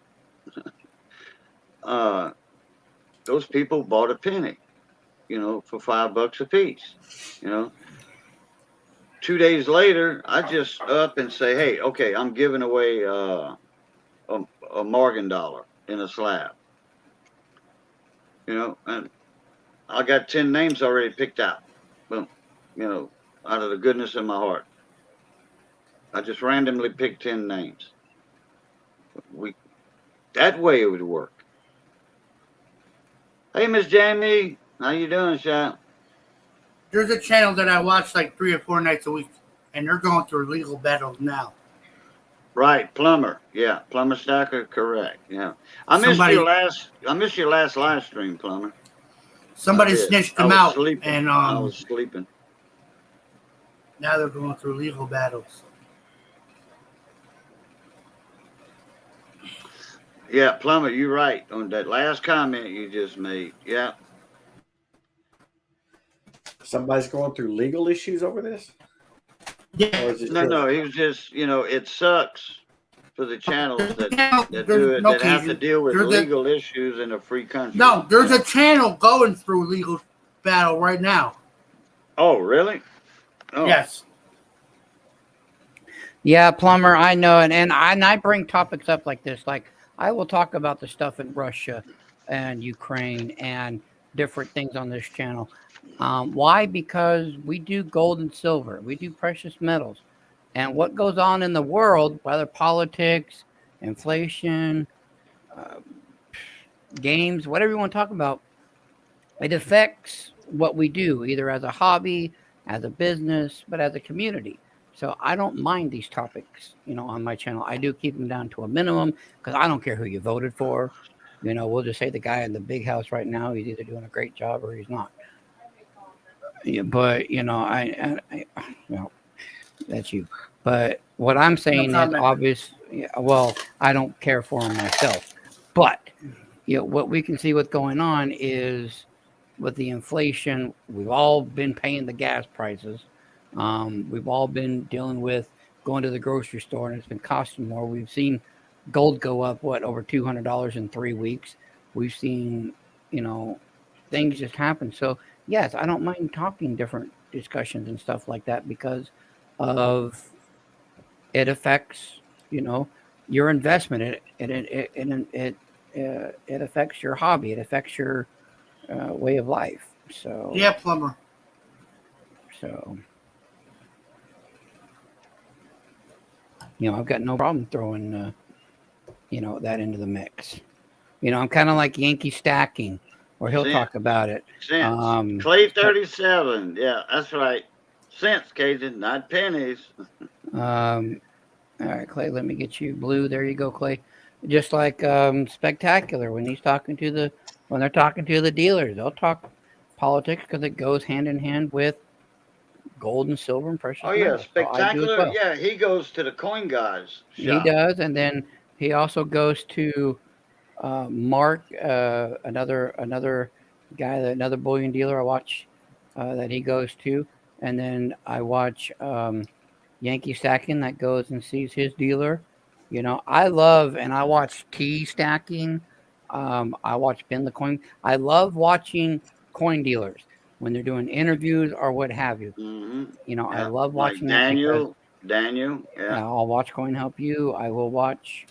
Those people bought a penny, you know, for $5 a piece, you know. 2 days later, I just up and say, hey, okay, I'm giving away a Morgan dollar in a slab, you know, and I got 10 names already picked out. Boom. Out of the goodness of my heart. I just randomly picked 10 names. That way it would work. Hey, Miss Jamie, how you doing, Shot? There's a channel that I watch like 3 or 4 nights a week, and they're going through legal battles now. Right, Plumber. Yeah, Plumber Stacker, correct. Yeah. I missed your last live stream, Plumber. Somebody I did. snitched I them was out, sleeping. and I was sleeping. now they're going through legal battles. Yeah, Plumber, you're right on that last comment you just made. Yeah. Somebody's going through legal issues over this? Yeah, Or is it No, just- no, he was just, it sucks for the channels that do there's it, no that have to occasion. deal with There's legal issues in a free country. No, there's a channel going through legal battle right now. Oh, really? Oh. Yes. Yeah, Plumber, I know, and I bring topics up like this. Like I will talk about the stuff in Russia and Ukraine and different things on this channel. Why? Because we do gold and silver, we do precious metals, and what goes on in the world, whether politics, inflation, games, whatever you want to talk about, it affects what we do, either as a hobby, as a business, but as a community. So I don't mind these topics, on my channel. I do keep them down to a minimum because I don't care who you voted for. We'll just say the guy in the big house right now, he's either doing a great job or he's not. Yeah, but I that's you. But what I'm saying is obvious. Yeah, well, I don't care for him myself, but what we can see what's going on is with the inflation. We've all been paying the gas prices. We've all been dealing with going to the grocery store and it's been costing more. We've seen gold go up, over $200 in 3 weeks. We've seen, things just happen. So yes, I don't mind talking different discussions and stuff like that because of it affects, your investment. It affects your hobby. It affects your way of life. So Yeah, Plumber. So, I've got no problem throwing, that into the mix. I'm kind of like Yankee stacking, or he'll talk about it. Cents. Clay 37. Yeah, that's right. Cents, Cajun, not pennies. All right, Clay, let me get you blue. There you go, Clay. Just like Spectacular, when they're talking to the dealers, they'll talk politics because it goes hand in hand with gold and silver and precious Oh, yeah, metals. So I do as Spectacular. well. Yeah, he goes to the coin guys. He shop. does, and then he also goes to Mark, another guy, another bullion dealer I watch that he goes to, and then I watch Yankee Stacking that goes and sees his dealer. I love and I watch T Stacking. I watch Pin the Coin. I love watching coin dealers when they're doing interviews or what have you. Mm-hmm. I love watching like that Daniel. Yeah. I'll watch Coin Help You. I will watch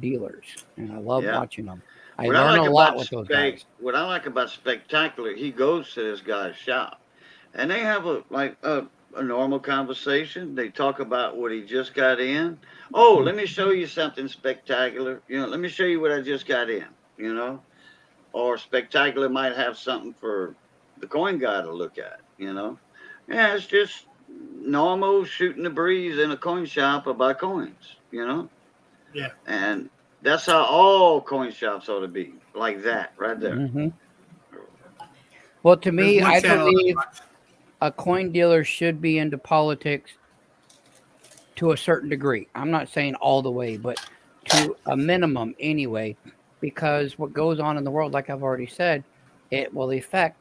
dealers, and I love watching them. I learn a lot with those guys. What I like about Spectacular, he goes to this guy's shop, and they have a normal conversation. They talk about what he just got in. Oh, let me show you something spectacular. Let me show you what I just got in. Or Spectacular might have something for the coin guy to look at. Yeah, it's just normal shooting the breeze in a coin shop about coins. Yeah. And that's how all coin shops ought to be, like that, right there. Mm-hmm. Well, to me, There's one I channel believe watch. a coin dealer should be into politics to a certain degree. I'm not saying all the way, but to a minimum anyway, because what goes on in the world, like I've already said, it will affect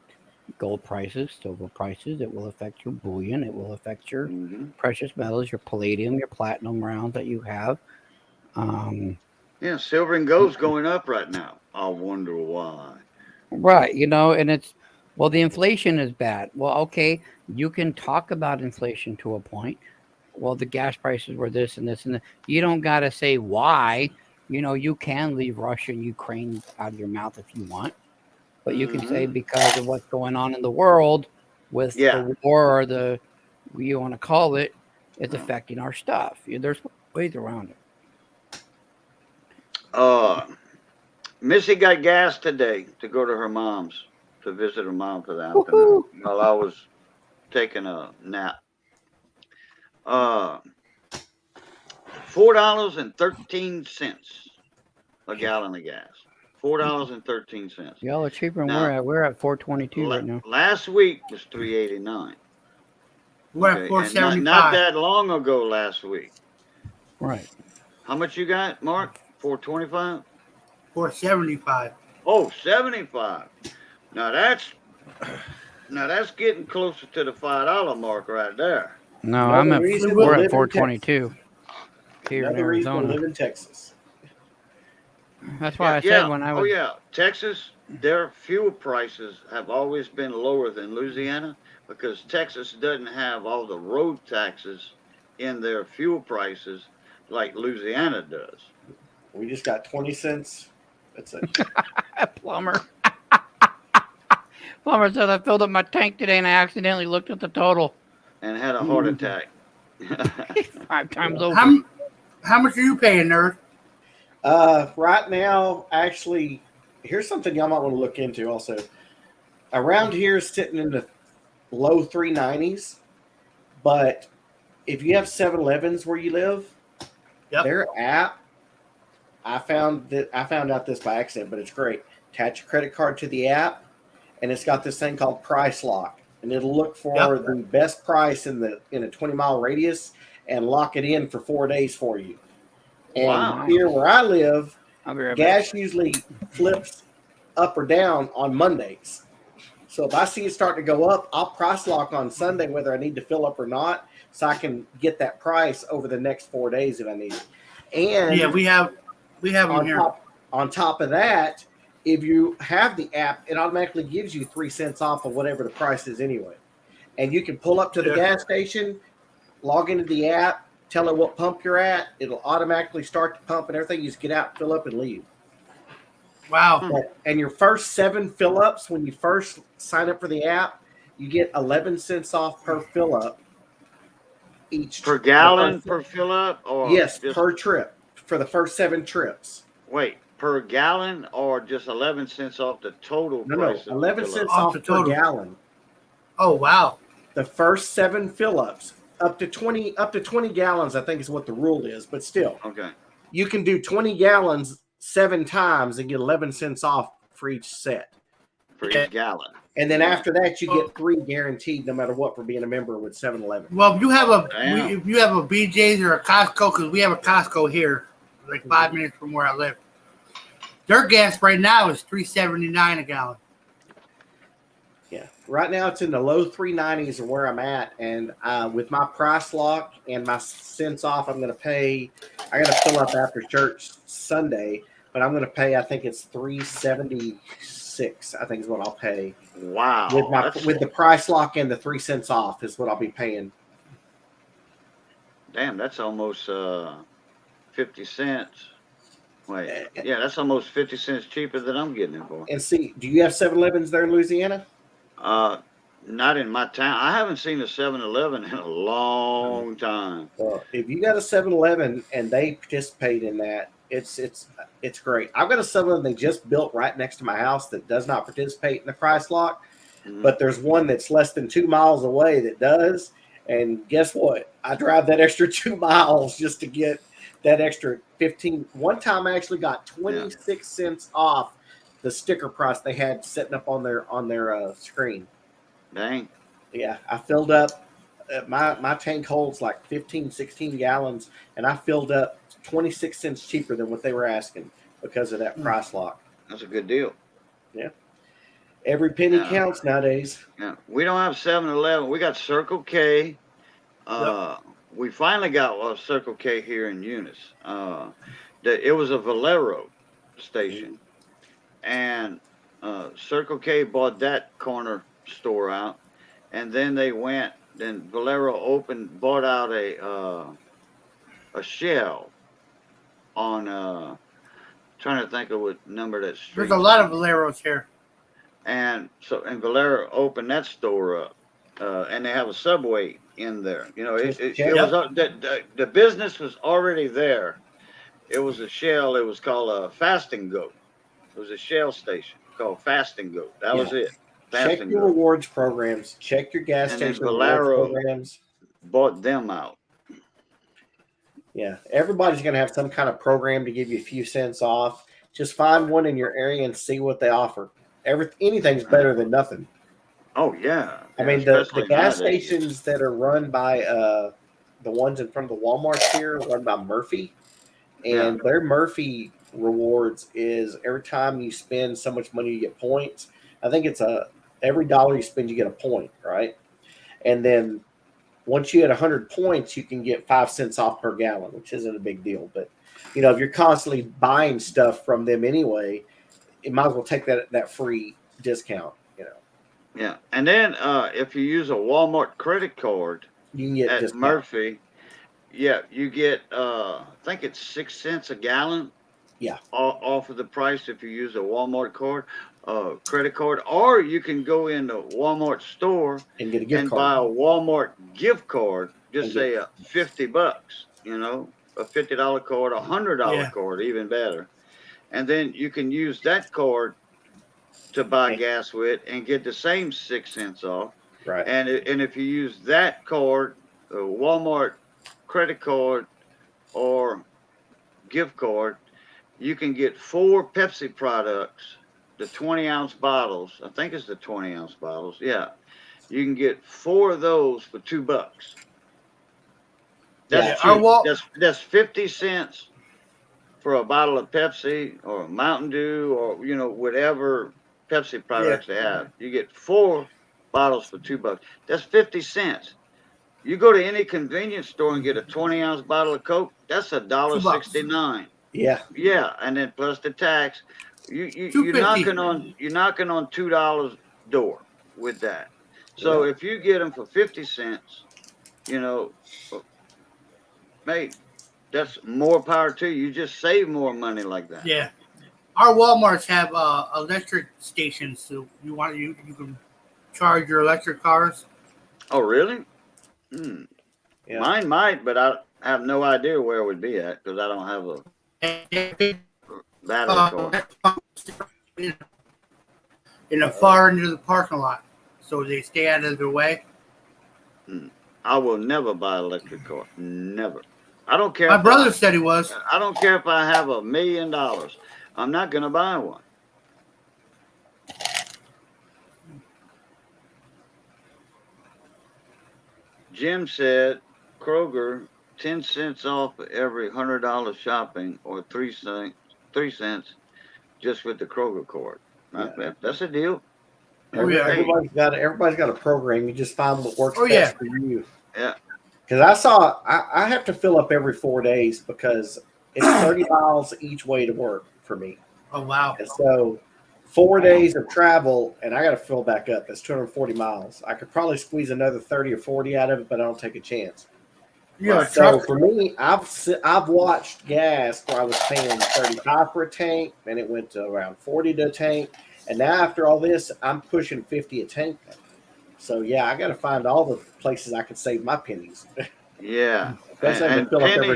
gold prices, silver prices. It will affect your bullion. It will affect your precious metals, your palladium, your platinum rounds that you have. Yeah, silver and gold's going up right now. I wonder why. Right, and it's, well, the inflation is bad. Well, okay, you can talk about inflation to a point. Well, the gas prices were this and this and that. You don't got to say why. You can leave Russia and Ukraine out of your mouth if you want. but you can say because of what's going on in the world with the war or the what you want to call it, it's affecting our stuff. There's ways around it. Missy got gas today to go to her mom's to visit her mom for the Woohoo! afternoon while I was taking a nap. $4.13 a gallon of gas. $4.13. Y'all are cheaper than Now, we're at 422 right now. Last week was $3.89. We're Okay, at and 475. not that long ago last week. Right. How much you got, Mark? 425? 475. Oh, 75. Now that's getting closer to the $5 mark right there. No, Another reason to we're live at in 422 here in Another reason to Arizona. live in Texas. That's why I said when I was. Oh yeah, Texas, their fuel prices have always been lower than Louisiana because Texas doesn't have all the road taxes in their fuel prices like Louisiana does. We just got 20 cents. That's it. Plumber. Plumber said I filled up my tank today and I accidentally looked at the total. And had a heart attack. 5 times over. How much are you paying, nerd? Right now, actually, here's something y'all might want to look into also. Around here is sitting in the low 390s, but if you have 7-Elevens where you live, their app, I found out this by accident, but it's great. Attach your credit card to the app, and it's got this thing called Price Lock, and it'll look for the best price in a 20-mile radius and lock it in for 4 days for you. And here where I live, gas usually flips up or down on Mondays. So if I see it start to go up, I'll price lock on Sunday whether I need to fill up or not, so I can get that price over the next 4 days if I need it. And yeah, we have them here. On top of that, if you have the app, it automatically gives you 3 cents off of whatever the price is anyway. And you can pull up to the gas station, log into the app, tell it what pump you're at. It'll automatically start the pump and everything. You just get out, fill up, and leave. Wow. And your first 7 fill-ups, when you first sign up for the app, you get 11 cents off per fill-up. Each per gallon per fill-up? Or yes, per trip for the first 7 trips. Wait, per gallon or just 11 cents off the total price? No, 11 cents off per gallon. Oh, wow. The first 7 fill-ups. Up to 20 gallons, I think is what the rule is, but still. Okay. You can do 20 gallons 7 times and get 11 cents off for each set. For each gallon. And then after that, you get 3 guaranteed, no matter what, for being a member with 7-Eleven. Well, if you have a BJ's or a Costco, because we have a Costco here, like 5 minutes from where I live. Their gas right now is $3.79 a gallon. Yeah, right now it's in the low 390s of where I'm at, and with my price lock and my cents off, I'm going to pay. I got to fill up after church Sunday, but I'm going to pay. I think it's $3.76. I think is what I'll pay. Wow! With the price lock and the 3 cents off is what I'll be paying. Damn, that's almost 50 cents. Wait, yeah, that's almost 50 cents cheaper than I'm getting it for. And see, do you have 7-Elevens there in Louisiana? Not in my town. I haven't seen a 7-Eleven in a long time. Well, if you got a 7-Eleven and they participate in that, it's great. I've got a 7-Eleven they just built right next to my house that does not participate in the price lock, but there's one that's less than 2 miles away that does. And guess what? I drive that extra 2 miles just to get that extra 15. One time I actually got 26 cents off the sticker price they had setting up on their screen. Dang. Yeah, I filled up. My tank holds like 15, 16 gallons, and I filled up 26 cents cheaper than what they were asking because of that price lock. That's a good deal. Yeah. Every penny counts nowadays. Yeah. We don't have 7-Eleven. We got Circle K. We finally got a Circle K here in Eunice. It was a Valero station. And Circle K bought that corner store out, and then Valero bought out a Shell on trying to think of what number that street. There's a lot of Valeros here. and Valero opened that store up, and they have a Subway in there. You know, it was the business was already there. It was a shell. It was called a Fast and Go. It was a Shell station called Fast and Go. That was it. Fast Check and your Go. rewards programs. Check your gas And then station rewards Valero programs. bought them out. Yeah, everybody's going to have some kind of program to give you a few cents off. Just find one in your area and see what they offer. Anything's better than nothing. Oh yeah. I mean, the gas stations that are run by the ones in front of the Walmart here are run by Murphy, and their Murphy rewards is every time you spend so much money you get points. I think it's every dollar you spend you get a point, right? And then once you hit 100 points, you can get 5 cents off per gallon, which isn't a big deal. But if you're constantly buying stuff from them anyway, it might as well take that free discount. Yeah, and then if you use a Walmart credit card, You can get at discount. Murphy, you get I think it's 6 cents a gallon. Yeah. Off of the price if you use a Walmart card, credit card, or you can go in the Walmart store and get a gift and card. buy a Walmart gift card. Just say $50, a $50 card, a $100 card, even better, and then you can use that card to buy gas with and get the same 6 cents off. Right. And if you use that card, a Walmart credit card or gift card, you can get 4 Pepsi products, the 20-ounce bottles. I think it's the 20-ounce bottles. Yeah. You can get 4 of those for $2. That's cheap. That's 50 cents for a bottle of Pepsi or Mountain Dew or whatever Pepsi products they have. You get 4 bottles for $2. That's 50 cents. You go to any convenience store and get a 20-ounce bottle of Coke, that's $1.69. Yeah. Yeah, and then plus the tax, you're knocking on $2 door with that. So if you get them for 50 cents, mate, that's more power to you. You just save more money like that. Yeah. Our Walmarts have electric stations, so you can charge your electric cars. Oh, really? Yeah. Mine might, but I have no idea where it would be at because I don't have a battery car. In the far end of the parking lot, so they stay out of their way. I will never buy an electric car. Never. I don't care. My brother said he was. I don't care if I have $1 million. I'm not going to buy one. Jim said Kroger 10 cents off every $100 shopping, or 3 cents just with the Kroger card. That's a deal. Everybody's got a program. You just find what works best for you. Yeah. Because I have to fill up every 4 days because it's 30 miles each way to work for me. Oh, wow. And so 4 days of travel, and I got to fill back up. That's 240 miles. I could probably squeeze another 30 or 40 out of it, but I don't take a chance. Yeah. So for me, I've watched gas where I was paying 35 for a tank, and it went to around 40 to a tank. And now after all this, I'm pushing 50 a tank. So yeah, I got to find all the places I can save my pennies. Yeah. And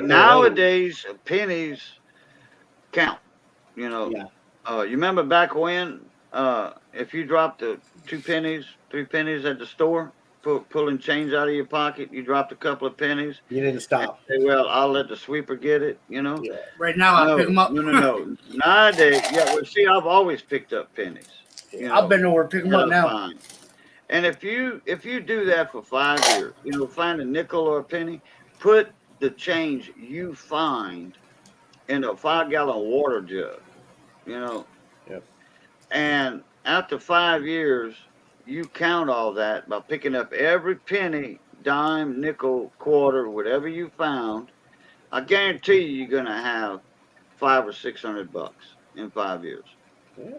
nowadays, pennies count. Yeah. You remember back when, if you dropped 2 pennies, 3 pennies at the store, pulling change out of your pocket, you dropped a couple of pennies. You didn't stop. Say, well, I'll let the sweeper get it. Yeah. Right now, I pick them up. No. Nowadays, see, I've always picked up pennies. I've been over to pick them up now. Fine. And if you do that for 5 years, find a nickel or a penny, put the change you find in a 5-gallon water jug, Yep. And after 5 years, you count all that by picking up every penny, dime, nickel, quarter, whatever you found. I guarantee you're gonna have $500 or $600 in 5 years. Yeah.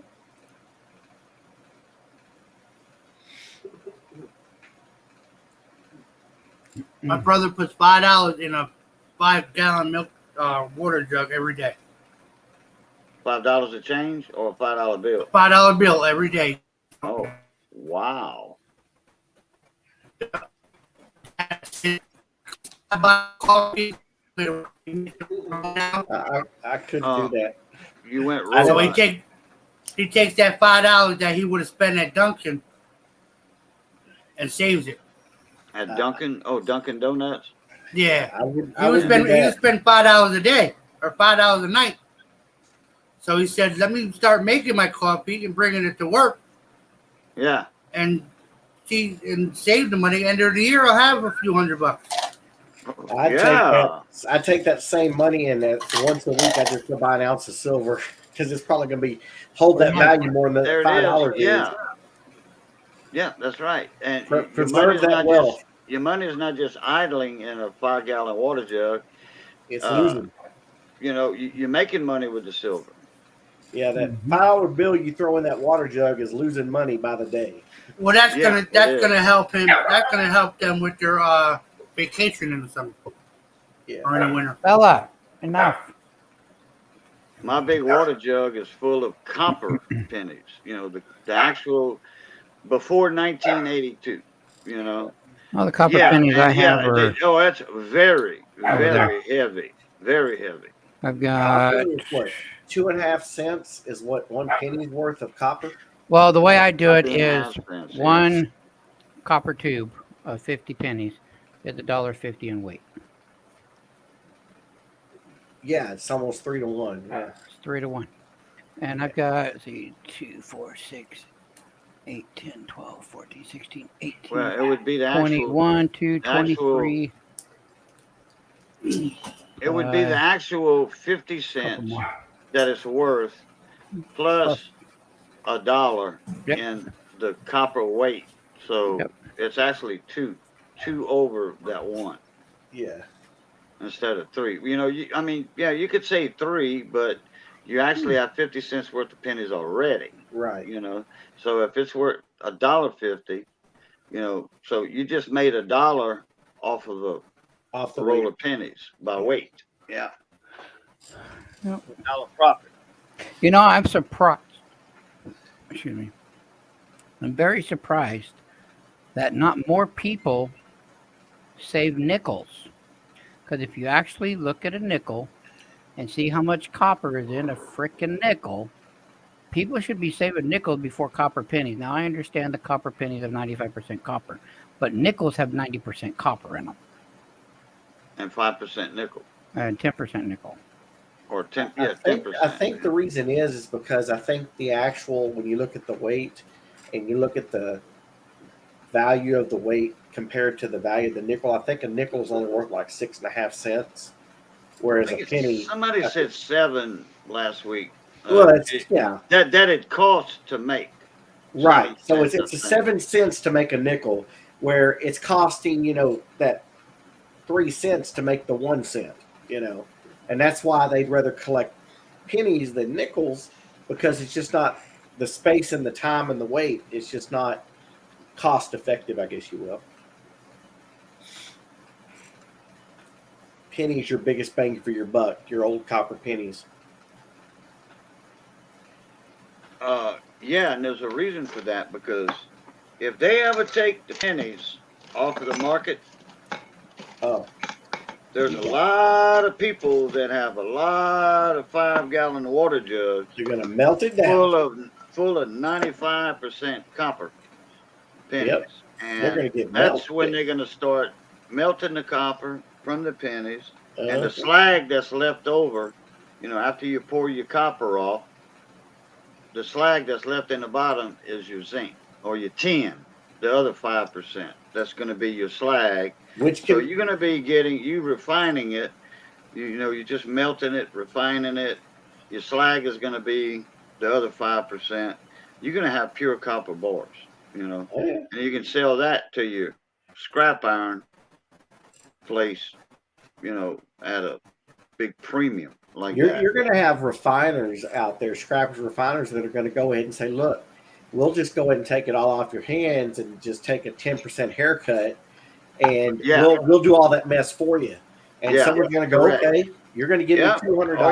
My brother puts $5 in a 5-gallon milk water jug every day. $5 a change or a $5 bill? $5 bill every day. Oh, wow. I buy coffee. I couldn't do that. You went I know So robot. he takes that $5 that he would have spent at Dunkin' and saves it. At Dunkin'? Oh, Dunkin' Donuts? Yeah. I would He would spend $5 a day or $5 a night. So he said, "Let me start making my coffee and bringing it to work, Yeah. and save the money. End of the year, I'll have a few $100." I take that same money and that once a week I just go buy an ounce of silver because it's probably going to hold that value more than There $5 it is. Yeah. Yeah, that's right. And Preserve that wealth. Your money is not just idling in a 5-gallon water jug. It's losing. You know, you're making money with the silver. Yeah, that $5 bill you throw in that water jug is losing money by the day. Well, that's Yeah, gonna help him. That's gonna help them with their vacation in the summer Yeah. or in the winter. Bella, enough. My big water jug is full of copper pennies. You know, the actual before 1982. You know. All the copper pennies I have are. That's very, Over very heavy. Very heavy. I've got. What, 2.5 cents is what 1 penny's worth of copper? Well, the way I do it 2.5 is cents, yeah. one copper tube of 50 pennies is $1.50 in weight. Yeah, it's almost 3 to 1. Yeah. It's 3 to 1. And I've got, let's see, 2, 4, 6, 8, 10, 12, 14, 16, 18, Well, it would be the actual. 21, 2, 23. It would be the actual 50 Couple cents more. that it's worth plus $1 Yep. in the copper weight. So Yep. it's actually two over that 1 Yeah. instead of 3. You know, you could say 3, but you actually have 50 cents worth of pennies already. Right. You know, so if it's worth $1.50, you know, so you just made $1 off of a Off the roll weight. of pennies by weight. Yeah. Yep. $1 profit. You know, I'm surprised. Excuse me. I'm very surprised that not more people save nickels. Because if you actually look at a nickel and see how much copper is in a freaking nickel, people should be saving nickels before copper pennies. Now, I understand the copper pennies have 95% copper, but nickels have 90% copper in them And 5% nickel. and 10% nickel. Or 10, I yeah, think, 10%. I think the reason is because I think the actual, when you look at the weight and you look at the value of the weight compared to the value of the nickel, I think a nickel is only worth like 6.5 cents, whereas a penny. Somebody said 7 last week. Well, yeah, That it costs to make. right. 7 So it's cents, a I think. 7 cents to make a nickel, where it's costing that 3 cents to make the 1 cent. And that's why they'd rather collect pennies than nickels, because it's just not the space and the time and the weight. It's just not cost effective, I guess you will. Pennies your biggest bang for your buck, your old copper pennies. Yeah, and there's a reason for that, because if they ever take the pennies off of the market, Oh, there's a lot of people that have a lot of 5-gallon water jugs you're gonna melt it down. full of 95% copper pennies. Yep. They're And gonna get that's melted. when they're going to start melting the copper from the pennies, and the Uh, slag that's left over, after you pour your copper off, the slag that's left in the bottom is your zinc or your tin, the other 5%. That's going to be your slag. which So can you're going to be you refining it. You're just melting it, refining it. Your slag is going to be the other 5%. You're going to have pure copper bars, oh, yeah. and you can sell that to your scrap iron place, at a big premium like that. You're going to have refiners out there, scrappers, refiners that are going to go ahead and say, look, we'll just go ahead and take it all off your hands and just take a 10% haircut, and Yeah. we'll do all that mess for you. And Yeah. someone's going to go, Correct. okay, you're going to give Yeah. me $200. Oh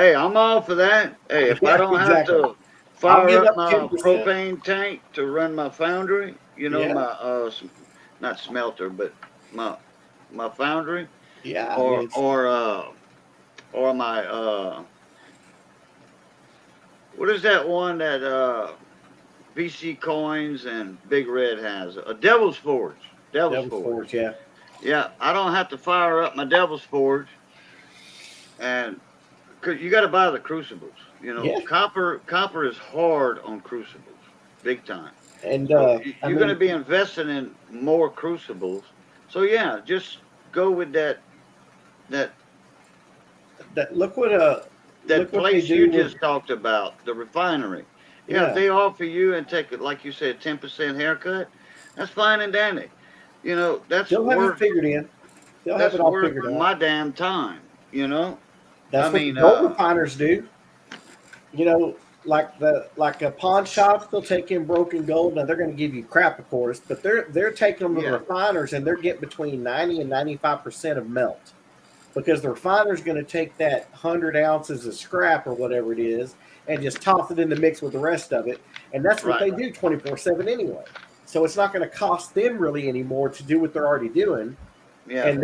yeah, I'm all for that. Hey, if Yeah, I don't exactly. have to I'll fire give up up my 10%. propane tank to run my foundry. You know, Yeah. my not smelter, but my foundry, Yeah, I mean, or my what is that one that VC Coins and Big Red has? A Devil's Forge. Devil's Devil's Forge. Forge, yeah. Yeah, I don't have to fire up my Devil's Forge, and cause you got to buy the crucibles. You know, Yeah. copper is hard on crucibles, big time. And So I you're going to mean, be investing in more crucibles. So yeah, just go with that look what that look what they place do you with, just talked about, the refinery. Yeah, if yeah. they offer you and take it, like you said, 10% haircut, that's fine and dandy. You know, They'll have it figured in. They'll have that's it all worth figured out. my damn time. You know, That's I what mean, the gold refiners do. You know, like a pawn shops, they'll take in broken gold. Now they're going to give you crap, of course, but they're taking them to the Yeah. refiners and they're getting between 90 and 95% of melt, because the refiner's going to take that 100 ounces of scrap or whatever it is and just toss it in the mix with the rest of it, and that's what Right. they do 24/7 anyway. So it's not going to cost them really anymore to do what they're already doing. yeah, And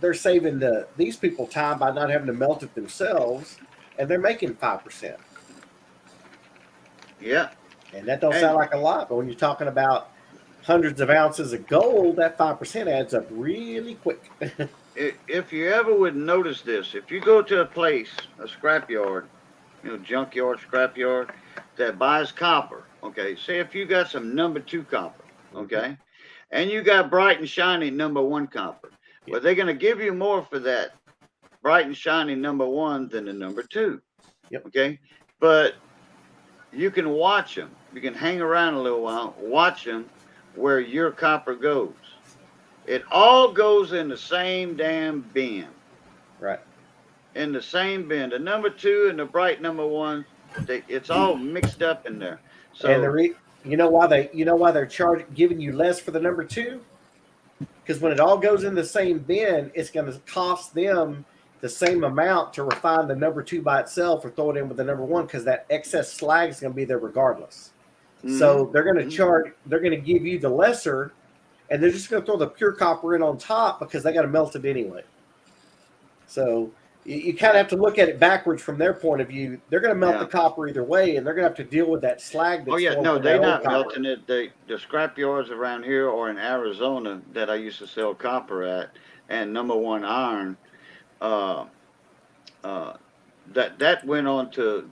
they're saving these people time by not having to melt it themselves, and they're making 5%. yeah. And that don't And- sound like a lot, but when you're talking about hundreds of ounces of gold, that 5% adds up really quick. If you ever would notice this, if you go to a place, a scrapyard, you know, junkyard, scrapyard, that buys copper, okay, say if you got some number 2 copper, okay, and you got bright and shiny number 1 copper, but they're going to give you more for that bright and shiny number 1 than the number 2. Yep. Okay, but you can watch them. You can hang around a little while, watch them where your copper goes. It all goes in the same damn bin. Right. In the same bin. The number 2 and the bright number 1, it's all mixed up in there. So And you know why they're giving you less for the number 2? Because when it all goes in the same bin, it's going to cost them the same amount to refine the number 2 by itself or throw it in with the number 1, because that excess slag is going to be there regardless. So they're going to they're going to give you the lesser, and they're just going to throw the pure copper in on top because they got to melt it anyway. So you kind of have to look at it backwards from their point of view. They're going to melt the copper either way, and they're going to have to deal with that slag. That's they're not melting it. The scrap yards around here or in Arizona that I used to sell copper at, and number 1 iron, that went on to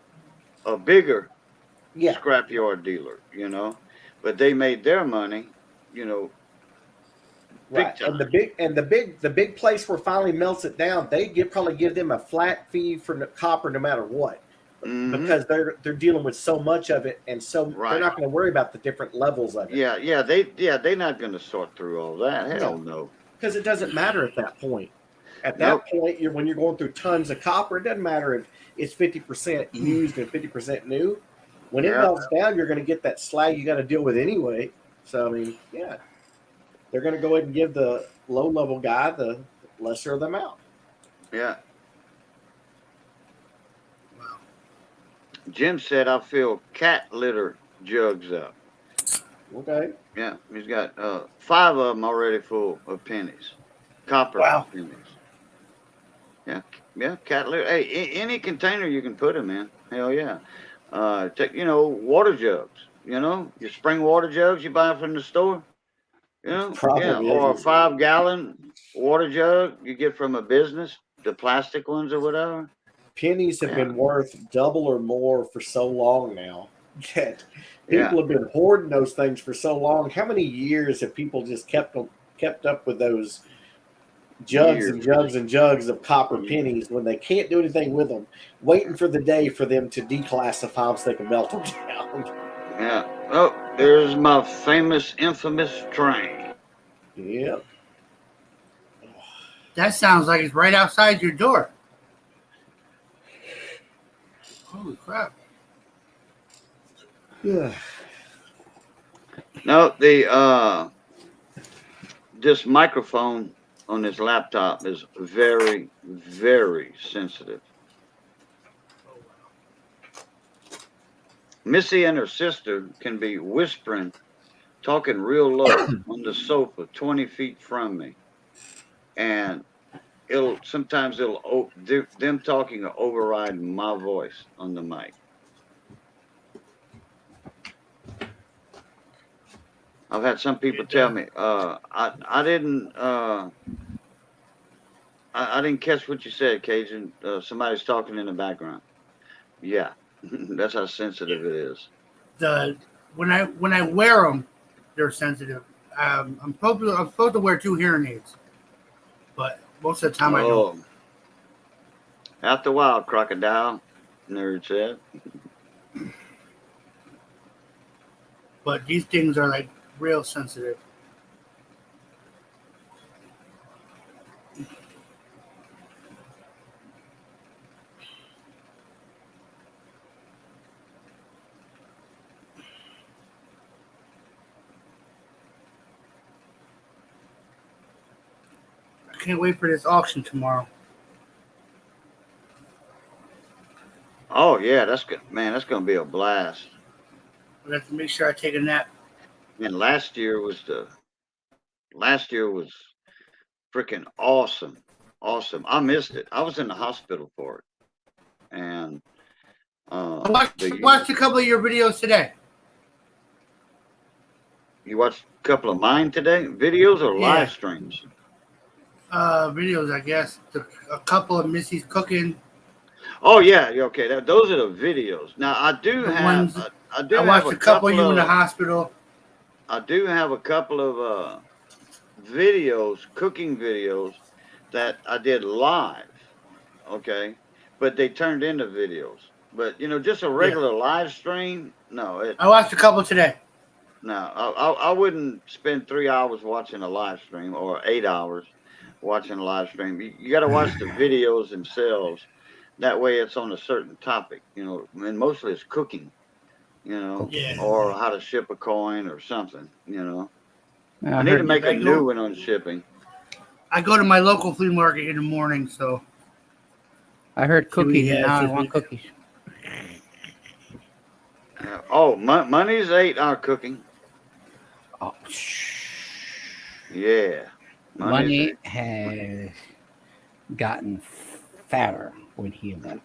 a bigger scrapyard dealer, you know, but they made their money, you know, big right. time. And the big place where finally melts it down, they probably give them a flat fee for the copper no matter what, because they're dealing with so much of it, and so they're not going to worry about the different levels of it. They're not going to sort through all that. Hell no. Because it doesn't matter at that point. At that point, when you're going through tons of copper, it doesn't matter if it's 50% used and 50% new. When it melts down, you're going to get that slag you got to deal with anyway. So, I mean, they're going to go ahead and give the low-level guy the lesser of the amount. Yeah. Wow. Jim said, I fill cat litter jugs up. Okay. Yeah, he's got 5 of them already full of pennies. Copper pennies. Yeah, cat litter. Hey, any container you can put them in. Hell yeah. Water jugs. You know, your spring water jugs you buy from the store. You know, or a 5-gallon water jug you get from a business, the plastic ones or whatever. Pennies have been worth double or more for so long now. People have been hoarding those things for so long. How many years have people just kept up with those jugs and jugs and jugs of copper pennies when they can't do anything with them, waiting for the day for them to declassify them so they can melt them down? Yeah. Oh, there's my infamous train. Yep. That sounds like it's right outside your door. Holy crap. Yeah. No, this microphone on this laptop is very, very sensitive. Missy and her sister can be whispering, talking real low on the sofa 20 feet from me. And them talking will override my voice on the mic. I've had some people tell me, I didn't catch what you said, Cajun. Somebody's talking in the background. Yeah, that's how sensitive it is. When I wear them, they're sensitive. I'm supposed to wear 2 hearing aids, but most of the time I don't. After a while, crocodile, nerd said. But these things are like real sensitive. I can't wait for this auction tomorrow. Oh yeah, that's good, man. That's gonna be a blast. I have to make sure I take a nap. And last year was freaking awesome. Awesome. I missed it. I was in the hospital for it. And I watched a couple of your videos today. you watched a couple of mine today? Videos or Yeah. live streams? Videos, I guess. A couple of Missy's cooking. Oh yeah, okay. Those are the videos. Now I do The have ones- I do I have watched a couple of you in the of hospital. I do have a couple of videos, cooking videos that I did live. Okay. But they turned into videos. But just a regular live stream, no, I watched a couple today. no, I wouldn't spend 3 hours watching a live stream or 8 hours watching a live stream. You got to watch the videos themselves. That way, it's on a certain topic, and mostly it's cooking, Yeah. or how to ship a coin or something, I I need to heard, make a I new know. one on shipping. I go to my local flea market in the morning, so I heard cookies, and Yeah, now I this want week. cookies. Money's 8-hour cooking. Oh, shh. Yeah, Money has gotten fatter with him.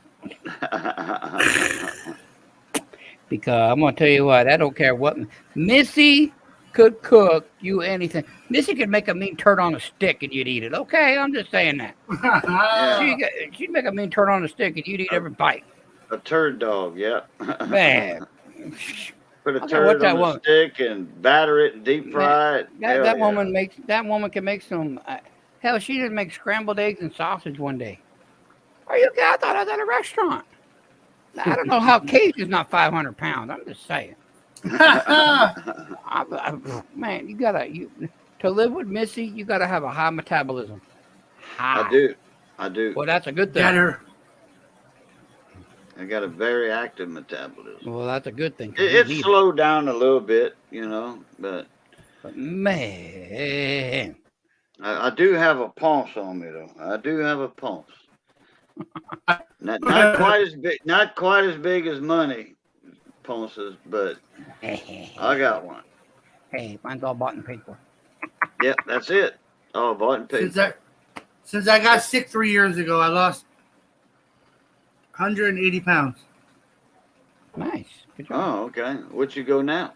Because I'm gonna tell you what, I don't care what Missy could cook you anything. Missy could make a mean turd on a stick and you'd eat it. Okay, I'm just saying that. She'd make a mean turd on a stick and you'd eat every bite. A turd dog, yeah. Man, Put a Okay, turd what's that on a woman? stick and batter it and deep fry it. Hell that yeah. woman can make some. Hell, she did make scrambled eggs and sausage one day. Are you kidding? I thought I was at a restaurant. I don't know how Cajun's not 500 pounds. I'm just saying. Man, to live with Missy, you gotta have a high metabolism. I do. Well, that's a good thing. Got her. I got a very active metabolism. Well, that's a good thing. 'cause It's you need slowed down a little bit, but But man, I do have a pulse on me though. I do have a pulse. Not quite as big as money pulses, but I got one. hey, mine's all bought and paid for. Yep, that's it. Oh, bought and paid. Since I got sick 3 years ago, I lost 180 pounds. Nice. Good job. Oh, okay. What you go now?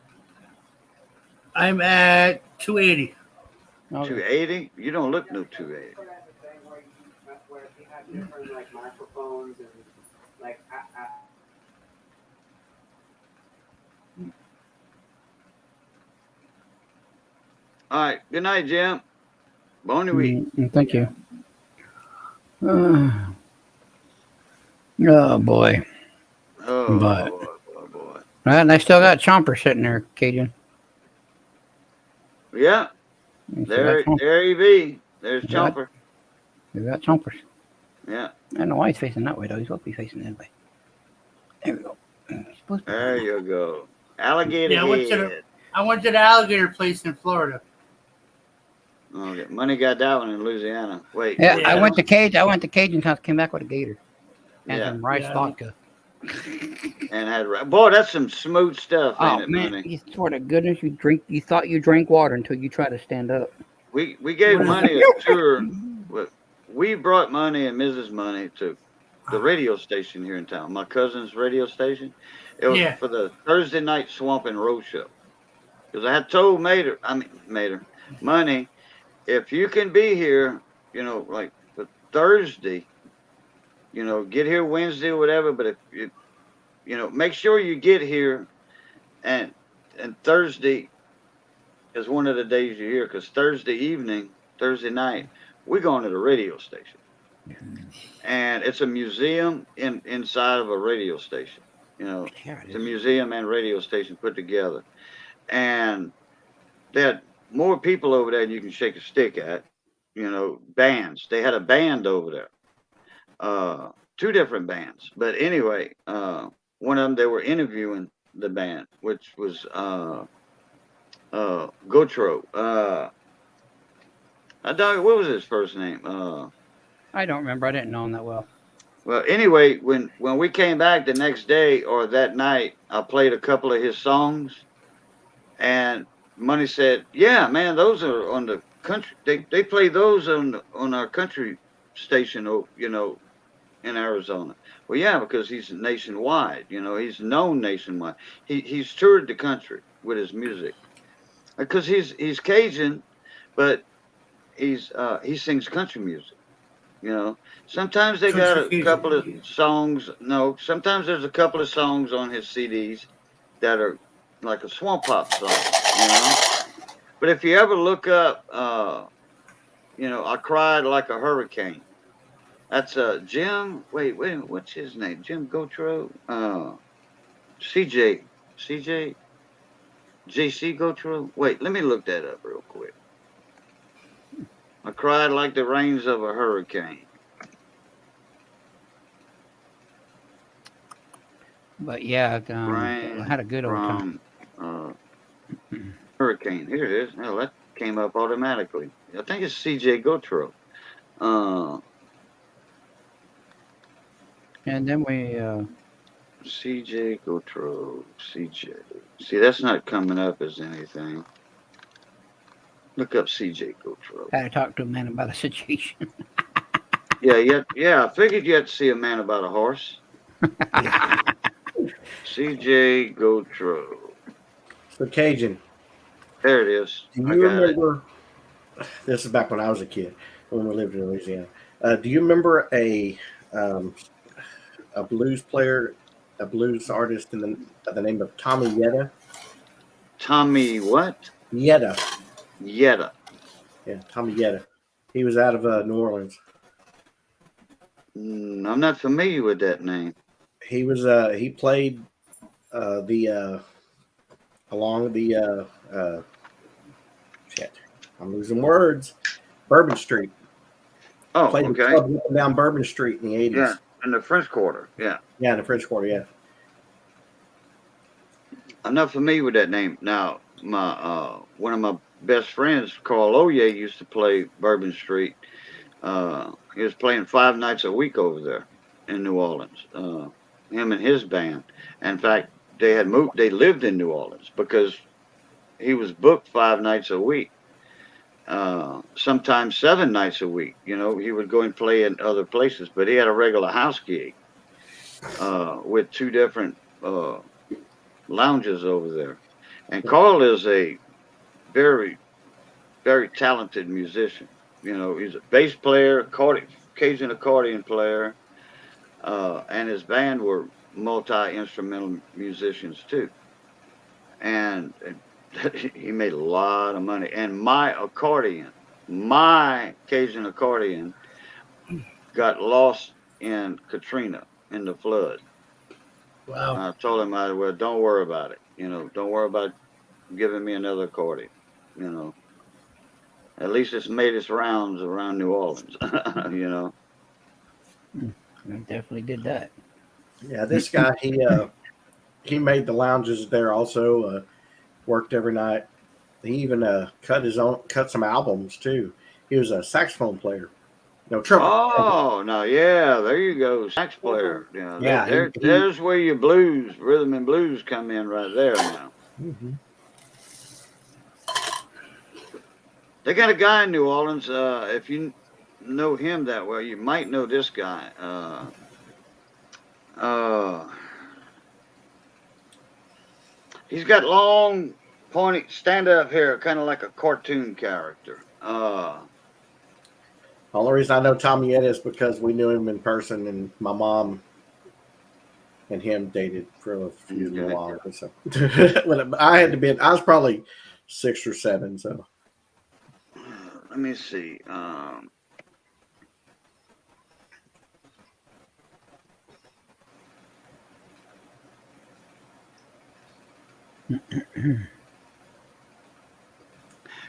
I'm at 280. Okay. 280? You don't look no 280. All right. Good night, Jim. Bonne nuit. Thank you. Oh boy. Oh, But- boy, oh, boy. And I still got Chomper sitting there, Cajun. Yeah, You still there, got Chomper. there he be. There's Yeah. Chomper. You got Chompers. Yeah, I don't know why he's facing that way though. He's supposed to be facing that way. There we go. He's supposed to be- there you go. Alligator Yeah, I went to the- head. I went to the alligator place in Florida. Okay, money got that one in Louisiana. Wait. Yeah, Yeah. I went to Cajun's house, came back with a gator and Yeah. some rice Yeah. vodka. and had boy, that's some smooth stuff, ain't Oh it, man, Money? you swear to goodness, you thought you drank water until you tried to stand up. We gave What is Money a tour. We brought Money and Mrs. Money to the radio station here in town. My cousin's radio station. It was Yeah. for the Thursday night Swamp and Roll show. Because I had told Money, if you can be here, like for Thursday, get here Wednesday or whatever. But if you, make sure you get here, and Thursday is one of the days you're here. Because Thursday night, we're going to the radio station, and it's a museum inside of a radio station. Yeah, It's a museum and radio station put together, and they had more people over there than you can shake a stick at. Bands. They had a band over there. Two different bands. But anyway, one of them, they were interviewing the band, which was Gotro. What was his first name? I don't remember. I didn't know him that well. Well, anyway, when we came back the next day or that night, I played a couple of his songs, and Money said, "Yeah, man, those are on the country. They play those on our country station, in Arizona." Well, yeah, because he's nationwide. He's known nationwide. He's toured the country with his music, because he's Cajun, but he sings country music. Sometimes they got a couple of songs. No, sometimes there's a couple of songs on his CDs that are like a swamp pop song. But if you ever look up, I Cried Like a Hurricane. That's Jim. Wait, what's his name? Jim Gotro. JC Gotro. Wait, let me look that up real quick. I cried like the rains of a hurricane. But yeah, Rain I had a good old time. From hurricane. Here it is. Hell, that came up automatically. I think it's CJ Gotro. And then we CJ Gotro. CJ. See, that's not coming up as anything. Look up CJ Gotro. had to talk to a man about a situation. Yeah. I figured you had to see a man about a horse. CJ Gotro. So Cajun, There it is. do I you got it. remember? This is back when I was a kid, when we lived in Louisiana. Do you remember a blues player, a blues artist by the name of Tommy Yetta? Tommy what? Yetta. Yetta. Yeah, Tommy Yetta. He was out of New Orleans. I'm not familiar with that name. He was he played along the shit. I'm losing words. Bourbon Street. Oh, Played the okay. club up and down Bourbon Street in the 80s. Yeah, in the French Quarter. Yeah. Yeah, in the French Quarter, yeah. I'm not familiar with that name. Now, my one of my best friends, Carl Oye, used to play Bourbon Street. He was playing 5 nights a week over there in New Orleans. Him and his band. In fact, they had moved. They lived in New Orleans because he was booked 5 nights a week. Sometimes 7 nights a week. He would go and play in other places, but he had a regular house gig with 2 different lounges over there. And Carl is a very, very talented musician. He's a bass player, Cajun accordion player, and his band were multi-instrumental musicians too. And he made a lot of money. And my Cajun accordion got lost in Katrina, in the flood. Wow. I told him, don't worry about it. Don't worry about giving me another accordion. At least it's made its rounds around New Orleans. I definitely did that. Yeah, this guy he made the lounges there also. Worked every night. He even cut some albums too. He was a saxophone player. No trumpet. Oh, no, yeah, there you go, sax player. Yeah, Yeah, there's where your blues, rhythm and blues come in right there now. Mhm. They got a guy in New Orleans. If you know him that well, you might know this guy. He's got long, pointy, stand-up hair, kind of like a cartoon character. The only reason I know Tommy Ed is because we knew him in person, and my mom and him dated for a few Okay. while. So when I was probably 6 or 7. So Let me see.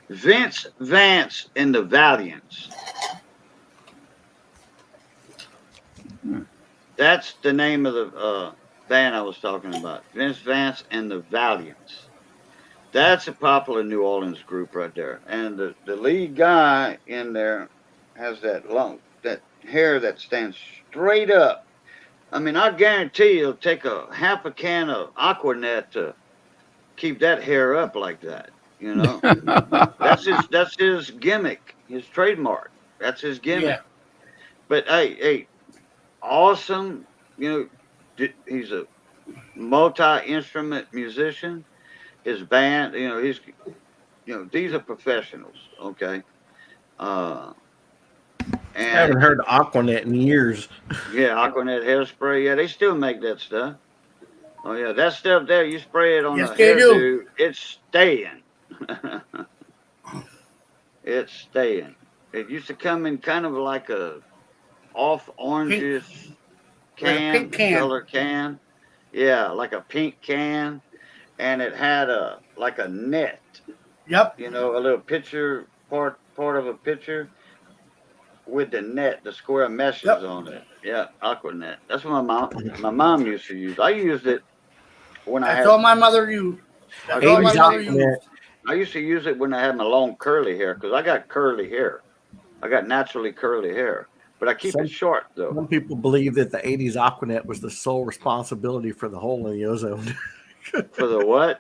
Vince Vance and the Valiants. That's the name of the band I was talking about. Vince Vance and the Valiants. That's a popular New Orleans group right there. And the lead guy in there has that hair that stands straight up. I mean, I guarantee you'll take a half a can of Aquanet to keep that hair up like that. You know, that's his gimmick, his trademark. That's his gimmick. Yeah. But hey, awesome. You know, he's a multi-instrument musician. His band, these are professionals. Okay. I And haven't heard Aquanet in years. yeah, Aquanet hairspray. Yeah, they still make that stuff. Oh yeah, that stuff there, you spray it on Yes, the they do. hairdo, it's staying. It's staying. It used to come in kind of like a off orangish Like a pink can. color can. Yeah, like a pink can, and it had a net. Yep. You know, a little picture part of a picture with the net, the square meshes Yep. on it. Yeah, Aquanet. That's what my mom used to use. I used it when I That's all my mother used. That's all my 80s mother Aquanet. used. I used to use it when I had my long curly hair because I got curly hair. I got naturally curly hair, but I keep it short though. Some people believe that the 80s Aquanet was the sole responsibility for the hole in the ozone. For the what?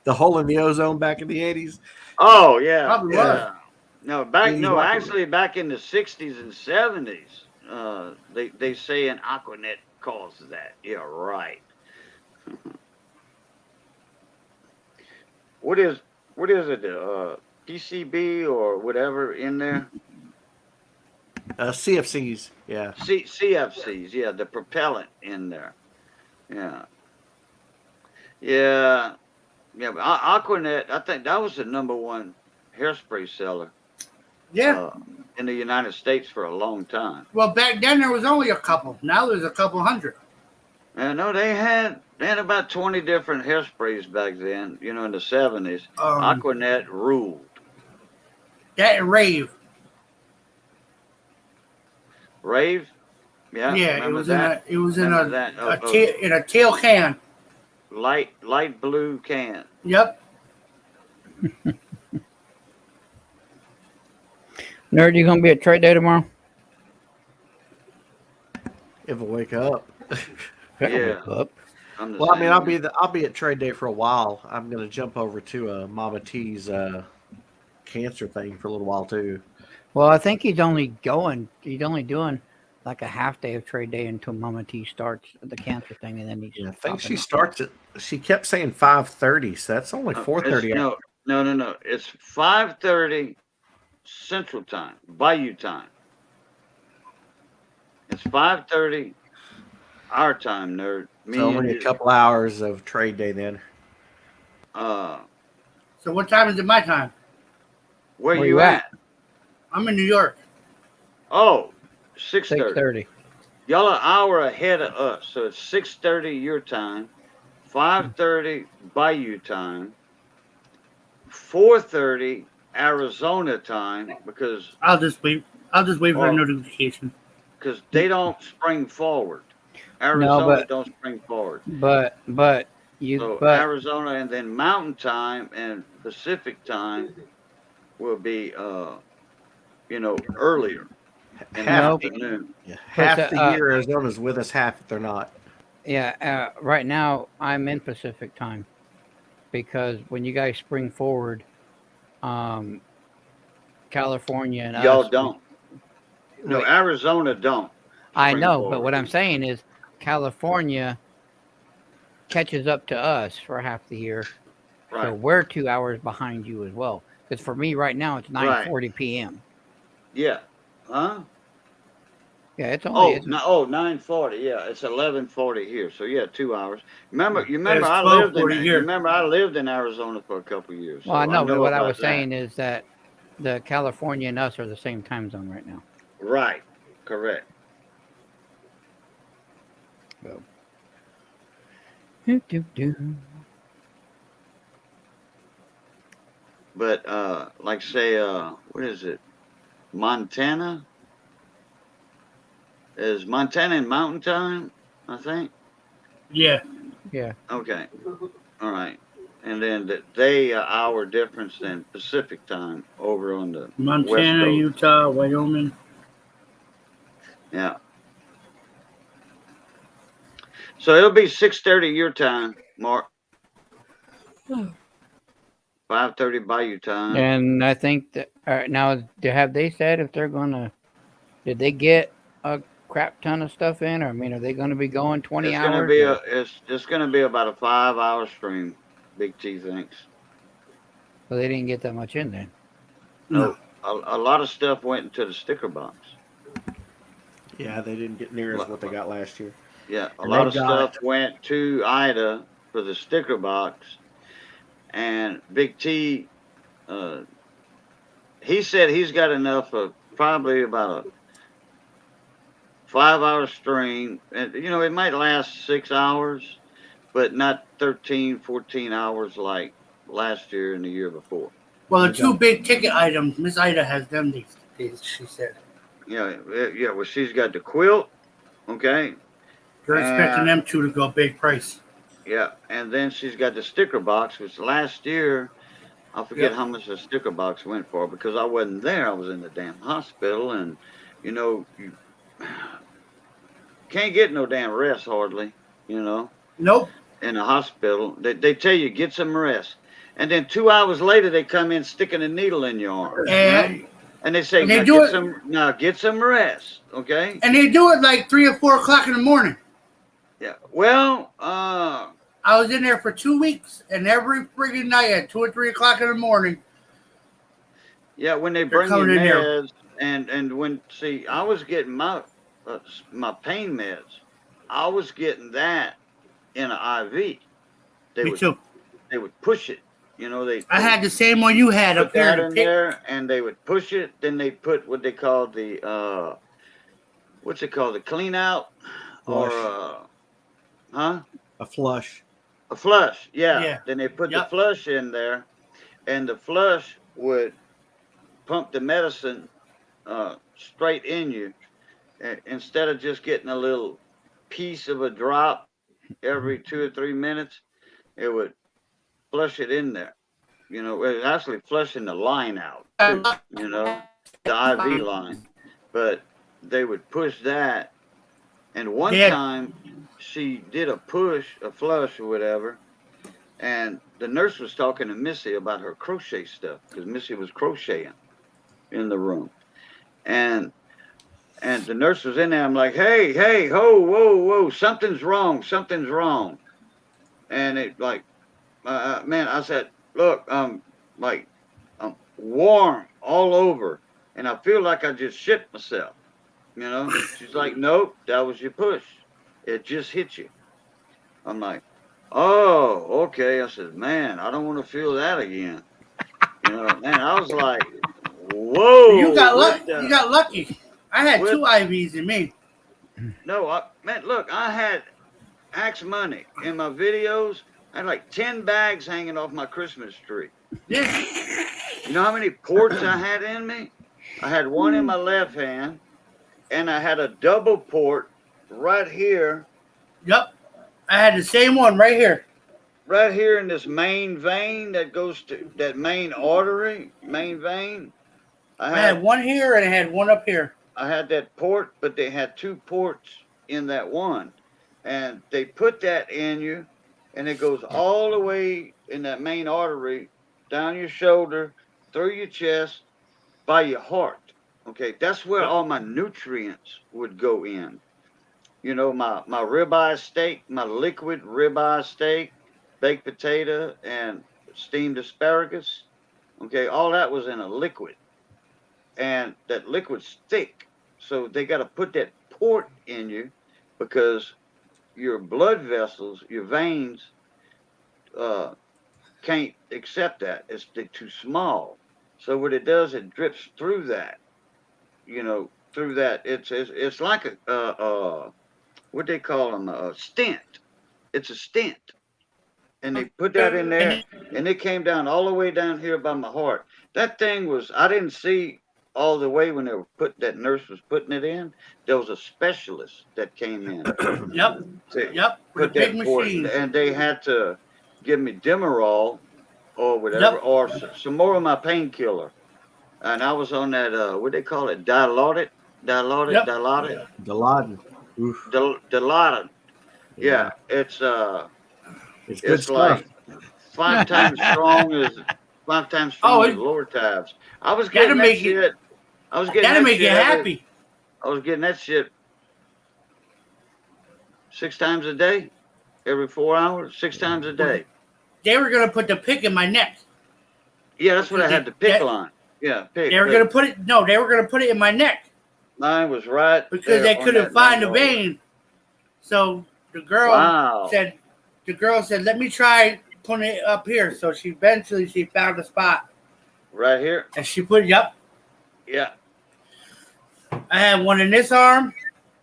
The hole in the ozone back in the 80s. Oh yeah, Probably yeah. was. No, actually back in the 60s and 70s, they say an Aquanet caused that. Yeah, right. What is it? PCB or whatever in there? CFCs, yeah. CFCs, yeah, the propellant in there. Yeah. Yeah. Yeah, but Aquanet, I think that was the #1 hairspray seller Yeah. in the United States for a long time. Well, back then there was only a couple. Now there's a couple hundred. And no, they had about 20 different hairsprays back then, you know, in the 70s. Aquanet ruled. That and Rave. Rave? Yeah. Yeah, it remember was that? in Remember that? in a tail can. Light blue can. Yep. Nerd, you gonna be at trade day tomorrow? If I wake up. Yeah. Up. I'm the Well, I mean, same. I'll be at trade day for a while. I'm gonna jump over to Mama T's cancer thing for a little while too. Well, I think he's only doing like a half day of trade day until Mama T starts the cancer thing, and then he's. Yeah, I think she popping up. starts at. She kept saying 5:30, so that's only 4:30. No. It's 5:30 Central Time, Bayou time. It's 5:30 our time, nerd. Me So and only a you. couple hours of trade day then. So what time is it my time? Where Where you you at? I'm in New York. Oh, 6:30. 6:30. Y'all are an hour ahead of us, so it's 6:30 your time, 5:30 Bayou time, 4:30 Arizona time because I'll just wait for a Oh. notification. they don't spring forward. Arizona but- don't spring forward. But So Arizona and then Mountain Time and Pacific Time will be earlier. in Half, the afternoon. half But, the year Arizona's with us, half if they're not. Yeah, right now I'm in Pacific time because when you guys spring forward, California and Y'all us. don't. No, Wait, Arizona don't. I spring know, but forward. what I'm saying is California catches up to us for half the year, so Right. we're 2 hours behind you as well. Because for me right now it's 9:40 p.m. Yeah. Huh? Yeah, it's only it's, 9:40. Yeah, it's 11:40 here. So yeah, 2 hours. Remember, It's I lived in 12:40 here. remember I lived in Arizona for a couple of years. well, I so know, but what I about was that. saying is that the California and us are the same time zone right now. Right. Correct. But like say what is it? Montana? Is Montana in mountain time, I think? Yeah. Yeah. Okay. All right. And then they hour difference than Pacific time over on the Montana, West Coast. Utah, Wyoming. Yeah. So it'll be 6:30 your time, Mark. 5:30 Bayou time. And I think that now have they said if they're gonna? Did they get a crap ton of stuff in? Or I mean, are they going to be going 20 It's hours? gonna be it's gonna be about a 5-hour stream. Big T thinks. So they didn't get that much in then. No, a lot of stuff went into the sticker box. Yeah, they didn't get near as what they got last year. Yeah, a And lot they've of got- stuff went to Ida for the sticker box, and Big T, he said he's got enough of probably about a 5-hour stream, and it might last 6 hours, but not 13, 14 hours like last year and the year before. Well, the two big ticket items, Miss Ida has them these days, she said. Yeah. Well, she's got the quilt, okay. They're expecting them two to go big price. Yeah, and then she's got the sticker box, which last year, I forget Yep. how much the sticker box went for because I wasn't there. I was in the damn hospital, and you can't get no damn rest hardly, Nope. in the hospital. They tell you get some rest, and then 2 hours later they come in sticking a needle in your arm, and they say And they now do get it- get some rest, okay? And they do it like 3 or 4 o'clock in the morning. Yeah. Well, I was in there for 2 weeks, and every friggin' night at 2 or 3 o'clock in the morning. yeah, when they bring you coming in here. meds, and when I was getting my pain meds, I was getting that in an IV. Me too. They would push it, I had the same one you had put up here. that in there, and they would push it. Then they put what they call the what's it called, the clean out, or A flush. a flush. Yeah. Yeah. Then they put the Yep. flush in there, and the flush would pump the medicine straight in you, instead of just getting a little piece of a drop every 2 or 3 minutes. It would flush it in there. It was actually flushing the line out, too, the IV line. But they would push that. And one Yeah. time she did a flush or whatever, and the nurse was talking to Missy about her crochet stuff because Missy was crocheting in the room. And the nurse was in there. I'm like, hey, ho, whoa, something's wrong. And it like, man, I said, look, I'm warm all over, and I feel like I just shit myself. She's like, nope, that was your push. It just hit you. I'm like, oh, okay. I said, man, I don't want to feel that again. Man, I was like, whoa. You got what lucky. the- You got lucky. I had What? 2 IVs in me. No, man, look, I had Axe Money in my videos. I had like 10 bags hanging off my Christmas tree. Yeah. You know how many ports I had in me? I had one in my left hand, and I had a double port right here Yep. I had the same one right here. in this main vein that goes to that main artery, main vein. I had one here and I had one up here. I had that port, but they had 2 ports in that one, and they put that in you, and it goes all the way in that main artery, down your shoulder, through your chest, by your heart. Okay, that's where all my nutrients would go in. You know, my ribeye steak, my liquid ribeye steak, baked potato, and steamed asparagus. Okay, all that was in a liquid, and that liquid's thick. So they got to put that port in you because your blood vessels, your veins, can't accept that. It's too small. So what it does, it drips through that. You know, through that. It's like a what they call them, a stent. It's a stent, and they put that in there, and it came down all the way down here by my heart. That thing was, I didn't see all the way when they were that nurse was putting it in. There was a specialist that came in. Yep. Yep. With a Put big that port, machine. and they had to give me Demerol or whatever, or some more of my painkiller. And I was on that, what they call it, Dilaudid. Yep. Dilaudid. Oof. Dilaudid. Yeah, It's good it's stuff. like 5 times strong as Lortabs. I was getting that shit. I was getting That'll that make you shit happy. I was getting that shit 6 times a day, every 4 hours, 6 times a day. They were gonna put the pick in my neck. Yeah, that's what I had the pick on. Yeah, pick. They were gonna put it. No, they were gonna put it in my neck Mine was right because there they on couldn't that find the main artery. vein. So the girl Wow. said, "Let me try putting it up here." So she eventually found a spot Right here. and she put it up. Yeah. I had one in this arm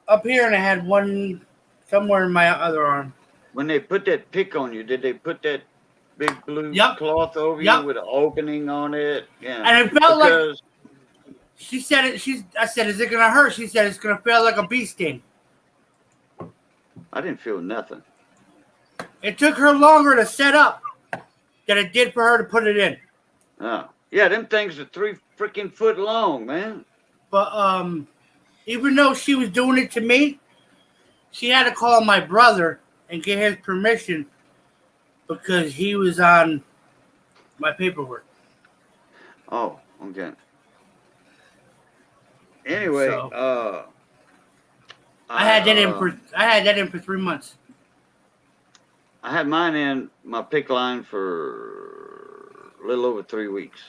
up here, and I had one somewhere in my other arm. When they put that pick on you, did they put that big blue Yep. cloth over Yep. you with an opening on it? Yeah. And it felt like Because she said it. I said, "Is it gonna hurt?" She said, "It's gonna feel like a bee sting." I didn't feel nothing. It took her longer to set up than it did for her to put it in. Oh. Yeah, them things are 3 freaking foot long, man. But even though she was doing it to me, she had to call my brother and get his permission because he was on my paperwork. Oh, okay. Anyway, So- I had that in for 3 months. I had mine in my pick line for a little over 3 weeks.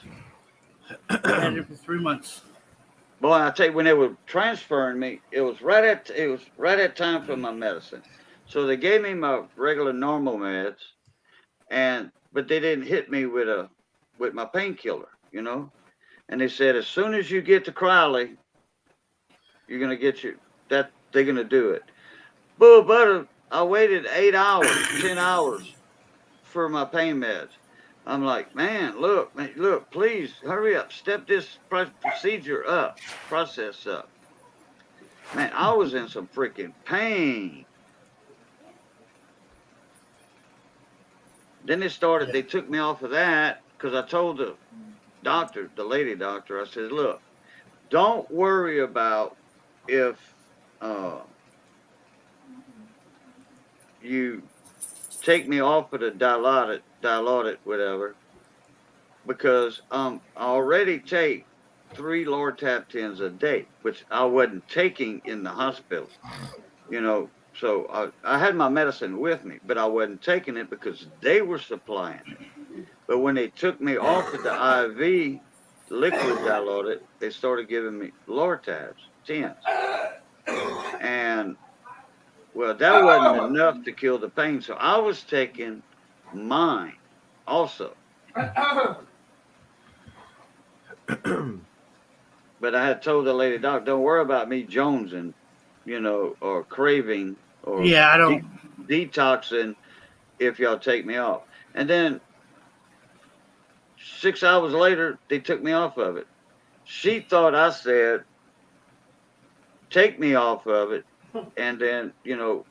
I had it for 3 months. Boy, I tell you, when they were transferring me, it was right at time for my medicine. So they gave me my regular normal meds, but they didn't hit me with my painkiller, you know. And they said as soon as you get to Crowley, you're gonna get they're gonna do it. But I waited 8 hours, 10 hours for my pain meds. I'm like, man, look, please hurry up, step this process up. Man, I was in some freaking pain. Then they took me off of that because I told the lady doctor, I said, look, don't worry about if you take me off of the Dilaudid, whatever, because I already take 3 Lortab 10s a day, which I wasn't taking in the hospital, you know. So I had my medicine with me, but I wasn't taking it because they were supplying it. But when they took me off of the IV liquid Dilaudid, they started giving me Lortabs 10s. And well, that wasn't enough to kill the pain, so I was taking mine also. But I had told the lady, doc, don't worry about me jonesing, you know, or craving or Yeah, I don't. detoxing if y'all take me off. And then 6 hours later, they took me off of it. She thought I said, take me off of it, and then, you know,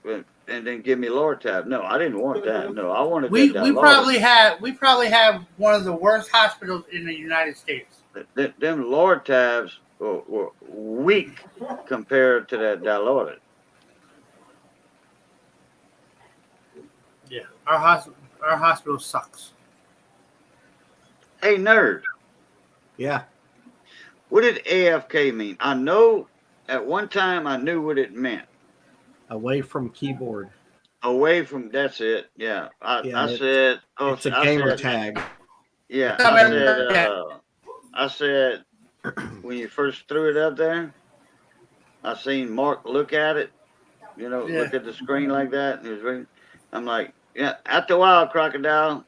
and then give me Lortab. No, I didn't want that. No, I wanted We that probably have one of the worst hospitals in the United States. Them Lortabs were weak compared to that dilaudid. Yeah, our hospital sucks. Hey, nerd, Yeah. what did AFK mean? I know at one time I knew what it meant. Away from keyboard. Away from, that's it. Yeah. Yeah, I said, oh, It's a I gamer said, tag. yeah, Yeah. I said, when you first threw it up there, I seen Mark look at it, Yeah. look at the screen like that. And he was reading. I'm like, yeah, after a while, Crocodile.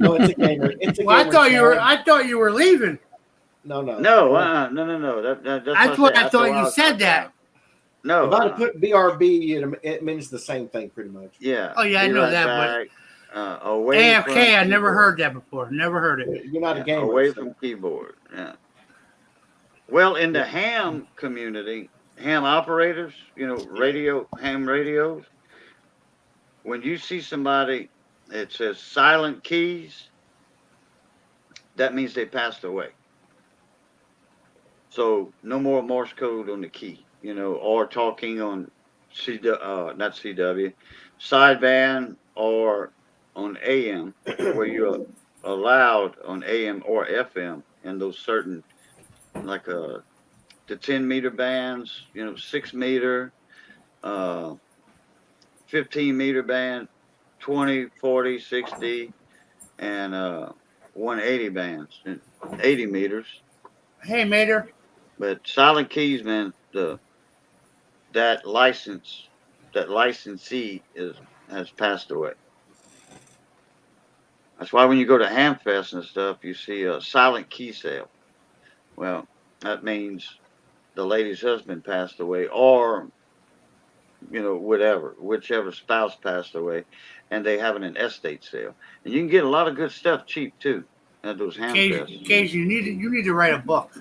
No, it's a gamer. It's a Well, gamer tag. I thought you were leaving. No. No, no. That's what I thought you said that. No. If I put BRB, it means the same thing pretty much. Yeah. Oh, yeah, I be know right that, back, away from AFK, I never keyboard. heard that before. Never heard it. You're not a Yeah, gamer. away so- from keyboard. Yeah. Well, in the ham community, ham operators, ham radios, when you see somebody that says silent keys, that means they passed away. So no more Morse code on the key, or talking on not CW, sideband or on AM, where you're allowed on AM or FM in those certain, like the 10-meter bands, 6 meter, 15-meter band, 20, 40, 60, and 180 bands, 80 meters. Hey, Mater. But silent keys, man, that licensee has passed away. That's why when you go to Hamfest and stuff, you see a silent key sale. Well, that means the lady's husband passed away, or whichever spouse passed away, and they having an estate sale, and you can get a lot of good stuff cheap too at those Hamfests. Cage, you need to write a book.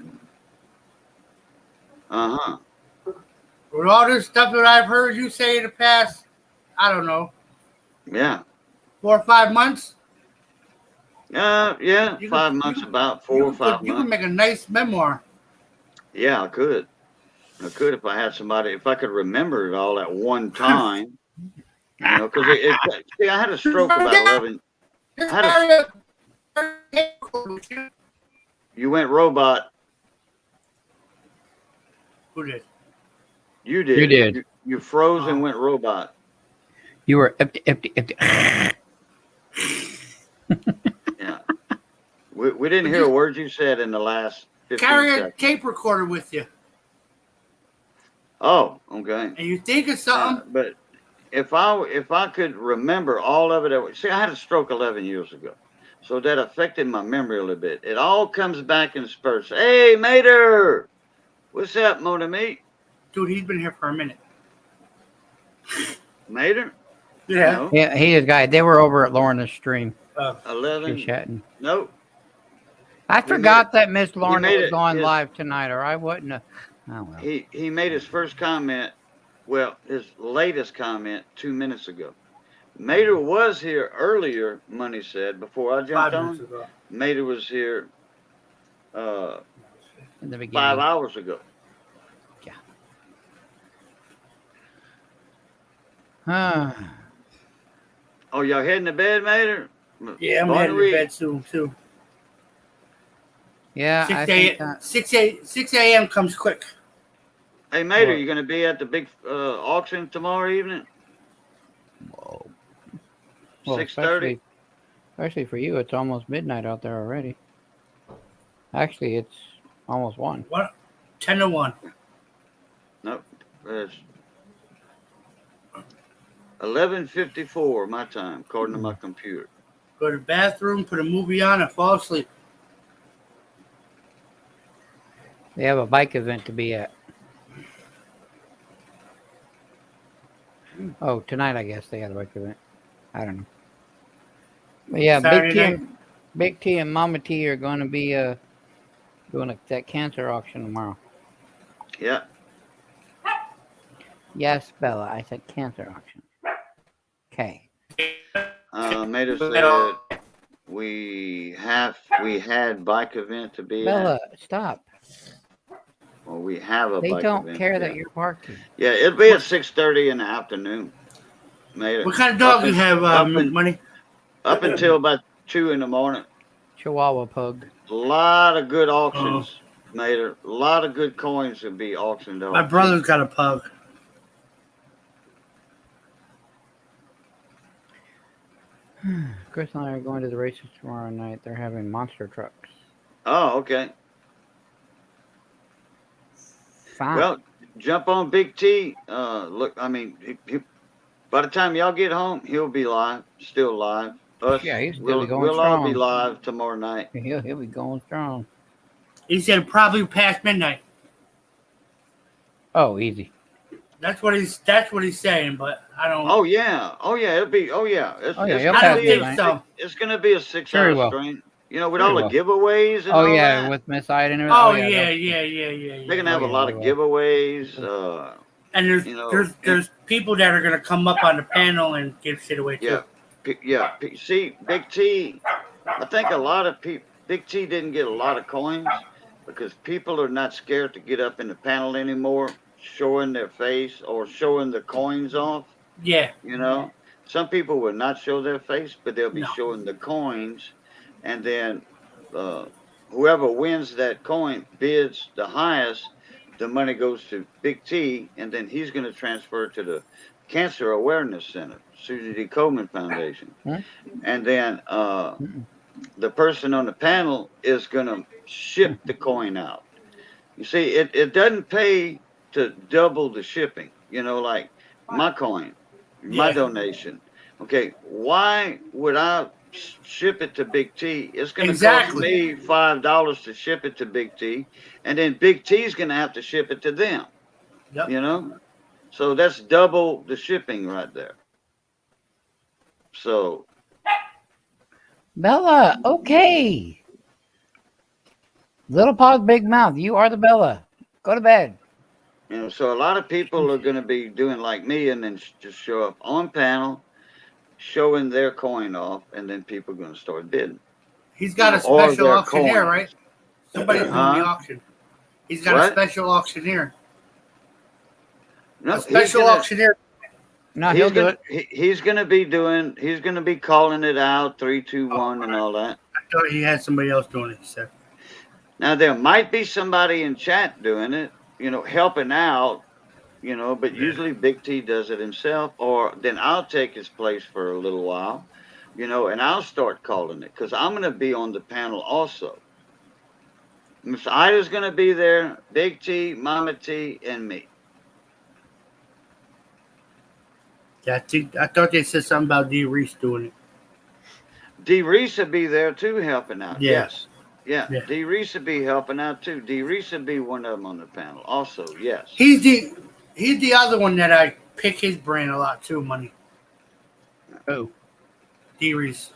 With all this stuff that I've heard you say in the past, I don't know, Yeah. 4 or 5 months. Yeah. You 5 can- months, you- about 4 or 5 You months. can make a nice memoir. Yeah, I could if I had somebody, if I could remember it all at one time. Because see, I had a stroke about 11. You went robot. Who did? You did. You did. You froze and went robot. You were empty. Yeah. We didn't hear a word you said in the last 15 Carry a seconds. tape recorder with you, Oh, okay. and you think of something. But if I could remember all of it, see, I had a stroke 11 years ago, so that affected my memory a little bit. It all comes back in spurts. Hey, Mater, what's up, Mona Meat? Dude, he's been here for a minute. Mater? Yeah. No, Yeah, he is guy. They were over at Lorna's stream. 11. Just chatting. Nope. I forgot that Miss Lorna made was it, on yes. live tonight, or I wouldn't have. Oh well. He made his first comment, his latest comment 2 minutes ago. Mater was here earlier, Money said, before I 5 jumped minutes on. ago. Mater was here In the beginning. 5 hours ago. Ah, Oh, y'all heading to bed, Mater? Yeah, I'm Bon heading to nuit. bed soon too. yeah, 6 I think a.m. 6 a.m. comes quick. Hey, Mater, What? you going to be at the big auction tomorrow evening? Whoa. 6:30? Especially for you, it's almost midnight out there already. Actually, it's almost 1. 10 to 1. Nope. It's 11:54 my time, according to my computer. Go to the bathroom, put a movie on, and fall asleep. They have a bike event to be at. Oh, tonight I guess they had a bike event. I don't know. But yeah, Saturday Big T and Mama T are going to be doing that cancer auction tomorrow. Yeah. Yes, Bella, I said cancer auction. Okay. Mater said we had bike event to be at. Bella, stop. we have a They bike don't event. care yeah. that you're parking. Yeah, it'll be at 6:30 in the afternoon. Mater. What kind of dog you have, in- Money? Up until about 2 in the morning. Chihuahua pug. A lot of good auctions, Mater. A lot of good coins will be auctioned off. My brother's got a pug. Chris and I are going to the races tomorrow night. They're having monster trucks. Oh, okay. Fine. Well, jump on Big T. Look, I mean, by the time y'all get home, he'll be live, still live. Us, Yeah, he's still we'll going all be strong. live tomorrow night. He'll be going strong. He said probably past midnight. Oh, easy. That's what he's saying, but I don't. Oh yeah, it'll be. Oh yeah, Oh, yeah, it's he'll I gonna don't be think midnight. so. It's gonna be a 6 Very hour well. stream. You know, with Very all the well. giveaways and Oh all yeah, that. with Miss Ida and Oh everything. yeah. They're gonna have Oh, a lot yeah, of they giveaways. And You know, there's people that are gonna come up on the panel and give shit away too. Yeah, see, Big T. I think a lot of people. Big T didn't get a lot of coins because people are not scared to get up in the panel anymore, showing their face or showing the coins off. Yeah. You know, some people will not show their face, but they'll be No. showing the coins, and then whoever wins that coin bids the highest, the money goes to Big T, and then he's going to transfer it to the Cancer Awareness Center, Susie D. Komen Foundation, and then the person on the panel is going to ship the coin out. You see, it doesn't pay to double the shipping. You know, like my coin, my donation. Okay, why would I ship it to Big T? It's going to cost me $5 to ship it to Big T, and then Big T's going to have to ship it to them. Yep. You know, so that's double the shipping right there. So Bella, okay. Little Paws, Big Mouth. You are the Bella. Go to bed. you know, so a lot of people are going to be doing like me, and then just show up on panel, showing their coin off, and then people are going to start bidding. He's got a Or special their auctioneer, coins. right? Somebody's doing the auction. He's got What? a special auctioneer. No, A special auctioneer. No, he'll do it. He's going to be doing. He's going to be calling it out 3, 2, 1, and all that. I thought he had somebody else doing it. He said. Now there might be somebody in chat doing it, you know, helping out, you know, but usually Big T does it himself, or then I'll take his place for a little while, you know, and I'll start calling it because I'm going to be on the panel also. Miss Ida's going to be there, Big T, Mama T, and me. Yeah, I thought they said something about D. Reese doing it. D. Reese will be there too, helping out. Yeah. Yes. Yeah. Yeah. D. Reese will be helping out too. D. Reese will be one of them on the panel also. Yes. He's the other one that I pick his brain a lot too, Money. Oh. D. Reese.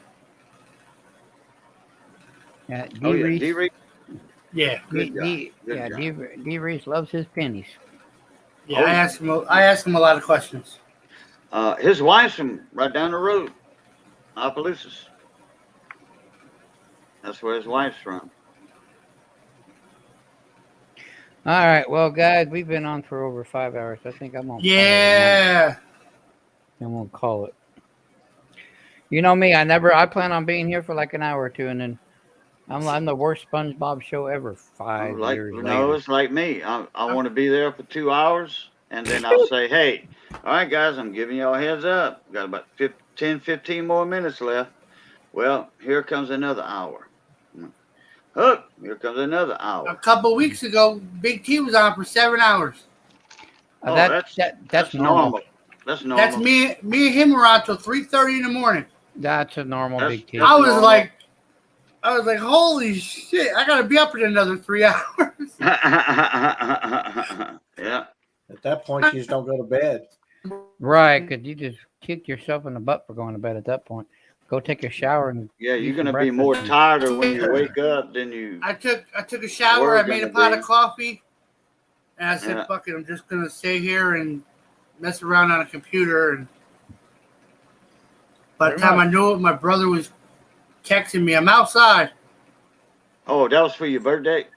Yeah, Oh, yeah. D-Reese. D. Reese. Yeah. Good job. Good Yeah, job. D-Reese loves his pennies. Yeah. Oh. I asked him a lot of questions. His wife's from right down the road, Opelousas. That's where his wife's from. All right, well, guys, we've been on for over 5 hours. I think I'm gonna Yeah. I'm gonna call it. You know me, I plan on being here for like an hour or two, and then I'm the worst SpongeBob show ever. 5 years later. No, it's like me. I want to be there for 2 hours, and then I'll say, hey, all right, guys, I'm giving y'all a heads up. Got about 10, 15 more minutes left. Well, here comes another hour. Oh, here comes another A hour. couple weeks ago, Big T was on for 7 hours. Oh, That's normal. That's normal. That's me and him were on till 3:30 in the morning. That's a normal That's- Big T. I was normal. like, holy shit! I gotta be up in another 3 hours. Yeah. At that point, you just don't go to bed. Right, because you just kicked yourself in the butt for going to bed at that point. Go take a shower and Yeah, eat you're some gonna be breakfast. more tired when you wake up than you. I took a shower. I We're made a gonna pot be- of coffee, and I said, Yeah. "Fuck it! I'm just gonna stay here and mess around on a computer." And by the time I knew it, my brother was texting me, "I'm outside." Oh, that was for your birthday?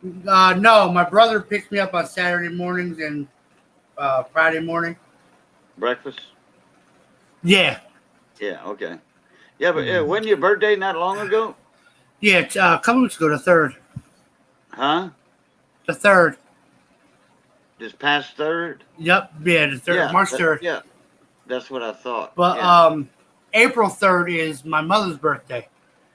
No, my brother picks me up on Saturday mornings and Friday morning. Breakfast? Yeah, Yeah, okay. Yeah, but wasn't your birthday not long ago? yeah. It's, a couple weeks ago, the 3rd. Huh? The 3rd. This past third? Yep. Yeah, the 3rd. Yeah, March 3rd. yeah, that's what I thought. But yeah. April 3rd is my mother's birthday.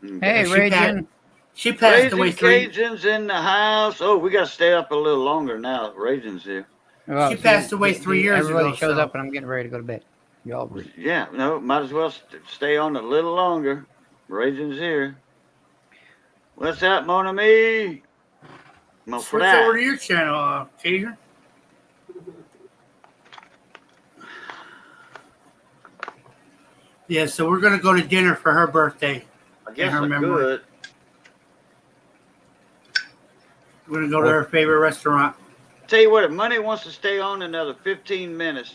Okay. Hey, And she passed- Raging. She passed Raising away Cajuns in the house. Oh, we got to stay up a little longer now. Raisin's here. Well, She passed away see, 3 years everybody ago, shows so- up and I'm getting ready to go to bed. Y'all breathe. Yeah, no, might as well stay on a little longer. Raisin's here. What's up, mon ami? My Switch frat. over to your channel, Cajun. Yeah, so we're gonna go to dinner for her birthday. I guess her I memory. could. We're gonna go to her favorite restaurant. Tell you what, if Money wants to stay on another 15 minutes,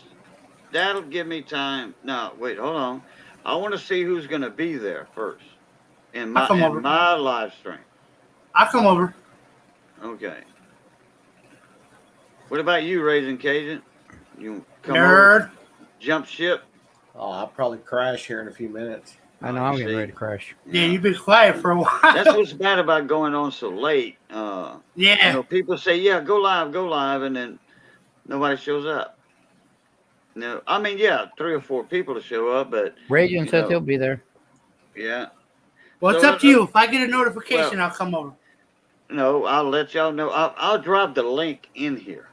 that'll give me time. No, wait, hold on. I want to see who's going to be there first in I'll come over. my live stream. I'll come over. Okay. What about you, Raising Cajun? You come Nerd. over, jump ship? Oh, I'll probably crash here in a few minutes. I know I'm You getting see? ready to crash. Yeah, you've been quiet for a while. That's what's bad about going on so late. Yeah. You know, people say, yeah, go live, and then nobody shows up. No, I mean, yeah, 3 or 4 people to show up, but Raging You says know. he'll be there. yeah. Well, it's So, up to you. If I get a notification, I'll come over. No, I'll let y'all know. I'll drop the link in here.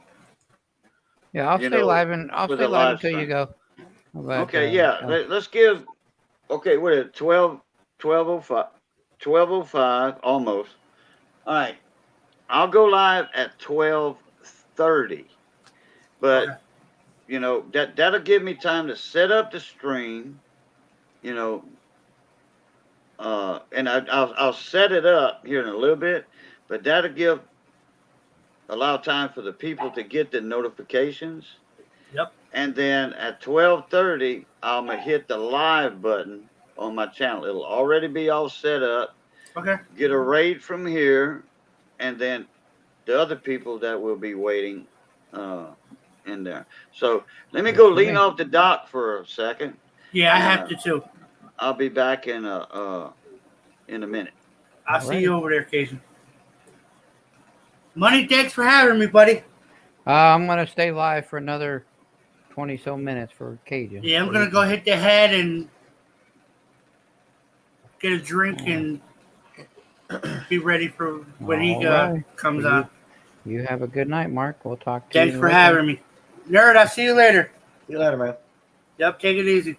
Yeah, I'll You stay know, live and I'll with stay the live live until you stream. go. But, Okay, yeah. Let's give. Okay, what is it? 12:05, 12:05 almost. All right, I'll go live at 12:30, but Okay. you know that'll give me time to set up the stream. You know, and I'll set it up here in a little bit, but that'll allow time for the people to get the notifications. Yep. And then at 12:30, I'm gonna hit the live button on my channel. It'll already be all set up. Okay. Get a raid from here, and then the other people that will be waiting in there. So let me go lean off the dock for a second. Yeah, I have to too. I'll be back in a minute. I'll see Alright. you over there, Cajun. Money, thanks for having me, buddy. I'm gonna stay live for another 20 so minutes for Cajun. Yeah, I'm gonna go hit the head and get a drink and be ready for when he Alright. comes You- on. You have a good night, Mark. We'll talk to you. Thanks for later. having me. Nerd, I'll see you later. See you later, man. Yep, take it easy.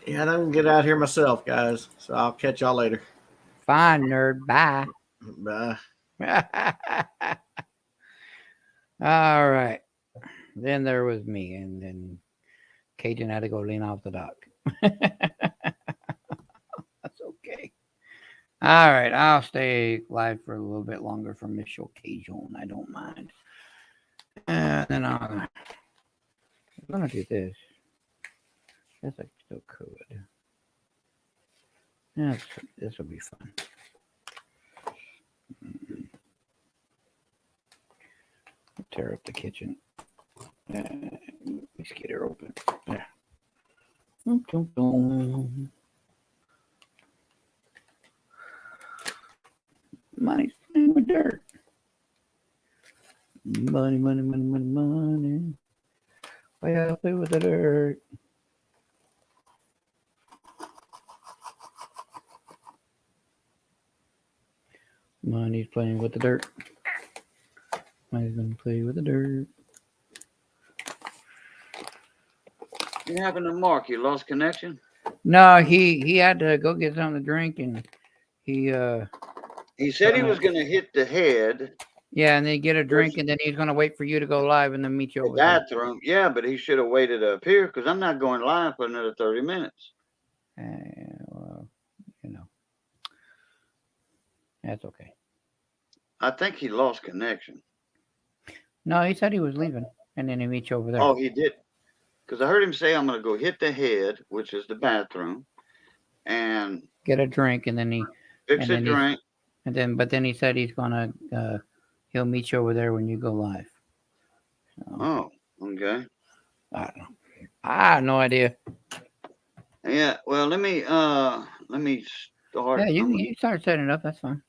Yeah, I'm gonna get out here myself, guys. So I'll catch y'all later. Fine, nerd. Bye. Bye. All right. Then there was me, and then Cajun had to go lean off the dock. That's okay. All right. I'll stay live for a little bit longer for Miss Cajun. I don't mind. And then I'm going to do this. Guess I still could. Yeah, this will be fun. Tear up the kitchen. Let's get her open. There. Dum, dum, dum. Money's playing with dirt. Money, money, money, money, money. Why I play with the dirt? Money's playing with the dirt. Money's gonna play with the dirt. What happened to Mark? You lost connection? No, he had to go get something to drink, and he He said he was going to hit the head, yeah, and then get a drink, and then he's gonna wait for you to go live, and then meet you the over there. bathroom. Yeah, but he should have waited up here because I'm not going live for another 30 minutes. Well, you know, that's okay. I think he lost connection. No, he said he was leaving, and then he meet you over there. Oh, he did. Because I heard him say, I'm going to go hit the head, which is the bathroom, and Get a drink, and then he fix And a then he's- drink. but then he said he's gonna he'll meet you over there when you go live. So, Oh, okay. I don't know. I have no idea. Yeah. Well, let me start. Yeah, you start setting it up. That's fine.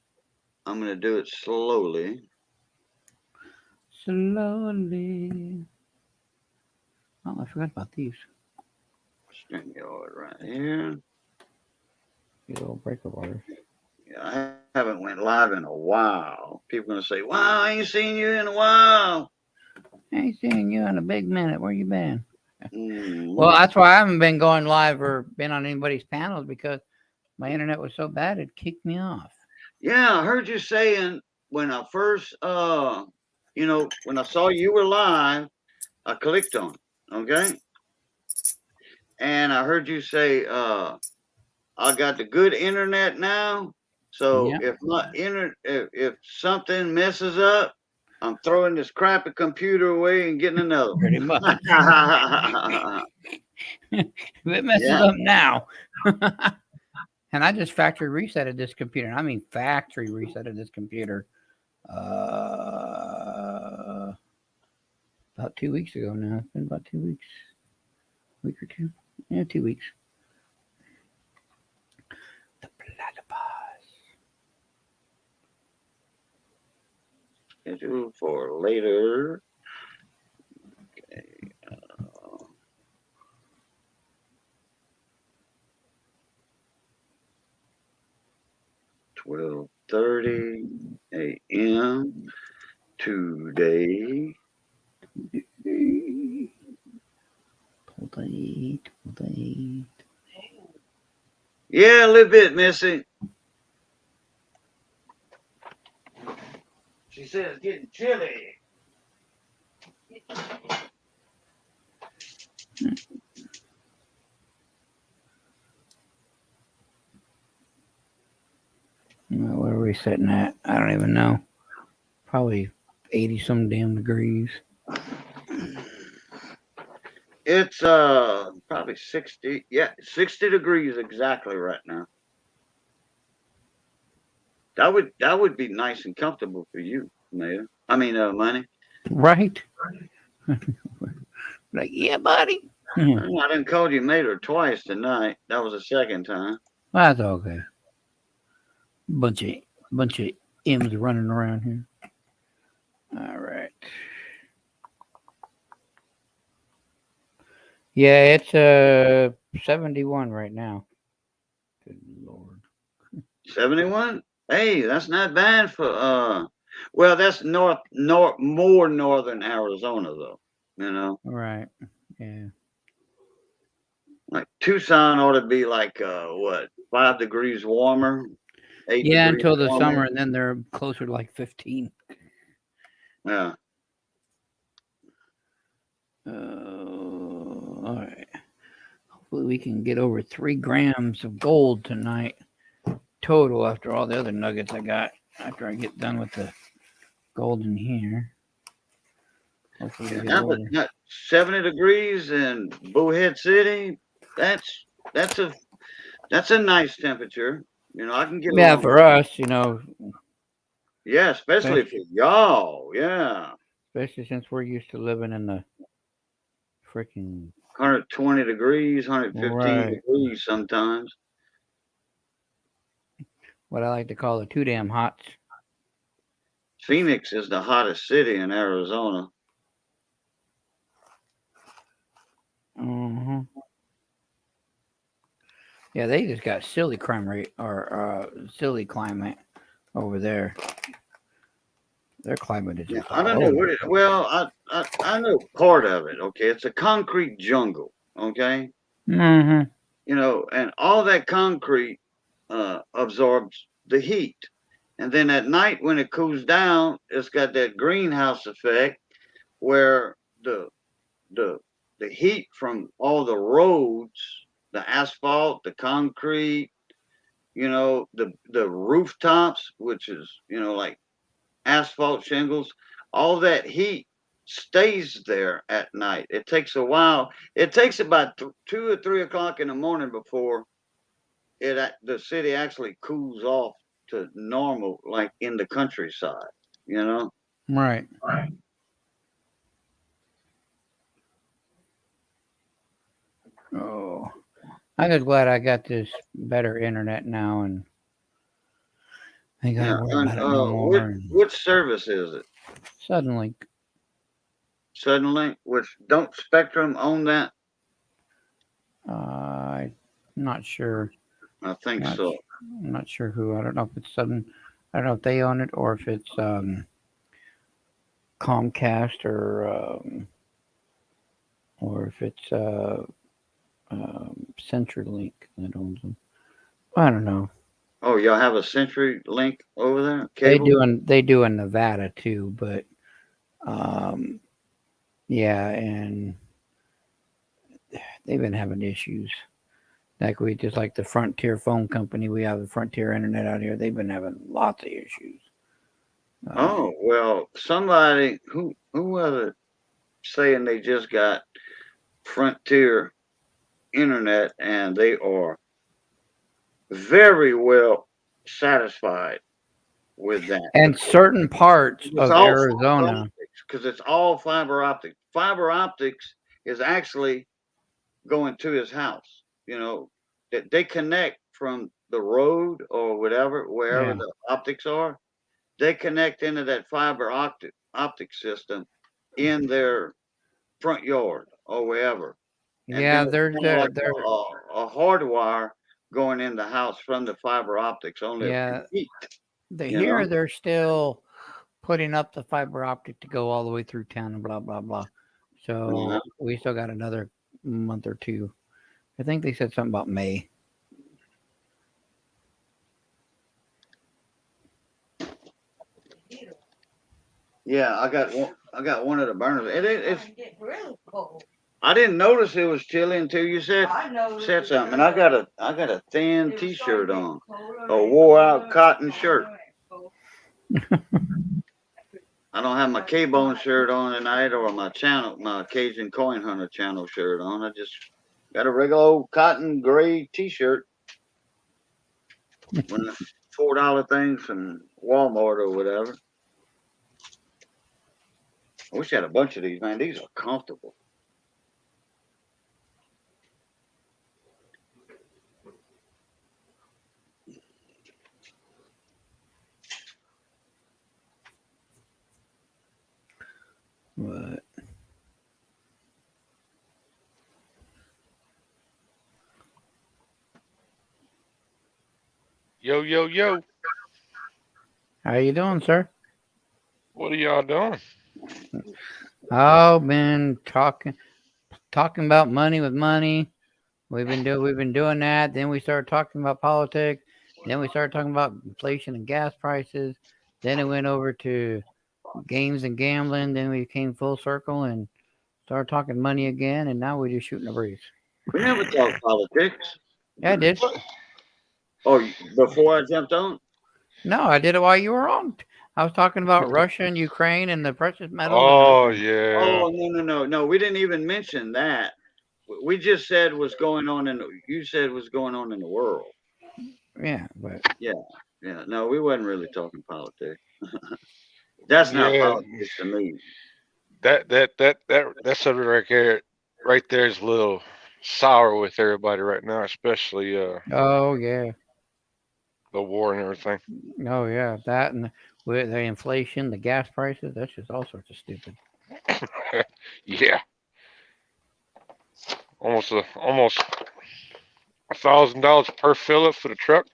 I'm gonna do it slowly. Slowly. Oh, I forgot about these. StreamYard right here. These little breaker wires. Yeah, I haven't went live in a while. People gonna say, "Wow, I ain't seen you in a while." I ain't seen you in a big minute. Where you been? Mm. Well, that's why I haven't been going live or been on anybody's panels because my internet was so bad it kicked me off. Yeah, I heard you saying when I first, when I saw you were live, I clicked on it, okay, and I heard you say, I got the good internet now. So Yeah. if something messes up, I'm throwing this crappy computer away and getting another one. Pretty much. If it messes Yeah. up now. And I just factory resetted this computer. And I mean factory resetted this computer about 2 weeks ago now. It's been about 2 weeks. A week or two. Yeah, 2 weeks. The platypus. Scheduled for later. Okay. 12:30 a.m. today. Plate. Yeah, a little bit, Missy. She said it's getting chilly. What are we sitting at? I don't even know. Probably 80 some damn degrees. It's probably 60. Yeah, 60 degrees exactly right now. That would be nice and comfortable for you, Mayor. I mean, Money. Right? Like, yeah, buddy. I didn't call you Mayor twice tonight. That was the second time. That's okay. Bunch of M's running around here. All right. Yeah, it's 71 right now. Good Lord. 71? Hey, that's not bad for well, that's more northern Arizona though, you know. Right. Yeah. Like Tucson ought to be like what, 5 degrees warmer, 8 Yeah, degrees until the warmer. summer, and then they're closer to like 15. Yeah. All right. Hopefully we can get over 3 grams of gold tonight total after all the other nuggets I got after I get done with the gold in here. Hopefully we get over. 70 degrees in Bullhead City. That's a nice temperature. You know, I can get Yeah, along for with us, yeah, especially for y'all. Yeah. especially since we're used to living in the freaking 120 degrees, 115 Right. degrees sometimes. what I like to call the too damn hots. Phoenix is the hottest city in Arizona. Mm-hmm. Yeah, they just got silly crime rate or silly climate over there. Their climate is Yeah, just I don't all know over what the it. place. Well, I know part of it. Okay, it's a concrete jungle. Okay, Mm-hmm. you know, and all that concrete absorbs the heat, and then at night when it cools down, it's got that greenhouse effect where the heat from all the roads, the asphalt, the concrete, you know, the rooftops, which is, you know, like asphalt shingles, all that heat stays there at night. It takes a while. It takes about 2 or 3 o'clock in the morning before the city actually cools off to normal, like in the countryside. You know. Right. Oh, I'm just glad I got this better internet now, and I ain't Yeah. gotta worry And, about it no more. And which service is it? Suddenlink. Suddenlink? Which don't Spectrum own that? I'm not sure. I think Not so. I'm not sure who. I don't know if it's Sudden. I don't know if they own it or if it's Comcast or if it's CenturyLink that owns them. I don't know. Oh, y'all have a CenturyLink over there? They Cable? do in Nevada too, but yeah, and they've been having issues. Like the Frontier phone company, we have the Frontier Internet out here. They've been having lots of issues. Oh, well, somebody who was it saying they just got Frontier Internet and they are very well satisfied with that. And certain parts It's of all Arizona. because it's all fiber optic. Fiber optics is actually going to his house. You know, that they connect from the road or whatever, wherever Yeah. the optics are. They connect into that fiber optic system in their front yard or wherever. And Yeah, then they're it's kinda like they're a hard wire going in the house from the fiber optics, only a yeah. few feet. You Here know? they're still putting up the fiber optic to go all the way through town and blah blah blah. So Yeah. we still got another month or two. I think they said something about May. Yeah, I got one of the burners. It's I didn't notice it was chilly until you said something. And I got a thin t-shirt on, a wore out cotton shirt. I don't have my K-Bone shirt on tonight or my Cajun Coin Hunter channel shirt on. I just got a regular old cotton gray t-shirt. One of the $4 things from Walmart or whatever. I wish I had a bunch of these, man. These are comfortable. But Yo, yo, yo. how you doing, sir? What are y'all doing? Oh, been talking about money with money. We've been doing that. Then we started talking about politics. Then we started talking about inflation and gas prices. Then it went over to games and gambling. Then we came full circle and started talking money again. And now we're just shooting a breeze. We never talked politics. Yeah, I did. Oh, before I jumped on? No, I did it while you were on. I was talking about Russia and Ukraine and the precious metals. Oh, yeah. Oh, no. We didn't even mention that. We just said what's going on you said what's going on in the world. Yeah, but Yeah. No, we wasn't really talking politics. That's not Yeah. politics to me. That subject right there is a little sour with everybody right now, especially oh yeah, the war and everything. oh yeah, that and with the inflation, the gas prices, that's just all sorts of stupid. Yeah. Almost $1,000 per fill up for the truck.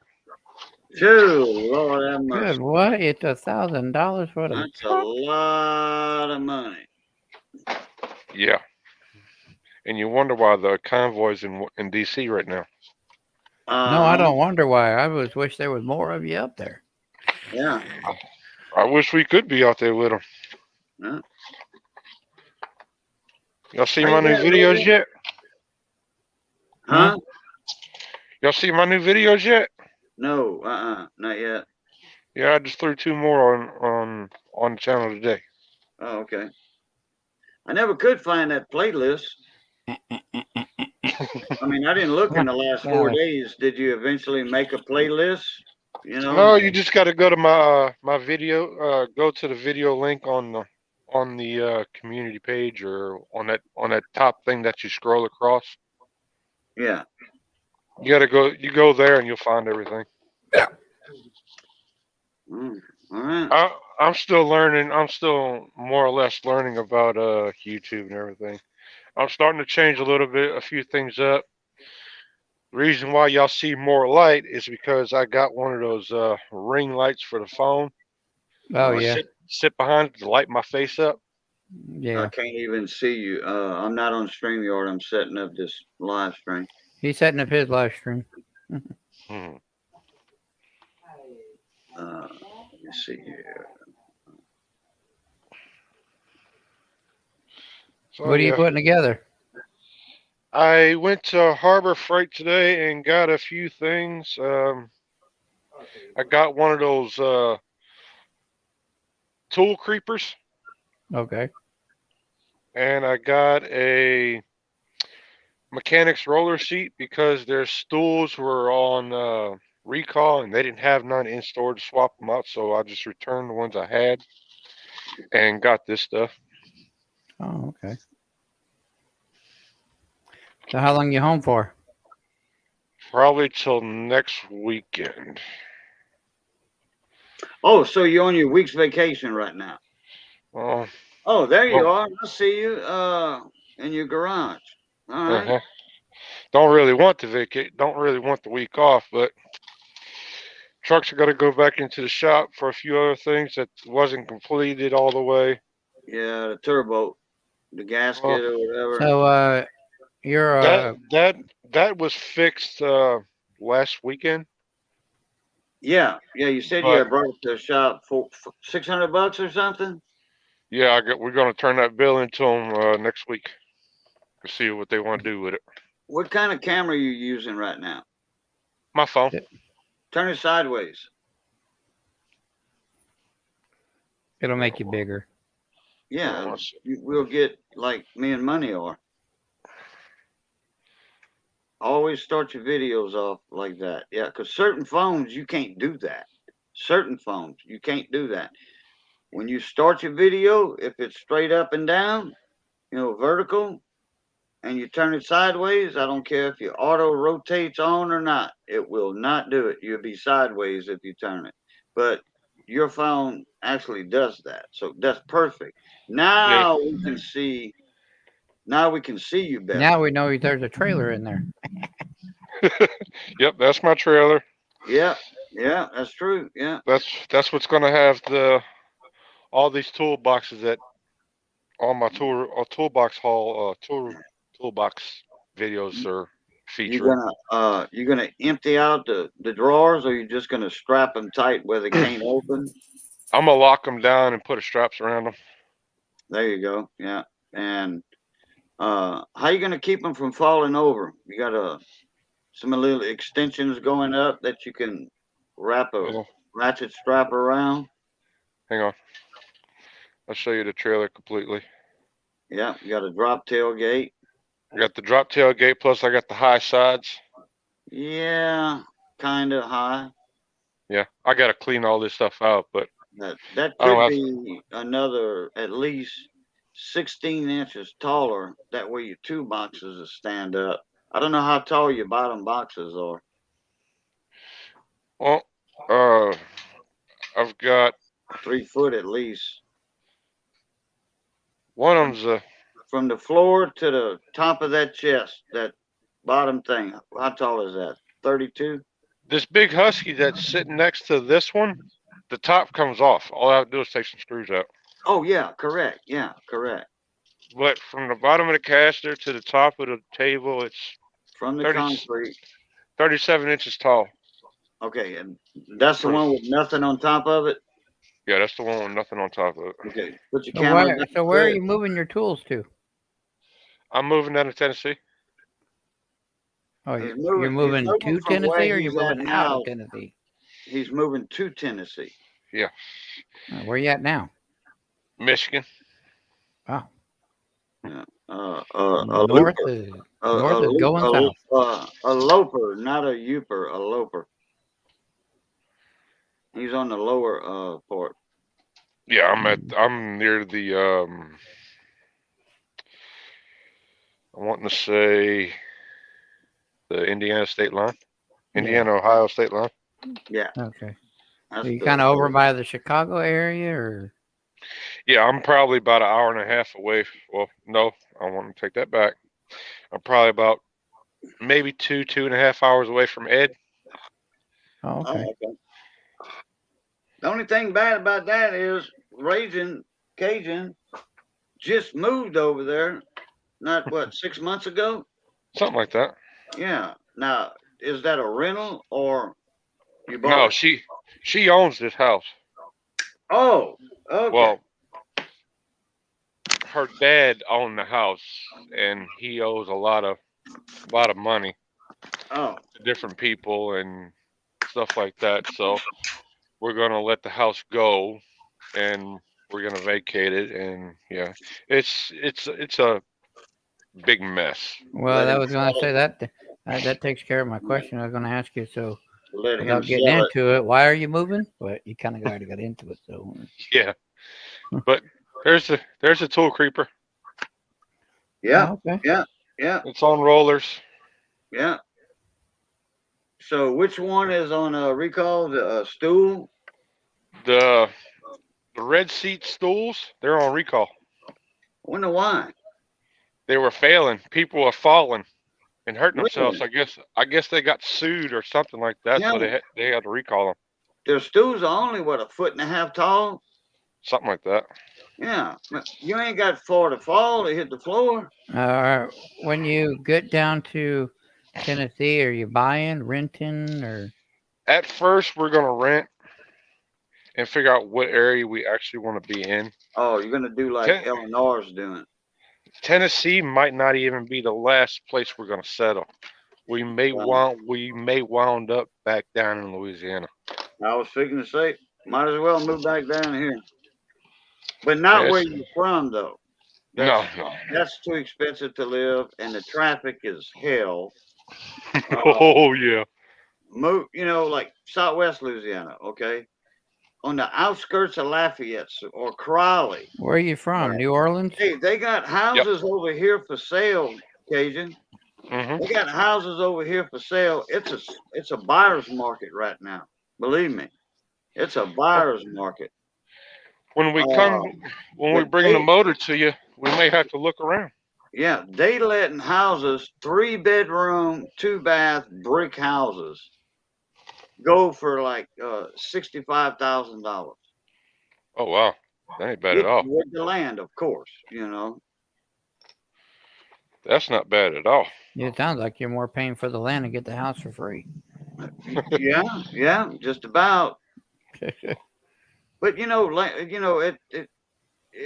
Phew, Lord have mercy. Good, what? It's $1,000 for the That's a truck? lot of money. Yeah. And you wonder why the convoy's in DC right now. No, I don't wonder why. I just wish there was more of you up there. Yeah. I wish we could be out there with them. Yeah. Y'all see my new videos yet? Huh? Y'all see my new videos yet? No, not yet. Yeah, I just threw 2 more on the channel today. Oh, okay. I never could find that playlist. I mean, I didn't look in the last 4 days. Did you eventually make a playlist? You know. No, you just got to go to my video. Go to the video link on the community page or on that top thing that you scroll across. Yeah. You got to go. You go there and you'll find everything. Mm, all right. I'm still learning. I'm still more or less learning about YouTube and everything. I'm starting to change a few things up. The reason why y'all see more light is because I got one of those ring lights for the phone. Oh I yeah, sit behind it to light my face up. I yeah. can't even see you. I'm not on StreamYard. I'm setting up this live stream. He's setting up his live stream. Hmm. Let me see here. So, What are you yeah. putting together? I went to Harbor Freight today and got a few things. I got one of those tool creepers, Okay. and I got a mechanic's roller seat because their stools were on recall and they didn't have none in store to swap them out. So I just returned the ones I had and got this stuff. Oh, okay. So how long you home for? Probably till next weekend. Oh, so you're on your week's vacation right now? Oh, Oh, there you well, are. I see you. In your garage. All right. uh-huh. Don't really want to vacate. Don't really want the week off, but trucks are going to go back into the shop for a few other things that wasn't completed all the way. Yeah, the turbo, the gasket Well, or whatever. So you're that was fixed last weekend. Yeah. You said you But had brought it to the shop for $600 or something. yeah, we're going to turn that bill into them next week to see what they want to do with it. What kind of camera are you using right now? My phone. Turn it sideways. it'll make you bigger. Yeah, we'll get like me and Money are. Always start your videos off like that. Yeah, because certain phones you can't do that. Certain phones you can't do that. When you start your video, if it's straight up and down, vertical, and you turn it sideways, I don't care if your auto rotates on or not, it will not do it. You'll be sideways if you turn it. But your phone actually does that. So that's perfect. Now we can see. Now we can see you better. Now we know there's a trailer in there. Yep, that's my trailer. Yeah, that's true. Yeah. That's what's going to have all these toolboxes that all my toolbox haul toolbox videos are featuring. You're gonna empty out the drawers, or you're just gonna strap them tight where they can't open? I'm gonna lock them down and put straps around them. There you go. Yeah. And how you gonna keep them from falling over? You got some little extensions going up that you can wrap a ratchet strap around. Hang on, I'll show you the trailer completely. Yeah, you got a drop tailgate. I got the drop tailgate, plus I got the high sides. Yeah, kind of high. Yeah, I got to clean all this stuff out, but That could be another at least 16 inches taller. That way your two boxes will stand up. I don't know how tall your bottom boxes are. well, I've got 3 foot at least. one of them's From the floor to the top of that chest, that bottom thing. How tall is that? 32? this big husky that's sitting next to this one. The top comes off. All I have to do is take some screws out. Oh, yeah, correct. Yeah, correct. But from the bottom of the caster to the top of the table, it's From the 30 concrete. 37 inches tall. Okay, and that's the one with nothing on top of it? Yeah, that's the one with nothing on top of it. Okay, put your So camera where, down so where are quick. you moving your tools to? I'm moving down to Tennessee. Oh, He's you're moving moving to from where Tennessee, or you're he's at moving out now. of Tennessee? He's moving to Tennessee. Yeah, Where you at now? Michigan. Wow. A North looper. is north is going south. A loper, not a youper, a loper. He's on the lower part. Yeah, I'm near the I want to say the Indiana state line, Indiana-Ohio state line. Yeah. Okay. That's Are you the kind of over lower- by the Chicago area, or? Yeah, I'm probably about an hour and a half away. Well, no, I want to take that back. I'm probably about maybe 2.5 hours away from Ed. Oh, Oh, okay. okay. The only thing bad about that is Raging Cajun just moved over there. Not what 6 months ago. Something like that. Yeah. Now, is that a rental or you bought No, it? she owns this house. Oh, okay. Well, her dad owned the house, and he owes a lot of money Oh, to different people and stuff like that. So we're gonna let the house go, and we're gonna vacate it. And yeah, it's a big mess. Well, let that him was going to sell say it. that takes care of my question. I was going to ask you. So, Let him without getting sell it. into it, why are you moving? But you kind of already got into it. So, Yeah, but there's a tool creeper. Yeah. oh, okay. Yeah. Yeah. It's on rollers. Yeah. So which one is on a recall? The stool? The red seat stools, they're on recall. Wonder why? They were failing. People were falling and hurting themselves. Really? I guess they got sued or something like that, Yeah. so they had to recall them. Their stools are only what, 1.5 feet tall? Something like that. Yeah. You ain't got far to fall to hit the floor. When you get down to Tennessee, are you buying, renting, or? At first, we're gonna rent and figure out what area we actually want to be in. Oh, you're gonna do like Eleanor's doing. Tennessee might not even be the last place we're gonna settle. We may wound up back down in Louisiana. I was fixing to say, might as well move back down here. But not Yes. where you're from though. No, That's too expensive to live and the traffic is hell. oh yeah. Move, like Southwest Louisiana, okay? On the outskirts of Lafayette or Crowley. Where are you from? Right. New Orleans? Hey, they got houses over here for sale, Cajun. Hmm. They got houses over here for sale. It's a buyer's market right now. Believe me, it's a buyer's market. When we but bring the motor to you, we may have to look around. Yeah, they letting houses, 3-bedroom, 2-bath brick houses, go for like $65,000. Oh wow, that ain't bad at all. With the land, of course, That's not bad at all. Yeah, it sounds like you're more paying for the land and get the house for free. Yeah, just about. But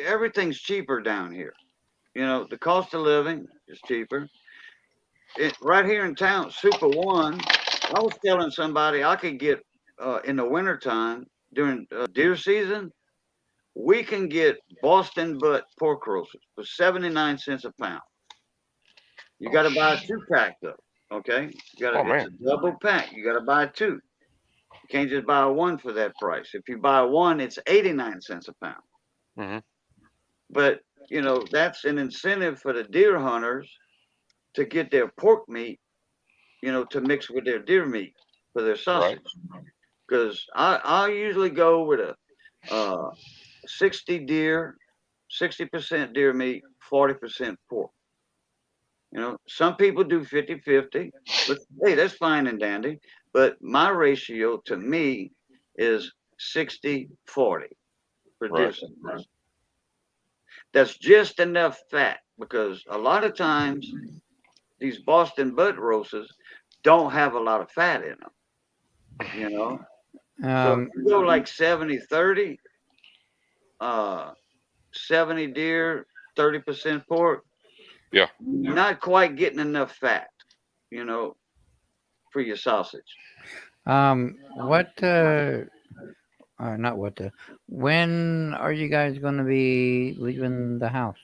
everything's cheaper down here. The cost of living is cheaper. Right here in town, Super One, I was telling somebody I could get in the wintertime during deer season, we can get Boston butt pork roasts for 79 cents a pound. You got to buy a 2-pack though. Okay, it's a double pack. You got to buy 2. You can't just buy 1 for that price. If you buy 1, it's 89 cents a pound. Mm-hmm. But that's an incentive for the deer hunters to get their pork meat, to mix with their deer meat for their sausage. Because I usually go with a 60% deer meat, 40% pork. Some people do 50-50, but hey, that's fine and dandy. But my ratio to me is 60-40 for deer sausage. That's just enough fat because a lot of times these Boston butt roasts don't have a lot of fat in them. So if you go like 70-30, 70 deer, 30% pork. Yeah. You're not quite getting enough fat, for your sausage. When are you guys going to be leaving the house?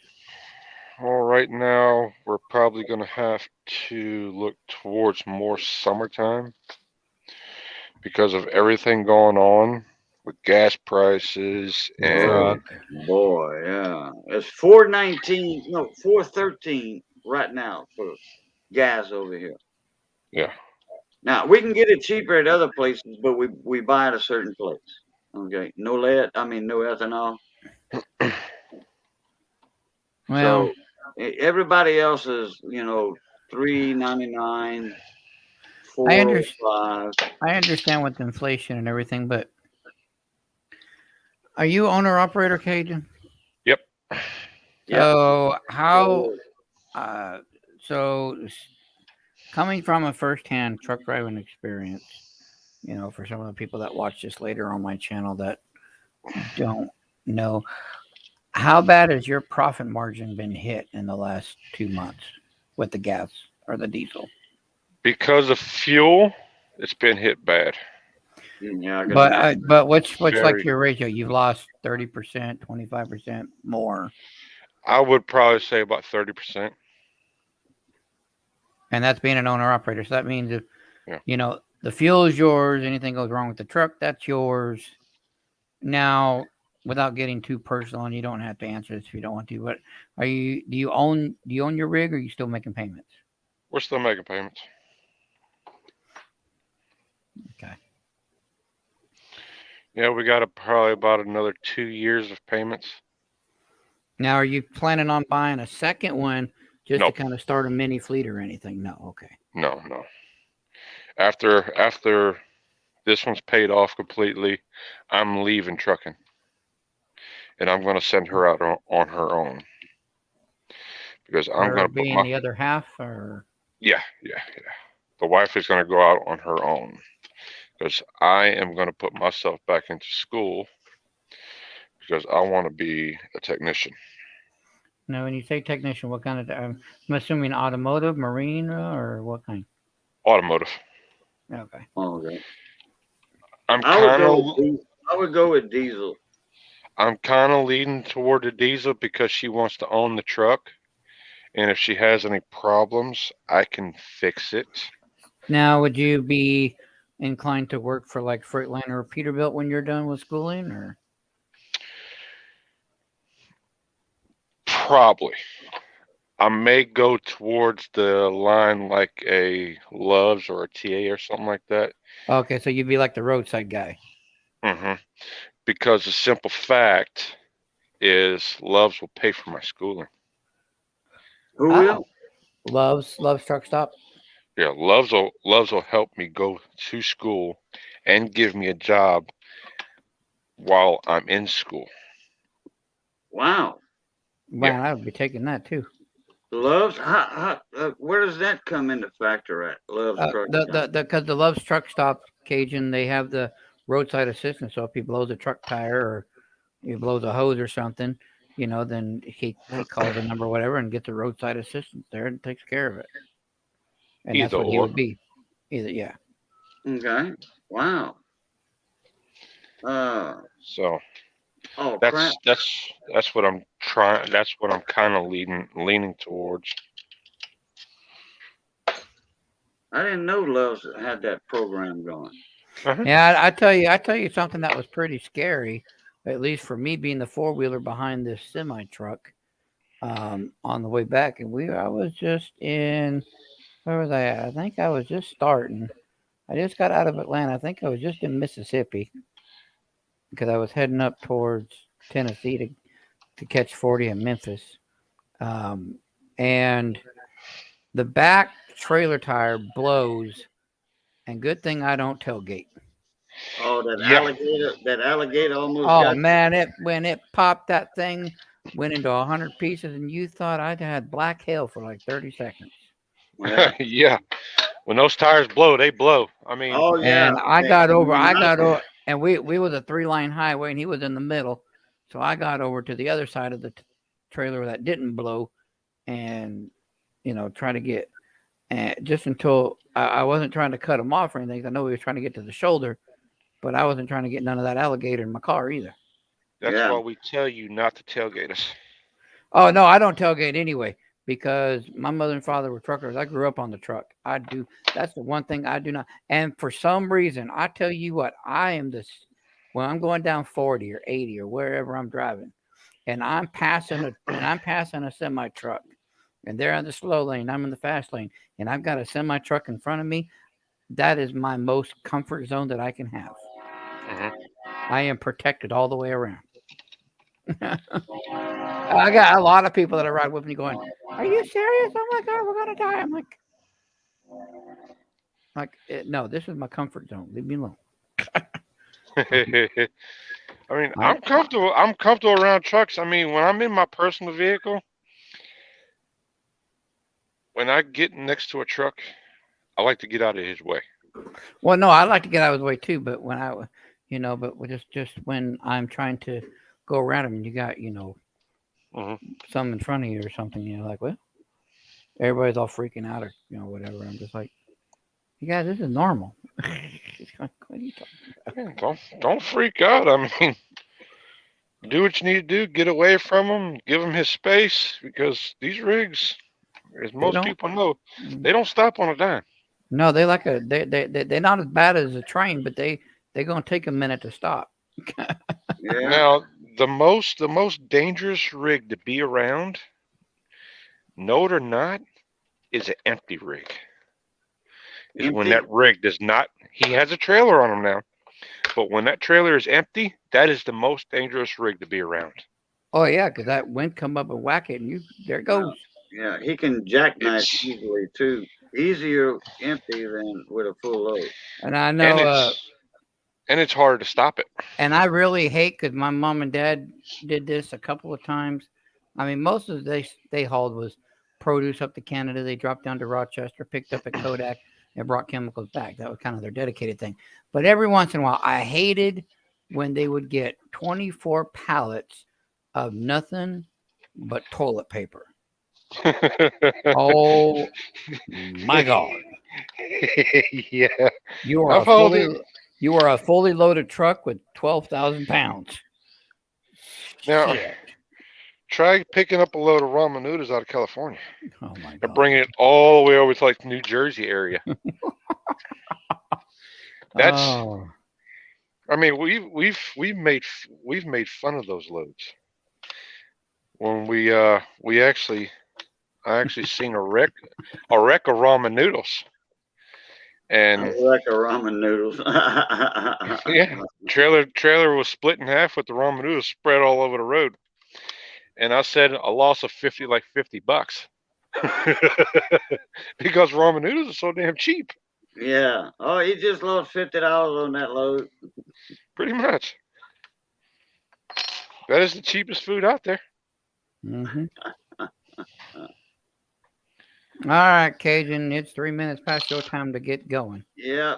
Well, right now we're probably going to have to look towards more summertime because of everything going on with gas prices and Truck. Boy, yeah. It's 419, no, 413 right now for gas over here. yeah. Now we can get it cheaper at other places, but we buy at a certain place. Okay. No lead, I mean no ethanol. Well, So everybody else is, $3.99, I understand. 405. I understand with inflation and everything, but are you owner operator, Cajun? Yep. So how? Uh, so coming from a first-hand truck driving experience, for some of the people that watch this later on my channel that don't know, how bad has your profit margin been hit in the last 2 months with the gas or the diesel? Because of fuel, it's been hit bad. Yeah, I can imagine. But what's like Very. your ratio? You've lost 30%, 25% more, I would probably say about 30%. and that's being an owner operator. So that means if Yeah. the fuel is yours, anything goes wrong with the truck, that's yours. Now, without getting too personal, and you don't have to answer this if you don't want to, but do you own your rig, or are you still making payments? We're still making payments. Okay. Yeah, we got probably about another 2 years of payments. Now, are you planning on buying a second one just Nope. to kind of start a mini fleet or anything? No. Okay. No. After this one's paid off completely, I'm leaving trucking, and I'm going to send her out on her own because I'm Her going to put being the other half, or yeah. The wife is going to go out on her own because I am going to put myself back into school because I want to be a technician. no? When you say technician, what kind of? I'm assuming automotive, marine, or what kind? Automotive. Okay. Okay. I'm I would kind go of with I would go with diesel. leaning toward the diesel because she wants to own the truck, and if she has any problems, I can fix it. Now, would you be inclined to work for like Freightliner or Peterbilt when you're done with schooling, or? Probably. I may go towards the line like a Loves or a TA or something like that. Okay, so you'd be like the roadside guy. Because the simple fact is Loves will pay for my schooling. Who Oh. will? Loves truck stop. Yeah, Loves will help me go to school and give me a job while I'm in school. Wow. Man, I would be taking that too. Loves, where does that come into factor at? Loves truck. Because the Loves truck stop, Cajun, they have the roadside assistance. So if he blows a truck tire or he blows a hose or something, then he calls the number or whatever and gets the roadside assistance there and takes care of it. And that's Either what he or. would be. Either, yeah. Okay. Wow. So Oh crap. that's what I'm trying. That's what I'm kind of leaning towards. I didn't know Loves had that program going. Yeah, I tell you something that was pretty scary, at least for me being the four-wheeler behind this semi truck on the way back. And I was just in, where was I at? I think I was just starting. I just got out of Atlanta. I think I was just in Mississippi because I was heading up towards Tennessee to catch 40 in Memphis. And the back trailer tire blows, and good thing I don't tailgate. Oh, that Yeah. alligator almost Oh got man, when it popped, that thing went into 100 pieces, and you thought I had black hail for like 30 seconds. you. Yeah. Yeah. When those tires blow, they blow. I mean, Oh yeah. And I got over, and we was a 3-line highway, and he was in the middle, so I got over to the other side of the trailer that didn't blow, and try to get, and just until I wasn't trying to cut him off or anything. I know he was trying to get to the shoulder, but I wasn't trying to get none of that alligator in my car either. that's Yeah. why we tell you not to tailgate us. Oh no, I don't tailgate anyway because my mother and father were truckers. I grew up on the truck. I do. That's the one thing I do not. And for some reason, I tell you what, I am when I'm going down 40 or 80 or wherever I'm driving, and I'm passing a semi truck, and they're in the slow lane, I'm in the fast lane, and I've got a semi truck in front of me, that is my most comfort zone that I can have. Mhm. I am protected all the way around. I got a lot of people that I ride with me going, "Are you serious? Oh my God, we're gonna die!" I'm like, no, this is my comfort zone. Leave me alone. I mean, I'm comfortable. I'm comfortable around trucks. I mean, when I'm in my personal vehicle, when I get next to a truck, I like to get out of his way. Well, no, I like to get out of his way too, but when but just when I'm trying to go around him, and you got Mhm. some in front of you or something, like, well, everybody's all freaking out or whatever. I'm just like, you guys, this is normal. What are you talking about? Yeah, don't freak out. I mean, do what you need to do. Get away from him. Give him his space because these rigs, as most don't- people know, they don't stop on a dime. No, they're not as bad as a train, but they're gonna take a minute to stop. Yeah. Now, the most dangerous rig to be around, know it or not, is an empty rig. Is when Empty? that rig does not. He has a trailer on him now, but when that trailer is empty, that is the most dangerous rig to be around. Oh yeah, because that wind come up and whack it, and there it goes. Yeah, he can jackknife It's easily too. Easier empty than with a full load. And I and know, it's hard to stop it. and I really hate because my mom and dad did this a couple of times. I mean, most of they hauled was produce up to Canada. They dropped down to Rochester, picked up at Kodak, and brought chemicals back. That was kind of their dedicated thing. But every once in a while, I hated when they would get 24 pallets of nothing but toilet paper. Oh my God! Yeah. You are I've hauled it. a fully loaded truck with 12,000 pounds. Now, Shit. try picking up a load of ramen noodles out of California Oh my God! and bringing it all the way over to like the New Jersey area. That's. Oh. I mean, we've made fun of those loads. When I actually seen a wreck of ramen noodles, and A wreck of ramen noodles. yeah, trailer was split in half with the ramen noodles spread all over the road. And I said a loss of $50 because ramen noodles are so damn cheap. Yeah. Oh, he just lost $50 on that load. Pretty much. That is the cheapest food out there. Mm-hmm. All right, Cajun, it's 3 minutes past your time to get going. Yeah.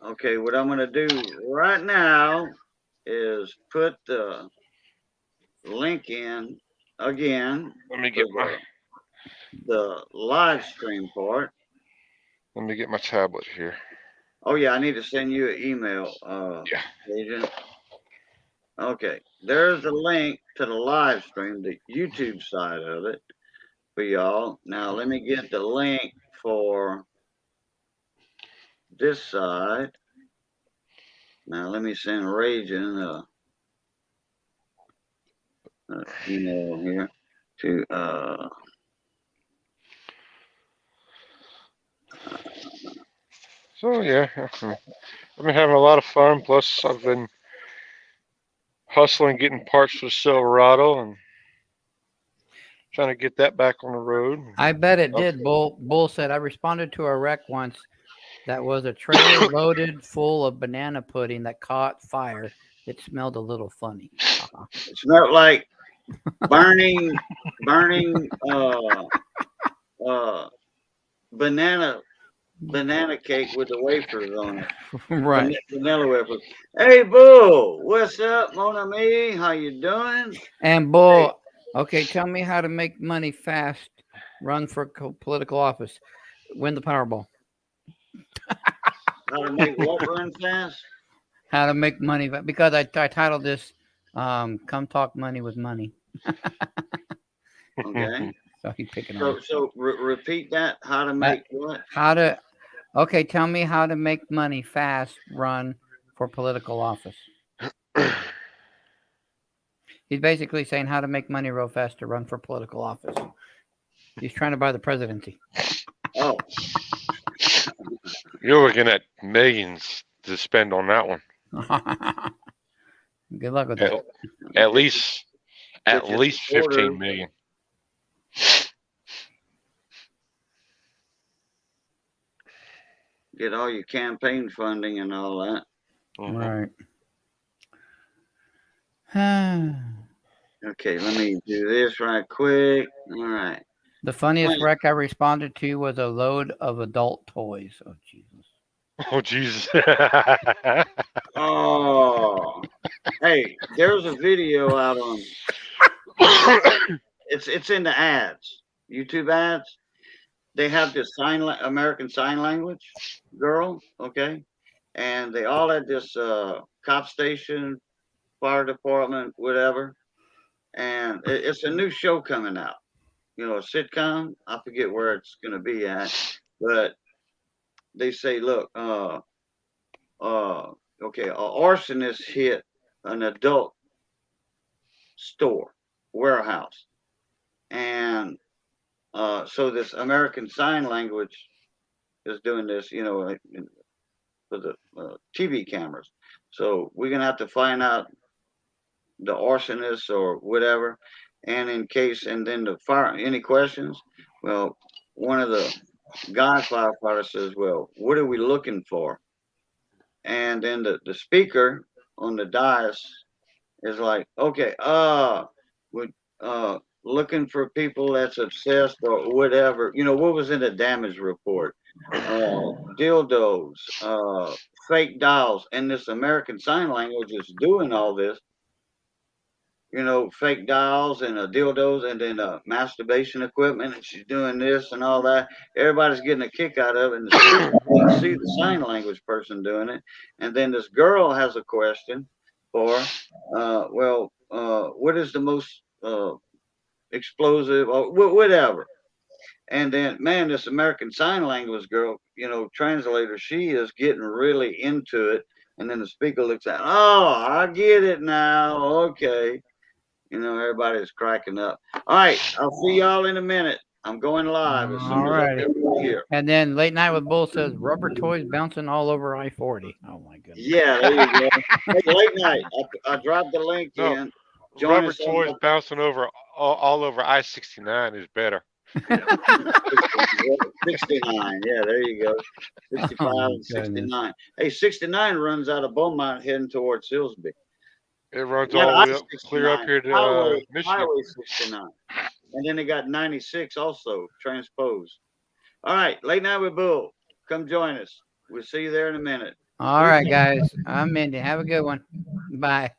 Okay. What I'm gonna do right now is put the link in again. Let me get for the live stream part. Let me get my tablet here. Oh yeah, I need to send you an email, Yeah. Agent. Okay, there's a link to the live stream, the YouTube side of it for y'all. Now let me get the link for this side. Now let me send Raging email here to So yeah, I've been having a lot of fun. Plus, I've been hustling, getting parts for Silverado, and trying to get that back on the road. I bet it did. Bull said I responded to a wreck once that was a trailer loaded full of banana pudding that caught fire. It smelled a little funny. it smelled like burning banana cake with the wafers on it. Right. Vanilla wafers. Hey, Bull, what's up, Mon ami? How you doing? And Bull, okay, tell me how to make money fast, run for political office, win the Powerball. How to make what run fast? How to make money, because I titled this "Come Talk Money with Money." Okay. So he's picking on. So repeat that. How to make what? Okay, tell me how to make money fast, run for political office. He's basically saying how to make money real fast to run for political office. He's trying to buy the presidency. Oh, You're looking at millions to spend on that one. Good luck with that. At least Get your 15 supporters. million. get all your campaign funding and all that. Mhm. Right. Okay, let me do this right quick. All right. The funniest Right. wreck I responded to was a load of adult toys. Oh, Jesus. Oh Jesus. Oh, hey, there's a video out on. It's in the ads, YouTube ads. They have this American Sign Language girl, okay, and they all at this cop station, fire department, whatever, and it's a new show coming out. You know, a sitcom. I forget where it's gonna be at, but they say, look, okay, an arsonist hit an adult store warehouse, and so this American Sign Language is doing this, you know, like, for the TV cameras. So we're gonna have to find out the arsonist or whatever, and in case, and then the fire. Any questions? Well, one of the guy firefighters says, "Well, what are we looking for?" And then the speaker on the dais is like, "Okay, we looking for people that's obsessed or whatever. You know, what was in the damage report? Dildos, fake dolls, and this American Sign Language is doing all this. You know, fake dolls and dildos, and then masturbation equipment, and she's doing this and all that. Everybody's getting a kick out of it, and you see the sign language person doing it. And then this girl has a question for, what is the most explosive or whatever. And then, man, this American Sign Language girl, you know, translator, she is getting really into it. And then the speaker looks at, oh, I get it now. Okay. You know, everybody's cracking up. All right. I'll see y'all in a minute. I'm going live as soon as I Alrighty. get here. And then Late Night with Bull says rubber toys bouncing all over I-40. Oh, my goodness. Yeah, there you go. Hey, late night. I dropped the link No, in. Join Rubber us on toys the- bouncing over all over I-69 is better. 69. Yeah, there you go. 65 Oh, my and 69. Hey, 69 runs out of Beaumont heading towards Silsby. It runs Got all the way up, I-69, clear up here to Michigan. Highway 69. And then they got 96 also transposed. All right, Late Night with Bull. Come join us. We'll see you there in a minute. All right, guys. I'm Mindy. Have a good one. Bye.